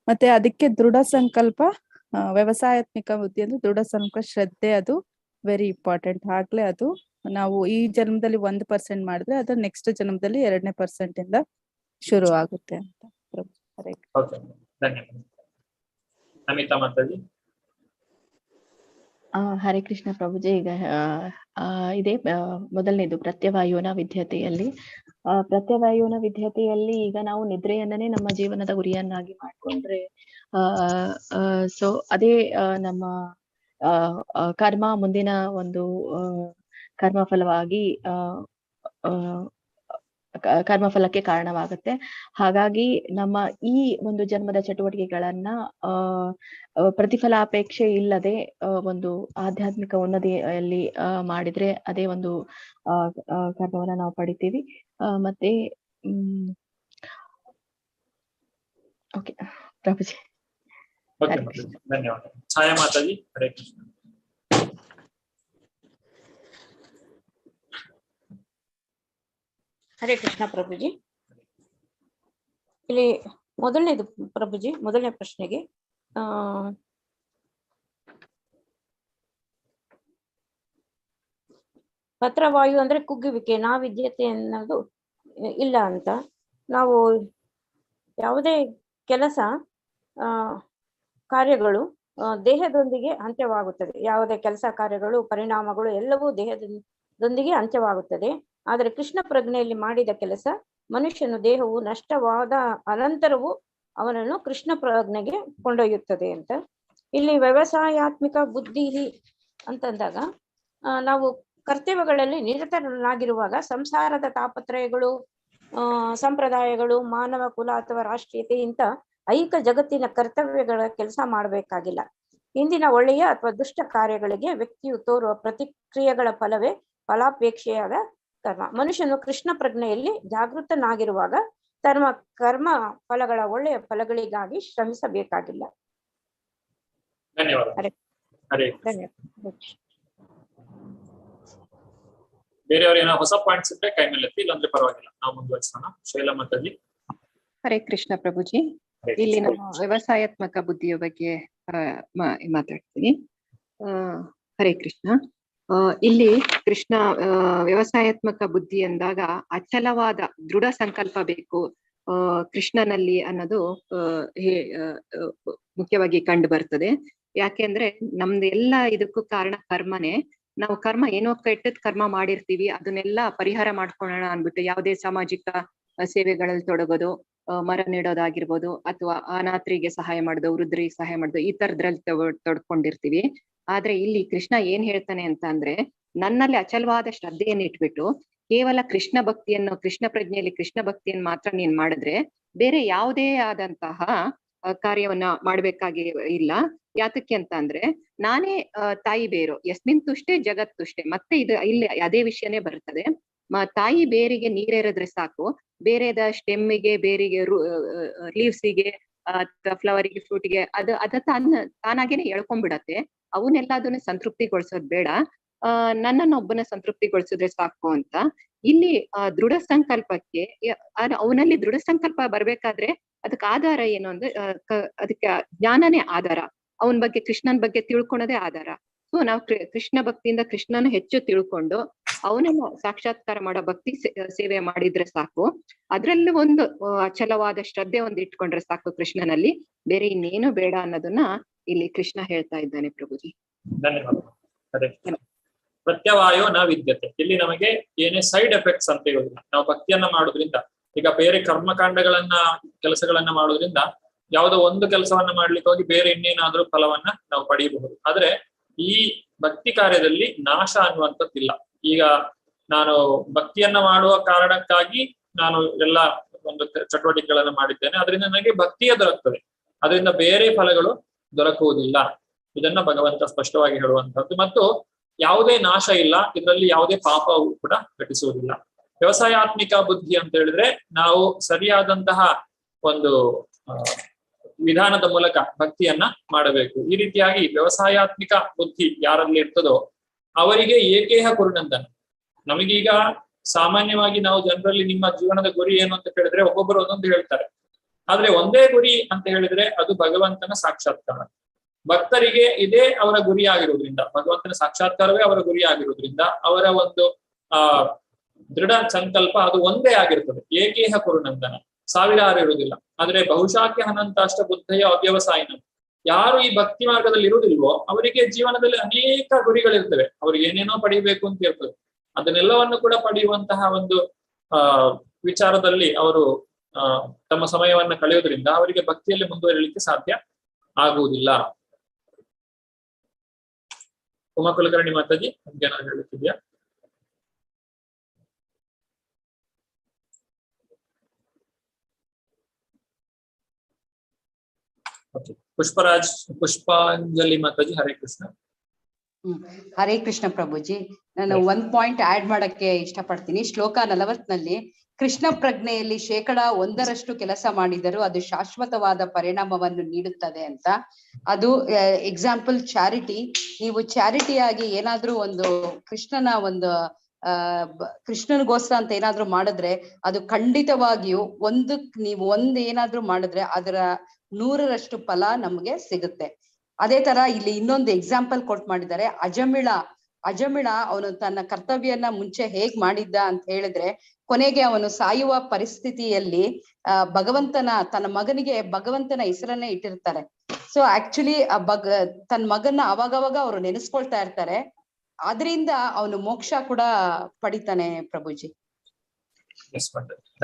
ಮತ್ತೆ ಅದಕ್ಕೆ ದೃಢ ಸಂಕಲ್ಪ, ವ್ಯವಸಾಯಾತ್ಮಕ ಬುದ್ಧಿ ಅಂದ್ರೆ ದೃಢ ಸಂಕಲ್ಪ, ಶ್ರದ್ಧೆ, ಅದು ವೆರಿ ಇಂಪಾರ್ಟೆಂಟ್. ಆಗ್ಲೇ ಅದು ನಾವು ಈ ಜನ್ಮದಲ್ಲಿ 1% ಮಾಡಿದ್ರೆ ಅದು ನೆಕ್ಸ್ಟ್ ಜನ್ಮದಲ್ಲಿ 2% ಇಂದ ಶುರು ಆಗುತ್ತೆ ಅಂತ ಪ್ರಭು. ಹರೇ ಧನ್ಯವಾದ. ಅಮಿತಾ ಮಾತಾಜಿ. ಹರೇ ಕೃಷ್ಣ ಪ್ರಭುಜಿ. ಈಗ ಇದೆ ಮೊದಲನೇದು ಪ್ರತ್ಯವಾಯುನ ವಿದ್ಯತೆಯಲ್ಲಿ. ಪ್ರತ್ಯವಾಯುನ ವಿದ್ಯತೆಯಲ್ಲಿ ಈಗ ನಾವು ನಿದ್ರೆಯನ್ನೇ ನಮ್ಮ ಜೀವನದ ಗುರಿಯನ್ನಾಗಿ ಮಾಡ್ಕೊಂಡ್ರೆ ಸೊ ಅದೇ ನಮ್ಮ ಕರ್ಮ ಮುಂದಿನ ಒಂದು ಕರ್ಮಫಲವಾಗಿ ಕರ್ಮಫಲಕ್ಕೆ ಕಾರಣವಾಗುತ್ತೆ. ಹಾಗಾಗಿ ನಮ್ಮ ಈ ಒಂದು ಜನ್ಮದ ಚಟುವಟಿಕೆಗಳನ್ನ ಪ್ರತಿಫಲಾಪೇಕ್ಷೆ ಇಲ್ಲದೆ ಒಂದು ಆಧ್ಯಾತ್ಮಿಕ ಉನ್ನತಿಯಲ್ಲಿ ಮಾಡಿದ್ರೆ ಅದೇ ಒಂದು ಕರ್ಮವನ್ನ ನಾವು ಪಡಿತೀವಿ. ಮತ್ತೆ ಓಕೆ ಪ್ರಭುಜಿ. ಧನ್ಯವಾದ. ಛಾಯಾ ಮಾತಾಜಿ. ಹರೇ ಕೃಷ್ಣ. ಹರೇ ಕೃಷ್ಣ ಪ್ರಭುಜಿ. ಇಲ್ಲಿ ಮೊದಲನೇದು ಪ್ರಭುಜಿ, ಮೊದಲನೇ ಪ್ರಶ್ನೆಗೆ ಪತ್ರವಾಯು ಅಂದ್ರೆ ಕುಗ್ಗುವಿಕೆ, ನಾವಿದ್ಯತೆ ಅನ್ನೋದು ಇಲ್ಲ ಅಂತ. ನಾವು ಯಾವುದೇ ಕೆಲಸ ಕಾರ್ಯಗಳು ದೇಹದೊಂದಿಗೆ ಅಂತ್ಯವಾಗುತ್ತದೆ. ಯಾವುದೇ ಕೆಲಸ ಕಾರ್ಯಗಳು ಪರಿಣಾಮಗಳು ಎಲ್ಲವೂ ದೇಹದೊಂದಿಗೆ ಅಂತ್ಯವಾಗುತ್ತದೆ. ಆದರೆ ಕೃಷ್ಣ ಪ್ರಜ್ಞೆಯಲ್ಲಿ ಮಾಡಿದ ಕೆಲಸ ಮನುಷ್ಯನ ದೇಹವು ನಷ್ಟವಾದ ಅನಂತರವೂ ಅವನನ್ನು ಕೃಷ್ಣ ಪ್ರಜ್ಞೆಗೆ ಕೊಂಡೊಯ್ಯುತ್ತದೆ ಅಂತ. ಇಲ್ಲಿ ವ್ಯವಸಾಯಾತ್ಮಿಕ ಬುದ್ಧಿ ಅಂತಂದಾಗ ನಾವು ಕರ್ತವ್ಯಗಳಲ್ಲಿ ನಿರತರಾಗಿರುವಾಗ ಸಂಸಾರದ ತಾಪತ್ರಯಗಳು ಸಂಪ್ರದಾಯಗಳು, ಮಾನವ ಕುಲ ಅಥವಾ ರಾಷ್ಟ್ರೀಯತೆ ಇಂಥ ಐಹಿಕ ಜಗತ್ತಿನ ಕರ್ತವ್ಯಗಳ ಕೆಲಸ ಮಾಡಬೇಕಾಗಿಲ್ಲ. ಇಂದಿನ ಒಳ್ಳೆಯ ಅಥವಾ ದುಷ್ಟ ಕಾರ್ಯಗಳಿಗೆ ವ್ಯಕ್ತಿಯು ತೋರುವ ಪ್ರತಿಕ್ರಿಯೆಗಳ ಫಲವೇ ಫಲಾಪೇಕ್ಷೆಯಾದ ಕರ್ಮ. ಮನುಷ್ಯನು ಕೃಷ್ಣ ಪ್ರಜ್ಞೆಯಲ್ಲಿ ಜಾಗೃತನಾಗಿರುವಾಗ ತನ್ನ ಕರ್ಮ ಫಲಗಳ ಒಳ್ಳೆಯ ಫಲಗಳಿಗಾಗಿ ಶ್ರಮಿಸಬೇಕಾಗಿಲ್ಲ. ಧನ್ಯವಾದ. ಧನ್ಯವಾದ. ಬೇರೆಯವರು ಏನೋ ಹೊಸ ಪಾಯಿಂಟ್ಸ್ ಇದ್ರೆ ಕೈ ಮೇಲೆ ಎತ್ತಿ, ಇಲ್ಲಾಂದ್ರೆ ಪರವಾಗಿಲ್ಲ, ನಾವು ಮುಂದುವರಿಸೋಣ. ಶೈಲಾ ಮಾತಾಜಿ. ಹರೇ ಕೃಷ್ಣ ಪ್ರಭುಜಿ. ಇಲ್ಲಿ ನಾನು ವ್ಯವಸಾಯಾತ್ಮಕ ಬುದ್ಧಿಯ ಬಗ್ಗೆ ಮಾತಾಡ್ತೀನಿ. ಹರೇ ಕೃಷ್ಣ. ಇಲ್ಲಿ ಕೃಷ್ಣ ವ್ಯವಸಾಯಾತ್ಮಕ ಬುದ್ಧಿ ಅಂದಾಗ ಅಚಲವಾದ ದೃಢ ಸಂಕಲ್ಪ ಬೇಕು ಕೃಷ್ಣನಲ್ಲಿ ಅನ್ನೋದು ಮುಖ್ಯವಾಗಿ ಕಂಡು ಬರ್ತದೆ. ಯಾಕೆಂದ್ರೆ ನಮ್ದು ಎಲ್ಲ ಇದಕ್ಕೂ ಕಾರಣ ಕರ್ಮನೇ. ನಾವು ಕರ್ಮ ಏನೋ ಕೆಟ್ಟದ್ ಕರ್ಮ ಮಾಡಿರ್ತೀವಿ, ಅದನ್ನೆಲ್ಲ ಪರಿಹಾರ ಮಾಡ್ಕೊಳ್ಳೋಣ ಅನ್ಬಿಟ್ಟು ಯಾವುದೇ ಸಾಮಾಜಿಕ ಸೇವೆಗಳಲ್ಲಿ ತೊಡಗೋದು, ಮರ ನೆಡೋದಾಗಿರ್ಬೋದು, ಅಥವಾ ಅನಾಥರಿಗೆ ಸಹಾಯ ಮಾಡೋದು, ವೃದ್ಧರಿಗೆ ಸಹಾಯ ಮಾಡೋದು, ಈ ತರದ್ರಲ್ಲಿ ತೊಡ್ಕೊಂಡಿರ್ತೀವಿ. ಆದ್ರೆ ಇಲ್ಲಿ ಕೃಷ್ಣ ಏನ್ ಹೇಳ್ತಾನೆ ಅಂತ ಅಂದ್ರೆ, ನನ್ನಲ್ಲಿ ಅಚಲವಾದ ಶ್ರದ್ಧೆಯನ್ನು ಇಟ್ಬಿಟ್ಟು ಕೇವಲ ಕೃಷ್ಣ ಭಕ್ತಿಯನ್ನು, ಕೃಷ್ಣ ಪ್ರಜ್ಞೆಯಲ್ಲಿ ಕೃಷ್ಣ ಭಕ್ತಿಯನ್ನು ಮಾತ್ರ ನೀನ್ ಮಾಡಿದ್ರೆ ಬೇರೆ ಯಾವುದೇ ಆದಂತಹ ಕಾರ್ಯವನ್ನ ಮಾಡ್ಬೇಕಾಗಿ ಇಲ್ಲ. ಯಾತಕ್ಕೆ ಅಂತ ಅಂದ್ರೆ, ನಾನೇ ತಾಯಿ ಬೇರು, ಯಸ್ಮಿನ್ ತುಷ್ಟೇ ಜಗತ್ ತುಷ್ಟೇ. ಮತ್ತೆ ಇದು ಇಲ್ಲಿ ಅದೇ ವಿಷಯನೇ ಬರ್ತದೆ. ತಾಯಿ ಬೇರಿಗೆ ನೀರೇರಿದ್ರೆ ಸಾಕು, ಬೇರೆದ ಸ್ಟೆಮ್ಮಿಗೆ, ಬೇರಿಗೆ, ಲೀವ್ಸಿಗೆ, ಫ್ಲವರಿಗೆ, ಫ್ರೂಟಿಗೆ ಅದ ತಾನಾಗೇನೆ ಎಳ್ಕೊಂಡ್ಬಿಡತ್ತೆ. ಅವನ್ನೆಲ್ಲದನ್ನ ಸಂತೃಪ್ತಿಗೊಳಿಸೋದ್ ಬೇಡ, ನನ್ನನ್ನು ಒಬ್ಬನ ಸಂತೃಪ್ತಿಗೊಳಿಸಿದ್ರೆ ಸಾಕು ಅಂತ. ಇಲ್ಲಿ ದೃಢ ಸಂಕಲ್ಪಕ್ಕೆ, ಅವನಲ್ಲಿ ದೃಢ ಸಂಕಲ್ಪ ಬರ್ಬೇಕಾದ್ರೆ ಅದಕ್ಕೆ ಆಧಾರ ಏನು ಅಂದ್ರೆ, ಅದಕ್ಕೆ ಜ್ಞಾನನೇ ಆಧಾರ. ಅವನ ಬಗ್ಗೆ, ಕೃಷ್ಣನ ಬಗ್ಗೆ ತಿಳ್ಕೊಳೋದೇ ಆಧಾರ. ಸೊ ನಾವು ಕೃಷ್ಣ ಭಕ್ತಿಯಿಂದ ಕೃಷ್ಣನ ಹೆಚ್ಚು ತಿಳ್ಕೊಂಡು ಅವನನ್ನ ಸಾಕ್ಷಾತ್ಕಾರ ಮಾಡೋ ಭಕ್ತಿ ಸೇವೆ ಮಾಡಿದ್ರೆ ಸಾಕು. ಅದ್ರಲ್ಲಿ ಒಂದು ಅಚಲವಾದ ಶ್ರದ್ಧೆ ಒಂದು ಇಟ್ಕೊಂಡ್ರೆ ಸಾಕು ಕೃಷ್ಣನಲ್ಲಿ, ಬೇರೆ ಇನ್ನೇನು ಬೇಡ ಅನ್ನೋದನ್ನ ಇಲ್ಲಿ ಕೃಷ್ಣ ಹೇಳ್ತಾ ಇದ್ದಾನೆ ಪ್ರಭುಜಿ. ಧನ್ಯವಾದ. ಪ್ರತ್ಯವಾಯೋ ನ ವಿದ್ಯತೆ. ಇಲ್ಲಿ ನಮಗೆ ಏನೇ ಸೈಡ್ ಎಫೆಕ್ಟ್ಸ್ ಅಂತ ಇರೋದಿಲ್ಲ. ನಾವು ಭಕ್ತಿಯನ್ನ ಮಾಡೋದ್ರಿಂದ, ಈಗ ಬೇರೆ ಕರ್ಮಕಾಂಡಗಳನ್ನ, ಕೆಲಸಗಳನ್ನ ಮಾಡೋದ್ರಿಂದ ಯಾವುದೋ ಒಂದು ಕೆಲಸವನ್ನ ಮಾಡ್ಲಿಕ್ಕೆ ಹೋಗಿ ಬೇರೆ ಇನ್ನೇನಾದ್ರೂ ಫಲವನ್ನ ನಾವು ಪಡೆಯಬಹುದು. ಆದ್ರೆ ಈ ಭಕ್ತಿ ಕಾರ್ಯದಲ್ಲಿ ನಾಶ ಅನ್ನುವಂಥದ್ದಿಲ್ಲ. ಈಗ ನಾನು ಭಕ್ತಿಯನ್ನ ಮಾಡುವ ಕಾರಣಕ್ಕಾಗಿ ನಾನು ಎಲ್ಲ ಒಂದು ಚಟುವಟಿಕೆಗಳನ್ನ ಮಾಡಿದ್ದೇನೆ, ಅದರಿಂದ ನನಗೆ ಭಕ್ತಿಯೇ ದೊರಕ್ತದೆ, ಅದರಿಂದ ಬೇರೆ ಫಲಗಳು ದೊರಕುವುದಿಲ್ಲ. ಇದನ್ನ ಭಗವಂತ ಸ್ಪಷ್ಟವಾಗಿ ಹೇಳುವಂತಹದ್ದು. ಮತ್ತು ಯಾವುದೇ ನಾಶ ಇಲ್ಲ ಇದರಲ್ಲಿ, ಯಾವುದೇ ಪಾಪವು ಕೂಡ ಘಟಿಸುವುದಿಲ್ಲ. ವ್ಯವಸಾಯಾತ್ಮಿಕ ಬುದ್ಧಿ ಅಂತ ಹೇಳಿದ್ರೆ, ನಾವು ಸರಿಯಾದಂತಹ ಒಂದು ವಿಧಾನದ ಮೂಲಕ ಭಕ್ತಿಯನ್ನ ಮಾಡಬೇಕು. ಈ ರೀತಿಯಾಗಿ ವ್ಯವಸಾಯಾತ್ಮಿಕ ಬುದ್ಧಿ ಯಾರಲ್ಲಿ ಇರ್ತದೋ ಅವರಿಗೆ ಏಕೇಹ ಕುರುನಂದನ. ನಮಗೀಗ ಸಾಮಾನ್ಯವಾಗಿ ನಾವು ಜನರಲ್ಲಿ ನಿಮ್ಮ ಜೀವನದ ಗುರಿ ಏನು ಅಂತ ಹೇಳಿದ್ರೆ ಒಬ್ಬೊಬ್ಬರು ಒಂದೊಂದು ಹೇಳ್ತಾರೆ. ಆದ್ರೆ ಒಂದೇ ಗುರಿ ಅಂತ ಹೇಳಿದ್ರೆ ಅದು ಭಗವಂತನ ಸಾಕ್ಷಾತ್ಕಾರ. ಭಕ್ತರಿಗೆ ಇದೇ ಅವರ ಗುರಿ ಆಗಿರುವುದರಿಂದ, ಭಗವಂತನ ಸಾಕ್ಷಾತ್ಕಾರವೇ ಅವರ ಗುರಿ ಆಗಿರುವುದರಿಂದ ಅವರ ಒಂದು ದೃಢ ಸಂಕಲ್ಪ ಅದು ಒಂದೇ ಆಗಿರ್ತದೆ. ಏಕೇಹ ಕುರುನಂದನ, ಸಾವಿರಾರು ಇರುವುದಿಲ್ಲ. ಆದ್ರೆ ಬಹುಶಾಖ್ಯ ಅನಂತಾಷ್ಟ ಬುದ್ಧಯ ಅವ್ಯವಸಾಯಿನ, ಯಾರು ಈ ಭಕ್ತಿ ಮಾರ್ಗದಲ್ಲಿ ಇರುವುದಿಲ್ವೋ ಅವರಿಗೆ ಜೀವನದಲ್ಲಿ ಅನೇಕ ಗುರಿಗಳಿರ್ತವೆ. ಅವ್ರಿಗೆ ಏನೇನೋ ಪಡೆಯಬೇಕು ಅಂತ ಇರ್ತದೆ. ಅದನ್ನೆಲ್ಲವನ್ನು ಕೂಡ ಪಡೆಯುವಂತಹ ಒಂದು ವಿಚಾರದಲ್ಲಿ ಅವರು ತಮ್ಮ ಸಮಯವನ್ನ ಕಳೆಯೋದ್ರಿಂದ ಅವರಿಗೆ ಭಕ್ತಿಯಲ್ಲಿ ಮುಂದುವರಿಯಲಿಕ್ಕೆ ಸಾಧ್ಯ ಆಗುವುದಿಲ್ಲ. ಉಮಾ ಕುಲಕರ್ಣಿ ಮಾತಾಜಿ, ಏನಾದ್ರು ಹೇಳುತ್ತಿದ್ಯಾ? ಪುಷ್ಪಾಂಜಲಿ ಮಾತಾಜಿ. ಹರೇ ಕೃಷ್ಣ. ಹರೇ ಕೃಷ್ಣ ಪ್ರಭುಜಿ. ನಾನು ಒಂದ್ ಪಾಯಿಂಟ್ ಆಡ್ ಮಾಡಕ್ಕೆ ಇಷ್ಟಪಡ್ತೀನಿ. ಶ್ಲೋಕ 40ನಲ್ಲಿ ಕೃಷ್ಣ ಪ್ರಜ್ಞೆಯಲ್ಲಿ 1% ಕೆಲಸ ಮಾಡಿದರೂ ಅದು ಶಾಶ್ವತವಾದ ಪರಿಣಾಮವನ್ನು ನೀಡುತ್ತದೆ ಅಂತ. ಅದು ಎಕ್ಸಾಂಪಲ್ ಚಾರಿಟಿ. ನೀವು ಚಾರಿಟಿಯಾಗಿ ಏನಾದ್ರೂ ಒಂದು ಕೃಷ್ಣನ ಒಂದು ಕೃಷ್ಣನಿಗೋಸ್ಕರ ಅಂತ ಏನಾದ್ರೂ ಮಾಡಿದ್ರೆ ಅದು ಖಂಡಿತವಾಗಿಯೂ ನೀವು ಏನಾದ್ರೂ ಮಾಡಿದ್ರೆ ಅದರ 100ರಷ್ಟು ಫಲ ನಮ್ಗೆ ಸಿಗುತ್ತೆ. ಅದೇ ತರ ಇಲ್ಲಿ ಇನ್ನೊಂದು ಎಕ್ಸಾಂಪಲ್ ಕೊಟ್ ಮಾಡಿದ್ದಾರೆ. ಅಜಮಿಳ ಅವನು ತನ್ನ ಕರ್ತವ್ಯನ ಮುಂಚೆ ಹೇಗ್ ಮಾಡಿದ್ದ ಅಂತ ಹೇಳಿದ್ರೆ, ಕೊನೆಗೆ ಅವನು ಸಾಯುವ ಪರಿಸ್ಥಿತಿಯಲ್ಲಿ ತನ್ನ ಮಗನಿಗೆ ಭಗವಂತನ ಹೆಸರನ್ನೇ ಇಟ್ಟಿರ್ತಾರೆ. ಸೊ ಆಕ್ಚುಲಿ ತನ್ನ ಮಗನ್ನ ಅವಾಗವಾಗ ಅವರು ನೆನೆಸ್ಕೊಳ್ತಾ ಇರ್ತಾರೆ. ಅದರಿಂದ ಅವನು ಮೋಕ್ಷ ಕೂಡ ಪಡಿತಾನೆ ಪ್ರಭುಜಿ.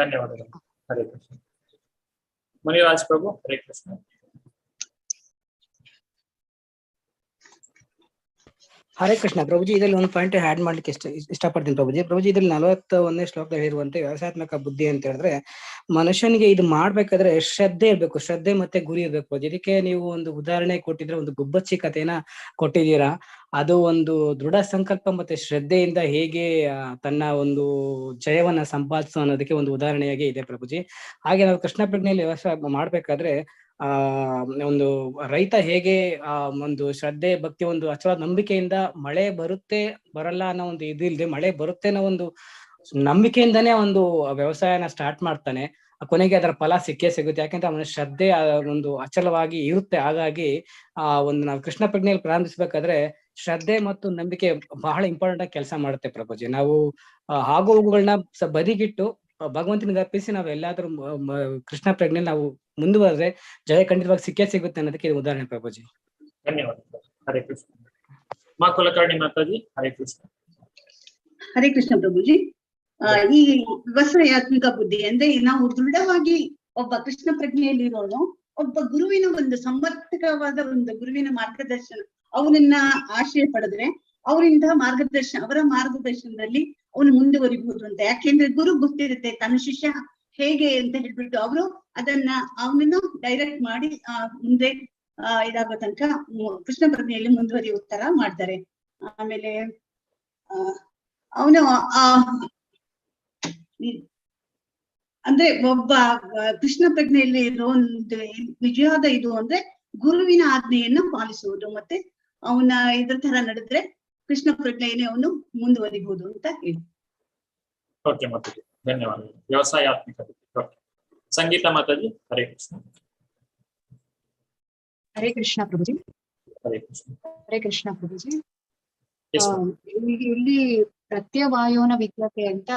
ಧನ್ಯವಾದಗಳು. ಹರೇ ಕೃಷ್ಣ. ಮುನಿರಾಜ್ ಪ್ರಭು, ಹರೇ ಕೃಷ್ಣ. ಹರೇ ಕೃಷ್ಣ ಪ್ರಭುಜಿ. ಇದರಲ್ಲಿ ಒಂದು ಪಾಯಿಂಟ್ ಆಡ್ ಮಾಡ್ಲಿಕ್ಕೆ ಇಷ್ಟಪಡ್ತೀನಿ ಪ್ರಭುಜಿ. ಇದರಲ್ಲಿ 41ನೇ ಶ್ಲೋಕದಲ್ಲಿ ಹೇಳಿರುವಂತೆ ವ್ಯವಸಾಯಾತ್ಮಕ ಬುದ್ಧಿ ಅಂತ ಹೇಳಿದ್ರೆ ಮನುಷ್ಯನಿಗೆ ಇದು ಮಾಡ್ಬೇಕಾದ್ರೆ ಶ್ರದ್ಧೆ ಇರ್ಬೇಕು, ಶ್ರದ್ಧೆ ಮತ್ತೆ ಗುರಿ ಇರ್ಬೇಕು. ಇದಕ್ಕೆ ನೀವು ಒಂದು ಉದಾಹರಣೆ ಕೊಟ್ಟಿದ್ರೆ, ಒಂದು ಗುಬ್ಬಚ್ಚಿ ಕಥೆನ ಕೊಟ್ಟಿದ್ದೀರಾ. ಅದು ಒಂದು ದೃಢ ಸಂಕಲ್ಪ ಮತ್ತೆ ಶ್ರದ್ಧೆಯಿಂದ ಹೇಗೆ ತನ್ನ ಒಂದು ಜಯವನ್ನ ಸಂಪಾದಿಸೋ ಅನ್ನೋದಕ್ಕೆ ಒಂದು ಉದಾಹರಣೆಯಾಗಿ ಇದೆ ಪ್ರಭುಜಿ. ಹಾಗೆ ನಾವು ಕೃಷ್ಣ ಪ್ರಜ್ಞೆಯಲ್ಲಿ ವ್ಯವಸಾಯ ಮಾಡ್ಬೇಕಾದ್ರೆ ಒಂದು ರೈತ ಹೇಗೆ ಒಂದು ಶ್ರದ್ಧೆ ಭಕ್ತಿ ಒಂದು ಅಚಲವಾದ ನಂಬಿಕೆಯಿಂದ ಮಳೆ ಬರುತ್ತೆ ಬರಲ್ಲ ಅನ್ನೋ ಒಂದು ಇದು ಇಲ್ಲದೆ ಮಳೆ ಬರುತ್ತೆ ಅನ್ನೋ ಒಂದು ನಂಬಿಕೆಯಿಂದಾನೇ ಒಂದು ವ್ಯವಸಾಯನ ಸ್ಟಾರ್ಟ್ ಮಾಡ್ತಾನೆ. ಕೊನೆಗೆ ಅದರ ಫಲ ಸಿಕ್ಕೇ ಸಿಗುತ್ತೆ. ಯಾಕಂದ್ರೆ ಅವನ ಶ್ರದ್ಧೆ ಒಂದು ಅಚಲವಾಗಿ ಇರುತ್ತೆ. ಹಾಗಾಗಿ ಒಂದು ನಾವು ಕೃಷ್ಣ ಪ್ರಜ್ಞೆಯಲ್ಲಿ ಪ್ರಾರಂಭಿಸ್ಬೇಕಾದ್ರೆ ಶ್ರದ್ಧೆ ಮತ್ತು ನಂಬಿಕೆ ಬಹಳ ಇಂಪಾರ್ಟೆಂಟ್ ಆಗಿ ಕೆಲಸ ಮಾಡುತ್ತೆ ಪ್ರಭುಜಿ. ನಾವು ಆಗು ಹೋಗುಗಳನ್ನ ಬದಿಗಿಟ್ಟು ಭಗವಂತನಿಗೆ ಅರ್ಪಿಸಿ ನಾವು ಎಲ್ಲಾದ್ರೂ ಕೃಷ್ಣ ಪ್ರಜ್ಞೆ ನಾವು ಮುಂದುವರೆದ್ರೆ ಜಯ ಖಂಡಿತವಾಗಿ ಸಿಕ್ಕೇ ಸಿಗುತ್ತೆ ಅನ್ನೋದಕ್ಕೆ ಇದು ಉದಾಹರಣೆ ಪ್ರಭುಜಿ. ಧನ್ಯವಾದ. ಹರೇ ಕೃಷ್ಣ. ಮಾ ಕುಲಕರ್ಣಿ ಮಾತಾಜಿ. ಹರೇ ಕೃಷ್ಣ. ಹರೇ ಕೃಷ್ಣ ಪ್ರಭುಜಿ. ಈ ವ್ಯವಸಾಯಾತ್ಮಕ ಬುದ್ಧಿ ಅಂದ್ರೆ ನಾವು ದೃಢವಾಗಿ ಒಬ್ಬ ಕೃಷ್ಣ ಪ್ರಜ್ಞೆಯಲ್ಲಿರೋನು ಒಬ್ಬ ಗುರುವಿನ ಒಂದು ಸಮರ್ಥಕವಾದ ಒಂದು ಗುರುವಿನ ಮಾರ್ಗದರ್ಶನ ಅವನನ್ನ ಆಶ್ರಯ ಪಡೆದ್ರೆ ಅವರಿಂದ ಅವರ ಮಾರ್ಗದರ್ಶನದಲ್ಲಿ ಅವನು ಮುಂದುವರಿಬಹುದು ಅಂತ. ಯಾಕೆಂದ್ರೆ ಗುರು ಗೊತ್ತಿರುತ್ತೆ ತನ್ನ ಶಿಷ್ಯ ಹೇಗೆ ಅಂತ ಹೇಳ್ಬಿಟ್ಟು ಅವರು ಅವನನ್ನು ಡೈರೆಕ್ಟ್ ಮಾಡಿ ಮುಂದೆ ಇದಾಗೋ ತನಕ ಕೃಷ್ಣ ಪ್ರಜ್ಞೆಯಲ್ಲಿ ಮುಂದುವರಿಯುವ ತರ ಮಾಡ್ತಾರೆ. ಆಮೇಲೆ ಅವನು ಅಂದ್ರೆ ಒಬ್ಬ ಕೃಷ್ಣ ಪ್ರಜ್ಞೆಯಲ್ಲಿ ಇರೋ ಒಂದು ನಿಜವಾದ ಇದು ಅಂದ್ರೆ ಗುರುವಿನ ಆಜ್ಞೆಯನ್ನು ಪಾಲಿಸುವುದು ಮತ್ತೆ ಅವನ ಇದ್ರ ತರ ನಡೆದ್ರೆ ಕೃಷ್ಣ ಪ್ರಜ್ಞೆಯನ್ನೇ ಅವನು ಮುಂದುವರಿಬಹುದು ಅಂತ ಹೇಳಿ. ಓಕೆ ಮಾತಾಜಿ, ಧನ್ಯವಾದಗಳು. ವ್ಯವಸಾಯಾತ್ಮಕ ಸಂಗೀತ ಮಾತಾಜಿ. ಹರೇ ಕೃಷ್ಣ. ಹರೇ ಕೃಷ್ಣ ಪ್ರಭುಜಿ. ಹರೇ ಕೃಷ್ಣ. ಹರೇ ಕೃಷ್ಣ ಪ್ರಭುಜಿ. ಇಲ್ಲಿ ಪ್ರತ್ಯವಾಯೋನ ವಿದ್ಯತೆ ಅಂತ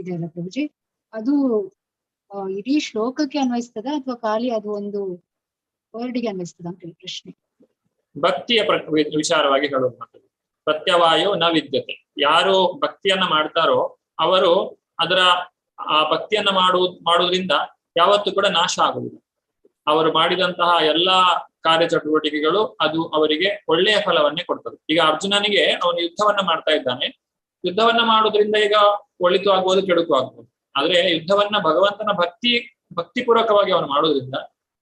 ಇದೆ ಅಲ್ಲ ಪ್ರಭುಜಿ, ಅದು ಇಡೀ ಶ್ಲೋಕಕ್ಕೆ ಅನ್ವಯಿಸ್ತದ ಅಥವಾ ಖಾಲಿ ಅದು ಒಂದು ವರ್ಡ್ಗೆ ಅನ್ವಯಿಸ್ತದ ಅಂತ ಹೇಳಿ ಪ್ರಶ್ನೆ. ಭಕ್ತಿಯ ವಿಚಾರವಾಗಿ ಹೇಳೋದು ಮಾತಾಡಿ. ಪ್ರತ್ಯವಾಯೋ ನ ವಿದ್ಯತೆ. ಯಾರು ಭಕ್ತಿಯನ್ನ ಮಾಡ್ತಾರೋ ಅವರು ಅದರ ಆ ಭಕ್ತಿಯನ್ನ ಮಾಡುವುದರಿಂದ ಯಾವತ್ತೂ ಕೂಡ ನಾಶ ಆಗುವುದಿಲ್ಲ. ಅವರು ಮಾಡಿದಂತಹ ಎಲ್ಲಾ ಕಾರ್ಯಚಟುವಟಿಕೆಗಳು ಅದು ಅವರಿಗೆ ಒಳ್ಳೆಯ ಫಲವನ್ನೇ ಕೊಡ್ತದೆ. ಈಗ ಅರ್ಜುನನಿಗೆ ಅವನು ಯುದ್ಧವನ್ನ ಮಾಡ್ತಾ ಇದ್ದಾನೆ. ಯುದ್ಧವನ್ನ ಮಾಡುವುದರಿಂದ ಈಗ ಒಳಿತು ಆಗ್ಬೋದು, ಕೆಡುಕು ಆಗ್ಬೋದು. ಆದ್ರೆ ಯುದ್ಧವನ್ನ ಭಗವಂತನ ಭಕ್ತಿಪೂರ್ವಕವಾಗಿ ಅವನು ಮಾಡೋದ್ರಿಂದ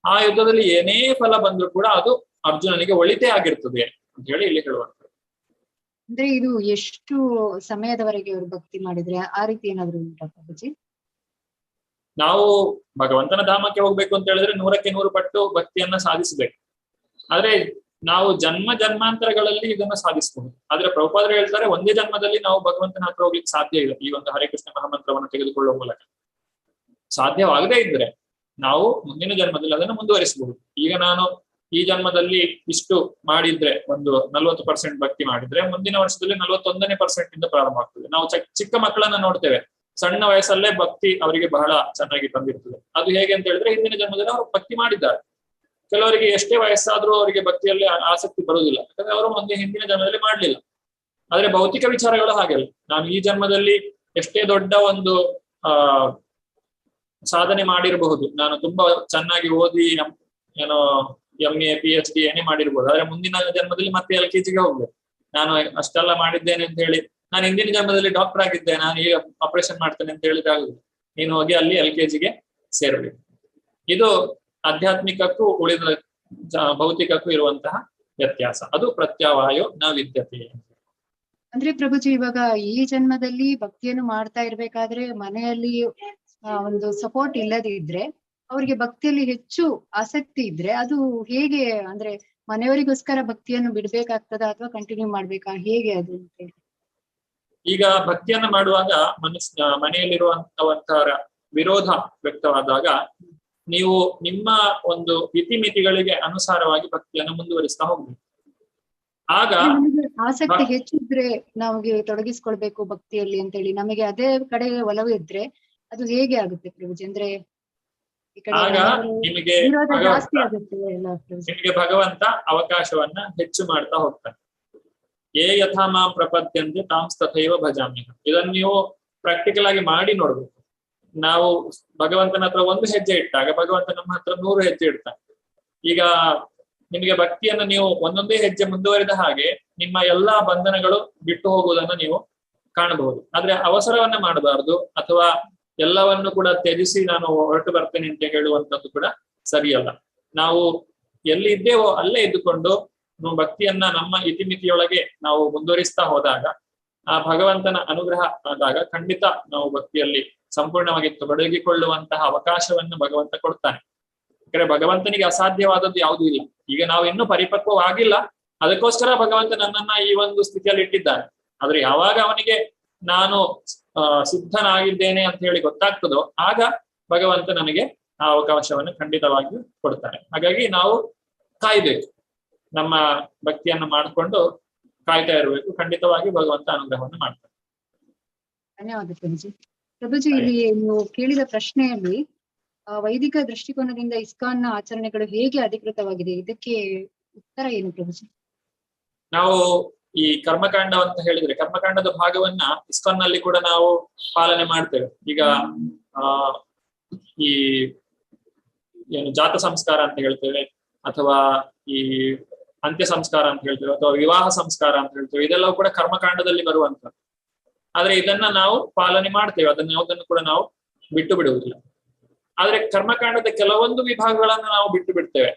ಆ ಯುದ್ಧದಲ್ಲಿ ಏನೇ ಫಲ ಬಂದ್ರೂ ಕೂಡ ಅದು ಅರ್ಜುನನಿಗೆ ಒಳಿತೇ ಆಗಿರ್ತದೆ ಅಂತ ಹೇಳಿ ಇಲ್ಲಿ ಹೇಳುವಂಥದ್ದು. ಅಂದ್ರೆ ಇದು ಎಷ್ಟು ಸಮಯದವರೆಗೆ ಅವರು ಭಕ್ತಿ ಮಾಡಿದ್ರೆ ಆ ರೀತಿ ಏನಾದ್ರು ಉಂಟಾ ಪ್ರಭುಜಿ? ನಾವು ಭಗವಂತನ ಧಾಮಕ್ಕೆ ಹೋಗ್ಬೇಕು ಅಂತ ಹೇಳಿದ್ರೆ 100ಕ್ಕೆ 100 ಪಟ್ಟು ಭಕ್ತಿಯನ್ನ ಸಾಧಿಸಬೇಕು. ಆದ್ರೆ ನಾವು ಜನ್ಮಾಂತರಗಳಲ್ಲಿ ಇದನ್ನ ಸಾಧಿಸಬಹುದು. ಆದ್ರೆ ಪ್ರಭುಪಾದರು ಹೇಳ್ತಾರೆ ಒಂದೇ ಜನ್ಮದಲ್ಲಿ ನಾವು ಭಗವಂತನ ಹತ್ರ ಹೋಗ್ಲಿಕ್ಕೆ ಸಾಧ್ಯ ಇಲ್ಲ. ಈ ಒಂದು ಹರೇ ಕೃಷ್ಣ ಮಹಾಮಂತ್ರವನ್ನು ತೆಗೆದುಕೊಳ್ಳುವ ಮೂಲಕ ಸಾಧ್ಯವಾಗದೇ ಇದ್ರೆ ನಾವು ಮುಂದಿನ ಜನ್ಮದಲ್ಲಿ ಅದನ್ನು ಮುಂದುವರಿಸಬಹುದು. ಈಗ ನಾನು ಈ ಜನ್ಮದಲ್ಲಿ ಇಷ್ಟು ಮಾಡಿದ್ರೆ ಒಂದು 40% ಭಕ್ತಿ ಮಾಡಿದ್ರೆ ಮುಂದಿನ ವರ್ಷದಲ್ಲಿ 41% ಇಂದ ಪ್ರಾರಂಭ ಆಗ್ತದೆ. ನಾವು ಚಿಕ್ಕ ಮಕ್ಕಳನ್ನ ನೋಡ್ತೇವೆ, ಸಣ್ಣ ವಯಸ್ಸಲ್ಲೇ ಭಕ್ತಿ ಅವರಿಗೆ ಬಹಳ ಚೆನ್ನಾಗಿ ತಂದಿರ್ತದೆ. ಅದು ಹೇಗೆ ಅಂತ ಹೇಳಿದ್ರೆ ಹಿಂದಿನ ಜನ್ಮದಲ್ಲಿ ಅವರು ಭಕ್ತಿ ಮಾಡಿದ್ದಾರೆ. ಕೆಲವರಿಗೆ ಎಷ್ಟೇ ವಯಸ್ಸಾದ್ರೂ ಅವರಿಗೆ ಭಕ್ತಿಯಲ್ಲಿ ಆಸಕ್ತಿ ಬರುವುದಿಲ್ಲ, ಯಾಕಂದ್ರೆ ಅವರು ಮುಂದೆ ಹಿಂದಿನ ಜನ್ಮದಲ್ಲಿ ಮಾಡ್ಲಿಲ್ಲ. ಆದ್ರೆ ಭೌತಿಕ ವಿಚಾರಗಳು ಹಾಗೆಲ್ಲ. ನಾನು ಈ ಜನ್ಮದಲ್ಲಿ ಎಷ್ಟೇ ದೊಡ್ಡ ಒಂದು ಸಾಧನೆ ಮಾಡಿರಬಹುದು, ನಾನು ತುಂಬಾ ಚೆನ್ನಾಗಿ ಓದಿ ಏನೋ MA PhD ಏನೇ ಮಾಡಿರ್ಬೋದು. ಆದ್ರೆ ಮುಂದಿನ ಜನ್ಮದಲ್ಲಿ ಮತ್ತೆ LKGಗೆ ಹೋಗ್ಬೇಕು. ನಾನು ಅಷ್ಟೆಲ್ಲ ಮಾಡಿದ್ದೇನೆ ಅಂತ ಹೇಳಿ ನಾನು ಹಿಂದಿನ ಜನ್ಮದಲ್ಲಿ ಡಾಕ್ಟರ್ ಆಗಿದ್ದೆ, ನಾನು ಈಗ ಆಪರೇಷನ್ ಮಾಡ್ತೇನೆ ಅಂತ ಹೇಳಿದ್ರೆ ಆಗುದು. ನೀನು ಹೋಗಿ ಅಲ್ಲಿ LKGಗೆ ಸೇರ್ಬೇಕು. ಇದು ಆಧ್ಯಾತ್ಮಿಕಕ್ಕೂ ಉಳಿದ ಭೌತಿಕಕ್ಕೂ ಇರುವಂತಹ ವ್ಯತ್ಯಾಸ. ಅದು ಪ್ರತ್ಯವಾಯೋ ನ ವಿದ್ಯತೆ. ಅಂದ್ರೆ ಪ್ರಭುಜಿ ಇವಾಗ ಈ ಜನ್ಮದಲ್ಲಿ ಭಕ್ತಿಯನ್ನು ಮಾಡ್ತಾ ಇರ್ಬೇಕಾದ್ರೆ ಮನೆಯಲ್ಲಿ ಒಂದು ಸಪೋರ್ಟ್ ಇಲ್ಲದಿದ್ರೆ ಅವ್ರಿಗೆ ಭಕ್ತಿಯಲ್ಲಿ ಹೆಚ್ಚು ಆಸಕ್ತಿ ಇದ್ರೆ ಅದು ಹೇಗೆ, ಅಂದ್ರೆ ಮನೆಯವರಿಗೋಸ್ಕರ ಭಕ್ತಿಯನ್ನು ಬಿಡ್ಬೇಕಾಗ್ತದ ಅಥವಾ ಕಂಟಿನ್ಯೂ ಮಾಡ್ಬೇಕಾ, ಹೇಗೆ ಅದು ಅಂತ ಹೇಳಿ? ಈಗ ಭಕ್ತಿಯನ್ನ ಮಾಡುವಾಗ ಮನೆಯಲ್ಲಿರುವಂತವಂತರ ವಿರೋಧ ವ್ಯಕ್ತವಾದಾಗ ನೀವು ನಿಮ್ಮ ಒಂದು ಇತಿಮಿತಿಗಳಿಗೆ ಅನುಸಾರವಾಗಿ ಭಕ್ತಿಯನ್ನು ಮುಂದುವರಿಸ್ತಾ ಹೋಗ್ಬೇಕು. ಆಗ ಆಸಕ್ತಿ ಹೆಚ್ಚಿದ್ರೆ ನಮಗೆ ತೊಡಗಿಸ್ಕೊಳ್ಬೇಕು ಭಕ್ತಿಯಲ್ಲಿ ಅಂತ ಹೇಳಿ ನಮಗೆ ಅದೇ ಕಡೆ ಒಲವು ಇದ್ರೆ ಅದು ಹೇಗೆ ಆಗುತ್ತೆ ಪ್ರಭುಜಿ? ಅಂದ್ರೆ ಆಗ ನಿಮಗೆ ಭಗವಂತ ಅವಕಾಶವನ್ನ ಹೆಚ್ಚು ಮಾಡ್ತಾ ಹೋಗ್ತಾನೆ. ಯೇ ಯಥಾ ಮಾಂ ಪ್ರಪದ್ಯಂತೆ ತಾಂಸ್ತಥೈವ ಭಜಾಮ್ಯಹಂ. ಇದನ್ನು ನೀವು ಪ್ರಾಕ್ಟಿಕಲ್ ಆಗಿ ಮಾಡಿ ನೋಡ್ಬೇಕು. ನಾವು ಭಗವಂತನ ಹತ್ರ 1 ಹೆಜ್ಜೆ ಇಟ್ಟಾಗ ಭಗವಂತ ನಮ್ಮ ಹತ್ರ 100 ಹೆಜ್ಜೆ ಇಡ್ತಾನೆ. ಈಗ ನಿಮಗೆ ಭಕ್ತಿಯನ್ನು ನೀವು ಒಂದೊಂದೇ ಹೆಜ್ಜೆ ಮುಂದುವರಿದ ಹಾಗೆ ನಿಮ್ಮ ಎಲ್ಲಾ ಬಂಧನಗಳು ಬಿಟ್ಟು ಹೋಗುವುದನ್ನು ನೀವು ಕಾಣಬಹುದು. ಆದ್ರೆ ಅವಸರವನ್ನ ಮಾಡಬಾರದು, ಅಥವಾ ಎಲ್ಲವನ್ನು ಕೂಡ ತ್ಯಜಿಸಿ ನಾನು ಹೊರಟು ಬರ್ತೇನೆ ಅಂತ ಹೇಳುವಂಥದ್ದು ಕೂಡ ಸರಿಯಲ್ಲ. ನಾವು ಎಲ್ಲಿ ಇದ್ದೇವೋ ಅಲ್ಲೇ ಇದ್ದುಕೊಂಡು ಭಕ್ತಿಯನ್ನ ನಮ್ಮ ಇತಿಮಿತಿಯೊಳಗೆ ನಾವು ಮುಂದುವರಿಸ್ತಾ ಹೋದಾಗ, ಆ ಭಗವಂತನ ಅನುಗ್ರಹ ಆದಾಗ ಖಂಡಿತ ನಾವು ಭಕ್ತಿಯಲ್ಲಿ ಸಂಪೂರ್ಣವಾಗಿ ತೊಡಗಿಕೊಳ್ಳುವಂತಹ ಅವಕಾಶವನ್ನು ಭಗವಂತ ಕೊಡ್ತಾನೆ. ಯಾಕಂದ್ರೆ ಭಗವಂತನಿಗೆ ಅಸಾಧ್ಯವಾದದ್ದು ಯಾವುದೂ ಇಲ್ಲ. ಈಗ ನಾವು ಇನ್ನೂ ಪರಿಪಕ್ವವಾಗಿಲ್ಲ, ಅದಕ್ಕೋಸ್ಕರ ಭಗವಂತ ನನ್ನನ್ನ ಈ ಒಂದು ಸ್ಥಿತಿಯಲ್ಲಿ ಇಟ್ಟಿದ್ದಾನೆ. ಆದ್ರೆ ಯಾವಾಗ ಅವನಿಗೆ ನಾನು ಸಿದ್ಧನಾಗಿದ್ದೇನೆ ಅಂತ ಹೇಳಿ ಗೊತ್ತಾಗ್ತದೋ ಆಗ ಭಗವಂತ ನನಗೆ ಆ ಅವಕಾಶವನ್ನು ಖಂಡಿತವಾಗಿಯೂ ಕೊಡ್ತಾನೆ. ಹಾಗಾಗಿ ನಾವು ಕಾಯ್ಬೇಕು, ನಮ್ಮ ಭಕ್ತಿಯನ್ನು ಮಾಡಿಕೊಂಡು ಕಾಯ್ತಾ ಇರಬೇಕು. ಖಂಡಿತವಾಗಿ ಭಗವಂತ ಅನುಗ್ರಹವನ್ನು ಮಾಡ್ತಾನೆ. ಧನ್ಯವಾದ ಪ್ರಭುಜಿ. ಪ್ರಭುಜಿ, ಇಲ್ಲಿ ನೀವು ಕೇಳಿದ ಪ್ರಶ್ನೆಯಲ್ಲಿ ವೈದಿಕ ದೃಷ್ಟಿಕೋನದಿಂದ ಇಸ್ಕಾನ್ನ ಆಚರಣೆಗಳು ಹೇಗೆ ಅಧಿಕೃತವಾಗಿದೆ, ಇದಕ್ಕೆ ಉತ್ತರ ಏನು ಪ್ರಭುಜಿ? ನಾವು ಈ ಕರ್ಮಕಾಂಡ ಅಂತ ಹೇಳಿದ್ರೆ, ಕರ್ಮಕಾಂಡದ ಭಾಗವನ್ನ ಇಸ್ಕಾನ್ ನಲ್ಲಿ ಕೂಡ ನಾವು ಪಾಲನೆ ಮಾಡ್ತೇವೆ. ಈಗ ಈ ಏನು ಜಾತ ಸಂಸ್ಕಾರ ಅಂತ ಹೇಳ್ತೇವೆ, ಅಥವಾ ಈ ಅಂತ್ಯ ಸಂಸ್ಕಾರ ಅಂತ ಹೇಳ್ತೇವೆ, ಅಥವಾ ವಿವಾಹ ಸಂಸ್ಕಾರ ಅಂತ ಹೇಳ್ತೇವೆ, ಇದೆಲ್ಲವೂ ಕೂಡ ಕರ್ಮಕಾಂಡದಲ್ಲಿ ಬರುವಂತದ್ದು. ಆದ್ರೆ ಇದನ್ನ ನಾವು ಪಾಲನೆ ಮಾಡ್ತೇವೆ, ಅದನ್ನ ಯಾವುದನ್ನು ಕೂಡ ನಾವು ಬಿಟ್ಟು ಬಿಡುವುದಿಲ್ಲ. ಆದ್ರೆ ಕರ್ಮಕಾಂಡದ ಕೆಲವೊಂದು ವಿಭಾಗಗಳನ್ನ ನಾವು ಬಿಟ್ಟು ಬಿಡ್ತೇವೆ.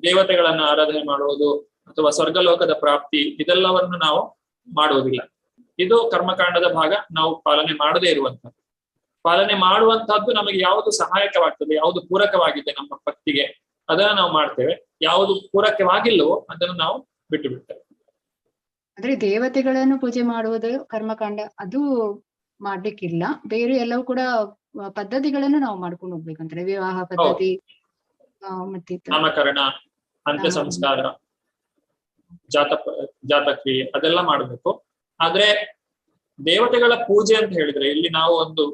ದೇವತೆಗಳನ್ನ ಆರಾಧನೆ ಮಾಡುವುದು ಅಥವಾ ಸ್ವರ್ಗಲೋಕದ ಪ್ರಾಪ್ತಿ, ಇದೆಲ್ಲವನ್ನು ನಾವು ಮಾಡುವುದಿಲ್ಲ. ಇದು ಕರ್ಮಕಾಂಡದ ಭಾಗ, ನಾವು ಪಾಲನೆ ಮಾಡದೇ ಇರುವಂತದ್ದು. ಪಾಲನೆ ಮಾಡುವಂತಹದ್ದು ನಮಗೆ ಯಾವುದು ಸಹಾಯಕವಾಗ್ತದೆ, ಯಾವುದು ಪೂರಕವಾಗಿದೆ ನಮ್ಮ ಭಕ್ತಿಗೆ, ಅದನ್ನ ನಾವು ಮಾಡ್ತೇವೆ. ಯಾವುದು ಪೂರಕವಾಗಿಲ್ಲವೋ ಅದನ್ನು ನಾವು ಬಿಟ್ಟು ಬಿಡ್ತೇವೆ. ಅಂದ್ರೆ ದೇವತೆಗಳನ್ನು ಪೂಜೆ ಮಾಡುವುದು ಕರ್ಮಕಾಂಡ, ಅದು ಮಾಡ್ಲಿಕ್ಕಿಲ್ಲ. ಬೇರೆ ಎಲ್ಲವೂ ಕೂಡ ಪದ್ಧತಿಗಳನ್ನು ನಾವು ಮಾಡ್ಕೊಂಡು ಹೋಗ್ಬೇಕಂತಾರೆ. ವಿವಾಹ ಪದ್ಧತಿ, ಮತ್ತೆ ನಾಮಕರಣ, ಅಂತ್ಯ ಸಂಸ್ಕಾರ, ಜಾತಕ್ರಿಯೆ, ಅದೆಲ್ಲ ಮಾಡಬೇಕು. ಆದ್ರೆ ದೇವತೆಗಳ ಪೂಜೆ ಅಂತ ಹೇಳಿದ್ರೆ ಇಲ್ಲಿ ನಾವು ಒಂದು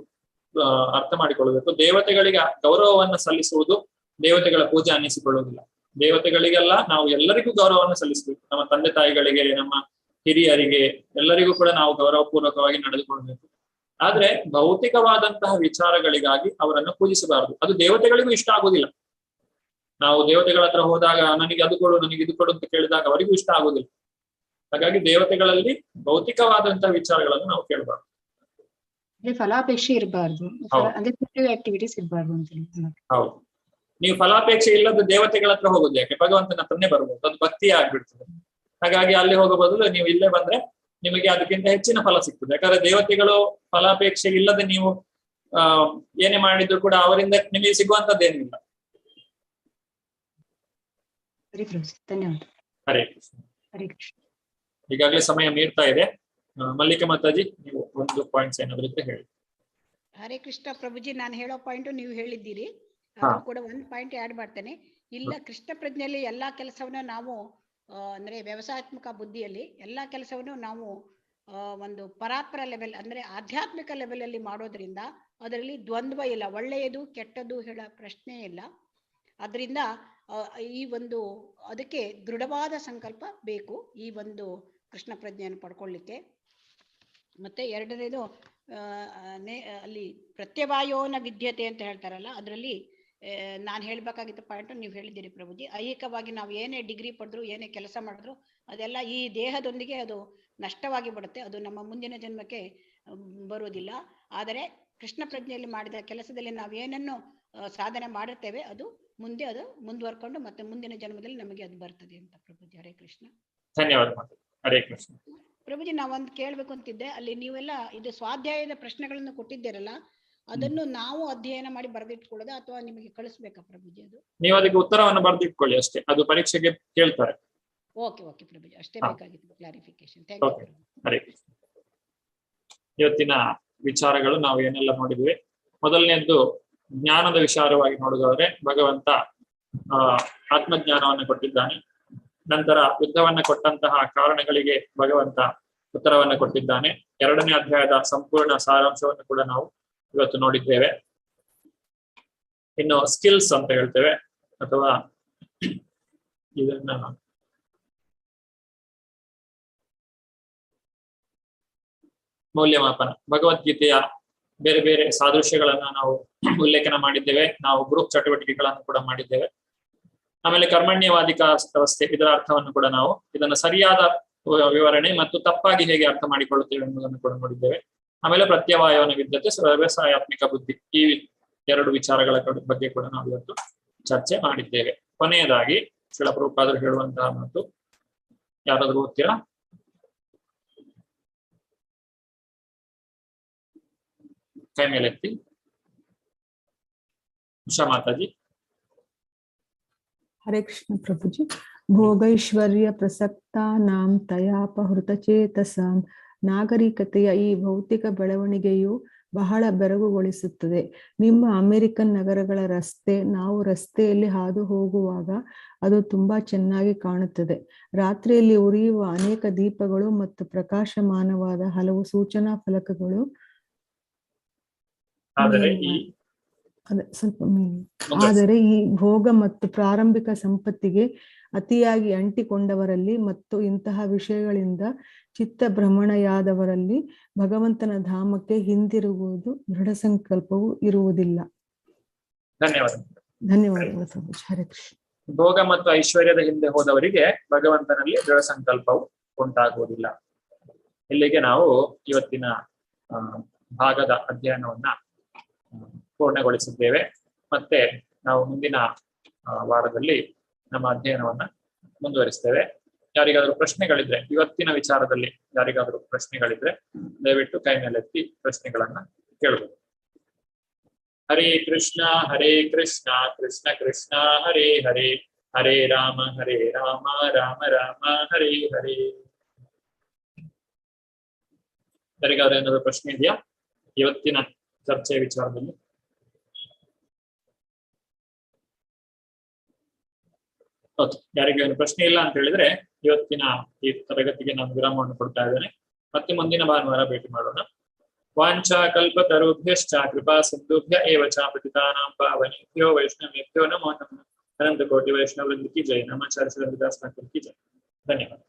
ಅರ್ಥ ಮಾಡಿಕೊಳ್ಳಬೇಕು. ದೇವತೆಗಳಿಗೆ ಗೌರವವನ್ನು ಸಲ್ಲಿಸುವುದು ದೇವತೆಗಳ ಪೂಜೆ ಅನ್ನಿಸಿಕೊಳ್ಳುವುದಿಲ್ಲ. ದೇವತೆಗಳಿಗೆಲ್ಲ ನಾವು ಎಲ್ಲರಿಗೂ ಗೌರವವನ್ನು ಸಲ್ಲಿಸಬೇಕು. ನಮ್ಮ ತಂದೆ ತಾಯಿಗಳಿಗೆ, ನಮ್ಮ ಹಿರಿಯರಿಗೆ, ಎಲ್ಲರಿಗೂ ಕೂಡ ನಾವು ಗೌರವಪೂರ್ವಕವಾಗಿ ನಡೆದುಕೊಳ್ಬೇಕು. ಆದ್ರೆ ಭೌತಿಕವಾದಂತಹ ವಿಚಾರಗಳಿಗಾಗಿ ಅವರನ್ನು ಪೂಜಿಸಬಾರದು. ಅದು ದೇವತೆಗಳಿಗೂ ಇಷ್ಟ ಆಗುದಿಲ್ಲ. ನಾವು ದೇವತೆಗಳ ಹತ್ರ ಹೋದಾಗ ನನಗೆ ಅದು ಕೊಡು, ನನಗೆ ಇದು ಕೊಡು ಅಂತ ಕೇಳಿದಾಗ ಅವರಿಗೂ ಇಷ್ಟ ಆಗುದಿಲ್ಲ. ಹಾಗಾಗಿ ದೇವತೆಗಳಲ್ಲಿ ಭೌತಿಕವಾದಂತಹ ವಿಚಾರಗಳನ್ನು ನಾವು ಕೇಳಬಾರ್ದು. ಫಲಾಪೇಕ್ಷೆ ಇರಬಾರ್ದು, ಆಕ್ಟಿವಿಟೀಸ್ ಇರಬಾರ್ದು ಅಂತ. ಹೌದು, ನೀವು ಫಲಾಪೇಕ್ಷೆ ಇಲ್ಲದ ದೇವತೆಗಳ ಹತ್ರ ಹೋಗೋದು ಯಾಕೆ? ಭಗವಂತನ ಹತ್ರನೇ ಬರ್ಬೋದು, ಅದು ಭಕ್ತಿ ಆಗ್ಬಿಡ್ತದೆ. ಹಾಗಾಗಿ ಅಲ್ಲಿ ಹೋಗೋ ಬದಲು ನೀವು ಇಲ್ಲೇ ಬಂದ್ರೆ ನಿಮಗೆ ಅದಕ್ಕಿಂತ ಹೆಚ್ಚಿನ ಫಲ ಸಿಗ್ತದೆ. ಯಾಕಂದ್ರೆ ದೇವತೆಗಳು ಫಲಾಪೇಕ್ಷೆ ಇಲ್ಲದೆ ನೀವು ಏನೇ ಮಾಡಿದ್ರು ಕೂಡ ಅವರಿಂದ ನಿಮಗೆ ಸಿಗುವಂತದ್ದೇನಿಲ್ಲ. ಧನ್ಯವಾದ. ಹರೇ ಕೃಷ್ಣ. ಹರೇ ಕೃಷ್ಣ. ಈಗಾಗಲೇ ಸಮಯ ಮೀರ್ತಾ ಇದೆ. ಮಲ್ಲಿಕಾ ಮಾತಾಜಿ, ನೀವು ಒಂದು ಪಾಯಿಂಟ್ಸ್ ಏನಾದ್ರು ಇದ್ರೆ ಹೇಳಿ. ಹರೇ ಕೃಷ್ಣ ಪ್ರಭುಜಿ, ನಾನು ಹೇಳೋ ಪಾಯಿಂಟ್ ನೀವು ಹೇಳಿದ್ದೀರಿ. ಅದು ಕೂಡ ಒಂದು ಪಾಯಿಂಟ್ ಆಡ್ ಮಾಡ್ತೇನೆ. ಇಲ್ಲ, ಕೃಷ್ಣ ಪ್ರಜ್ಞೆಯಲ್ಲಿ ಎಲ್ಲಾ ಕೆಲಸವನ್ನ ನಾವು ಅಂದ್ರೆ ವ್ಯವಸಾಯಾತ್ಮಕ ಬುದ್ಧಿಯಲ್ಲಿ ಎಲ್ಲಾ ಕೆಲಸವನ್ನು ನಾವು ಒಂದು ಪರಾತ್ಪರ ಲೆವೆಲ್ ಅಂದ್ರೆ ಆಧ್ಯಾತ್ಮಿಕ ಲೆವೆಲ್ ಅಲ್ಲಿ ಮಾಡೋದ್ರಿಂದ ಅದರಲ್ಲಿ ದ್ವಂದ್ವ ಇಲ್ಲ. ಒಳ್ಳೆಯದು ಕೆಟ್ಟದ್ದು ಹೇಳೋ ಪ್ರಶ್ನೆ ಇಲ್ಲ. ಅದರಿಂದ ಈ ಒಂದು ಅದಕ್ಕೆ ದೃಢವಾದ ಸಂಕಲ್ಪ ಬೇಕು ಈ ಒಂದು ಕೃಷ್ಣ ಪ್ರಜ್ಞೆಯನ್ನು ಪಡ್ಕೊಳ್ಳಿಕ್ಕೆ. ಮತ್ತೆ ಎರಡನೇದು ಅಲ್ಲಿ ಪ್ರತ್ಯವಾಯೋನ ವಿದ್ಯತೆ ಅಂತ ಹೇಳ್ತಾರಲ್ಲ, ಅದರಲ್ಲಿ ನಾನು ಹೇಳ್ಬೇಕಾಗಿದ್ದ ಪಾಯಿಂಟ್ ನೀವು ಹೇಳಿದ್ದೀರಿ ಪ್ರಭುಜಿ. ಐಹಿಕವಾಗಿ ನಾವು ಏನೇ ಡಿಗ್ರಿ ಪಡೆದ್ರು, ಏನೇ ಕೆಲಸ ಮಾಡಿದ್ರು, ಅದೆಲ್ಲ ಈ ದೇಹದೊಂದಿಗೆ ಅದು ನಷ್ಟವಾಗಿ ಬಿಡುತ್ತೆ. ಅದು ನಮ್ಮ ಮುಂದಿನ ಜನ್ಮಕ್ಕೆ ಬರುವುದಿಲ್ಲ. ಆದರೆ ಕೃಷ್ಣ ಪ್ರಜ್ಞೆಯಲ್ಲಿ ಮಾಡಿದ ಕೆಲಸದಲ್ಲಿ ನಾವು ಏನನ್ನು ಸಾಧನೆ ಮಾಡಿರ್ತೇವೆ ಅದು ಮುಂದೆ ಅದು ಮುಂದುವರ್ಕೊಂಡು ಮತ್ತೆ ಮುಂದಿನ ಜನ್ಮದಲ್ಲಿ ನಮಗೆ ಅದು ಬರ್ತದೆ ಅಂತ ಪ್ರಭುಜಿ. ಹರೇ ಕೃಷ್ಣ. ಧನ್ಯವಾದ. ಹರೇ ಕೃಷ್ಣ. ಪ್ರಭುಜಿ, ನಾವೊಂದು ಕೇಳ್ಬೇಕು ಅಂತಿದ್ದೆ. ಅಲ್ಲಿ ನೀವೆಲ್ಲ ಇದು ಸ್ವಾಧ್ಯಾಯದ ಪ್ರಶ್ನೆಗಳನ್ನು ಕೊಟ್ಟಿದ್ದೀರಲ್ಲ, ಅದನ್ನು ನಾವು ಅಧ್ಯಯನ ಮಾಡಿ ಬರೆದಿಟ್ಕೊಳ್ಳೋದ ಅಥವಾ ನಿಮಗೆ ಕಳಿಸ್ಬೇಕಾ ಪ್ರಭುಜಿ? ಅದು ನೀವು ಅದಕ್ಕೆ ಉತ್ತರವನ್ನು ಬರೆದಿಟ್ಕೊಳ್ಳಿ ಅಷ್ಟೇ, ಅದು ಪರೀಕ್ಷೆಗೆ ಕೇಳ್ತಾರೆ. ಓಕೆ ಓಕೆ ಪ್ರಭುಜಿ, ಅಷ್ಟೇ ಬೇಕಾಗಿತ್ತು clarification. Thank you. Hare Krishna. ಇವತ್ತಿನ ವಿಚಾರಗಳು ನಾವು ಏನೆಲ್ಲ ನೋಡಿದ್ವಿ. ಮೊದಲನೇದ್ದು ಜ್ಞಾನದ ವಿಚಾರವಾಗಿ ನೋಡುವುದಾದ್ರೆ ಭಗವಂತ ಆತ್ಮಜ್ಞಾನವನ್ನು ಕೊಟ್ಟಿದ್ದಾನೆ. ನಂತರ ಯುದ್ಧವನ್ನ ಕೊಟ್ಟಂತಹ ಕಾರಣಗಳಿಗೆ ಭಗವಂತ ಉತ್ತರವನ್ನು ಕೊಟ್ಟಿದ್ದಾನೆ. 2ನೇ ಅಧ್ಯಾಯದ ಸಂಪೂರ್ಣ ಸಾರಾಂಶವನ್ನು ಕೂಡ ನಾವು ಇವತ್ತು ನೋಡಿದ್ದೇವೆ. ಇನ್ನು ಸ್ಕಿಲ್ಸ್ ಅಂತ ಹೇಳ್ತೇವೆ, ಅಥವಾ ಇದನ್ನ ಮೌಲ್ಯಮಾಪನ, ಭಗವದ್ಗೀತೆಯ ಬೇರೆ ಬೇರೆ ಸಾದೃಶ್ಯಗಳನ್ನ ನಾವು ಉಲ್ಲೇಖನ ಮಾಡಿದ್ದೇವೆ. ನಾವು ಗ್ರೂಪ್ ಚಟುವಟಿಕೆಗಳನ್ನು ಕೂಡ ಮಾಡಿದ್ದೇವೆ. ಆಮೇಲೆ ಕರ್ಮಣ್ಯವಾದಿಕ ವ್ಯವಸ್ಥೆ, ಇದರ ಅರ್ಥವನ್ನು ಕೂಡ ನಾವು ಇದನ್ನು ಸರಿಯಾದ ವಿವರಣೆ ಮತ್ತು ತಪ್ಪಾಗಿ ಹೇಗೆ ಅರ್ಥ ಮಾಡಿಕೊಳ್ಳುತ್ತೇವೆ ಎಂಬುದನ್ನು ಕೂಡ ನೋಡಿದ್ದೇವೆ. ಆಮೇಲೆ ಪ್ರತ್ಯವಾಯವನ ವಿದ್ಯತೆ, ವ್ಯವಸಾಯಾತ್ಮಿಕ ಬುದ್ಧಿ, ಈ 2 ವಿಚಾರಗಳ ಬಗ್ಗೆ ಕೂಡ ನಾವು ಇವತ್ತು ಚರ್ಚೆ ಮಾಡಿದ್ದೇವೆ. ಕೊನೆಯದಾಗಿ ಶಿಲ ಪ್ರಭುಪಾದರು ಹೇಳುವಂತಹ ಮಾತು, ಯಾರಾದ್ರೂ ಓದ್ತೀರಾ? ಕೈ ಮೇಲೆತ್ತಿ. ಉಷಾ ಮಾತಾಜಿ. ಹರೇ ಕೃಷ್ಣ ಪ್ರಭುಜಿ. ಭೋಗೈಶ್ವರ್ಯ ಪ್ರಸಕ್ತಾನಾಂ ತಯಾಪಹೃತ ಚೇತಸಾಂ ನಾಗರಿಕತೆಯ ಈ ಭೌತಿಕ ಬೆಳವಣಿಗೆಯು ಬಹಳ ಬೆರಗುಗೊಳಿಸುತ್ತದೆ. ನಿಮ್ಮ ಅಮೆರಿಕನ್ ನಗರಗಳ ರಸ್ತೆ, ನಾವು ರಸ್ತೆಯಲ್ಲಿ ಹಾದು ಹೋಗುವಾಗ ಅದು ತುಂಬಾ ಚೆನ್ನಾಗಿ ಕಾಣುತ್ತದೆ. ರಾತ್ರಿಯಲ್ಲಿ ಉರಿಯುವ ಅನೇಕ ದೀಪಗಳು ಮತ್ತು ಪ್ರಕಾಶಮಾನವಾದ ಹಲವು ಸೂಚನಾ ಫಲಕಗಳು ಆದರೆ ಈ ಭೋಗ ಮತ್ತು ಪ್ರಾರಂಭಿಕ ಸಂಪತ್ತಿಗೆ ಅತಿಯಾಗಿ ಅಂಟಿಕೊಂಡವರಲ್ಲಿ ಮತ್ತು ಇಂತಹ ವಿಷಯಗಳಿಂದ ಚಿತ್ತ ಭ್ರಮಣೆಯಾದವರಲ್ಲಿ ಭಗವಂತನ ಧಾಮಕ್ಕೆ ಹಿಂದಿರುಗುವುದು ದೃಢ ಸಂಕಲ್ಪವು ಇರುವುದಿಲ್ಲ. ಧನ್ಯವಾದಗಳು ಪ್ರಭುಜಿ. ಹರೇ ಕೃಷ್ಣ. ಭೋಗ ಮತ್ತು ಐಶ್ವರ್ಯದ ಹಿಂದೆ ಹೋದವರಿಗೆ ಭಗವಂತನಲ್ಲಿ ದೃಢ ಸಂಕಲ್ಪವು ಉಂಟಾಗುವುದಿಲ್ಲ. ಇಲ್ಲಿಗೆ ನಾವು ಇವತ್ತಿನ ಭಾಗದ ಅಧ್ಯಯನವನ್ನ ಪೂರ್ಣಗೊಳಿಸಿದ್ದೇವೆ. ಮತ್ತೆ ನಾವು ಮುಂದಿನ ವಾರದಲ್ಲಿ ನಮ್ಮ ಅಧ್ಯಯನವನ್ನ ಮುಂದುವರಿಸ್ತೇವೆ. ಯಾರಿಗಾದ್ರೂ ಪ್ರಶ್ನೆಗಳಿದ್ರೆ, ಇವತ್ತಿನ ವಿಚಾರದಲ್ಲಿ ಯಾರಿಗಾದ್ರೂ ಪ್ರಶ್ನೆಗಳಿದ್ರೆ ದಯವಿಟ್ಟು ಕೈ ಮೇಲೆತ್ತಿ ಪ್ರಶ್ನೆಗಳನ್ನ ಕೇಳಬಹುದು. ಹರೇ ಕೃಷ್ಣ ಕೃಷ್ಣ ಕೃಷ್ಣ ಹರೇ ಹರೇ, ಹರೇ ರಾಮ ರಾಮ ರಾಮ ಹರೇ ಹರೇ. ಯಾರಿಗಾದ್ರೂ ಏನಾದ್ರು ಪ್ರಶ್ನೆ ಇದೆಯಾ ಇವತ್ತಿನ ಚರ್ಚೆಯ ವಿಚಾರದಲ್ಲಿ? ಓಕೆ, ಯಾರಿಗೆ ಏನು ಪ್ರಶ್ನೆ ಇಲ್ಲ ಅಂತ ಹೇಳಿದ್ರೆ ಇವತ್ತಿನ ಈ ತರಗತಿಗೆ ನಾನು ವಿರಾಮವನ್ನು ಕೊಡ್ತಾ ಇದ್ದೇನೆ. ಮತ್ತೆ ಮುಂದಿನ ಭಾನುವಾರ ಭೇಟಿ ಮಾಡೋಣ. ವಾಂಛಾ ಕಲ್ಪತರುಭ್ಯಶ್ಚ ಕೃಪಾ ಸಿಂಧುಭ್ಯ ಏವ ಚ ಪತಿತಾನಾಂ ಪಾವನೇಭ್ಯೋ ವೈಷ್ಣವೇಭ್ಯೋ ನಮೋ ನಮಃ. ಅನಂತ ಕೋಟಿ ವೈಷ್ಣವ ವೃಂದ ಕಿ ಜೈ. ನಮಾಚಾರ್ಯ ಶ್ರೀ ಹರಿದಾಸ್ ಠಾಕುರ್ ಕಿ ಜೈ. ಧನ್ಯವಾದ.